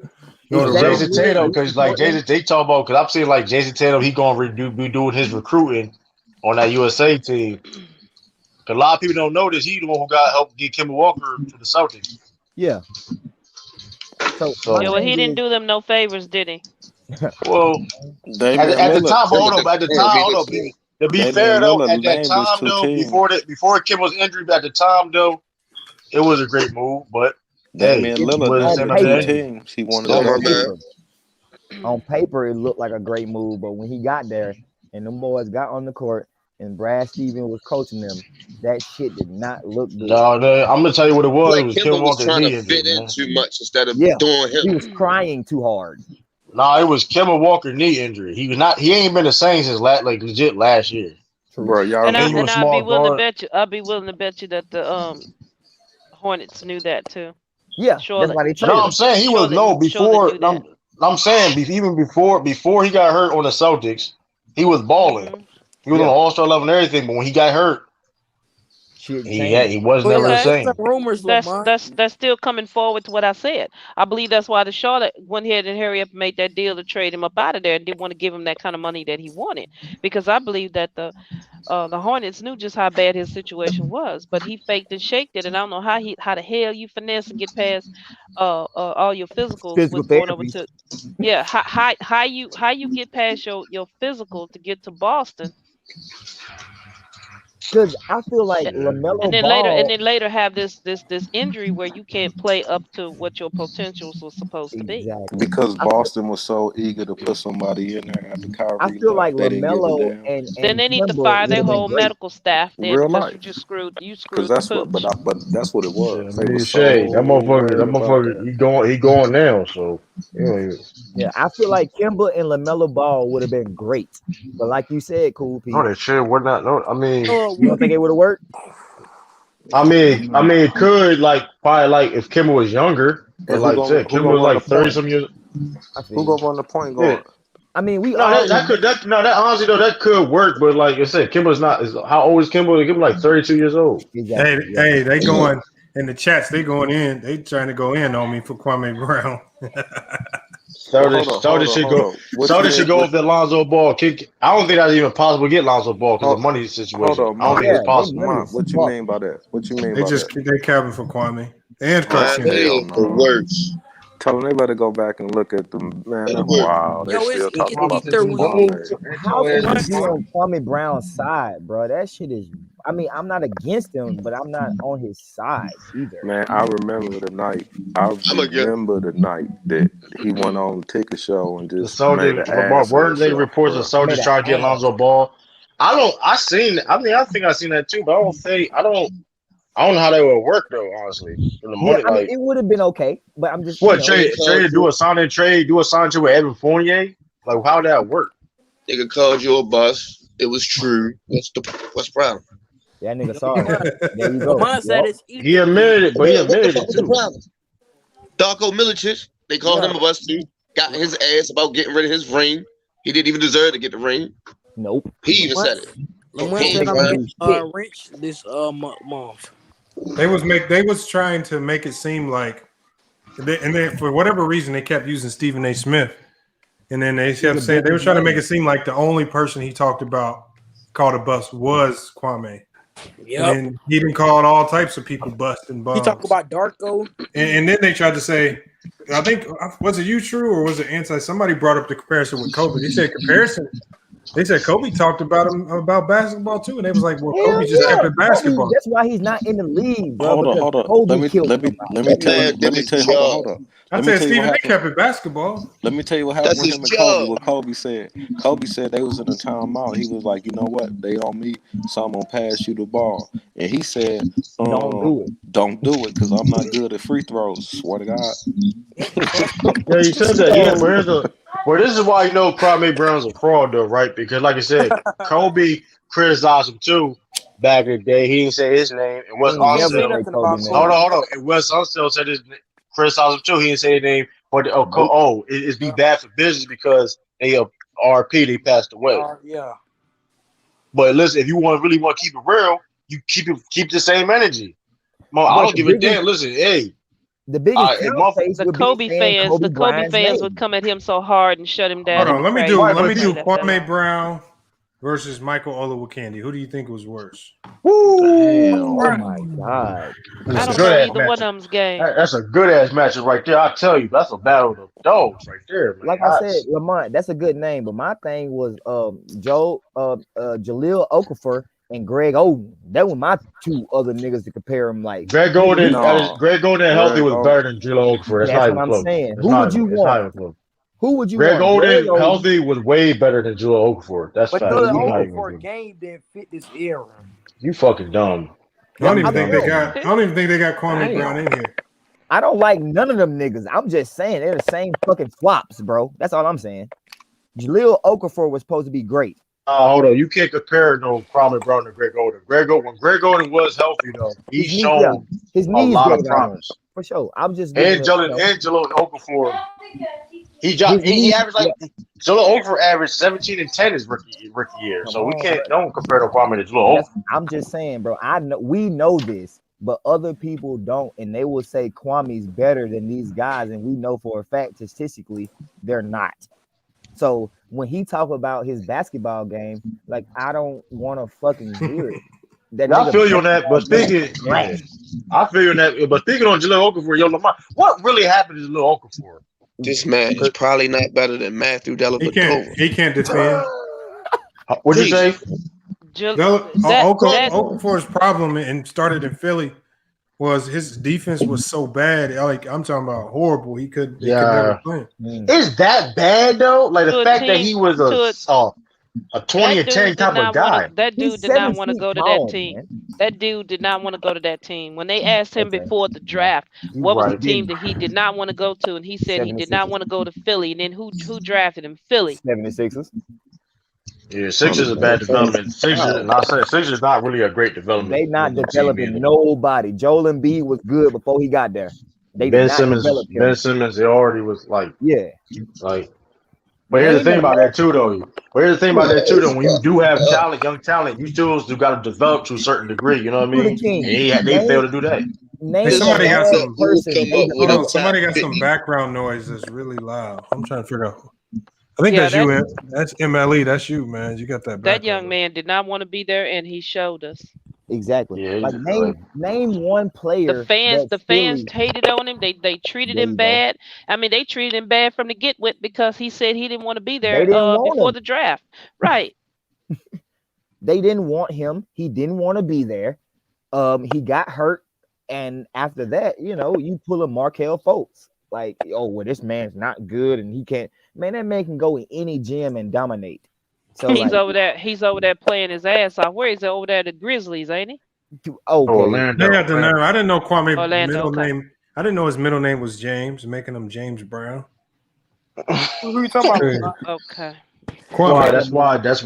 go to Jason Tatum, because like Jason, they talk about, because I'm seeing like Jason Tatum, he gonna be doing his recruiting on that USA team. A lot of people don't know this. He the one who helped get Kemba Walker to the Celtics. Yeah. So yeah, well, he didn't do them no favors, did he? Well, at the time, hold up. To be fair though, at that time though, before Kimba's injury, at the time though, it was a great move. But Damian Lillard, 2 teams. He wanted on paper, it looked like a great move, but when he got there and them boys got on the court and Brad Stevens was coaching them, that shit did not look good. No, I'm gonna tell you what it was. Like it was Kimba was trying to fit in too much instead of doing him. He was trying too hard. Nah, it was Kemba Walker knee injury. He was not. He ain't been the same since legit last year. Bro, y'all. And I'd be willing to bet you. I'd be willing to bet you that the Hornets knew that too. Yeah, Charlotte. that's why they No, I'm saying he was before. I'm saying even before he got hurt on the Celtics, he was balling. Mm-hmm. He was on the All-Star level and everything, but when he got hurt, he was never the same. Rumors, that's still coming forward to what I said. I believe that's why the Charlotte went ahead and hurry up and made that deal to trade him up out of there and didn't want to give him that kind of money that he wanted, because I believe that the Hornets knew just how bad his situation was, but he faked and shaked it, and I don't know how the hell you finesse and get past all your physicals with going over to how you get past your physical to get to Boston. Because I feel like LaMelo and then Ball, later have this injury where you can't play up to what your potentials was supposed to be. Because Boston was so eager to put somebody in there after Kyrie. I feel like LaMelo and then they need to fire their whole medical staff. Then Real because life. you screwed. Because that's what, but that's what it was. That motherfucker, he going now. So yeah, I feel like Kemba and LaMelo Ball would have been great, but like you said, Cool P. No, that shit would not. No, I mean, you don't think it would have worked? I mean, it could probably if Kemba was younger, but like I said, Kemba was like 30-some years. Who go run the point guard? I mean, that honestly though, that could work, but like I said, Kimba's not. How old is Kimba? Kimba like 32 years old. Exactly. Hey, they going in the chats. They going in. They trying to go in on me for Kwame Brown. So this should go with the Lonzo Ball kick. I don't think that's even possible to get Lonzo Ball because of the money situation. I don't think it's possible. What you mean by that? What you mean They by just that? they capping for Kwame and The works. Tell them they better go back and look at them. Man, wow. They still talking about this. How can you be on Kwame Brown's side, bro? That shit is. I mean, I'm not against him, but I'm not on his side either. Man, I remember the night. That he went on the ticket show and just made an ass. Were they reports of soldiers trying to get Lonzo Ball? I think I seen that too, but I don't know how that would work though, honestly. It would have been okay, but I'm just do a sign and trade with Evan Fournier? Like how would that work? Nigga called you a bust. It was true. What's the problem? That nigga sorry. There you go. He admitted it, but he admitted it too. Darko Milicic, they called him a bust too. Got his ass about getting rid of his ring. He didn't even deserve to get the ring. Nope. He even said it. Lamar said I'm rich this month. They was trying to make it seem like, and then for whatever reason they kept using Stephen A. Smith, and then they kept saying they were trying to make it seem like the only person he talked about called a bust was Kwame. Yeah, and he didn't call all types of people bust and bums. He talked about Darko, and then they tried to say, I think was it you, True, or was it Anti? Somebody brought up the comparison with COVID. He said comparison They said Kobe talked about him about basketball too, and they was like, "Well, Hell Kobe just yeah. kept it basketball." Kobe, that's why he's not in the league, bro. Hold up. Kobe Let killed me tell you. Hold up. I said Stephen A. kept it basketball. Let me tell you what happened with him and Kobe. What Kobe said. Kobe said they was in a timeout. He was like, you know what? They on me, so I'm gonna pass you the ball. And he said, don't do it, because I'm not good at free throws. Swear to God. Yeah, you said that. Yeah, but this is why you know Kwame Brown's a fraud, though, right? Because, like I said, Kobe criticized him too back in the day. He didn't say his name. And Wes Unseld. Hold on. And Wes Unseld said criticized him too. He didn't say his name. But it's be bad for business because they RP, they passed away. Yeah. But listen, if you really want to keep it real, you keep the same energy. I don't give a damn. Listen, hey. The biggest the Kobe fans would come at him so hard and shut him down. Hold on, let me do Kwame Brown versus Michael Olowokandi. Who do you think was worse? Oh my God! I don't know either one of them's game. That's a good ass matchup right there. I tell you, that's a battle of the dogs right there. Man. Like I said, Lamont, that's a good name. But my thing was Jaleel Okafor and Greg Oden. That were my two other niggas to compare him like. Greg Oden healthy was better than Jaleel Okafor. That's what I'm saying. Who would you want? Who would you Greg want? Oden healthy was way better than Jaleel Okafor. That's but fact. But Okafor game didn't fit this era. You fucking dumb. I don't even think they got Kwame Brown in here. I don't like none of them niggas. I'm just saying they're the same fucking flops, bro. That's all I'm saying. Jaleel Okafor was supposed to be great. Hold on, you can't compare no Kwame Brown to Greg Oden. When Greg Oden was healthy though, he showed his a knees lot of promise. For sure. I'm just Jaleel Okafor. He averaged Jaleel Okafor averaged 17 and 10 his rookie year. So don't compare to Kwame to Jaleel Okafor. I'm just saying, bro. We know this, but other people don't, and they will say Kwame's better than these guys, and we know for a fact statistically they're not. So when he talk about his basketball game, like I don't want to fucking hear it. I feel you on that, but thinking on Jaleel Okafor, what really happened to Jaleel Okafor? This man is probably not better than Matthew Dellavedova. He can't defend. What'd you say? Okafor's problem and started in Philly was his defense was so bad. Like I'm talking about horrible. He could never play. Is that bad though? Like the fact that he was a 20 and 10 type of guy. That dude did not want to go to that team. That dude did not want to go to that team. When they asked him before the draft, what was the team that he did not want to go to, and he said he did not want to go to Philly. And then who drafted him? Philly. 76ers. Yeah, Sixers is a bad development. Sixers is not really a great development. They not developing nobody. Joel Embiid was good before he got there. Ben Simmons, it already was like But here's the thing about that too, though. When you do have young talent, you still got to develop to a certain degree. You know what I mean? And they fail to do that. Somebody got some background noise that's really loud. I'm trying to figure out. I think that's you. That's MLE. That's you, man. You got that. That young man did not want to be there, and he showed us. Exactly. Yeah, like name one player. The fans hated on him. They treated him bad. I mean, they treated him bad from the get with because he said he didn't want to be there before the draft. Right. They didn't want him. He didn't want to be there. He got hurt, and after that, you pull a Markelle Fultz. Like, this man's not good, and he can't. Man, that man can go in any gym and dominate. So he's over there. He's over there playing his ass off. Where is he? Over there, the Grizzlies, ain't he? Orlando. I didn't know Kwame's middle name. I didn't know his middle name was James, making him James Brown. Who are you talking about? Okay. That's why James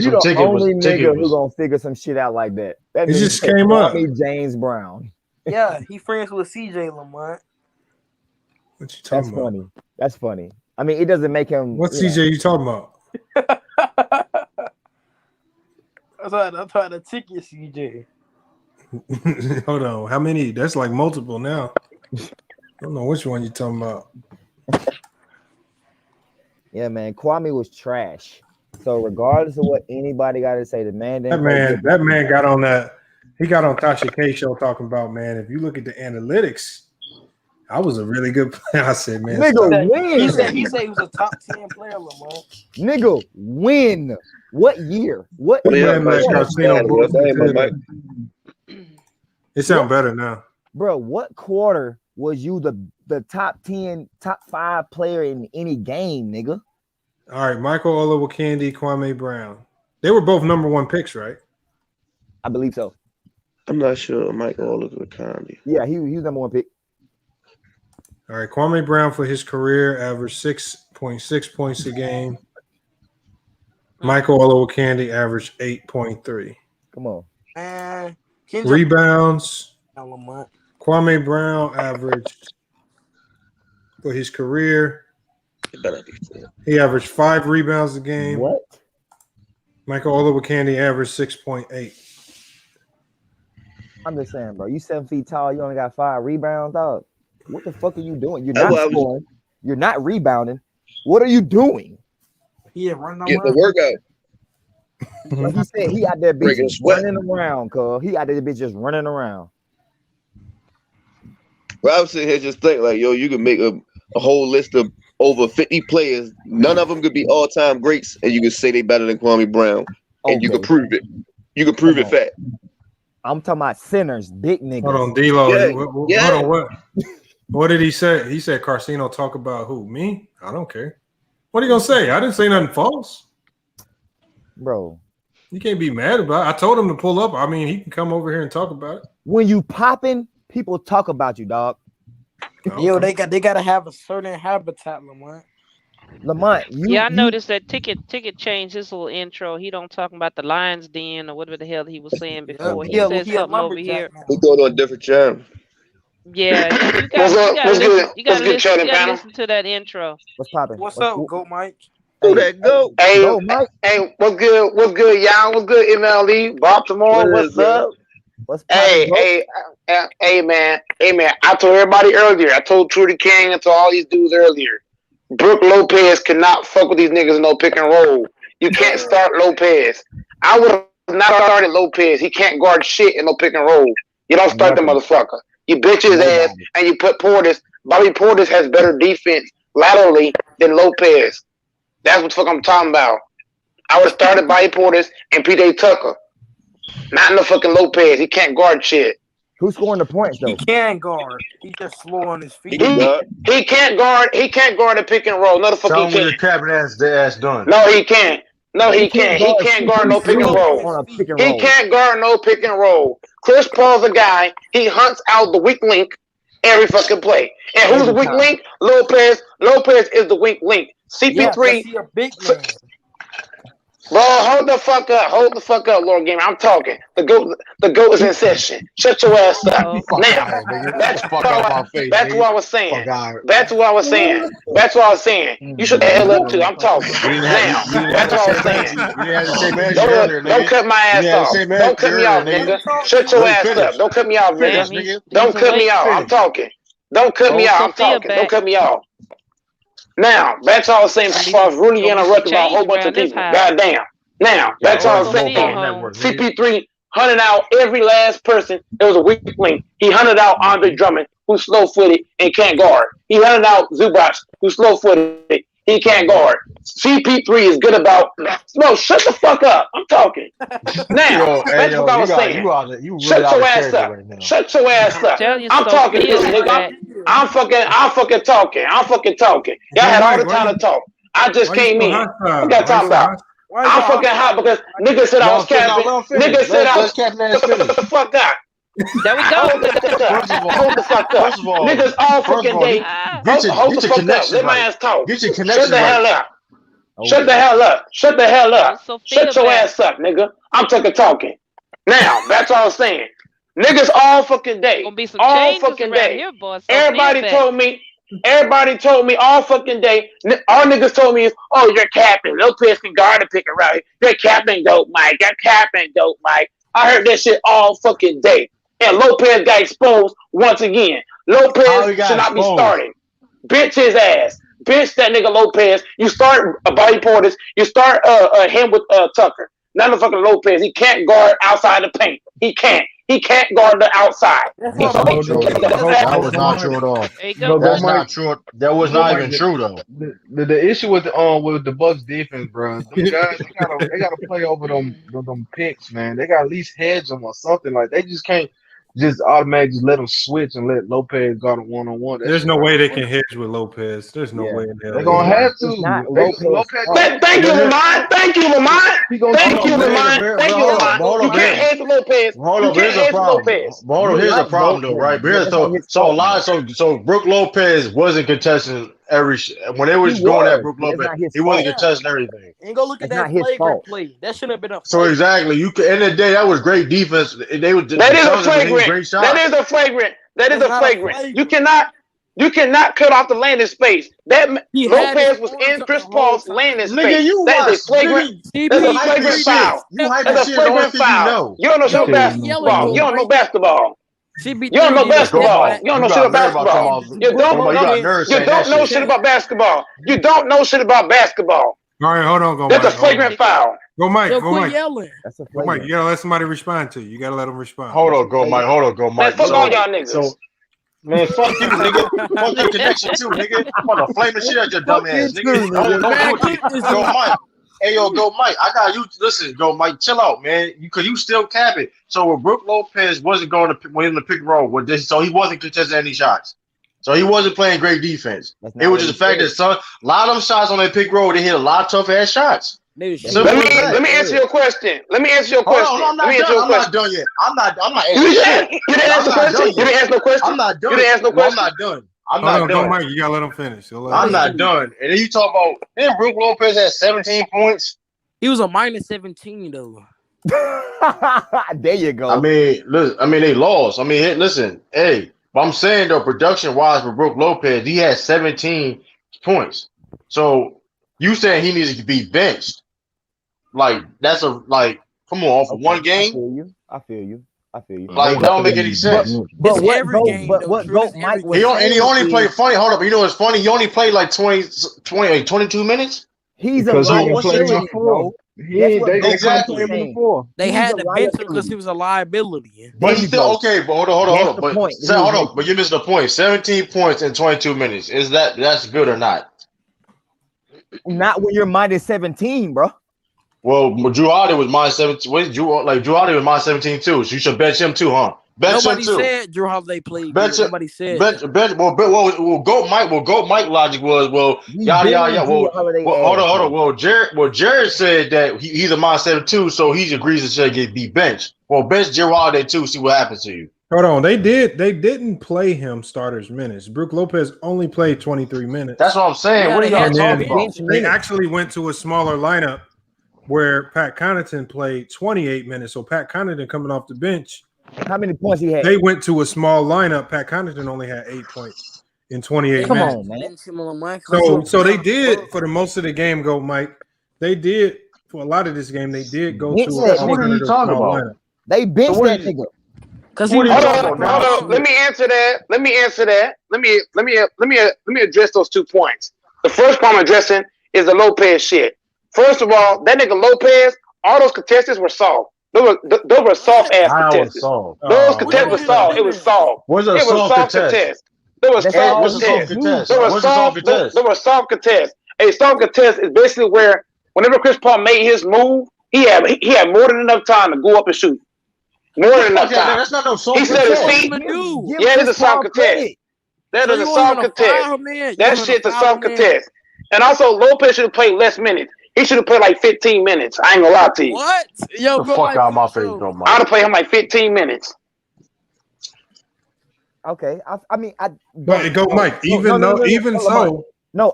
you the ticket only was nigga who gonna figure some shit out like that. That it just came up. James Brown. Yeah, he friends with CJ Lamont. What you talking about? Funny. That's funny. I mean, it doesn't make him. What CJ you talking about? I'm trying to ticket CJ. Hold on. How many? That's like multiple now. I don't know which one you're talking about. Yeah, man. Kwame was trash. So regardless of what anybody got to say, the man that man got on that. He got on Tasha K show talking about, man, if you look at the analytics, I was a really good player. I said, man, Nigga, win. He said he was a top 10 player, Lamont. Nigga, win. What year? What? It sounds better now. Bro, what quarter was you the top 10, top 5 player in any game, nigga? All right, Michael Olowokandi, Kwame Brown. They were both number 1 picks, right? I believe so. I'm not sure. Michael Olowokandi. Yeah, he was number 1 pick. All right, Kwame Brown for his career averaged 6.6 points a game. Michael Olowokandi averaged 8.3. Come on. Rebounds. Kwame Brown averaged for his career. He averaged 5 rebounds a game. What? Michael Olowokandi averaged 6.8. I'm just saying, bro. You 7 feet tall. You only got 5 rebounds, dog. What the fuck are you doing? You're not scoring. You're not rebounding. What are you doing? Yeah, running Get the workout. Like he said, he out there bitch just running around, cuz. He out there bitch just running around. Well, I'm sitting here just think like, yo, you can make a whole list of over 50 players. None of them could be all-time greats, and you can say they better than Kwame Brown, and you can prove it. You can prove it fact. I'm talking about centers, big niggas. Hold on, D-Lo. Yeah. Hold on, what? What did he say? He said Carcino talk about who? Me? I don't care. What are you gonna say? I didn't say nothing false. Bro. You can't be mad about it. I told him to pull up. I mean, he can come over here and talk about it. When you popping, people talk about you, dog. Yo, they gotta have a certain habitat, Lamont. Lamont, I noticed that Ticket changed his little intro. He don't talk about the Lions Den or whatever the hell he was saying before. He said something over here. He going on a different channel. Yeah, you gotta listen to that intro. What's popping? What's up, Go Mike? Who that go? Hey, Go, Mike. hey, what's good? What's good, y'all? What's good, MLE? Baltimore, what's up? What's popping? Hey, man. I told everybody earlier. I told Trudy King and to all these dudes earlier. Brooke Lopez cannot fuck with these niggas in no pick and roll. You can't start Lopez. I would have not started Lopez. He can't guard shit in no pick and roll. You don't start the motherfucker. You bitch his ass and you put Portis. Bobby Portis has better defense laterally than Lopez. That's what the fuck I'm talking about. I would have started Bobby Portis and PJ Tucker. Not in the fucking Lopez. He can't guard shit. Who's scoring the points though? He can guard. He's just slow on his feet. He can't guard. He can't guard a pick and roll. No, the fuck he can't. Ass done. No, he can't. No, he can't. He can't guard no pick and roll. He can't guard no pick and roll. Chris Paul's a guy. He hunts out the weak link every fucking play. And who's the weak link? Lopez. Lopez is the weak link. CP3. Yeah, a big man. Bro, hold the fuck up. Hold the fuck up, Lord Gamer. I'm talking. The goat is in session. Shut your ass up. Now, that's what I was saying. That's what I was saying. That's what I was saying. You shut the hell up too. I'm talking. Now, that's what I was saying. Don't cut my ass off. Don't cut me off, nigga. Shut your ass up. Don't cut me off, nigga. Don't cut me off. I'm talking. Don't cut me off. I'm talking. Don't cut me off. Now, that's all I was saying before I was really interrupted by a whole bunch of people. Goddamn. Now, that's all I was saying. CP3 hunted out every last person. There was a weak link. He hunted out Andre Drummond, who's slow-footed and can't guard. He hunted out Zubac, who's slow-footed. He can't guard. CP3 is good about... No, shut the fuck up. I'm talking. Now, that's what I was saying. Shut your ass up. Shut your ass up. I'm talking to this nigga. I'm fucking talking. Y'all had all the time to talk. I just came in. What y'all talking about? I'm fucking hot because niggas said I was capping. Niggas said I was capping. The fuck up. There we go. Hold the fuck up. Niggas all fucking day. Hold the fuck up. Let my ass talk. Get your connection. Shut the hell up. Shut the hell up. Shut the hell up. Shut your ass up, nigga. I'm talking. Now, that's all I'm saying. Niggas all fucking day. All fucking day. Everybody told me all fucking day. All niggas told me is, oh, you're capping. Lopez can guard the pick and roll. You're capping, dope, Mike. You're capping, dope, Mike. I heard that shit all fucking day. And Lopez got exposed once again. Lopez should not be starting. Bench his ass. Bench that nigga Lopez. You start Bobby Portis. You start him with Tucker. Not the fucking Lopez. He can't guard outside the paint. He can't. He can't guard the outside. That was not true at all. That's not true. That was not even true though. The issue with the Bucks defense, bro, them guys they gotta play over them picks, man. They gotta at least hedge them or something. Like they just can't just automatically just let them switch and let Lopez guard a one-on-one. There's no way they can hedge with Lopez. There's no way in hell. They're gonna have to. Thank you, Lamont. Thank you, Lamont. Thank you, Lamont. Thank you, Lamont. You can't hedge Lopez. Hold on, here's a problem. Hold on, here's a problem though, right? So Brook Lopez wasn't contesting when they was going at Brook Lopez, he wasn't contesting everything. And go look at that flagrant play. That shouldn't have been a flagrant. So exactly, end of the day, that was great defense. That is a flagrant. That is a flagrant. That is a flagrant. You cannot cut off the landing space. That Lopez was in Chris Paul's landing space. That is a flagrant. That's a flagrant foul. That's a flagrant foul. You don't know shit basketball. You don't know basketball. You don't know basketball. You don't know shit about basketball. You don't know shit about basketball. You don't know shit about basketball. All right, hold on, go. That's a flagrant foul. Go, Mike. Yo, go, Mike. Yelling. That's a go, Mike. You gotta let somebody respond to you. You gotta let them respond. Hold on, go, Mike. Man, fuck all y'all niggas. Man, fuck you, nigga. Fuck your connection too, nigga. I'm gonna flame the shit out your dumb ass, nigga. Don't do it. Go, Mike. Hey, yo, go, Mike. I got you. Listen, go, Mike. Chill out, man. Because you still capping. So when Brook Lopez wasn't going to win the pick and roll, so he wasn't contesting any shots. So he wasn't playing great defense. It was just the fact that a lot of them shots on that pick and roll, they hit a lot of tough ass shots. Let me answer your question. I'm not done yet. I'm not answering shit. You didn't answer the question. You didn't answer no question. I'm not done. You didn't answer no question. I'm not done. I'm not done. Go, Mike. You gotta let them finish. I'm not done. And then you talk about then Brook Lopez had 17 points. He was a minus 17 though. There you go. I mean, listen, they lost. I mean, listen, hey, but I'm saying though, production wise for Brook Lopez, he had 17 points. So you saying he needs to be benched? Like that's come on, off of one game. I feel you. Like that don't make any sense. But what Mike was he only played funny. Hold up, you know what's funny? He only played like 22 minutes. He's a liability, bro. They had to bench him because he was a liability. But he's still okay. But hold on. But you missed the point. 17 points in 22 minutes. That's good or not? Not when you're minus 17, bro. Well, Drew Holiday was minus 17. Drew Holiday was minus 17 too. So you should bench him too, huh? Nobody said Drew Holiday played. Nobody said. Well, go Mike logic was yada. Well, hold on. Well, Jared said that he's a minus 7 so he agrees to be benched. Well, bench Drew Holiday too. See what happens to you. Hold on. They didn't play him starters minutes. Brook Lopez only played 23 minutes. That's what I'm saying. What are y'all talking about? They actually went to a smaller lineup where Pat Connaughton played 28 minutes. So Pat Connaughton coming off the bench. How many points he had? They went to a small lineup. Pat Connaughton only had 8 points in 28 minutes. Come on, man. So they did for the most of the game go, Mike. They did for a lot of this game. They did go to a what are you talking about? Lineup. They benched that nigga. Hold on. Let me answer that. Let me address those 2 points. The first point I'm addressing is the Lopez shit. First of all, that nigga Lopez, all those contestants were soft. Those were soft ass contestants. Those contestants were soft. It was soft. What's a soft contest? There was soft contest. A soft contest is basically where whenever Chris Paul made his move, he had more than enough time to go up and shoot. More than enough time. That's not no soft contest. He said his feet. Yeah, it is a soft contest. That is a soft contest. That shit's a soft contest. And also, Lopez should have played less minutes. He should have played like 15 minutes. I ain't gonna lie to you. What? Yo, the fuck out of my face, go, Mike. I'd have played him like 15 minutes. Okay, I mean, but go, Mike. Even so,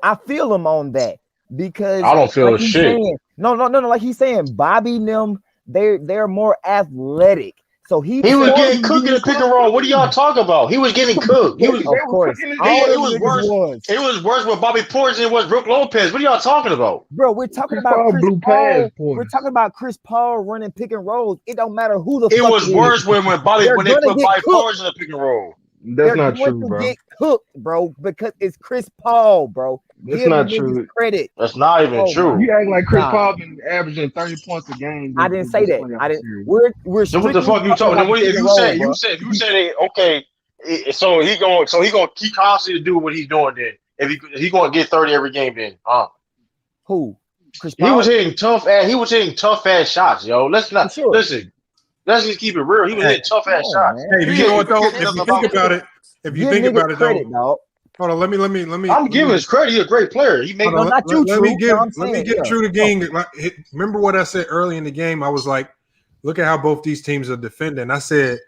I feel him on that because I don't feel shit. Saying, no. Like he's saying, Bobby and them, they're more athletic. So he was getting cooked in the pick and roll. What are y'all talking about? He was getting cooked. It was worse with Bobby Portis than it was Brook Lopez. What are y'all talking about? Bro, we're talking about Chris Paul. We're talking about Chris Paul running pick and rolls. It don't matter who the fuck it was worse when they put Bobby Portis in the pick and roll. That's not true, bro. Get cooked, bro, because it's Chris Paul, bro. That's not true. Credit. That's not even true. You act like Chris Paul been averaging 30 points a game. I didn't say that. I didn't. We're so what the fuck you talking? If you said it, okay. So he gonna keep constantly do what he's doing then. If he gonna get 30 every game then. Who? Chris Paul? He was hitting tough ass shots, yo. Let's listen. Let's just keep it real. He was hitting tough ass shots. Hey, you know what though? If you think about it, though, hold on. Let me. I'm giving his credit. He's a great player. He made. Let me give True the game. Remember what I said early in the game? I was like, look at how both these teams are defending. I said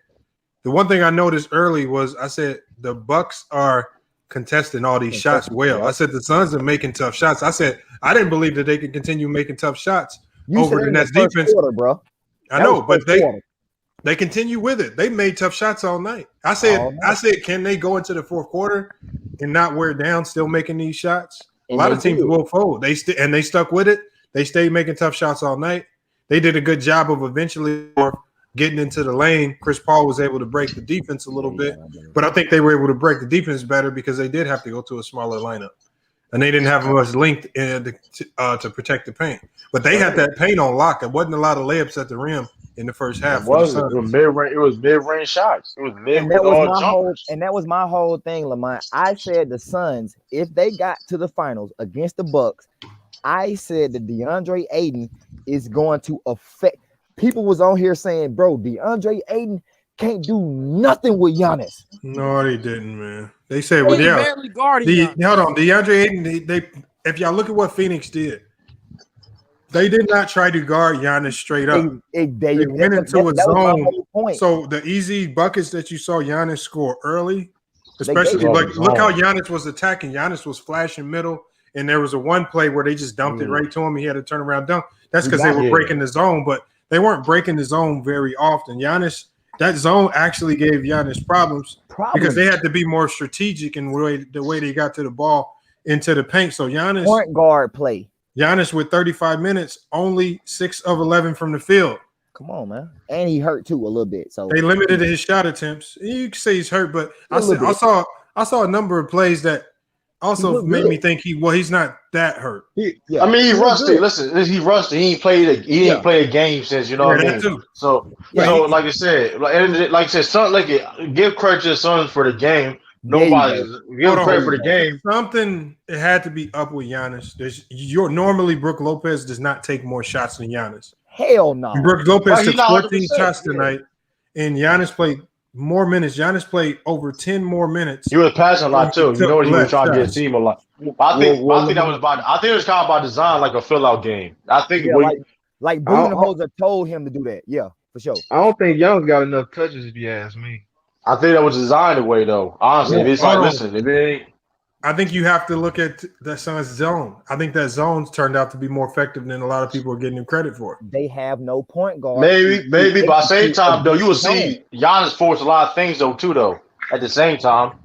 the one thing I noticed early was I said the Bucks are contesting all these shots well. I said the Suns are making tough shots. I said I didn't believe that they could continue making tough shots over the Nets defense, bro. I know, but they continue with it. They made tough shots all night. I said, can they go into the fourth quarter and not wear down, still making these shots? A lot of teams will fold. They stuck with it. They stayed making tough shots all night. They did a good job of eventually getting into the lane. Chris Paul was able to break the defense a little bit, but I think they were able to break the defense better because they did have to go to a smaller lineup, and they didn't have much length to protect the paint. But they had that paint on lock. There wasn't a lot of layups at the rim in the first half. It was mid-range shots. It was mid. And that was my whole thing, Lamont. I said the Suns, if they got to the finals against the Bucks, I said that DeAndre Ayton is going to affect. People was on here saying, bro, DeAndre Ayton can't do nothing with Giannis. No, they didn't, man. They said, well, barely guarding hold on, DeAndre Ayton. They if y'all look at what Phoenix did, they did not try to guard Giannis straight up. They went into a zone. So the easy buckets that you saw Giannis score early, especially look how Giannis was attacking. Giannis was flashing middle, and there was a one play where they just dumped it right to him. He had to turn around dunk. That's because they were breaking the zone, but they weren't breaking the zone very often. That zone actually gave Giannis problems because they had to be more strategic in the way they got to the ball into the paint. So Giannis point guard play. Giannis with 35 minutes, only 6 of 11 from the field. Come on, man. And he hurt too a little bit. So they limited his shot attempts. You can say he's hurt, but I saw a number of plays that also made me think he's not that hurt. I mean, he's rusty. Listen, he's rusty. He ain't played a game since, you know what I mean? Too. So like I said, give credit to the Suns for the game. Nobody give credit for the game. Something it had to be up with Giannis. Normally Brook Lopez does not take more shots than Giannis. Hell no. Brook Lopez took 14 shots tonight, and Giannis played more minutes. Giannis played over 10 more minutes. He was passing a lot too. You know, he was trying to get his team a lot. I think it was kind of by design, like a fill-out game. I think like Budenholzer told him to do that. Yeah, for sure. I don't think Young's got enough touches, if you ask me. I think that was designed the way, though. Honestly, it's like, listen, if it ain't. I think you have to look at the Suns' zone. I think that zone's turned out to be more effective than a lot of people are getting him credit for. They have no point guard. Maybe, but at the same time, though, you will see Giannis force a lot of things, though, too, though. At the same time,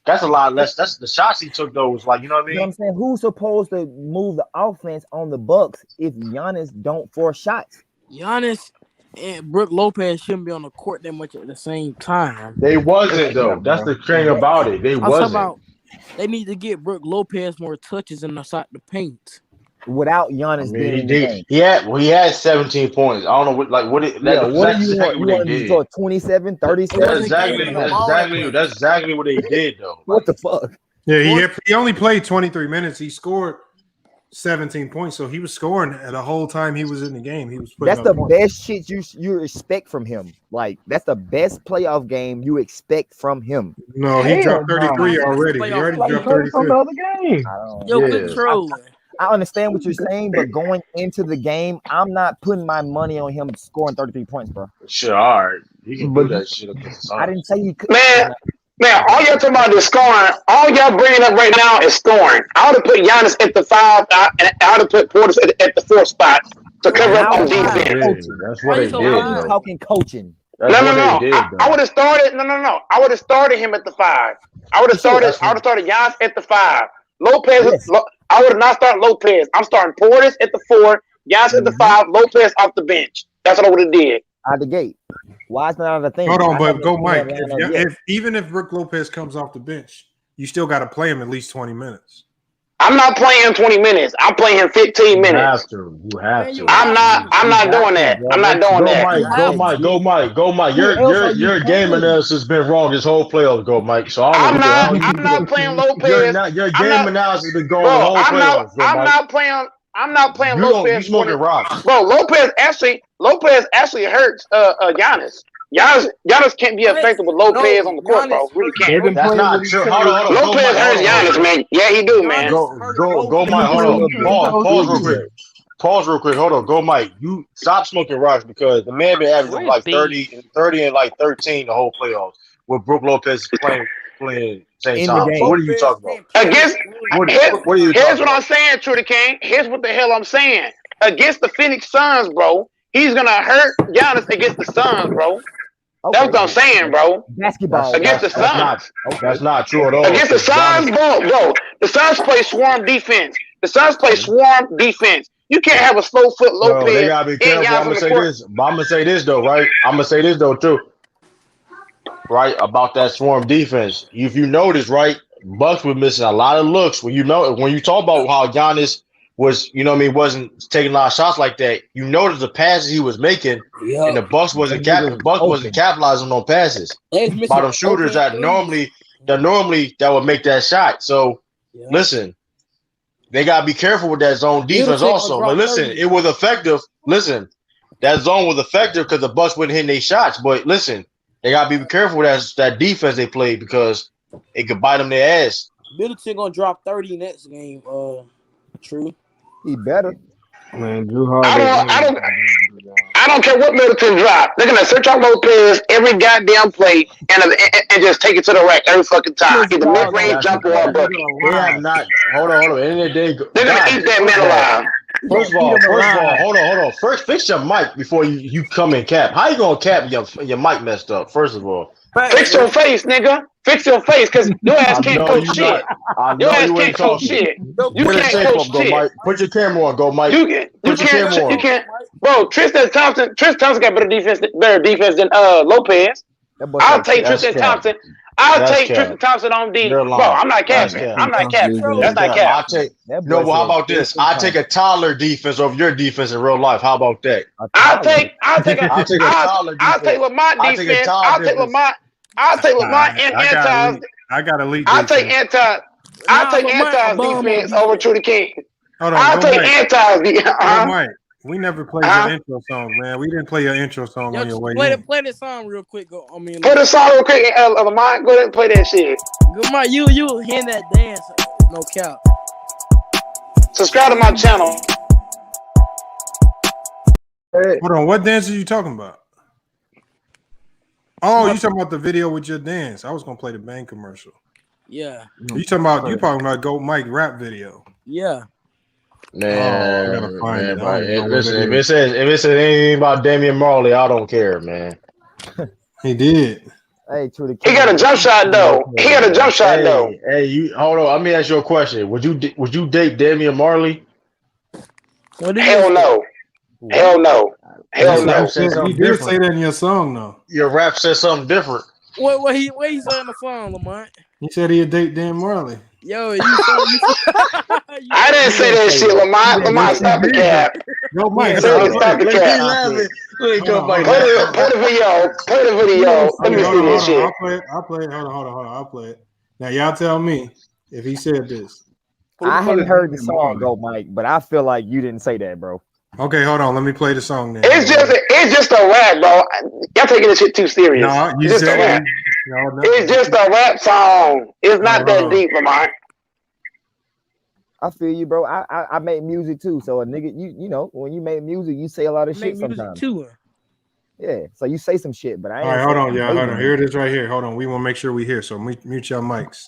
that's a lot less. That's the shots he took, though. Was like, you know what I mean? You know what I'm saying? Who's supposed to move the offense on the Bucks if Giannis don't force shots? Giannis and Brook Lopez shouldn't be on the court that much at the same time. They wasn't, though. That's the thing about it. They wasn't. They need to get Brook Lopez more touches inside the paint. Without Giannis being he had 17 points. I don't know what do you want to score 27, 37? That's exactly what they did, though. What the fuck? Yeah, he only played 23 minutes. He scored 17 points, so he was scoring the whole time he was in the game. He was that's the best shit you expect from him. Like, that's the best playoff game you expect from him. No, he dropped 33 already. He already dropped 33. I understand what you're saying, but going into the game, I'm not putting my money on him scoring 33 points, bro. Sure, all right. You can do that shit. I didn't say he could. Man, all y'all talking about is scoring. All y'all bringing up right now is scoring. I would have put Giannis at the 5, and I would have put Portis at the 4 spot to cover up on defense. That's what they did. I'm talking coaching. No. I would have started. No. I would have started him at the 5. I would have started Giannis at the 5. Lopez. Yes. I would have not started Lopez. I'm starting Portis at the 4, Giannis at the 5, Lopez off the bench. That's what I would have did. Out the gate. Why is that not a thing? Hold on, but go, Mike. Even if Brook Lopez comes off the bench, you still got to play him at least 20 minutes. I'm not playing him 20 minutes. I'm playing him 15 minutes. You have to. I'm not doing that. I'm not doing that. Go Mike. Your game analysis has been wrong this whole playoffs. Go Mike. So I'm not playing Lopez. Your game analysis has been going the whole playoffs. I'm not playing Lopez. You smoking rocks, bro. Lopez actually hurts Giannis. Giannis can't be effective with Lopez on the court, bro. Really can't. That's not true. Hold on. Lopez hurts Giannis, man. Yeah, he do, man. Go, Mike. Hold on. Pause real quick. Hold on. Go, Mike. You stop smoking rocks because the man been averaging like 30 and like 13 the whole playoffs with Brook Lopez playing same time. So what are you talking about? Here's what I'm saying, Trudy King. Here's what the hell I'm saying. Against the Phoenix Suns, bro, he's gonna hurt Giannis against the Suns, bro. That's what I'm saying, bro. Basketball against the Suns. That's not true at all. Against the Suns, bro. The Suns play swarm defense. You can't have a slow foot Lopez. They gotta be careful. I'm gonna say this though, right? I'm gonna say this though too. Right about that swarm defense. If you notice, right, Bucks were missing a lot of looks. When you talk about how Giannis was, wasn't taking a lot of shots like that. You notice the passes he was making, and the Bucks wasn't capitalizing on passes by them shooters that normally would make that shot. So listen, they gotta be careful with that zone defense also. But listen, it was effective. Listen, that zone was effective because the Bucks wouldn't hit their shots. But listen, they gotta be careful with that defense they played because it could bite them their ass. Middleton gonna drop 30 next game. True. He better. Man, Drew Holiday. I don't care what Middleton drop. They're gonna search on Lopez every goddamn play and just take it to the rack every fucking time. Either mid-range jumper or a bucket. Hold on. They're gonna eat that man alive. First of all, hold on. First, fix your mic before you come in cap. How you gonna cap your mic messed up? First of all, fix your face, nigga. Fix your face, because your ass can't coach shit. Your ass can't coach shit. You can't coach shit. Mike. Put your camera on, go, Mike. You can't. Bro, Tristan Thompson got better defense than Lopez. I'll take Tristan Thompson. Tristan Thompson on D. Bro, I'm not capping. That's not cap. How about this? I take a Tyler defense over your defense in real life. How about that? I'll take Lamont defense. I'll take Lamont and Anton's. I got to lead. I'll take Anton's defense over Trudy King. I'll take Anton's defense. We never played your intro song, man. We didn't play your intro song on your way in. Play the song real quick. Play the song real quick. Lamont, go ahead and play that shit. Good, Mike. You hand that dance. No cap. Subscribe to my channel. Hold on. What dance are you talking about? Oh, you talking about the video with your dance? I was gonna play the Bang commercial. Yeah. You talking about Go Mike rap video? Yeah. Man, listen, if it says anything about Damian Marley, I don't care, man. He did. Hey, Trudy. He got a jump shot though. Hey, you hold on. Let me ask you a question. Would you date Damian Marley? Hell no. You did say that in your song, though. Your rap said something different. What he said in the song, Lamont? He said he'd date Dan Marley. Yo, I didn't say that shit, Lamont. Lamont, stop the cap. No, Mike. Stop the cap. Play the video. Let me see this shit. I'll play it. Hold on. I'll play it. Now, y'all tell me if he said this. I haven't heard the song, Go Mike, but I feel like you didn't say that, bro. Okay, hold on. Let me play the song then. It's just a rap, bro. Y'all taking this shit too serious. No, you it's said just a rap. It's just a rap song. It's not that deep, Lamont. I feel you, bro. I make music too. So a nigga, you know, when you make music, you say a lot of shit sometimes. Too. Yeah. So you say some shit, but I ain't. All right, hold on, y'all. Hold on. Here it is right here. Hold on. We want to make sure we hear. So mute your mics.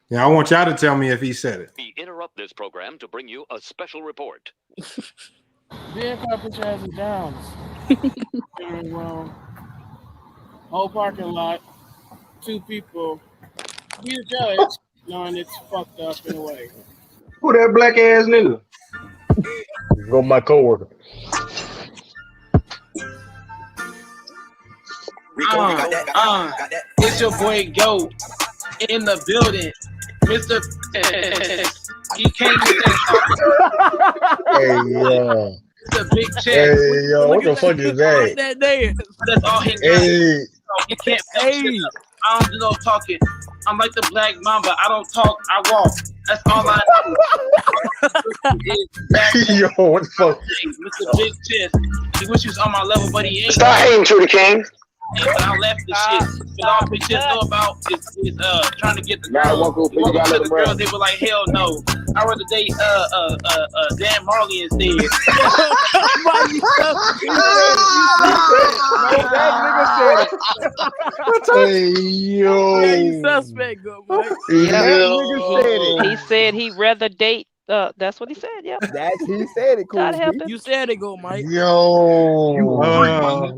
Yeah, I want y'all to tell me if he said it. We interrupt this program to bring you a special report. Beer put your ass down. Very well. Whole parking lot. 2 people. Be the judge, knowing it's fucked up in a way. Who that black ass nigga? Go my coworker. It's your boy Go in the building, Mr. He came with that. Hey, yo. It's a big chest. Hey, yo, what the fuck is that? That dance. That's all he got. Hey. He can't I don't do no talking. I'm like the black mamba. I don't talk, I walk. That's all I do. Yo, what the fuck? Mr. Big Chest. He wish he was on my level, but he ain't. Stop hating, Trudy King. But I left the shit. But all Big Chest know about is trying to get the girls. The girls, they were like, hell no. I'd rather date Dan Marley instead. Hey, yo. Yeah, you suspect, good boy. He said he'd rather date. That's what he said. Yeah. He said it. Cool. God help him. You said it, go, Mike. Yo.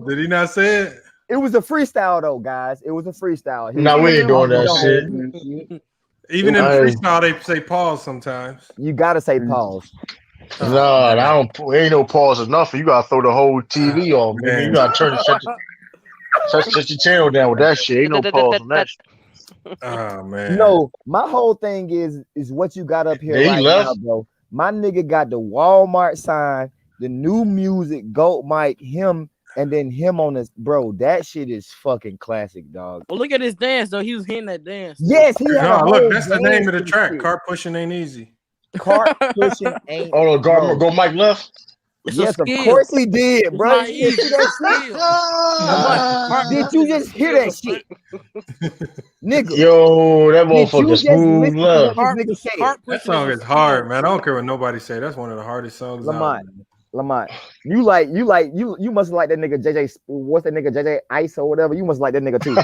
Did he not say it? It was a freestyle though, guys. It was a freestyle. No, we ain't doing that shit. Even in freestyle, they say pause sometimes. You gotta say pause. Nah, I don't. Ain't no pause enough. You gotta throw the whole TV off, man. You gotta shut your channel down with that shit. Ain't no pause on that shit. Oh man. No, my whole thing is what you got up here right now, bro. My nigga got the Walmart sign, the new music, Goat Mike, him. And then him on this, bro. That shit is fucking classic, dog. Well, look at his dance, though. He was hitting that dance. Yes, he had look, that's the name of the track. Cart pushing ain't easy. Cart pushing ain't. Oh, go Mike left. Yes, of course he did, bro. Did you just hear that shit, nigga? Yo, that motherfucker smooth love. That song is hard, man. I don't care what nobody say. That's one of the hardest songs. Lamont, you must like that nigga JJ. What's that nigga JJ Ice or whatever? You must like that nigga too.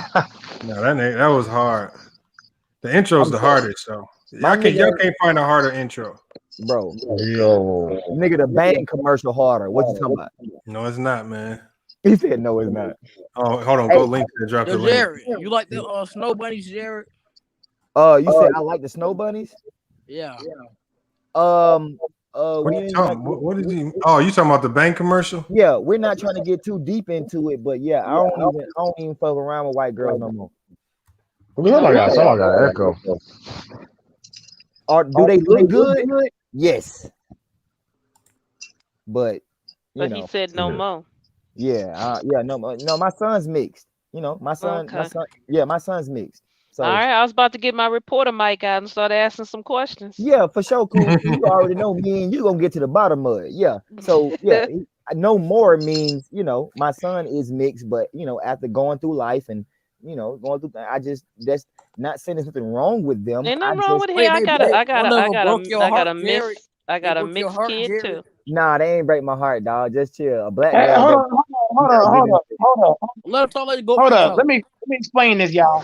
No, that was hard. The intro's the hardest, so y'all can't find a harder intro, bro. Yo, nigga, the Bang commercial harder. What you talking about? No, it's not, man. He said no, it's not. Oh, hold on, go link to drop the link. Jared, you like the snow bunnies, Jared? You said I like the snow bunnies. Yeah. What is he? Oh, you talking about the bank commercial? Yeah, we're not trying to get too deep into it, but yeah, I don't even fuck around with white girls no more. Somebody got echo. Or do they look good? Yes, but he said no more. Yeah, no, my son's mixed. My son's mixed. So, all right, I was about to get my reporter mic out and start asking some questions. Yeah, for sure, cool. You already know me and you gonna get to the bottom of it. Yeah. So yeah, no more means my son is mixed, but after going through life and going through, that's not saying there's something wrong with them. Ain't nothing wrong with it. I got a mixed kid too. Nah, they ain't break my heart, dog. Just chill. A black girl. Hold on. Hold up. Let me explain this, y'all.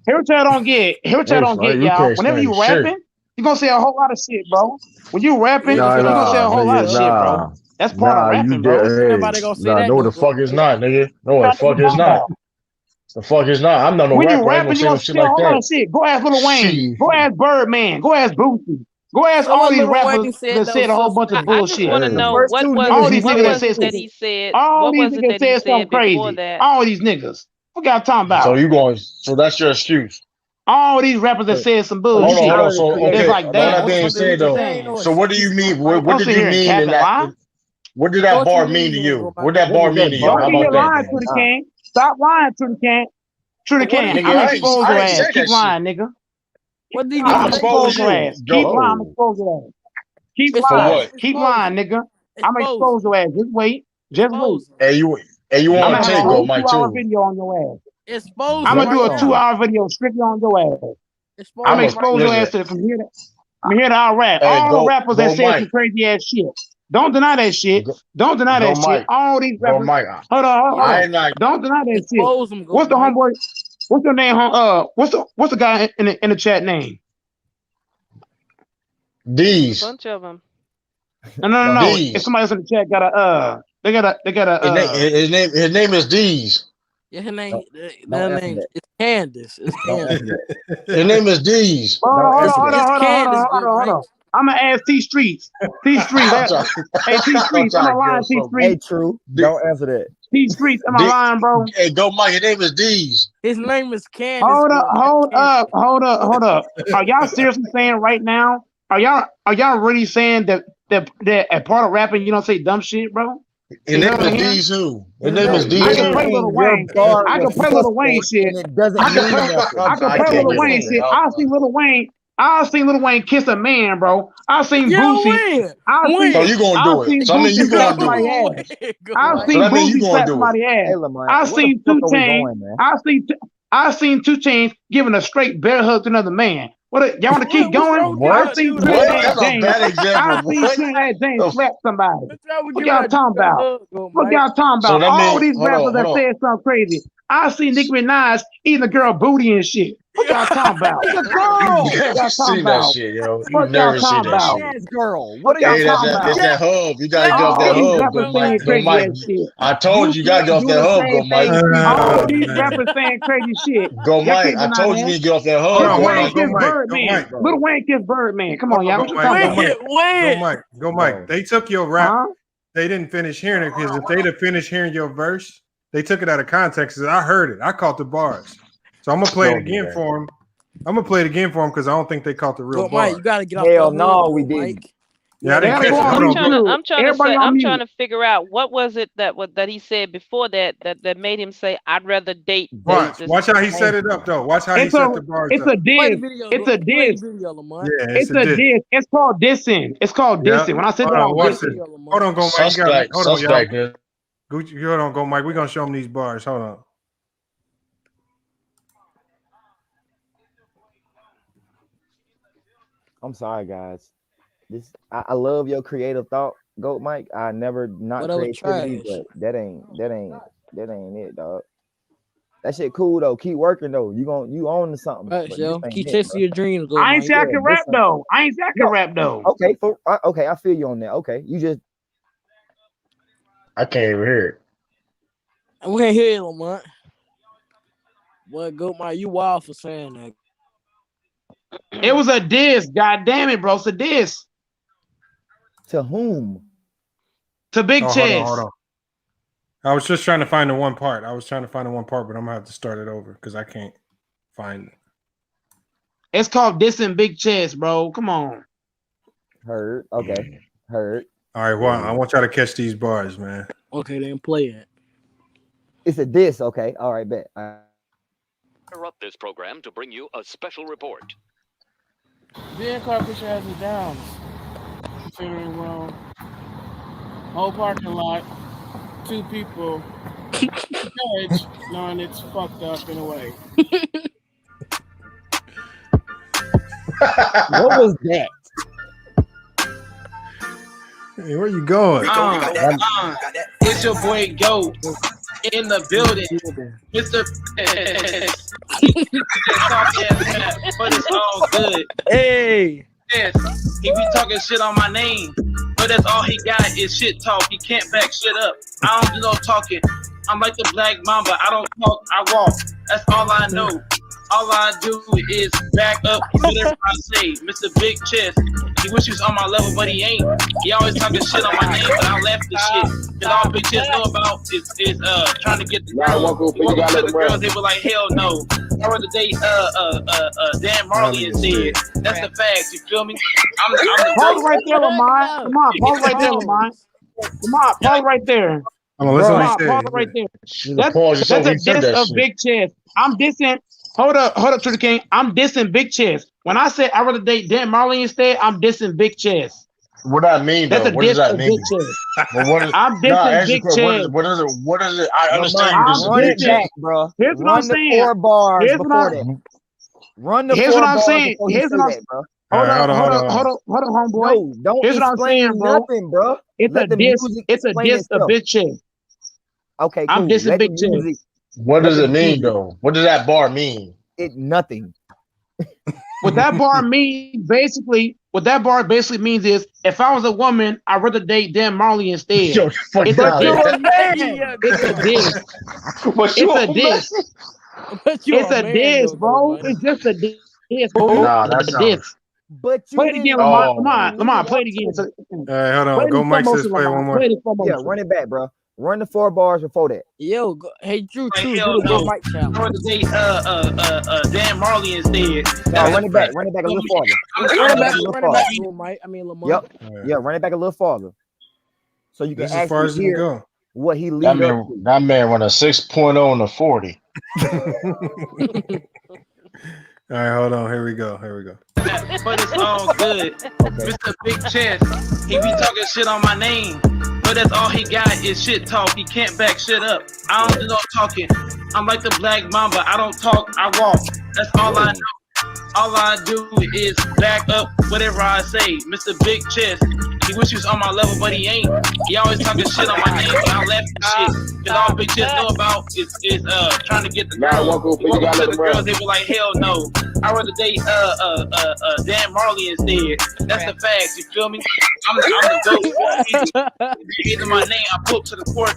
Here's what y'all don't get. Y'all. Whenever you rapping, you're gonna say a whole lot of shit, bro. When you rapping, you're gonna say a whole lot of shit, bro. That's part of rapping, bro. Everybody gonna say that. No, the fuck is not, nigga. No, the fuck is not. The fuck is not. I'm not no rapper. When you rapping, you gonna say a whole lot of shit. Go ask Lil Wayne. Go ask Birdman. Go ask Boosie. Go ask all these rappers that said a whole bunch of bullshit. I want to know what was it that he said. All these niggas said something crazy. All these niggas. What y'all talking about? So that's your excuse. All these rappers that said some bullshit. Hold on. So it's like that. So what do you mean? What did you mean in that? What did that bar mean to you? What did that bar mean to you? Don't be lying to the king. Stop lying to the king. To the king. I'm expose your ass. Keep lying, nigga. What do you I'm expose your ass. Keep lying. I'm expose your ass. Keep lying. Keep lying, nigga. I'm expose your ass. Just wait. Hey, you want to take go, Mike, too. Video on your ass. Expose. I'm gonna do a 2-hour video strictly on your ass. I'm gonna expose your ass to from here to our rap. All the rappers that say some crazy ass shit. Don't deny that shit. Don't deny that shit. All these rappers. Hold on. Don't deny that shit. What's the homeboy? What's your name? What's the guy in the chat name? D's. Bunch of them. No. If somebody else in the chat got a they got a his name is D's. Yeah, her name it's Candace. It's Candace. His name is D's. Hold on. I'm gonna ask T Streets. Hey, T Streets. I'm a line, T Streets. Hey, true. Don't answer that. T Streets. I'm a line, bro. Hey, go, Mike. Your name is D's. His name is Candace. Hold up. Are y'all seriously saying right now Are y'all really saying that a part of rapping you don't say dumb shit, bro? His name is D's who? His name is D's I who? can play Lil Wayne. I can play Lil Wayne shit. I can play Lil Wayne shit. I'll see Lil Wayne. I'll see Lil Wayne kiss a man, bro. I'll seen Boosie. So you gonna do it? So I mean you gonna do it? I've seen Boosie slap somebody's ass. I've seen 2 Chainz. I've seen 2 Chainz giving a straight bear hug to another man. Y'all want to keep going? I've seen That's a bad example. I've seen Trinidad James slap somebody. What y'all talking about? What y'all talking So about? that All means- these hold on, rappers that hold on. said something crazy. I've seen Nicki Minaj eating a girl booty and shit. What y'all talking about? It's a What girl. y'all You never talking seen that about? shit, yo. You What never y'all seen talking that about? shit. Yes, girl. What y'all Hey, talking about? it's that hub. You gotta get off All that these hub, rappers go saying Mike. Go crazy Mike. ass shit. I told you, you gotta get off doing that the hub, same go Mike. thing. All these rappers saying crazy shit. Go Y'all Mike. can't I deny told you that. you need to get off that Lil hub, go Wayne Mike. kissed Birdman. Lil Wayne kissed Birdman. Come on, y'all. What you talking about? Go Mike. They took your rap. They didn't finish hearing it because if they'd have finished hearing your verse, they took it out of context. I heard it. I caught the bars. So I'm gonna play it again for him. I'm gonna play it again for him because I don't think they caught the real But bars. Mike, you gotta get off Hell the no, hood, we though, didn't. Mike. Yeah, I didn't catch it. Hold on. I'm trying to figure out what was it that he said before that made him say I'd rather date. Watch how he set it up though. Watch how he set the bars It's up. a diss. It's a diss. Yeah, It's a diss. It's called dissing. It's called dissing. When I said that, I was dissing. Hold on, go Mike. You got me. Hold on, Suspect, y'all. Gucci, hold on, go Mike. We're gonna show him these bars. Hold on. I'm sorry, guys. I love your creative thought, Goat Mike. I never not But that was creativity, trash. but that ain't it, dog. That shit cool though. Keep working though. You own to something. Right, but yo. this ain't Keep it, chasing bro. your dreams, though, I ain't Mike. say I can rap though. I ain't say I can rap though. Okay, okay, I feel you on that. Okay, you just I can't even hear it. We can't hear you, Lamont. Boy, Goat Mike, you wild for saying that. It was a diss. God damn it, bro. It's a diss. To whom? To Big Chess. Hold on. I was just trying to find the one part. but I'm gonna have to start it over because I can't find it. It's called dissing Big Chess, bro. Come on. Heard. Okay. Heard. All right, well, I want y'all to catch these bars, man. Okay, then play it. It's a diss. Okay. All right, bet. Interrupt this program to bring you a special report. Then car put your asses down. Steering wheel. Whole parking lot. 2 people. Judge, knowing it's fucked up in a way. What was that? Hey, where you going? It's your boy Goat in the building. Mr. But it's all good. Hey. Yes, he be talking shit on my name, but that's all he got is shit talk. He can't back shit up. I don't do no talking. I'm like the Black Mamba. I don't talk, I walk. That's all I know. All I do is back up whatever I say. Mr. Big Chest. He wish he was on my level, but he ain't. He always talking shit on my name, but I left the shit. Cause all Big Chest know about is trying to get the girls. He walk up to the girls, they were like, hell no. I rather date Dan Marley instead. That's the facts, you feel me? I'm the Pause right there, Lamont. Come on, pause right there, Lamont. Lamont, pause right there. Pause right there. Pause That's a he said diss that of shit. Big Chess. I'm dissing. Hold up, to the king. I'm dissing Big Chess. When I said I rather date Dan Marley instead, I'm dissing Big Chess. What that mean though? That's a What does diss that of mean? Big Chess. But what is, I'm no, dissing ask the Big question, Chess. what is it? I understand you I'm Run it dissing. back, bro. Here's what I'm Run the saying. 4 bars Here's what before I- that. Run the Here's 4 what I'm bars saying. before you Here's say what I'm that, bro. Hold right, on, homeboy. No, don't Here's what I'm explain saying, bro. nothing, bro. It's Let a the diss. music It's a explain diss of itself. Big Chess. Okay, I'm cool. dissing Let the Big Chess. music. What let does the it mean music- though? What does that bar mean? Nothing. What that bar means, basically, means is if I was a woman, I'd rather date Dan Marley instead. Yo, fuck It's out a of diss. here. It's a diss. But you It's a diss. It's a diss, bro. It's just a diss, bro. Nah, that's It's a not. diss. But you Play it again, didn't. Lamont. Oh. Lamont, play it again. All right, hold Play on. it Go in slow Mike says motion, play one Lamont. more. Play it in slow Yeah, motion. run it back, bro. Run the 4 bars before that. Yo, hey Drew, do the Go Mike challenge. Or today, Dan Marley instead. No, run it back a little farther. Run it back, Mike. I mean Lamar. Yep. Yeah, run it back a little farther. So you can as far as you can go. What he leads up to. That man run a 6.0 on the 40. All right, hold on. Here we go. But it's all good. Mr. Big Chest, he be talking shit on my name. But that's all he got is shit talk. He can't back shit up. I don't do no talking. I'm like the Black Mamba. I don't talk, I walk. That's all I know. All I do is back up whatever I say. Mr. Big Chest, he wish he was on my level, but he ain't. He always talking shit on my name, and I laugh at shit. Cause all Big Chest know about is trying to get the girls. The girls, they be like, hell no. I rather date Dan Marley instead. That's the facts, you feel me? I'm the GOAT. Either my name, I pull up to the court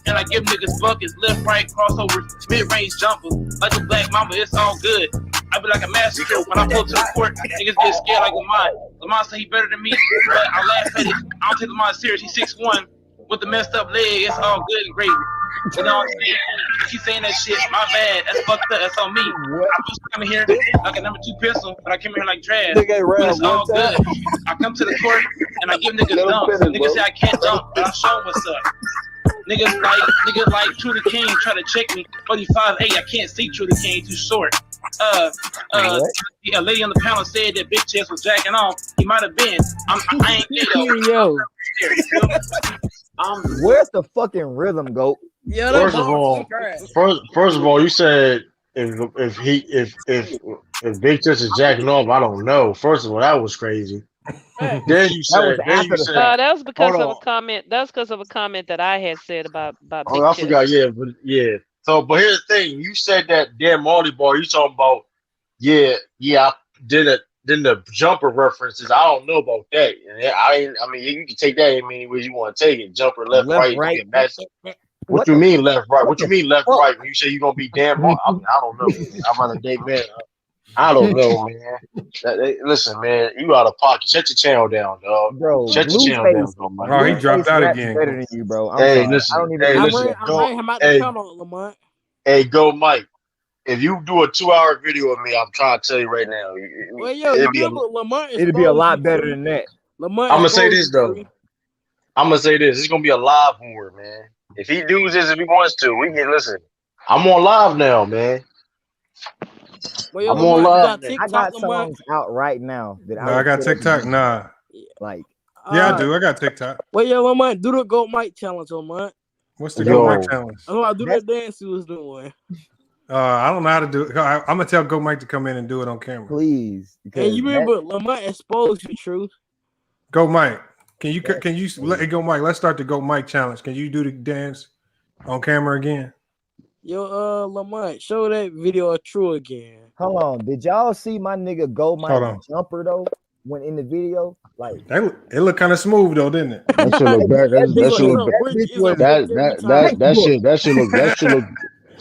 and I give niggas buckets, left, right, crossover, mid-range jumpers. Like a Black Mamba, it's all good. I be like a massacre when I pull to the court. Niggas get scared like Lamont. Lamont say he better than me, but I laugh at it. I don't take Lamont serious. He's 6'1" with the messed up leg. It's all good and gravy. You know what I'm saying? Keep saying that shit. My bad. That's fucked up. That's on me. I'm supposed to come in here like a number 2 pistol, but I came in here like trash. But it's all good. I come to the court and I give niggas dunks. Niggas say I can't dunk, but I show them what's up. Niggas like True the King try to check me, but he's 5'8". I can't see True the King, too short. A lady on the panel said that Big Chest was jacking off. He might have been. I ain't yo. Where's the fucking rhythm, GOAT? Yeah, first of all, you said if Big Chest is jacking off, I don't know. First of all, that was crazy. Then you said that was because of a comment. That was because of a comment that I had said about Big Chest. I forgot. Yeah. So, but here's the thing: you said that Dan Marley bar. You talking about? Yeah. I did it. Then the jumper references. I don't know about that. I mean, you can take that any way you want to take it. Jumper left, right. What you mean left, right? What you mean left, right? When you say you're gonna be Dan Marley, I don't know. I'm on a date, man. I don't know, man. Listen, man, you out of pocket. Shut your channel down, dog. Bro, shut your channel down, man. Oh, he dropped out again. Better than you, bro. Listen. Hey, go, Mike. If you do a 2-hour video of me, I'm trying to tell you right now. It'd be a lot better than that. I'm gonna say this though. It's gonna be a live war, man. If he does this, if he wants to, we can listen. I'm on live now, man. I'm on live. I got songs out right now that I got TikTok. Nah, like I do. I got TikTok. Well, yeah, Lamont, do the Go Mike challenge, Lamont. What's the Go Mike challenge? I do that dance he was doing. I don't know how to do it. I'm gonna tell Go Mike to come in and do it on camera, please. And you remember Lamont exposed the truth. Go Mike. Can you let it go, Mike? Let's start the Go Mike challenge. Can you do the dance on camera again? Yo, Lamont, show that video of True again. Hold on. Did y'all see my nigga Go Mike jumper though? When in the video, like it looked kind of smooth though, didn't it? That should look better. That should look better.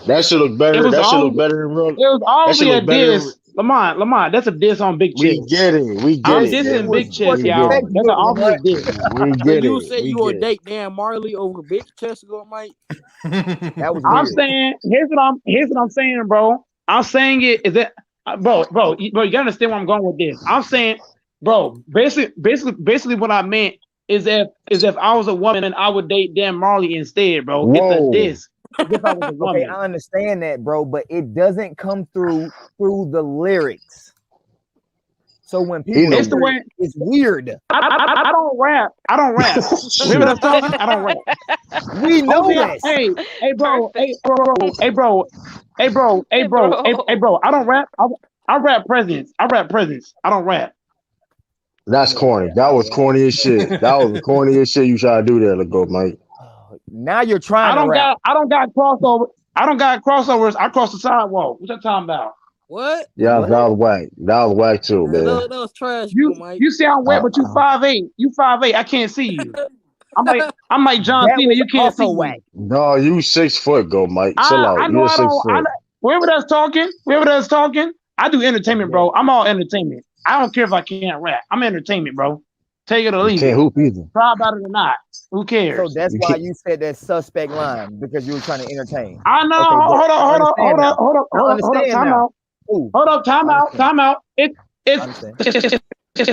That should look better than real. It was obviously a diss. Lamont, that's a diss on Big Chest. We get it. I'm dissing Big Chest, y'all. That's an obvious diss. We get it. You say you would date Dan Marley over Big Chest, Go Mike? That was. I'm saying. Here's what I'm saying, bro. I'm saying it is that, bro. You gotta understand where I'm going with this. I'm saying, bro. Basically, what I meant is if I was a woman, I would date Dan Marley instead, bro. Whoa. It's a diss. Okay, I understand that, bro, but it doesn't come through the lyrics. So when people, it's weird. I don't rap. Remember that song? I don't rap. We know this. Hey, bro. I don't rap. I rap presents. I don't rap. That's corny. That was corny as shit. That was the corniest shit you try to do there, to go, Mike. Now you're trying to rap. I don't got crossovers. I cross the sidewalk. What you talking about? What? Yeah, that was whack. That was whack too, man. That was trash. You say I'm wet, but you 5'8". You 5'8". I can't see you. I'm like John Cena. You can't see me. No, you 6 foot, Go Mike. Chill out. You're 6 foot. Whoever that's talking, I do entertainment, bro. I'm all entertainment. I don't care if I can't rap. I'm entertainment, bro. Take it or leave Can't it. hoop either. Try about it or not. Who cares? So that's why you said that suspect line because you were trying to entertain. I know. Okay, hold up. Time out. It's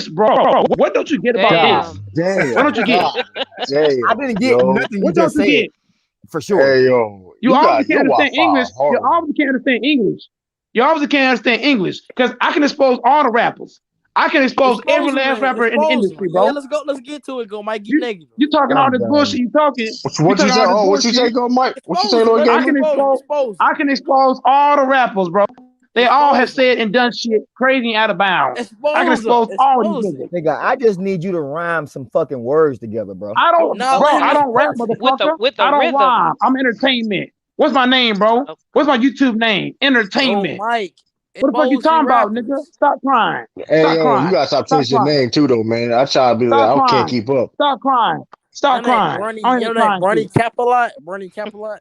bro. What don't you get about this? Damn. What don't you get? I didn't get nothing you just said. For sure. Hey yo, You obviously can't understand English. You obviously can't understand English. You obviously can't understand English because I can expose all the rappers. I can expose every last rapper in the industry, bro. Yeah, let's get to it. Go, Mike. Get negative. You talking all this bullshit? You talking? What you say? Oh, what you say? Go, Mike. What you say, Lord Gamer? I can expose all the rappers, bro. They all have said and done shit crazy and out of bounds. I can expose all these niggas. Nigga, I just need you to rhyme some fucking words together, bro. I don't rap, motherfucker. I don't rhyme. I'm entertainment. What's my name, bro? What's my YouTube name? Entertainment. Mike. What the fuck you talking about, nigga? Stop crying. Hey, yo, you gotta stop changing your name too, though, man. I try to be like, I can't keep up. Stop crying. Stop crying. Bernie Capalot.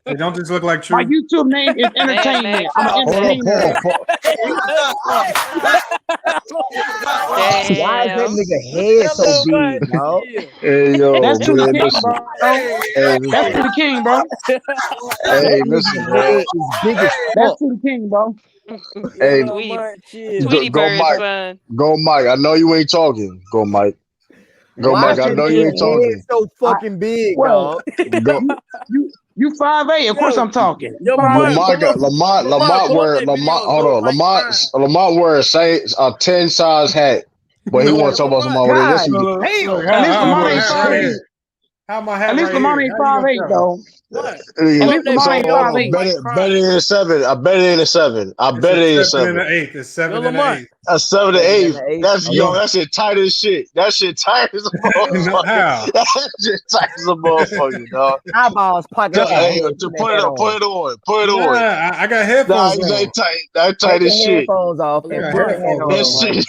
They don't just look like true. My YouTube name is entertainment. I'm entertainment. Why is that nigga head so big, bro? Hey, yo, that's to the king, bro. Hey, that's to the king, bro. Hey, listen, man. That's to the king, bro. Hey, go Mike. Son. Go, Mike. I know you ain't talking. Go, Mike. Go, Mike. I know you ain't talking. So fucking big, dog. Go. You 5'8". Of course, I'm talking. Lamont wears a 10 size hat, but he want to talk about somebody with this. At least Lamont ain't 5'8". At least Lamont ain't 5'8", though. Better than a 7. I bet it ain't a 7. I bet it ain't a 7. It's 7 and 8. A 7 to 8. That shit tight as shit. That shit tight as a motherfucker. That shit tight as a motherfucker, dog. Eyeballs pocket. Put it on. I got headphones on. That tight as shit. Headphones off and put a hand on. How's it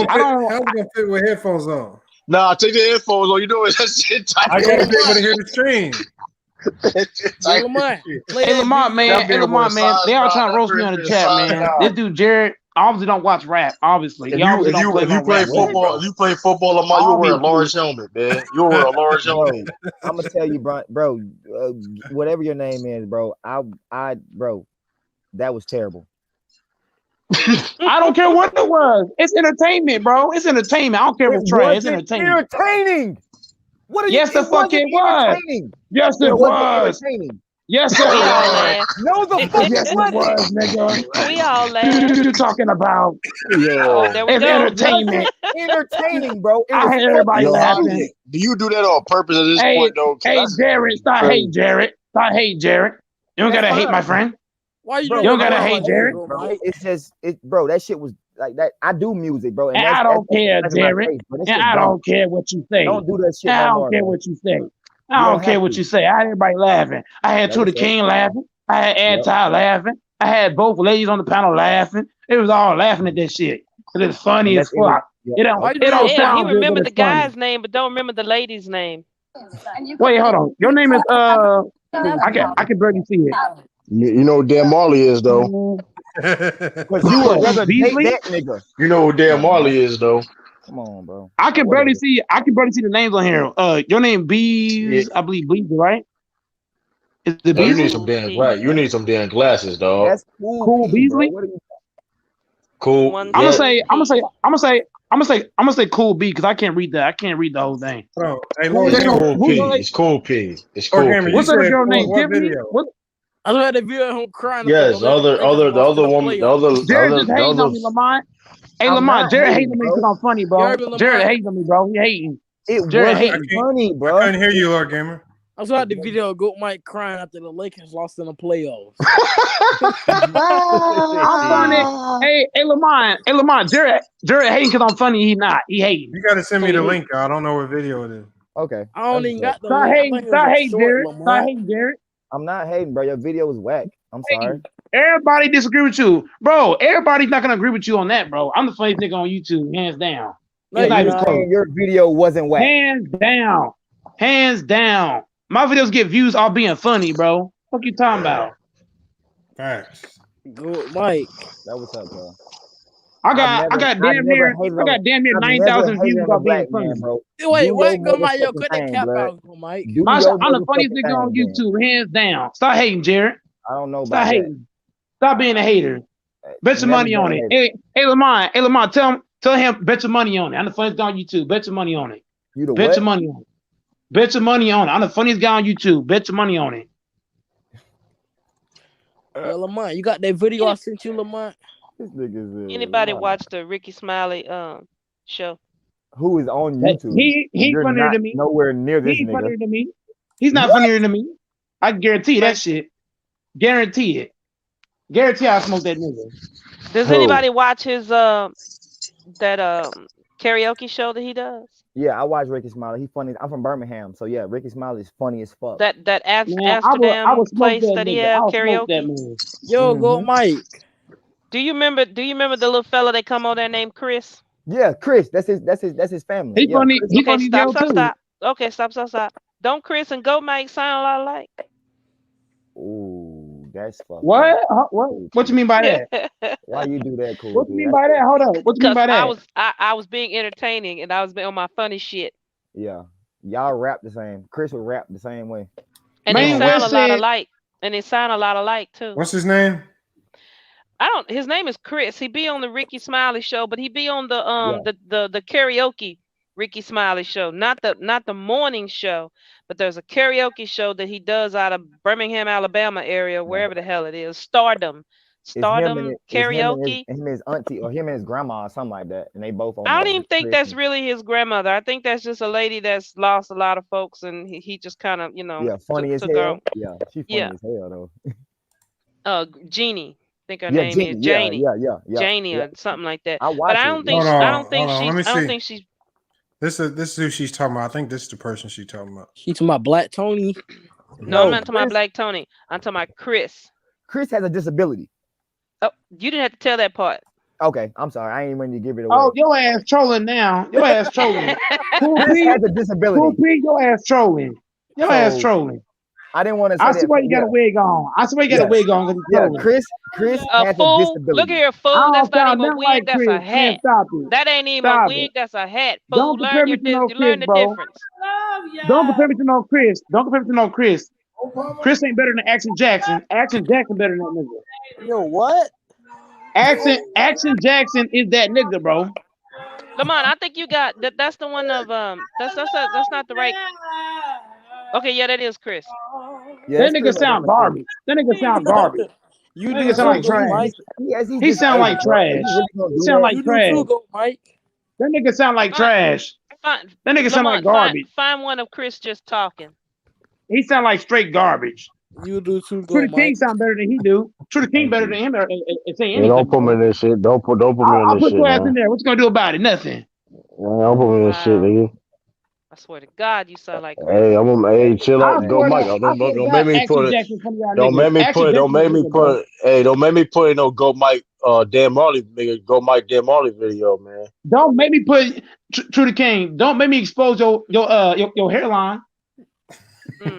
gonna fit with headphones on? Nah, take the headphones on. You know that shit tight. I gotta be able to hear the stream. Hey Lamont, man. They all trying to roast me on the chat, man. This dude Jared obviously don't watch rap. Obviously, if you play football, Lamont, you wear a large helmet, man. You wear a large helmet. I'm gonna tell you, bro. Whatever your name is, bro. Bro, that was terrible. I don't care what it was. It's entertainment, bro. It's entertainment. I don't care if it's trash. It's entertainment. Entertaining. What are you? Yes, the fuck it was. Yes, it was. Yes, it was. No, the fuck yes, it was, nigga. We all laughed. What you talking about? It's entertainment. Entertaining, bro. I had everybody laughing. Do you do that on purpose at this point, though? Hey, Jared, stop hate Jared. Stop hate Jared. You don't gotta hate my friend. Why you don't gotta hate Jared? Bro, it's just bro. That shit was like that. I do music, bro. And I don't care, Jared. And I don't care what you say. Don't do that shit. I don't care what you say. I don't care what you say. I had everybody laughing. I had To the King laughing. I had Anti laughing. I had both ladies on the panel laughing. It was all laughing at that shit. It's funny as fuck. It don't sound You remember good, the guy's name, but don't remember the lady's name. Wait, hold on. Your name is I can barely see it. You know who Dan Marley is, though. Because you would rather date that nigga. You know who Dan Marley is, though. Come on, bro. I can barely see the names on here. Your name Bees, I believe Bees, right? Is the You need some damn right. You need some damn glasses, dog. That's Cool Beasley. Cool. I'm gonna say Cool B because I can't read that. I can't read the whole thing. Bro, it's Cool P. It's Cool P. What's that girl name? Tiffany? I had a video of him crying. Yes, the other woman, Jared just hating on me, Lamont. Hey, Lamont, Jared hating on me because I'm funny, bro. Jared hating on me, bro. He hating. Jared hating funny, bro. I couldn't hear you, Lord Gamer. I saw the video of Goat Mike crying after the Lakers lost in the playoffs. I'm funny. Hey, Lamont, Jared hating because I'm funny. He not. He hating. You gotta send me the link. I don't know what video it is. Okay. I don't even got the Stop hating, Jared. Stop hating, Jared. I'm not hating, bro. Your video was whack. I'm sorry. Everybody disagree with you, bro. Everybody's not gonna agree with you on that, bro. I'm the funniest nigga on YouTube, hands down. Your video wasn't whack. Hands down. My videos get views all being funny, bro. What you talking about? Facts. Good, Mike. That was up, bro. I got damn near 9,000 views about being funny. bro. Wait, go Mike, yo, cut that cap out, Mike. I'm the funniest nigga on YouTube, hands down. Stop hating, Jared. I don't know about Stop hating. Stop being a hater. Bet your money on it. Hey, Lamont, tell him bet your money on it. I'm the funniest guy on YouTube. Bet your money on it. Bet your money on it. Bet your money on it. I'm the funniest guy on YouTube. Bet your money on it. Lamont, you got that video I sent you, Lamont? Anybody watch the Ricky Smiley show? Who is on YouTube? He's funnier than me. Nowhere near this nigga. Funnier than me. He's not funnier than me. I guarantee that shit. Guarantee it. Guarantee I smoke that nigga. Does anybody watch his that karaoke show that he does? Yeah, I watch Ricky Smiley. He's funny. I'm from Birmingham, so yeah, Ricky Smiley is funny as fuck. That Amsterdam place that he had karaoke. Yo, go Mike. Do you remember the little fella that come on there named Chris? Yeah, Chris. That's his family. He funny. He funny. Stop. Okay, stop. Don't Chris and Go Mike sound a lot alike? Ooh, that's fucked. What? What you mean by that? Why you do that, cool? What you mean by that? Hold up. What you mean by that? I was being entertaining and I was on my funny shit. Yeah, y'all rap the same. Chris will rap the same way. And they sound a lot alike. And they sound a lot alike too. What's his name? His name is Chris. He be on the Ricky Smiley show, but he be on the karaoke Ricky Smiley show, not the morning show, but there's a karaoke show that he does out of Birmingham, Alabama area, wherever the hell it is. Stardom karaoke. Him and his auntie or him and his grandma or something like that, and they both. I don't even think that's really his grandmother. I think that's just a lady that's lost a lot of folks, and he just kind of funny as hell. Yeah, she's funny as hell though. Jeannie. I think her name is Janie. Janie or something like that. But I don't think she's. This is who she's talking about. I think this is the person she's talking about. She's talking about Black Tony. No, I'm not talking about Black Tony. I'm talking about Chris. Chris has a disability. Oh, you didn't have to tell that part. Okay, I'm sorry. I ain't even to give it away. Oh, your ass trolling now. Your ass trolling. Chris has a disability. Cool P, your ass trolling. Your ass trolling. I didn't want to say I swear you got a wig on. I swear you got a wig on. Chris has a disability. Look here, fool. That's not even a wig. That's a hat. That ain't even a wig. That's a hat. Fool, learn the difference. Don't compare me to no Chris. Don't compare me to no Chris. Chris ain't better than Action Jackson. Action Jackson better than that nigga. Yo, what? Action Jackson is that nigga, bro. Lamont, I think you got that. That's the one of that's not the right. Okay, yeah, that is Chris. Yeah, that nigga sound garbage. That nigga sound garbage. You nigga sound like trash. He sound like trash. He sound like trash. That nigga sound like trash. That nigga sound like garbage. Find one of Chris just talking. He sound like straight garbage. You do too. True the King sound better than he do. True the King better than him. Don't put me in this shit. Don't put me in this shit. I'll put your ass in there. What you gonna do about it? Nothing. Don't put me in this shit, nigga. I swear to God, you sound like. Hey, chill out. Go, Mike. Don't make me put it. Don't make me put. Don't make me put. Hey, don't make me put no Go Mike. Dan Marley, nigga. Go Mike. Dan Marley video, man. Don't make me put True the King. Don't make me expose your hairline.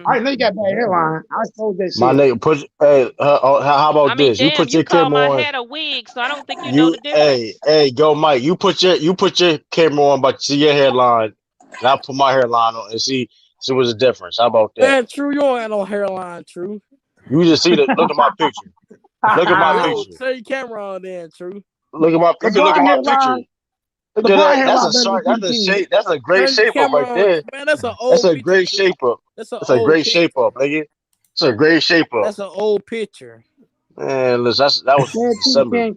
I know you got bad hairline. I expose that shit. My nigga, put. Hey, how about this? You put your camera on. I had a wig, so I don't think you know the difference. Hey, Go Mike. You put your camera on, but see your hairline. And I put my hairline on and see what's the difference. How about that? Man, True, you don't have no hairline, True. You just see that. Look at my picture. Look at my picture. Turn your camera on then, True. Look at my picture. That's a great shape up right there. Man, that's an old. That's a great shape up. That's a great shape up, nigga. It's a great shape up. That's an old picture. Man, listen, that was December.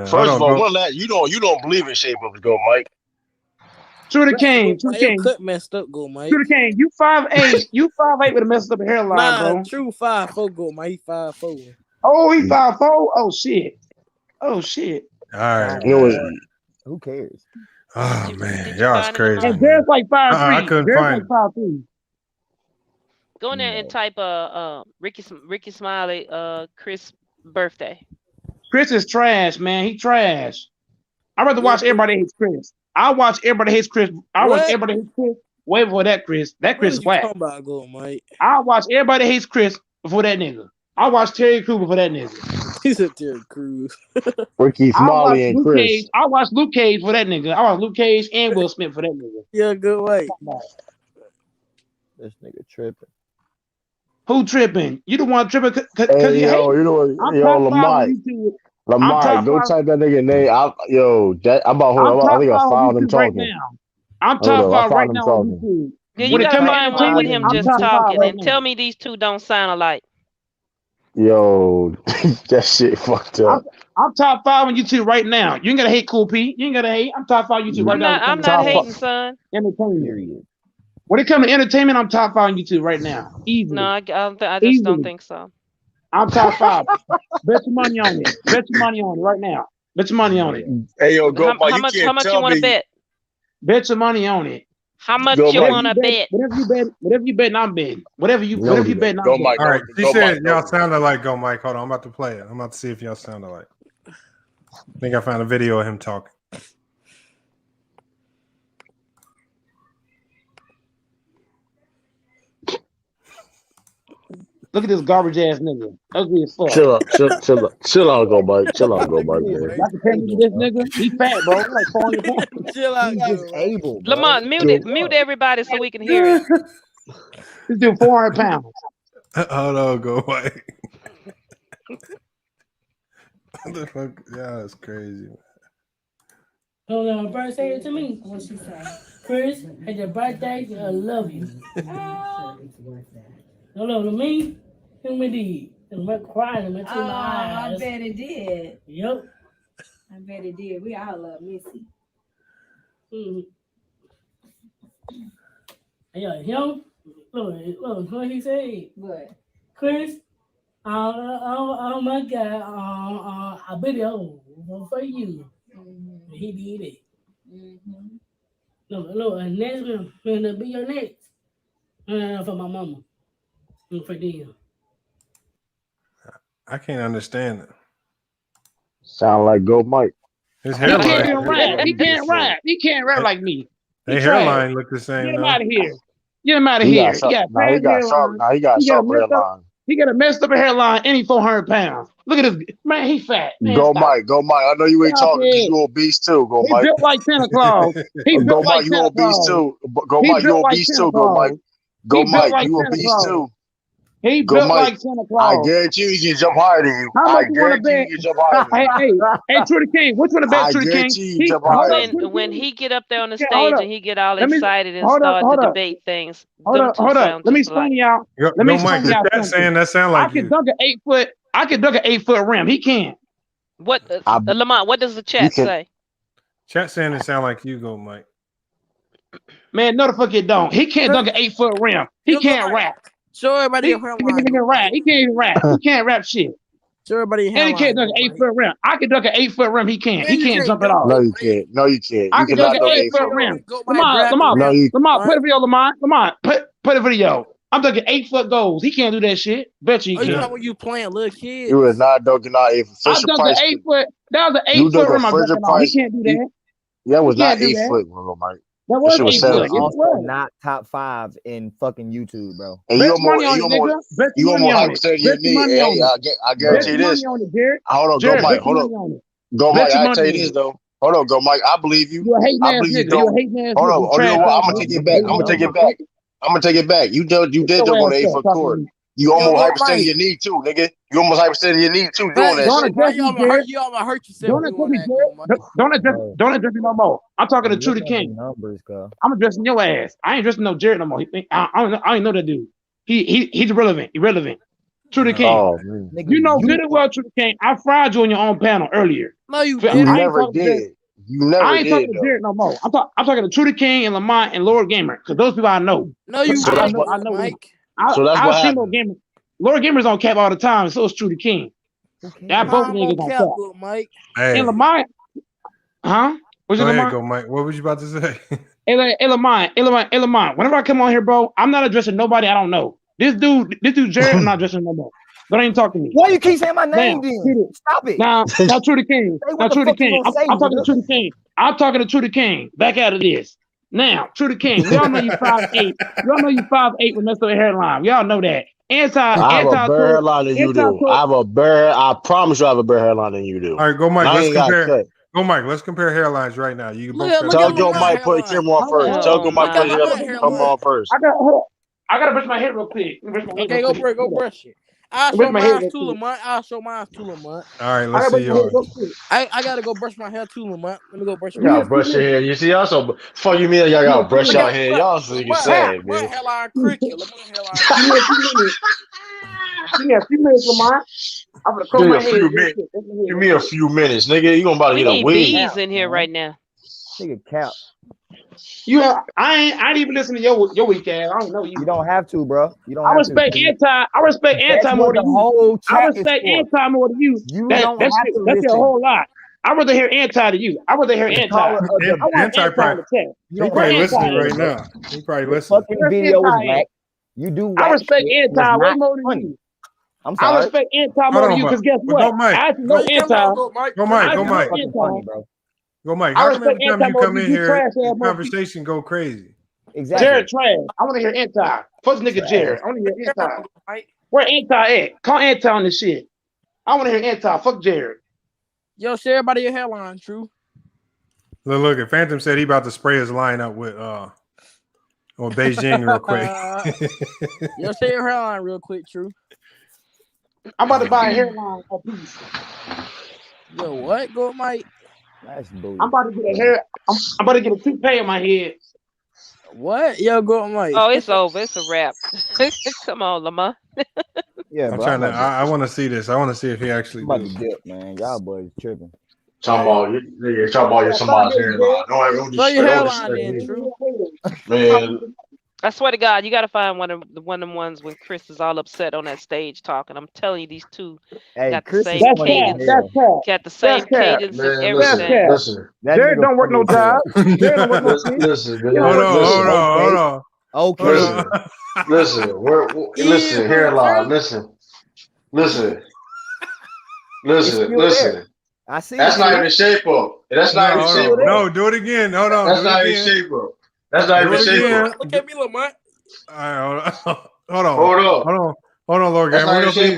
First of all, you don't believe in shape ups, Go Mike. True the King. True the King. Cut messed up, Go Mike. True the King. You 5'8". You 5'8" with a messed up hairline, bro. True 5'4", Go Mike. He 5'4". Oh, he 5'4". Oh shit. Oh shit. All right. Who cares? Oh man, y'all's crazy. And there's like 5'3". I couldn't find it. 5'3". Go in there and type Ricky Smiley Chris birthday. Chris is trash, man. He trash. I'd rather watch Everybody Hates Chris. I watch Everybody Hates Chris. I watch Everybody Hates Chris way before that Chris. That Chris is whack. Go, Mike? I watch Everybody Hates Chris before that nigga. I watch Terry Crew before that nigga. He's a Terry Crews. Ricky Smiley and Chris. Cage. I watched Luke Cage for that nigga. I watched Luke Cage and Will Smith for that nigga. Yeah, good way. This nigga tripping. Who tripping? You the one tripping? Hey, yo, you know what? Yo, Lamont, go type that nigga name. I'm about hold on. I think I found him talking. Right now. I'm top 5 right now on YouTube. Yeah, you gotta find one with him just talking and tell me these two don't sound alike. Yo, that shit fucked up. I'm top 5 on YouTube right now. You ain't gotta hate Cool P. You ain't gotta hate. I'm top 5 on YouTube right now. I'm not hating, son. Entertainment. When it comes to entertainment, I'm top 5 on YouTube right now. Easily. No, I just don't think so. I'm top 5. Bet your money on it. Bet your money on it right now. Bet your money on it. Hey, yo, go. How much you want to bet? Bet your money on it. How much you want to bet? Whatever you bet, I'm betting. Whatever you bet, I'm betting. All right, she said y'all sounded like Go Mike. Hold on, I'm about to play it. I'm about to see if y'all sound alike. I think I found a video of him talking. Look at this garbage ass nigga. Ugly as fuck. Chill out, Go Mike. Chill out, Go Mike, man. Y'all compare me to this nigga? He fat, bro. Like 400 pounds. Chill out, able. Lamont, mute everybody so we can hear it. This dude 400 pounds. Hold on, Go Mike. What the fuck? Yeah, that's crazy. Hold on, bird, say it to me. What she say? Chris, it's your birthday. I love you. Hello to me. Who me did? And we're crying into my eyes. I bet it did. Yep. I bet it did. We all love Missy. Yeah, him. Look, what he said. What? Chris. Oh my God. I bet it for you. Mm-hmm. He did it. Mm-hmm. Look, and next gonna be your next. For my mama. And for them. I can't understand it. Sound like Go Mike. His hairline. He can't rap. He can't rap like me. His hairline look the same. Get him out of here. Get him out of here. He got sharp hairline. He got a messed up hairline and he 400 pounds. Look at this. Man, he fat. Man, Go Mike. I know you ain't talking because you obese too. Go Mike. He built like Santa Claus. Go Mike, you obese too. Go Mike, you obese too. Go Mike. Go Mike, you obese too. He built like Santa Claus. I guarantee you he can jump higher than you. How much you want to bet? Hey, True the King. Which one to bet, True the King? When he get up there on the stage and he get all excited and start to debate things. Hold up. Let me explain y'all. Let me explain y'all. That sound like I can dunk an 8 foot. I can dunk an 8 foot rim. He can't. What, Lamont? What does the chat say? Chat saying it sound like you, Go Mike. Man, no the fuck it don't. He can't dunk an 8 foot rim. He can't rap. Show everybody He can't rap. He can't even rap. He can't rap shit. Show everybody. And he can't dunk an 8 foot rim. I can dunk an 8 foot rim. He can't. He can't jump at all. No, you can't. I can dunk an 8 foot rim. Lamont, put a video, Lamont. Put a video. I'm dunking 8 foot goals. He can't do that shit. Bet you he you can. know when you playing little kids? You was not dunking out 8 foot. I dunked an 8 foot. That was an 8 foot rim. He can't do that. That was not 8 foot, Mike. That was 8 foot. Also not top 5 in fucking YouTube, bro. And you almost said your knee. Hey, I guarantee you this. Hold on, Go Mike. Hold on. Go Mike, I tell you this though. Hold on, Go Mike. I believe you. I believe you don't. Hold on. I'm gonna take it back. I'm gonna take it back. You did jump on the 8 foot court. You almost hyperextended your knee too, nigga. You almost hyperextended your knee too doing that shit. You almost hurt yourself. Don't address me no more. I'm talking to True the King. I'm addressing your ass. I ain't addressing no Jared no more. I ain't know that dude. He's irrelevant. True the King. Oh, you know good and well, True the King. I fried you on your own panel earlier. No, you never did. I ain't talking to Jared no more. I'm talking to True the King and Lamont and Lord Gamer because those people I know. No, you I know Mike. So that's what happened. Lord Gamer's on cap all the time, so it's True the King. That both niggas on cap. Mike. Hey. And Lamont, huh? What's your Lamont? Go, Mike. What was you about to say? Hey, Lamont. Whenever I come on here, bro, I'm not addressing nobody I don't know. This dude, Jared, I'm not addressing no more. Don't even talk to me. Why you keep saying my name then? Stop it. Now True the King. I'm talking to True the King. I'm talking to True the King. Back out of this. Now, True the King. We all know you 5'8". We all know you 5'8" with messed up hairline. We all know that. I have a better hairline than you do. I promise you I have a better hairline than you do. All right, go Mike. Let's compare. Go Mike. Let's compare hairlines right now. You both tell Joe Mike put the camera on first. Tell Joe Mike put the camera on first. I gotta brush my hair real quick. Okay, go brush it. I'll show mine too, Lamont. All right, let's see yours. I gotta go brush my hair too, Lamont. Let me go brush my hair. Y'all brush your hair. You see, also, fuck you mean y'all gotta brush your hair. Y'all so you can say it, man. My hairline cricket. Give me a few minutes, Lamont. I'm gonna comb my hair. Give me a few minutes, nigga. You gonna about to get a wig. We need bees in here right now. Nigga cap. I ain't even listen to your weak ass. I don't know you. You don't have to, bro. You don't. I respect anti more than you. I respect anti more than you. That's a whole lot. I'd rather hear anti to you. I'd rather hear anti. Anti probably. He probably listening right now. He probably listening. Fucking video is whack. You do. I respect anti way more than you. I'm sorry. I respect anti more than you because guess what? I know anti. Go Mike. Go Mike. How come every time you come in here, the conversation go crazy? Exactly. Jared trash. I want to hear anti. Fuck nigga Jared. I want to hear anti. Where anti at? Call anti on this shit. I want to hear anti. Fuck Jared. Yo, share about your hairline, True. Look, if Phantom said he about to spray his line up with Beijing real quick. Yo, share your hairline real quick, True. I'm about to buy a hairline a piece. Yo, what? Go Mike. That's bullshit. I'm about to get a hair. I'm about to get a toupee in my head. What? Yo, go Mike. Oh, it's over. It's a wrap. Come on, Lamar. Yeah, I'm trying to. I want to see this. I want to see if he actually. I'm about to dip, man. Y'all boys tripping. Talk about your somebody's hairline. Throw your hairline in, True. Man. I swear to God, you got to find one of them ones when Chris is all upset on that stage talking. I'm telling you, these two got the same cadence. Got the same cadence and everything. Listen. Jared don't work no job. Jared don't work no job. Listen. Hold on. Okay. Listen. Hairline. Listen. I see. That's not even shape up. That's not even shape up. No, do it again. Hold on. That's not even shape up. That's not even shape up. Look at me, Lamont. All right, hold on, Lord Gamer. We're going to see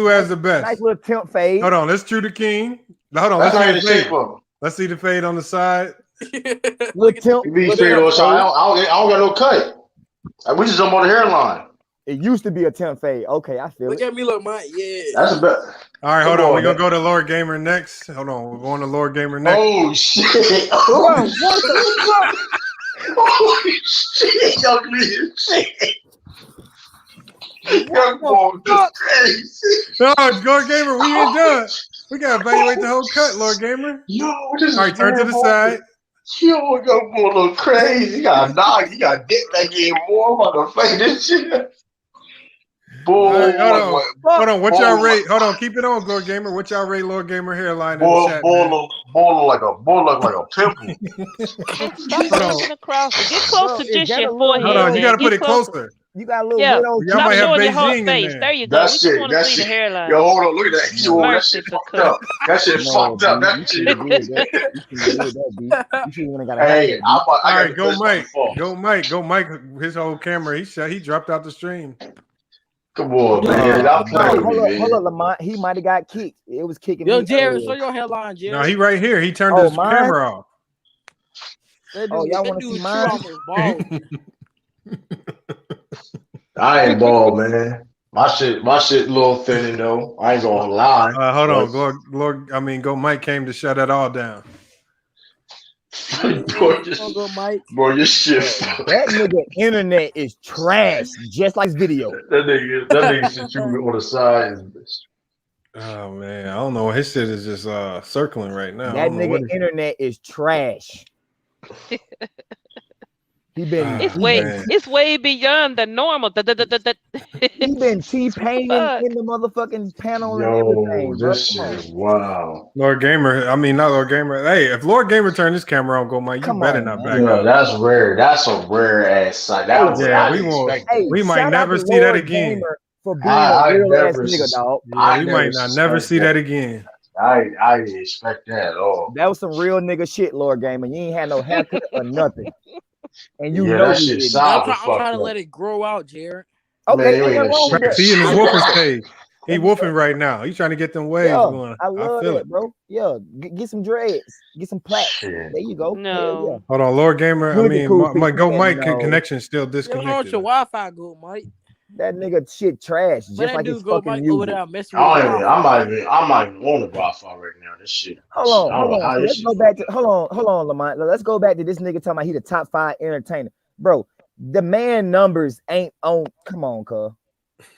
who has the best. Nice little temp fade. Hold on, let's True the King. Hold on, let's see the fade. Let's see the fade on the side. Look, temp. You be straight on shot. I don't got no cut. We just jump on the hairline. It used to be a temp fade. Okay, I feel it. Look at me, Lamont. Yeah. That's a bet. All right, hold on. We're going to go to Lord Gamer next. Hold on. We're going to Lord Gamer next. Oh, shit. Oh, shit, ugly shit. Young boy, crazy. No, it's Lord Gamer. We ain't done. We gotta evaluate the whole cut, Lord Gamer. Yo, this all right, turn to the side. Yo, young boy look crazy. You got a dog. You got dip back in more motherfucker. This shit. Boy, right, hold on. What y'all rate? Hold on, keep it on, Lord Gamer. What y'all rate Lord Gamer hairline in the chat? Boy look like a pimple. Stop looking across. Get close to just your forehead. Hold on, you gotta put it closer. You got a little bit on. Y'all might have Beijing in there. There you go. That shit. The hairline. Yo, hold on. Look at that. Yo, that shit fucked up. That shit fucked up. That shit. Hey, all right, go Mike. His whole camera. He dropped out the stream. Come on, man. Hold up, Lamont. He might have got kicked. It was kicking. Yo, Jared, show your hairline, Jared. No, he right here. He turned his camera off. Y'all want to see mine? I ain't bald, man. My shit a little thin though. I ain't gonna lie. Hold on, Lord. Go Mike came to shut that all down. Bro, your shit. That nigga internet is trash, just like his video. That nigga shit you on the side. Oh man, I don't know. His shit is just circling right now. That nigga internet is trash. It's way beyond the normal. He been T-painting in the motherfucking panel and everything. This shit, wow. Lord Gamer, not Lord Gamer. Hey, if Lord Gamer turned his camera on, go Mike. You better not back up. That's rare. That's a rare ass sight. We might never see that again. For being a real ass nigga, dog. We might not never see that again. I didn't expect that at all. That was some real nigga shit, Lord Gamer. You ain't had no haircut or nothing. And you know that shit I'm trying to let it grow out, Jared. Okay, Man, he in his wolfing stage. He wolfing right now. He's trying to get them waves going. I love feel that, it, bro. Yeah, get some dreads, get some plaques. There you go. No. Hold on, Lord Gamer. I mean, Mike connection still disconnected. What's your Wi-Fi good, Mike? That nigga shit trash, just like his fucking music. I might even want a Wi-Fi right now. This shit. Hold on. Let's go back to hold on, Lamont. Let's go back to this nigga talking about he the top 5 entertainer, bro. The man numbers ain't on. Come on, cuz.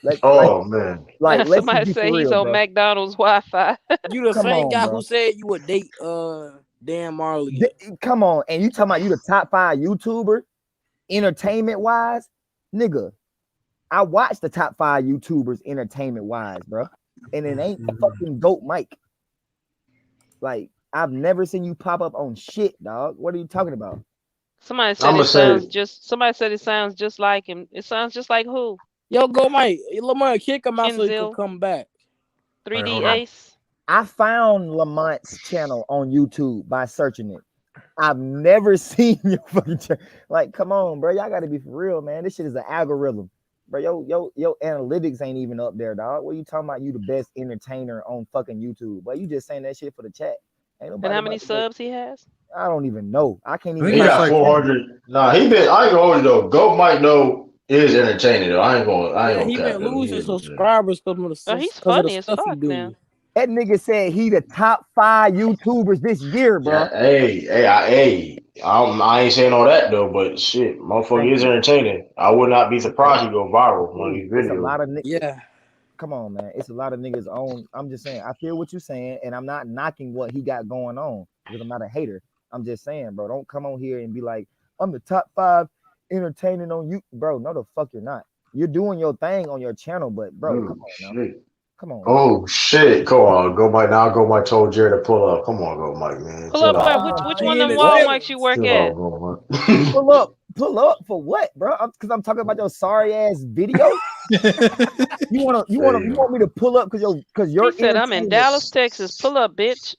Man. Like somebody say he's on McDonald's Wi-Fi. You the same guy who said you would date Dan Marley. Come on, and you talking about you the top 5 YouTuber, entertainment wise, nigga. I watched the top 5 YouTubers entertainment wise, bro, and it ain't fucking Goat Mike. Like I've never seen you pop up on shit, dog. What are you talking about? Somebody said it sounds just like him. It sounds just like who? Yo, Go Mike. Lamont, kick him out so he can come back. 3D Ace. I found Lamont's channel on YouTube by searching it. I've never seen your fucking channel. Like, come on, bro. Y'all gotta be for real, man. This shit is an algorithm. Bro, yo analytics ain't even up there, dog. What you talking about? You the best entertainer on fucking YouTube. But you just saying that shit for the chat. Ain't nobody. And how many subs he has? I don't even know. I can't even. He got 400. Nah, I ain't gonna hold it though. Goat might know is entertaining though. I ain't gonna. He been losing subscribers because of the he's funny as stuff he fuck do. now. That nigga said he the top 5 YouTubers this year, bro. Yeah, I ain't saying all that though, but shit, motherfucker is entertaining. I would not be surprised he go viral on these videos. It's a lot of niggas. Come on, man. It's a lot of niggas on. I'm just saying. I feel what you're saying, and I'm not knocking what he got going on because I'm not a hater. I'm just saying, bro. Don't come on here and be like, I'm the top 5 entertaining on you, bro. No, the fuck you're not. You're doing your thing on your channel, but bro, come on now. Come on. Oh shit! Come on, Go Mike. Now Go Mike told Jared to pull up. Come on, Go Mike, man. Pull up where? Which one of them Walmarts you work at? Pull up for what, bro? Because I'm talking about your sorry ass video. you want me to pull up because you're. He said I'm in Dallas, Texas. Pull up, bitch.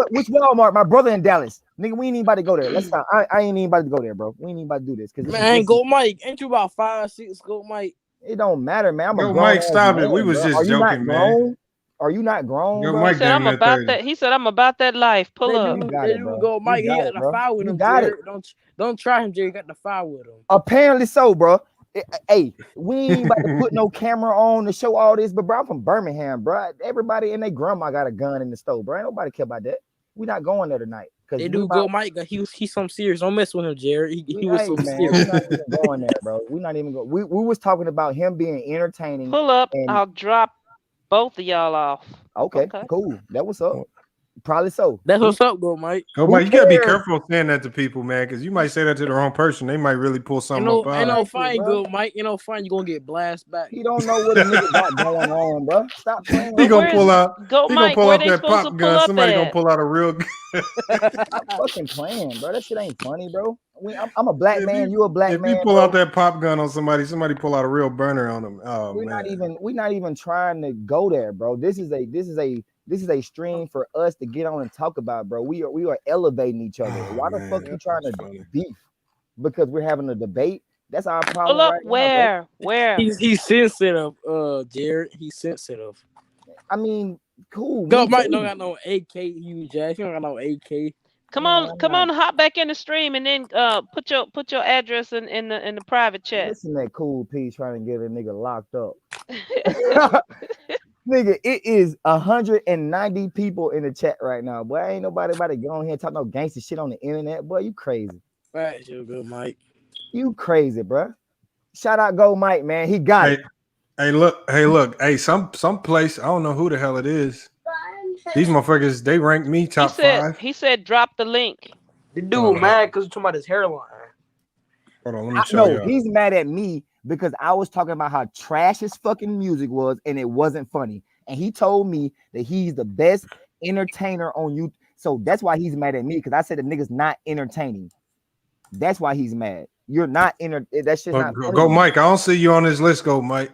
Which Walmart? My brother in Dallas. Nigga, we ain't even about to go there. Let's stop. I ain't even about to go there, bro. We ain't even about to do this. Man, Go Mike. Ain't you about 5'6", Go Mike? It don't matter, man. Yo, Mike, stop it. We was just joking, man. Are you not grown? Yo, bro? Mike, he said I'm about that. He said I'm about that life. Pull up. Go Mike. He got the fire with him. Jared. Don't try him, Jerry. You got the fire with him. Apparently so, bro. Hey, we ain't about to put no camera on to show all this, but bro, I'm from Birmingham, bro. Everybody and their grandma got a gun in the store, bro. Ain't nobody care about that. We not going there tonight. They do Go Mike. He's some serious. Don't mess with him, Jared. He was some serious. We're not even going there, bro. We're not even going. We was talking about him being entertaining. Pull up. I'll drop both of y'all off. Okay, cool. That was up. Probably so. That's what's up, Go Mike. Go Mike. You gotta be careful saying that to people, man, because you might say that to the wrong person. They might really pull something up. Ain't no fine, Go Mike. You know, fine. You gonna get blasted back. He don't know what a nigga got going on, bro. Stop playing. He gonna pull out. He gonna pull out that pop gun. Somebody at? gonna pull out a real gun. Stop fucking playing, bro. That shit ain't funny, bro. I'm a black man. You a black man. If you pull out that pop gun on somebody pull out a real burner on them. Oh we're man. not even trying to go there, bro. This is a stream for us to get on and talk about, bro. We are elevating each other. Why the fuck you trying to beef? Because we're having a debate. That's our problem. Pull up right where? He's sensitive, Jared. He's sensitive. I mean, cool. Go Mike don't got no AK, you Jack. He don't got no AK. Come on, hop back in the stream and then put your address in the private chat. Listen to that Cool P trying to get a nigga locked up. Nigga, it is 190 people in the chat right now. Boy, ain't nobody about to get on here and talk no gangster shit on the internet. Boy, you crazy. Right, you good, Mike. You crazy, bro. Shout out Go Mike, man. He got it. Hey, look. Hey, some place, I don't know who the hell it is. These motherfuckers, they ranked me top 5. He said drop the link. The dude mad because he's talking about his hairline. Hold on, let me show you. He's mad at me because I was talking about how trash his fucking music was and it wasn't funny. And he told me that he's the best entertainer on YouTube. So that's why he's mad at me, because I said the nigga's not entertaining. That's why he's mad. You're not that shit's not funny. Go Mike. I don't see you on this list, Go Mike.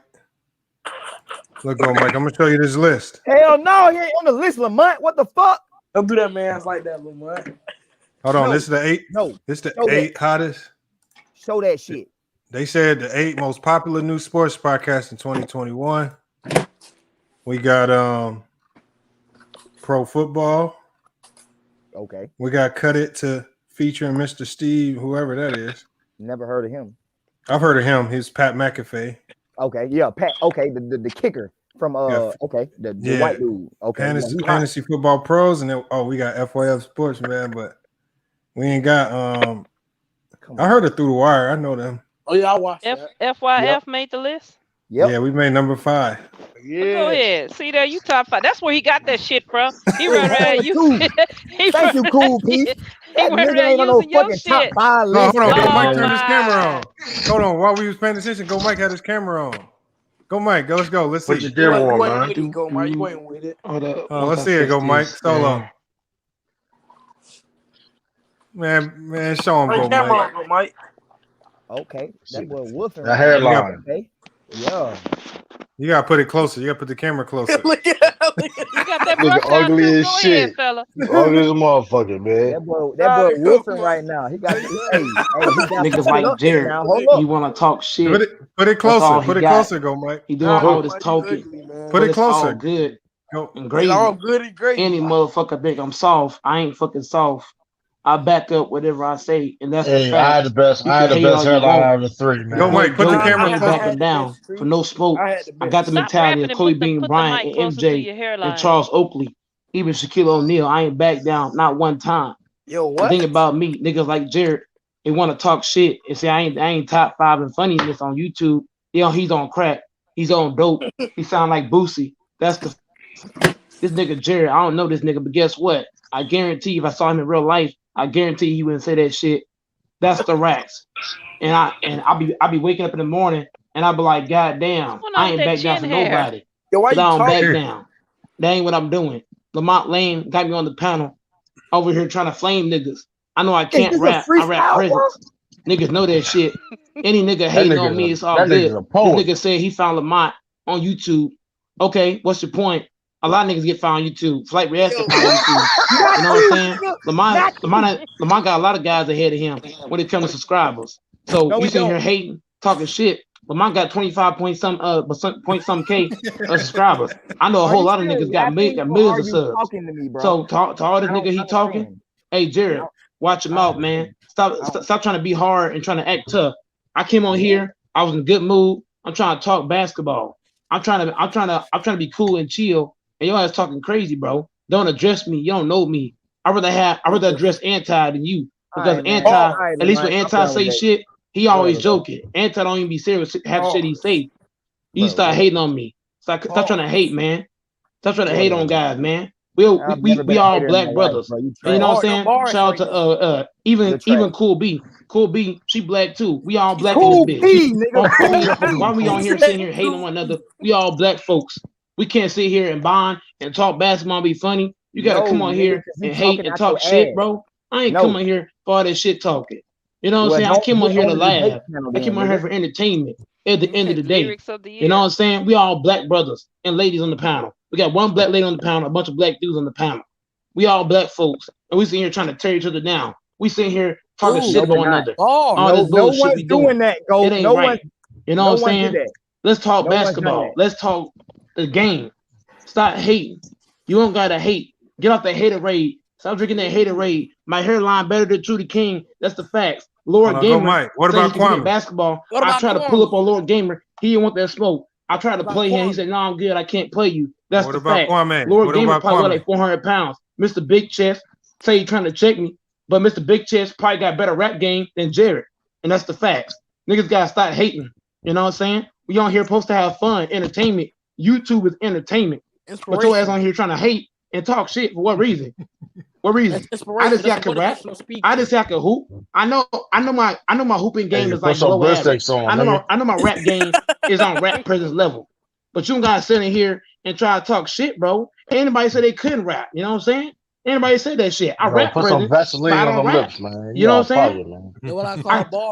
Look, Go Mike. I'm gonna show you this list. Hell no, he ain't on the list, Lamont. What the fuck? Don't do that, man. It's like that, Lamont. Hold on, this is the 8. No, this is the 8 hottest. Show that shit. They said the 8 most popular new sports podcasts in 2021. We got Pro Football. Okay. We got Cut It to featuring Mr. Steve, whoever that is. Never heard of him. I've heard of him. He's Pat McAfee. Okay, yeah, Pat. Okay, the kicker from okay, the white dude. Okay, Fantasy Football Pros, and then, we got FYF Sports, man, but we ain't got I heard it through the wire. I know them. Oh yeah, I watched that. FYF made the list. Yep. Yeah, we made number 5. Yeah. Go ahead. See there, you top 5. That's where he got that shit from. He run around using. Thank you, Cool Pete. He run around using your shit. Top 5 list. Hold on, go Mike turn his camera on. Hold on, while we was paying attention, go Mike had his camera on. Go Mike, let's go. Let's see. Put your camera on, man. Go Mike, you ain't with it. Let's see it. Go Mike. Solo. Man, show him. Go Mike. Go Mike. Okay, that boy Wolfing. The hairline. Okay. Yeah. You gotta put it closer. You gotta put the camera closer. Look at you got that Nigga ugly as shit. Ahead, fella. Ugly as a motherfucker, man. That boy Wolfing right now. He got niggas like Jared. You want to talk shit? Put it closer. Put it closer. Go Mike. He doing all this talking. Put it closer. All good. Go. And great. All good and great. Any motherfucker think I'm soft. I ain't fucking soft. I back up whatever I say, and that's the fact. I had the best hairline out of the 3, man. Go Mike, put the camera closer. Backing down for no smoke. I got the mentality of Kobe Bean Bryant and MJ and Charles Oakley, even Shaquille O'Neal. I ain't back down not one time. Yo, what? The thing about me, niggas like Jared, they want to talk shit and say I ain't top 5 in funniness on YouTube. He's on crack. He's on dope. He sound like Boosie. That's this nigga Jared. I don't know this nigga, but guess what? I guarantee if I saw him in real life, I guarantee he wouldn't say that shit. That's the racks. And I'll be waking up in the morning and I'll be like, God damn, I ain't back down for nobody. Yo, why you I don't talking? back down. That ain't what I'm doing. Lamont Lane got me on the panel over here trying to flame niggas. I know I can't rap. I rap presence. Niggas know that shit. Any nigga hating on me, it's all good. This nigga said he found Lamont on YouTube. Okay, what's your point? A lot of niggas get found on YouTube. Flight Reacts get found on YouTube. You know what I'm saying? Lamont got a lot of guys ahead of him when it comes to subscribers. So you sitting here hating, talking shit. Lamont got 25 point some K subscribers. I know a whole lot of niggas got millions of subs. So to all this nigga he talking, hey Jared, watch your mouth, man. Stop trying to be hard and trying to act tough. I came on here, I was in a good mood. I'm trying to talk basketball. I'm trying to be cool and chill. And y'all is talking crazy, bro. Don't address me. You don't know me. I'd rather address Anti than you. Because at least when Anti say shit, he always joking. Anti don't even be serious half shit he say. You start hating on me. Stop trying to hate, man. Stop trying to hate on guys, man. We all black brothers. You know what I'm saying? Shout out to even Cool B. Cool B, she black too. We all black in this bitch. Why we on here sitting here hating one another? We all black folks. We can't sit here and bond and talk basketball and be funny. You gotta come on here and hate and talk shit, bro. I ain't coming here for all that shit talking. You know what I'm saying? I came on here to laugh. I came on here for entertainment at the end of the day. You know what I'm saying? We all black brothers and ladies on the panel. We got one black lady on the panel, a bunch of black dudes on the panel. We all black folks. And we sitting here trying to tear each other down. We sitting here talking shit about one another. No one's doing that, go. It ain't right. You know what I'm saying? Let's talk basketball. Let's talk the game. Stop hating. You don't gotta hate. Get off that haterade. Stop drinking that haterade. My hairline better than Trudy King. That's the facts. Lord Gamer. What about Kwame? Basketball. I tried to pull up on Lord Gamer. He didn't want that smoke. I tried to play him. He said, "No, I'm good. I can't play you." That's the fact. Kwame? Lord Gamer probably got like 400 pounds. Mr. Big Chest say he trying to check me, but Mr. Big Chest probably got better rap game than Jared, and that's the facts. Niggas gotta start hating. You know what I'm saying? We on here supposed to have fun, entertainment. YouTube is entertainment. But your ass on here trying to hate and talk shit for what reason? What reason? I just say I can rap. I just say I can hoop. I know my hooping game is like low average. I know my rap game is on rap presence level. But you don't gotta sit in here and try to talk shit, bro. Anybody said they couldn't rap, you know what I'm saying? Anybody said that shit. I rap put some Vaseline on the lips, man. You know what I'm saying?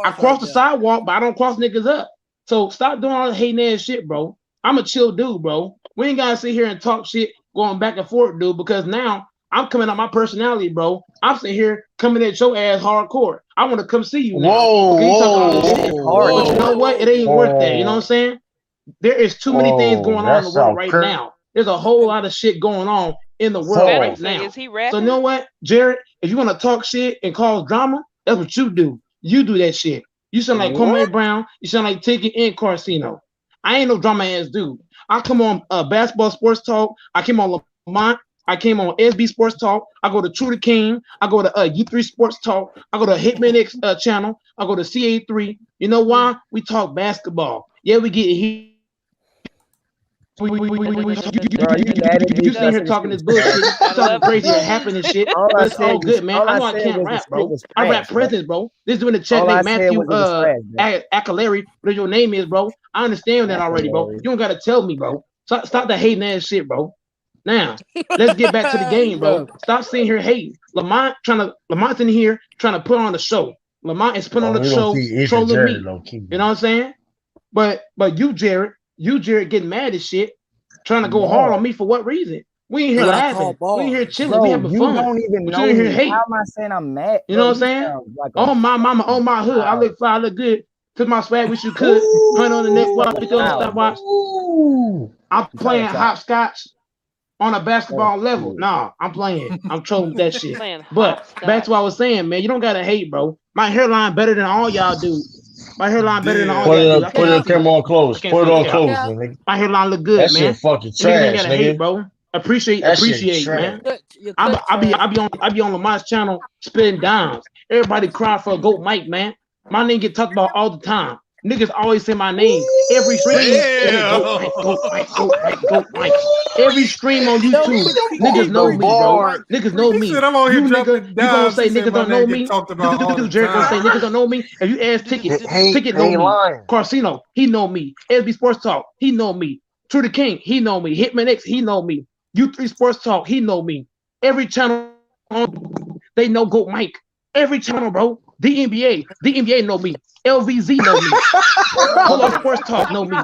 I cross the sidewalk, but I don't cross niggas up. So stop doing all the hating ass shit, bro. I'm a chill dude, bro. We ain't gotta sit here and talk shit going back and forth, dude, because now I'm coming out my personality, bro. I'm sitting here coming at your ass hardcore. I want to come see you now. Whoa. But you know what? It ain't worth that. You know what I'm saying? There is too many things going on in the world right now. There's a whole lot of shit going on in the world right now. Is he rapping? So you know what, Jared? If you want to talk shit and cause drama, that's what you do. You do that shit. You sound like Kwame Brown. You sound like Tiki and Carcino. I ain't no drama ass dude. I come on Basketball Sports Talk. I came on Lamont. I came on SB Sports Talk. I go to True the King. I go to U3 Sports Talk. I go to Hitman X channel. I go to CA3. You know why? We talk basketball. Yeah, we get heat. You sitting here talking this bullshit, talking crazy and happening and shit. But it's all good, man. I know I can't rap, bro. I rap presents, bro. This is when the check named Matthew Acolari, whatever your name is, bro. I understand that already, bro. You don't gotta tell me, bro. Stop the hating ass shit, bro. Now, let's get back to the game, bro. Stop sitting here hating. Lamont's in here trying to put on the show. Lamont is putting on the show, trolling me. You know what I'm saying? But you, Jared getting mad as shit, trying to go hard on me for what reason? We ain't here laughing. We ain't here chilling. Bro, we having you fun. don't even know here me. hating. How am I saying I'm mad? You know what I'm saying? Like on my mama, on my hood. I look fly, I look good. Took my swag, wish you could. Hunt on the next watch, 50 on the stopwatch. I'm playing hopscotch on a basketball level. Nah, I'm playing. I'm trolling with that shit. But back to what I was saying, man, you don't gotta hate, bro. My hairline better than all y'all dudes. My hairline better than all y'all dudes. Put your camera on close. Put it on close, man. My hairline look good, that man. Shit fucking trash, ain't gotta hate, bro. Appreciate, man. I be on Lamont's channel spitting dimes. Everybody cry for a GOAT Mike, man. My name get talked about all the time. Niggas always say my name. Every stream, GOAT Mike. Every stream on YouTube, niggas know me, bro. Niggas know me. You nigga, you gonna say niggas don't know me? Jared gonna say niggas don't know me? If you ask Ticket know me. Carcino, he know me. SB Sports Talk, he know me. True the King, he know me. Hitman X, he know me. U3 Sports Talk, he know me. Every channel, they know GOAT Mike. Every channel, bro. The NBA know me. LVZ know me. Polo Sports Talk know me.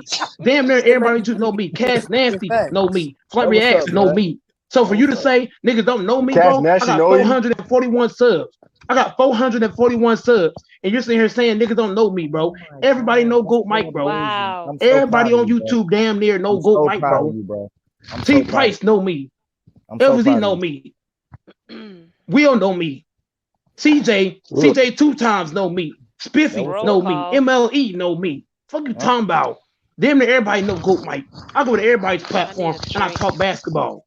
Damn near everybody just know me. Cash Nasty know me. Flight Reacts know me. So for you to say niggas don't know me, bro, I got 441 subs. I got 441 subs. And you're sitting here saying niggas don't know me, bro. Everybody know GOAT Mike, bro. Wow. Everybody on YouTube damn near know GOAT Mike, bro. T Price know me. LVZ know me. Will know me. CJ 2 times know me. Spiffy know me. MLE know me. Fuck you talking about? Damn near everybody know GOAT Mike. I go to everybody's platform and I talk basketball.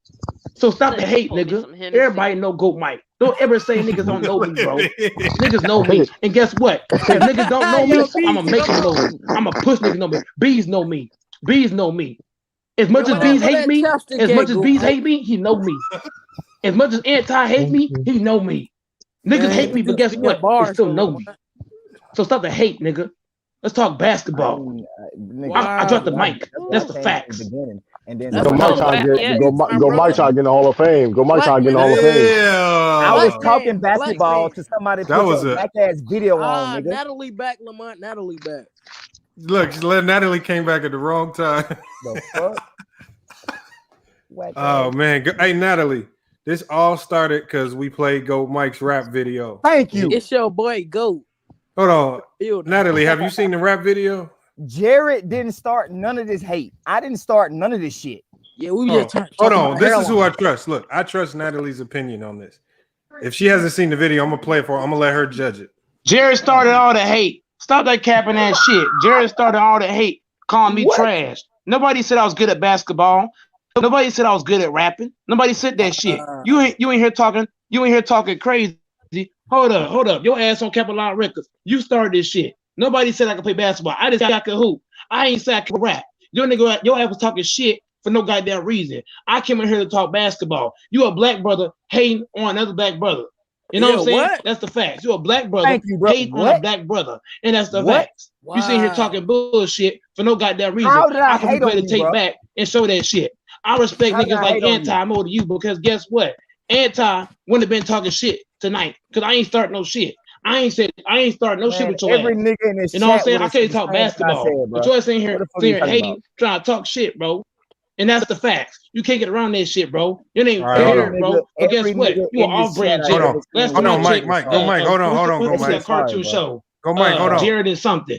So stop the hate, nigga. Everybody know GOAT Mike. Don't ever say niggas don't know me, bro. Niggas know me. And guess what? If niggas don't know me, I'ma make them know me. I'ma push niggas know me. Bees know me. Bees know me. As much as Bees hate me, he know me. As much as Anti hate me, he know me. Niggas hate me, but guess what? They still know me. So stop the hate, nigga. Let's talk basketball. I dropped the mic. That's the facts. And then Mike trying to get in the Hall of Fame. Go Mike trying to get in the Hall of Fame. I was talking basketball to somebody that put a black ass video on, nigga. Natalie back, Lamont. Natalie back. Look, Natalie came back at the wrong time. The fuck? Oh man. Hey Natalie. This all started because we played GOAT Mike's rap video. Thank you. It's your boy GOAT. Hold on. Natalie, have you seen the rap video? Jared didn't start none of this hate. I didn't start none of this shit. Yeah, we just hold on. This is who I trust. Look, I trust Natalie's opinion on this. If she hasn't seen the video, I'm gonna play it for her. I'm gonna let her judge it. Jared started all the hate. Stop that capping ass shit. Jared started all the hate, calling me trash. Nobody said I was good at basketball. Nobody said I was good at rapping. Nobody said that shit. You ain't here talking. You ain't here talking crazy. Hold up. Your ass on Capital Records. You started this shit. Nobody said I could play basketball. I just said I could hoop. I ain't said I could rap. Your ass was talking shit for no goddamn reason. I came in here to talk basketball. You a black brother hating on another black brother. You know what I'm saying? What? That's the facts. You a black brother hating on a black brother. And that's the facts. Wow. You sitting here talking bullshit for no goddamn reason. I can play the tape back and show that shit. I respect niggas like Anti more to you because guess what? Anti wouldn't have been talking shit tonight because I ain't starting no shit. I ain't starting no shit with your every ass. Nigga in this you know what I'm saying? I can't talk basketball. But you're sitting here hating, trying to talk shit, bro. And that's the facts. You can't get around that shit, bro. You ain't fair, bro. But guess what? You are off-brand Jared. Hold on, Mike. Go, Mike. Hold on. Go, Mike. That cartoon show. Go, Mike. Hold on. Jared and something.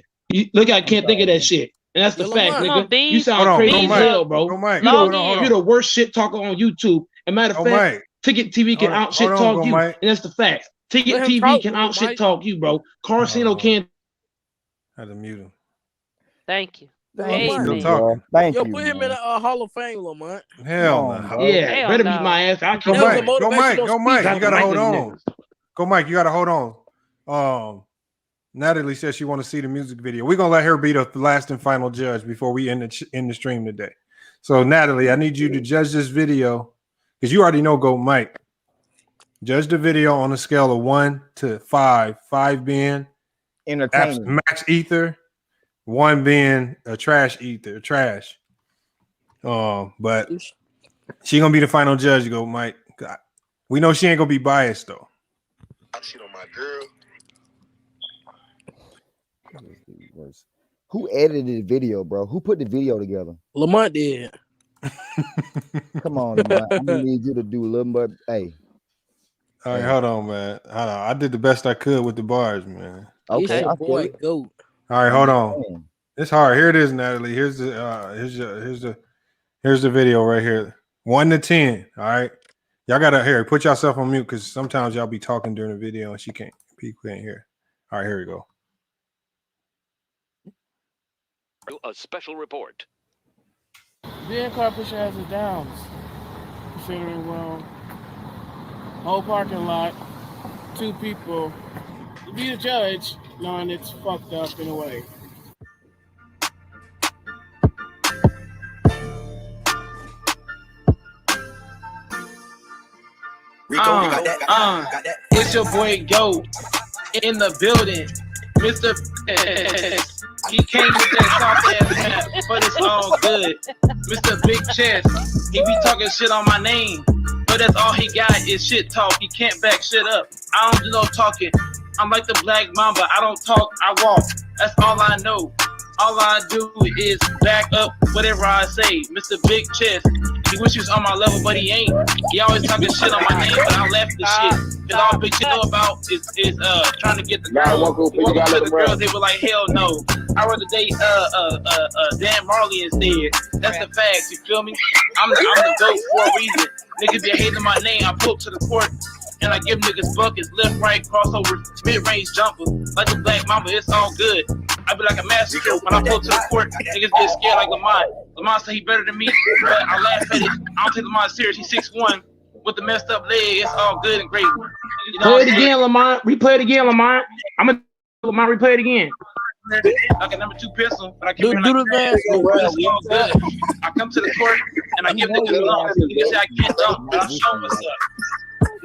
Look, I can't think of that shit. And that's the fact, nigga. You sound crazy as hell, bro. You're the worst shit talker on YouTube. And matter of fact, Ticket TV can out shit talk you. And that's the fact. Ticket TV can out shit talk you, bro. Carcino can't. I had to mute him. Thank you. Thank you, put him in a Hall of Fame, Lamont. Hell no. Yeah, better beat my ass. I Go, Mike. Go, Mike. You gotta hold on. Go, Mike. You gotta hold on. Natalie says she want to see the music video. We're gonna let her be the last and final judge before we end the stream today. So, Natalie, I need you to judge this video because you already know Go, Mike. Judge the video on a scale of 1 to 5. 5 being entertaining, max ether. 1 being a trash. But she gonna be the final judge. Go, Mike. We know she ain't gonna be biased though. I cheat on my girl. Who edited the video, bro? Who put the video together? Lamont did. Come on, Lamont. I need you to do a little more. Hey. All right, hold on, man. I did the best I could with the bars, man. Okay, boy, go. All right, hold on. It's hard. Here it is, Natalie. Here's the video right here. 1 to 10. All right. Y'all gotta put yourself on mute because sometimes y'all be talking during the video and people can't hear. All right, here we go. A special report. Being car pusher has its downs. Considering whole parking lot, 2 people. Be the judge, knowing it's fucked up in a way. It's your boy Go in the building, Mr. He came with that soft ass hat, but it's all good. Mr. Big Chest, he be talking shit on my name, but that's all he got is shit talk. He can't back shit up. I don't do no talking. I'm like the Black Mamba. I don't talk, I walk. That's all I know. All I do is back up whatever I say. Mr. Big Chest, he wish he was on my level, but he ain't. He always talking shit on my name, but I left the shit. Cause all Big Shit know about is trying to get the girls. He walked up to the girls, they were like, hell no. I'd rather date Dan Marley instead. That's the facts, you feel me? I'm the GOAT for a reason. Niggas be hating my name. I pull up to the court and I give niggas buckets, left, right, crossover, mid-range jumpers. Like a Black Mamba, it's all good. I be like a master when I pull to the court. Niggas get scared like Lamont. Lamont say he better than me, but I laugh at it. I don't take Lamont serious. He's 6'1" with the messed up leg. It's all good and great. You know, play it again, Lamont. Replay it again, Lamont. I'm gonna Lamont replay it again. Like a number 2 pistol, but I can it's all good. I come to the court and I give niggas love. Niggas say I can't dunk, but I show them what's up.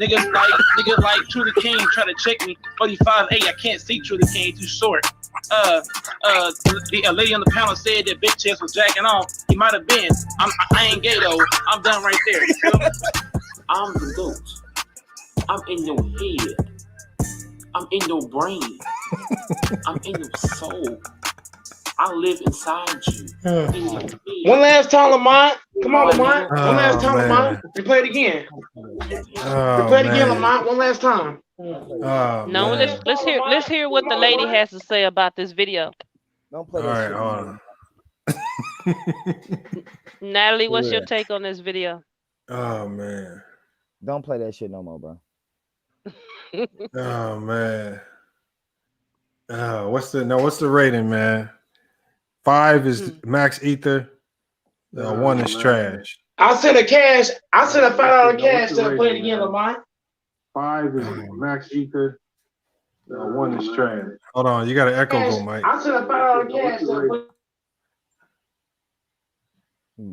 Niggas like True the King try to check me, but he 5'8". I can't see True the King, too short. The lady on the panel said that Big Chest was jacking off. He might have been. I ain't gay though. I'm done right there. You feel me? I'm the GOAT. I'm in your head. I'm in your brain. I'm in your soul. I live inside you. One last time, Lamont. Come on, Lamont. One last time, Lamont. Replay it again. Replay it again, Lamont. One last time. No, let's hear what the lady has to say about this video. Don't play that shit. Hold on. Natalie, what's your take on this video? Oh man. Don't play that shit no more, bro. Oh man. What's the rating, man? 5 is max ether. 1 is trash. I'll send a $5 cash to play it again, Lamont. 5 is max ether. 1 is trash. Hold on, you got an echo go, Mike. I'll send a $5 cash to play.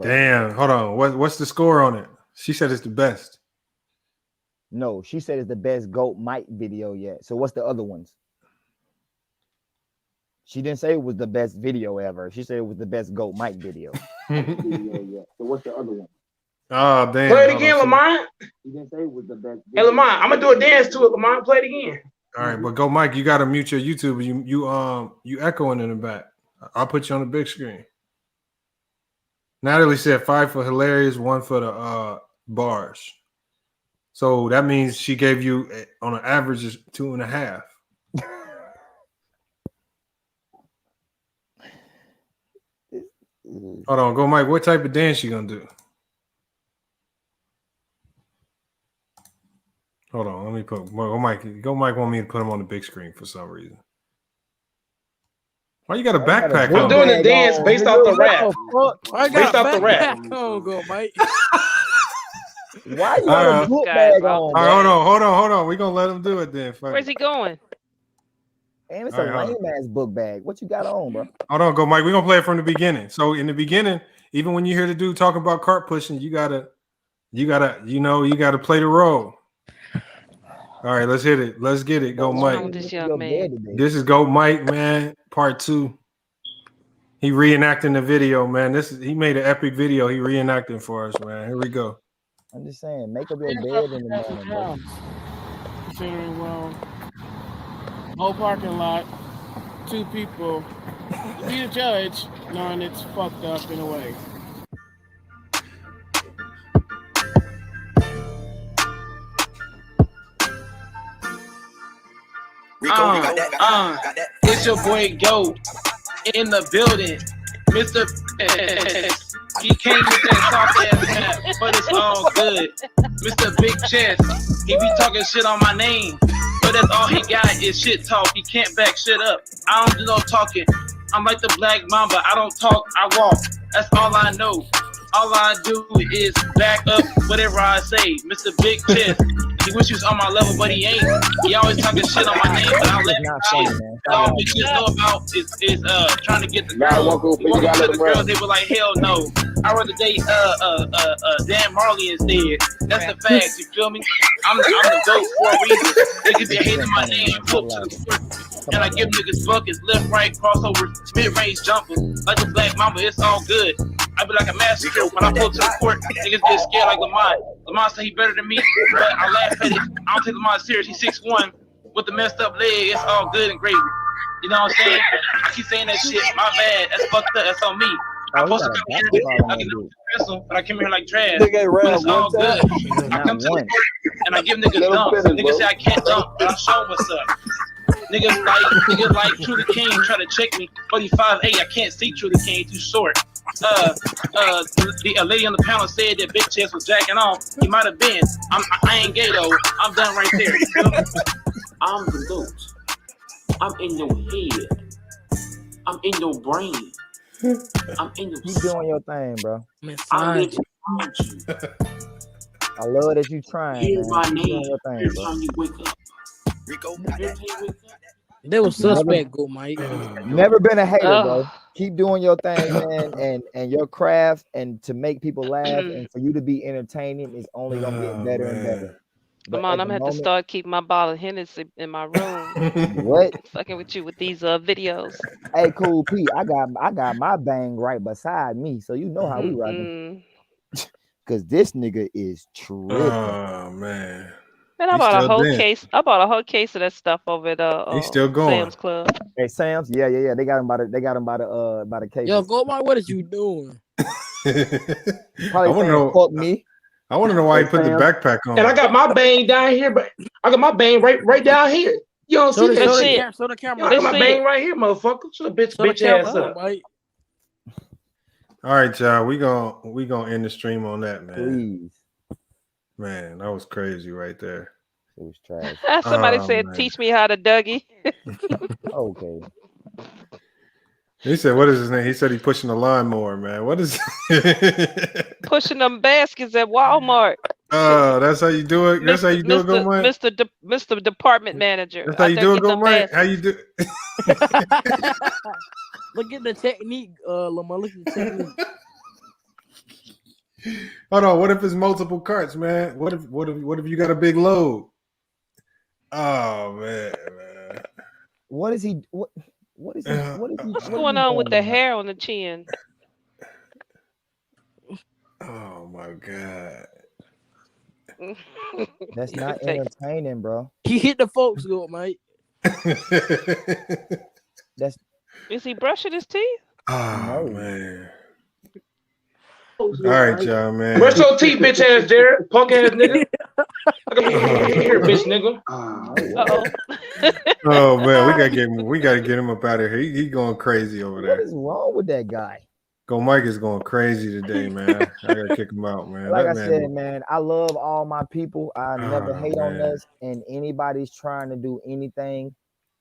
Damn, hold on. What's the score on it? She said it's the best. No, she said it's the best GOAT Mike video yet. So what's the other ones? She didn't say it was the best video ever. She said it was the best GOAT Mike video. So what's the other one? Oh, damn. Play it again, Lamont. She didn't say it was the best video. Hey, Lamont, I'm going to do a dance to it, Lamont. Play it again. All right, but Go Mike, you got to mute your YouTube. You echoing in the back. I'll put you on the big screen. Natalie said 5 for hilarious, 1 for the bars. So that means she gave you on an average 2.5. Hold on, go Mike. What type of dance you gonna do? Hold on, let me put go Mike. Go Mike want me to put him on the big screen for some reason. Why you got a backpack on? I'm doing a dance based off the rap. Based off the rap. Go, Mike. Why you got a book bag on? All right, hold on. We're gonna let him do it then. Where's he going? And it's a lame ass book bag. What you got on, bro? Hold on, go Mike. We're gonna play it from the beginning. So in the beginning, even when you hear the dude talking about cart pushing, you gotta play the role. All right, let's hit it. Let's get it. Go Mike. This is Go Mike, man. Part 2. He reenacting the video, man. He made an epic video. He reenacting for us, man. Here we go. I'm just saying, make up your bed in the morning, bro. Very well. Whole parking lot, 2 people. Be the judge, knowing it's fucked up in a way. It's your boy Goat in the building, Mr. He came with that soft ass hat, but it's all good. Mr. Big Chest, he be talking shit on my name, but that's all he got is shit talk. He can't back shit up. I don't do no talking. I'm like the Black Mamba. I don't talk, I walk. That's all I know. All I do is back up whatever I say. Mr. Big Chest. He wish he was on my level, but he ain't. He always talking shit on my name, but I let him out. All bitches know about is trying to get the girl. We want to get the girls, they were like, hell no. I'd rather date Dan Marley instead. That's the facts, you feel me? I'm the GOAT for a reason. Niggas be hating my name, flip to the court. And I give niggas buckets, left, right, crossover, mid-range jumpers. Like the Black Mamba, it's all good. I be like a massacre when I pull to the court. Niggas get scared like Lamont. Lamont say he better than me, but I laugh at it. I don't take Lamont serious. He's 6'1" with the messed up leg. It's all good and gravy. You know what I'm saying? I keep saying that shit. My bad. That's fucked up. That's on me. I'm supposed to come here like a pencil, but I came here like trash. But it's all good. I come to the court and I give niggas dumps. Niggas say I can't dump, but I'm showing what's up. Niggas like True the King try to check me. 45'8", I can't see True the King, too short. The lady on the panel said that Big Chest was jacking off. He might have been. I ain't gay though. I'm done right there. You feel me? I'm the GOAT. I'm in your head. I'm in your brain. I'm in your. Keep doing your thing, bro. I live inside you. I love that you trying. Here's my name. Every time you wake up. They was suspect, Go Mike. Never been a hater, bro. Keep doing your thing, man, and your craft, and to make people laugh, and for you to be entertaining is only gonna get better and better. Come on, I'm gonna have to start keeping my bottle of Hennessy in my room. What? Fucking with you with these videos. Hey, Cool P, I got my bang right beside me, so you know how we rocking. Cause this nigga is tripping. Oh man. Man, I bought a whole case. I bought a whole case of that stuff over at He's still going. Sam's Club. Hey, Sam's, yeah. They got him by the case. Yo, Go Mike, what is you doing? Probably fuck me. I want to know why he put the backpack on. And I got my bang down here, but I got my bang right down here. You don't see that shit. Show the camera. I got my bang right here, motherfucker. Shut a bitch ass up. All right, y'all. We gonna end the stream on that, man. Please. Man, that was crazy right there. It was trash. Somebody said, man. Teach me how to Dougie. Okay. He said, what is his name? He said he pushing the lawnmower, man. What is pushing them baskets at Walmart? Oh, that's how you do it? That's how you do it, Go Mike? Mr. Department Manager. That's how you do it, Go Mike? How you do Look at the technique, Lamar. Look at the technique. Hold on, what if it's multiple carts, man? What if you got a big load? Oh man. What is he? What is he? What's going on with the hair on the chin? Oh my god. That's not entertaining, bro. He hit the folks, Go Mike. Is he brushing his teeth? Oh man. All right, y'all, man. Brush your teeth, bitch ass Jared, punk ass nigga. Here, bitch nigga. Oh man, we gotta get him up out of here. He going crazy over there. What is wrong with that guy? Go Mike is going crazy today, man. I gotta kick him out, man. Like I said, man, I love all my people. I never hate on us. And anybody's trying to do anything,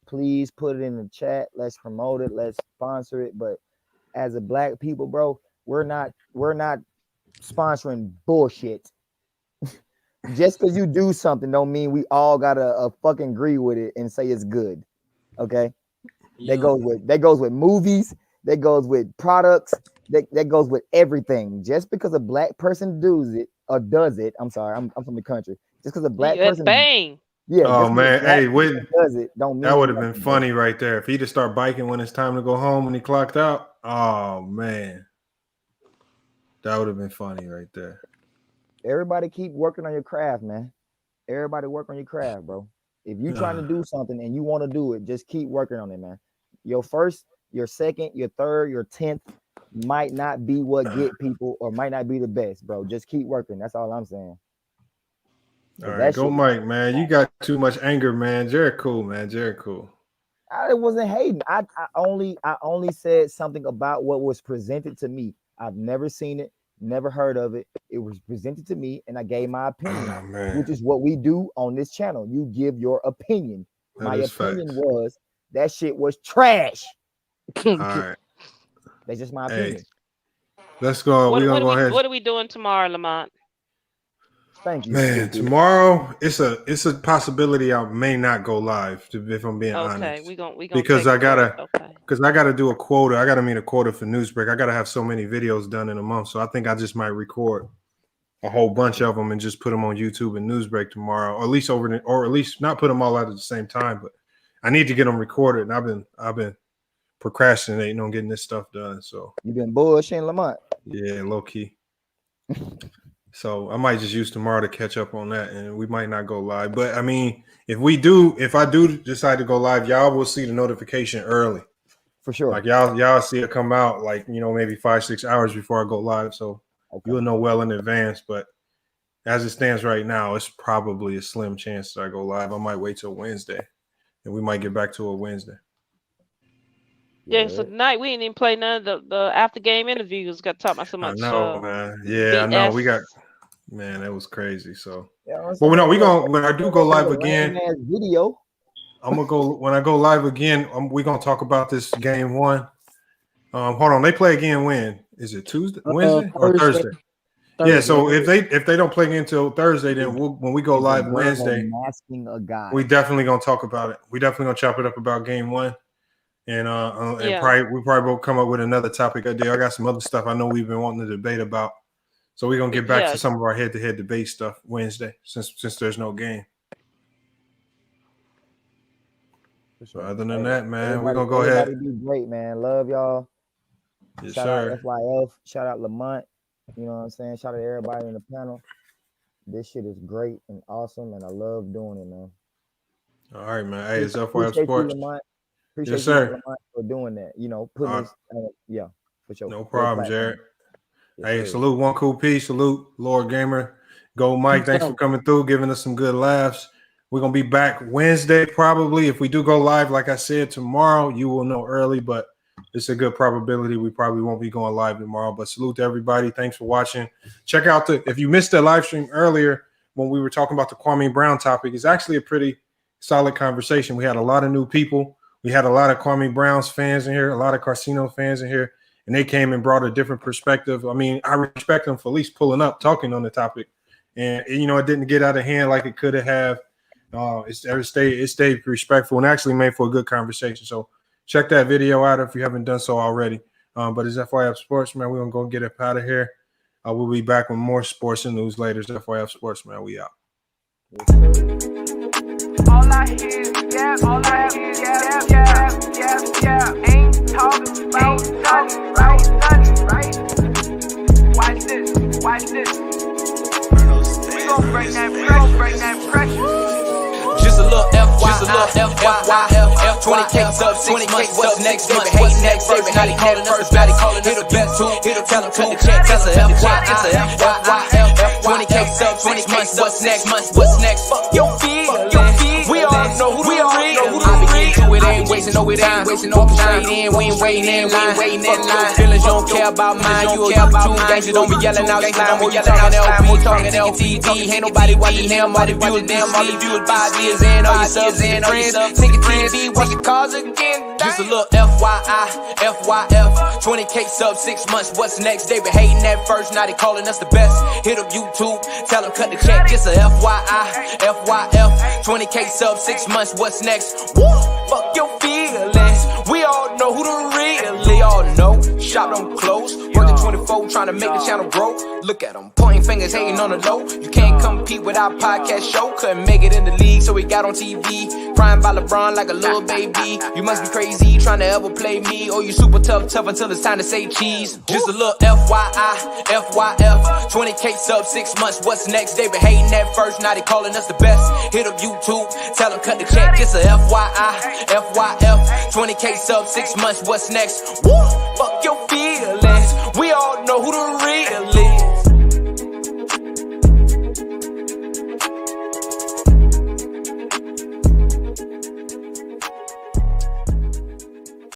please put it in the chat. Let's promote it. Let's sponsor it. But as a black people, bro, we're not sponsoring bullshit. Just because you do something don't mean we all gotta fucking agree with it and say it's good. Okay, that goes with movies. That goes with products. That goes with everything. Just because a black person does it. I'm sorry, I'm from the country. Just because a black person bang. Yeah. Oh man, hey, does it? Don't mean that would have been funny right there if he just start biking when it's time to go home when he clocked out. Oh man, that would have been funny right there. Everybody keep working on your craft, man. Everybody work on your craft, bro. If you're trying to do something and you want to do it, just keep working on it, man. Your first, your second, your third, your 10th might not be what get people or might not be the best, bro. Just keep working. That's all I'm saying. All right, go Mike, man. You got too much anger, man. Jared cool, man. Jared cool. I wasn't hating. I only said something about what was presented to me. I've never seen it, never heard of it. It was presented to me, and I gave my opinion, which is what we do on this channel. You give your opinion. My opinion was that shit was trash. All right. That's just my opinion. Let's go. What go ahead. What are we doing tomorrow, Lamont? Thank you, man. Tomorrow, it's a possibility I may not go live. If I'm being honest, okay, we gonna because I gotta do a quota. I gotta meet a quota for Newsbreak. I gotta have so many videos done in a month, so I think I just might record a whole bunch of them and just put them on YouTube and Newsbreak tomorrow, or at least not put them all out at the same time. But I need to get them recorded, and I've been procrastinating on getting this stuff done. So you've been bullshitting, Lamont. Yeah, low key. So I might just use tomorrow to catch up on that, and we might not go live. But I mean, if I do decide to go live, y'all will see the notification early. For sure. Like y'all see it come out like, maybe 5-6 hours before I go live. So you'll know well in advance. But as it stands right now, it's probably a slim chance that I go live. I might wait till Wednesday, and we might get back to it Wednesday. Yeah, so tonight we didn't even play none of the after game interviews. Got to talk about so much. I know, man. Yeah, I know. We got. Man, that was crazy. So, but when I do go live again, video. I'm gonna go when I go live again. We're gonna talk about this game one. Hold on, they play again when? Is it Tuesday, Wednesday, or Thursday? Yeah. So if they don't play again until Thursday, then when we go live Wednesday, asking a guy, we definitely gonna talk about it. We definitely gonna chop it up about game one, and we probably will come up with another topic idea. I got some other stuff I know we've been wanting to debate about. So we're gonna get back to some of our head-to-head debate stuff Wednesday, since there's no game. So other than that, man, we're gonna go ahead. Be great, man. Love y'all. Yes, shout sir. out FYF. Shout out Lamont. You know what I'm saying? Shout out to everybody in the panel. This shit is great and awesome, and I love doing it, man. All right, man. Hey, it's FYF Sports. Appreciate yes, sir. You, Lamont, for doing that. Putting this, for sure. No problem, Jared. Hey, salute One Cool Piece. Salute Lord Gamer. Go Mike. Thanks for coming through, giving us some good laughs. We're going to be back Wednesday, probably. If we do go live, like I said, tomorrow, you will know early, but it's a good probability we probably won't be going live tomorrow. But salute to everybody. Thanks for watching. Check out if you missed the live stream earlier when we were talking about the Kwame Brown topic, it's actually a pretty solid conversation. We had a lot of new people. We had a lot of Kwame Brown's fans in here, a lot of Carcino fans in here. And they came and brought a different perspective. I mean, I respect them for at least pulling up, talking on the topic. And, it didn't get out of hand like it could have. It stayed respectful and actually made for a good conversation. So check that video out if you haven't done so already. But it's FYF Sports, man. We're going to go get up out of here. We'll be back with more sports and news later. It's FYF Sports, man. We out. All I hear is ain't talking about nothing, right? Watch this. We gon' bring that pressure. Just a little FYF 20 20K sub 6 months, what's next? Baby, hating that first, now they calling us the best. Hit the best too, hit them, tell them cut the check. It's a FYI, 20K sub 6 months, what's next? What's next? Fuck your feelings. We all know who the real. I be getting to it, ain't wasting no time. No straight in, we ain't waiting in line. Fuck your feelings, you don't care about mine. You care about two things, you don't be yelling out slime. Or you talking LP, talking LTD. Ain't nobody watching them, all the views, them, all the views, 5 years in, all your subs and friends. Take a TV, watch the cars again. Just a little FYI, FYF. 20K sub 6 months, what's next? They been hating at first, now they calling us the best. Hit up YouTube, tell them cut the check. Just a FYI, FYF. 20K sub 6 months, what's next? Woo! Fuck your feelings. We all know who the really all know. Shop don't close, working 24, trying to make the channel grow. Look at them, pointing fingers, hating on the low. You can't compete with our podcast show. Couldn't make it in the league, so we got on TV. Crying by LeBron like a little baby. You must be crazy, trying to ever play me. Or you super tough until it's time to say cheese. Just a little FYI, FYF. 20K sub 6 months, what's next? They been hating at first, now they calling us the best. Hit up YouTube, tell them cut the check. Just a FYI, FYF. 20K sub 6 months, what's next? Woo! Fuck your feelings. We all know who the real.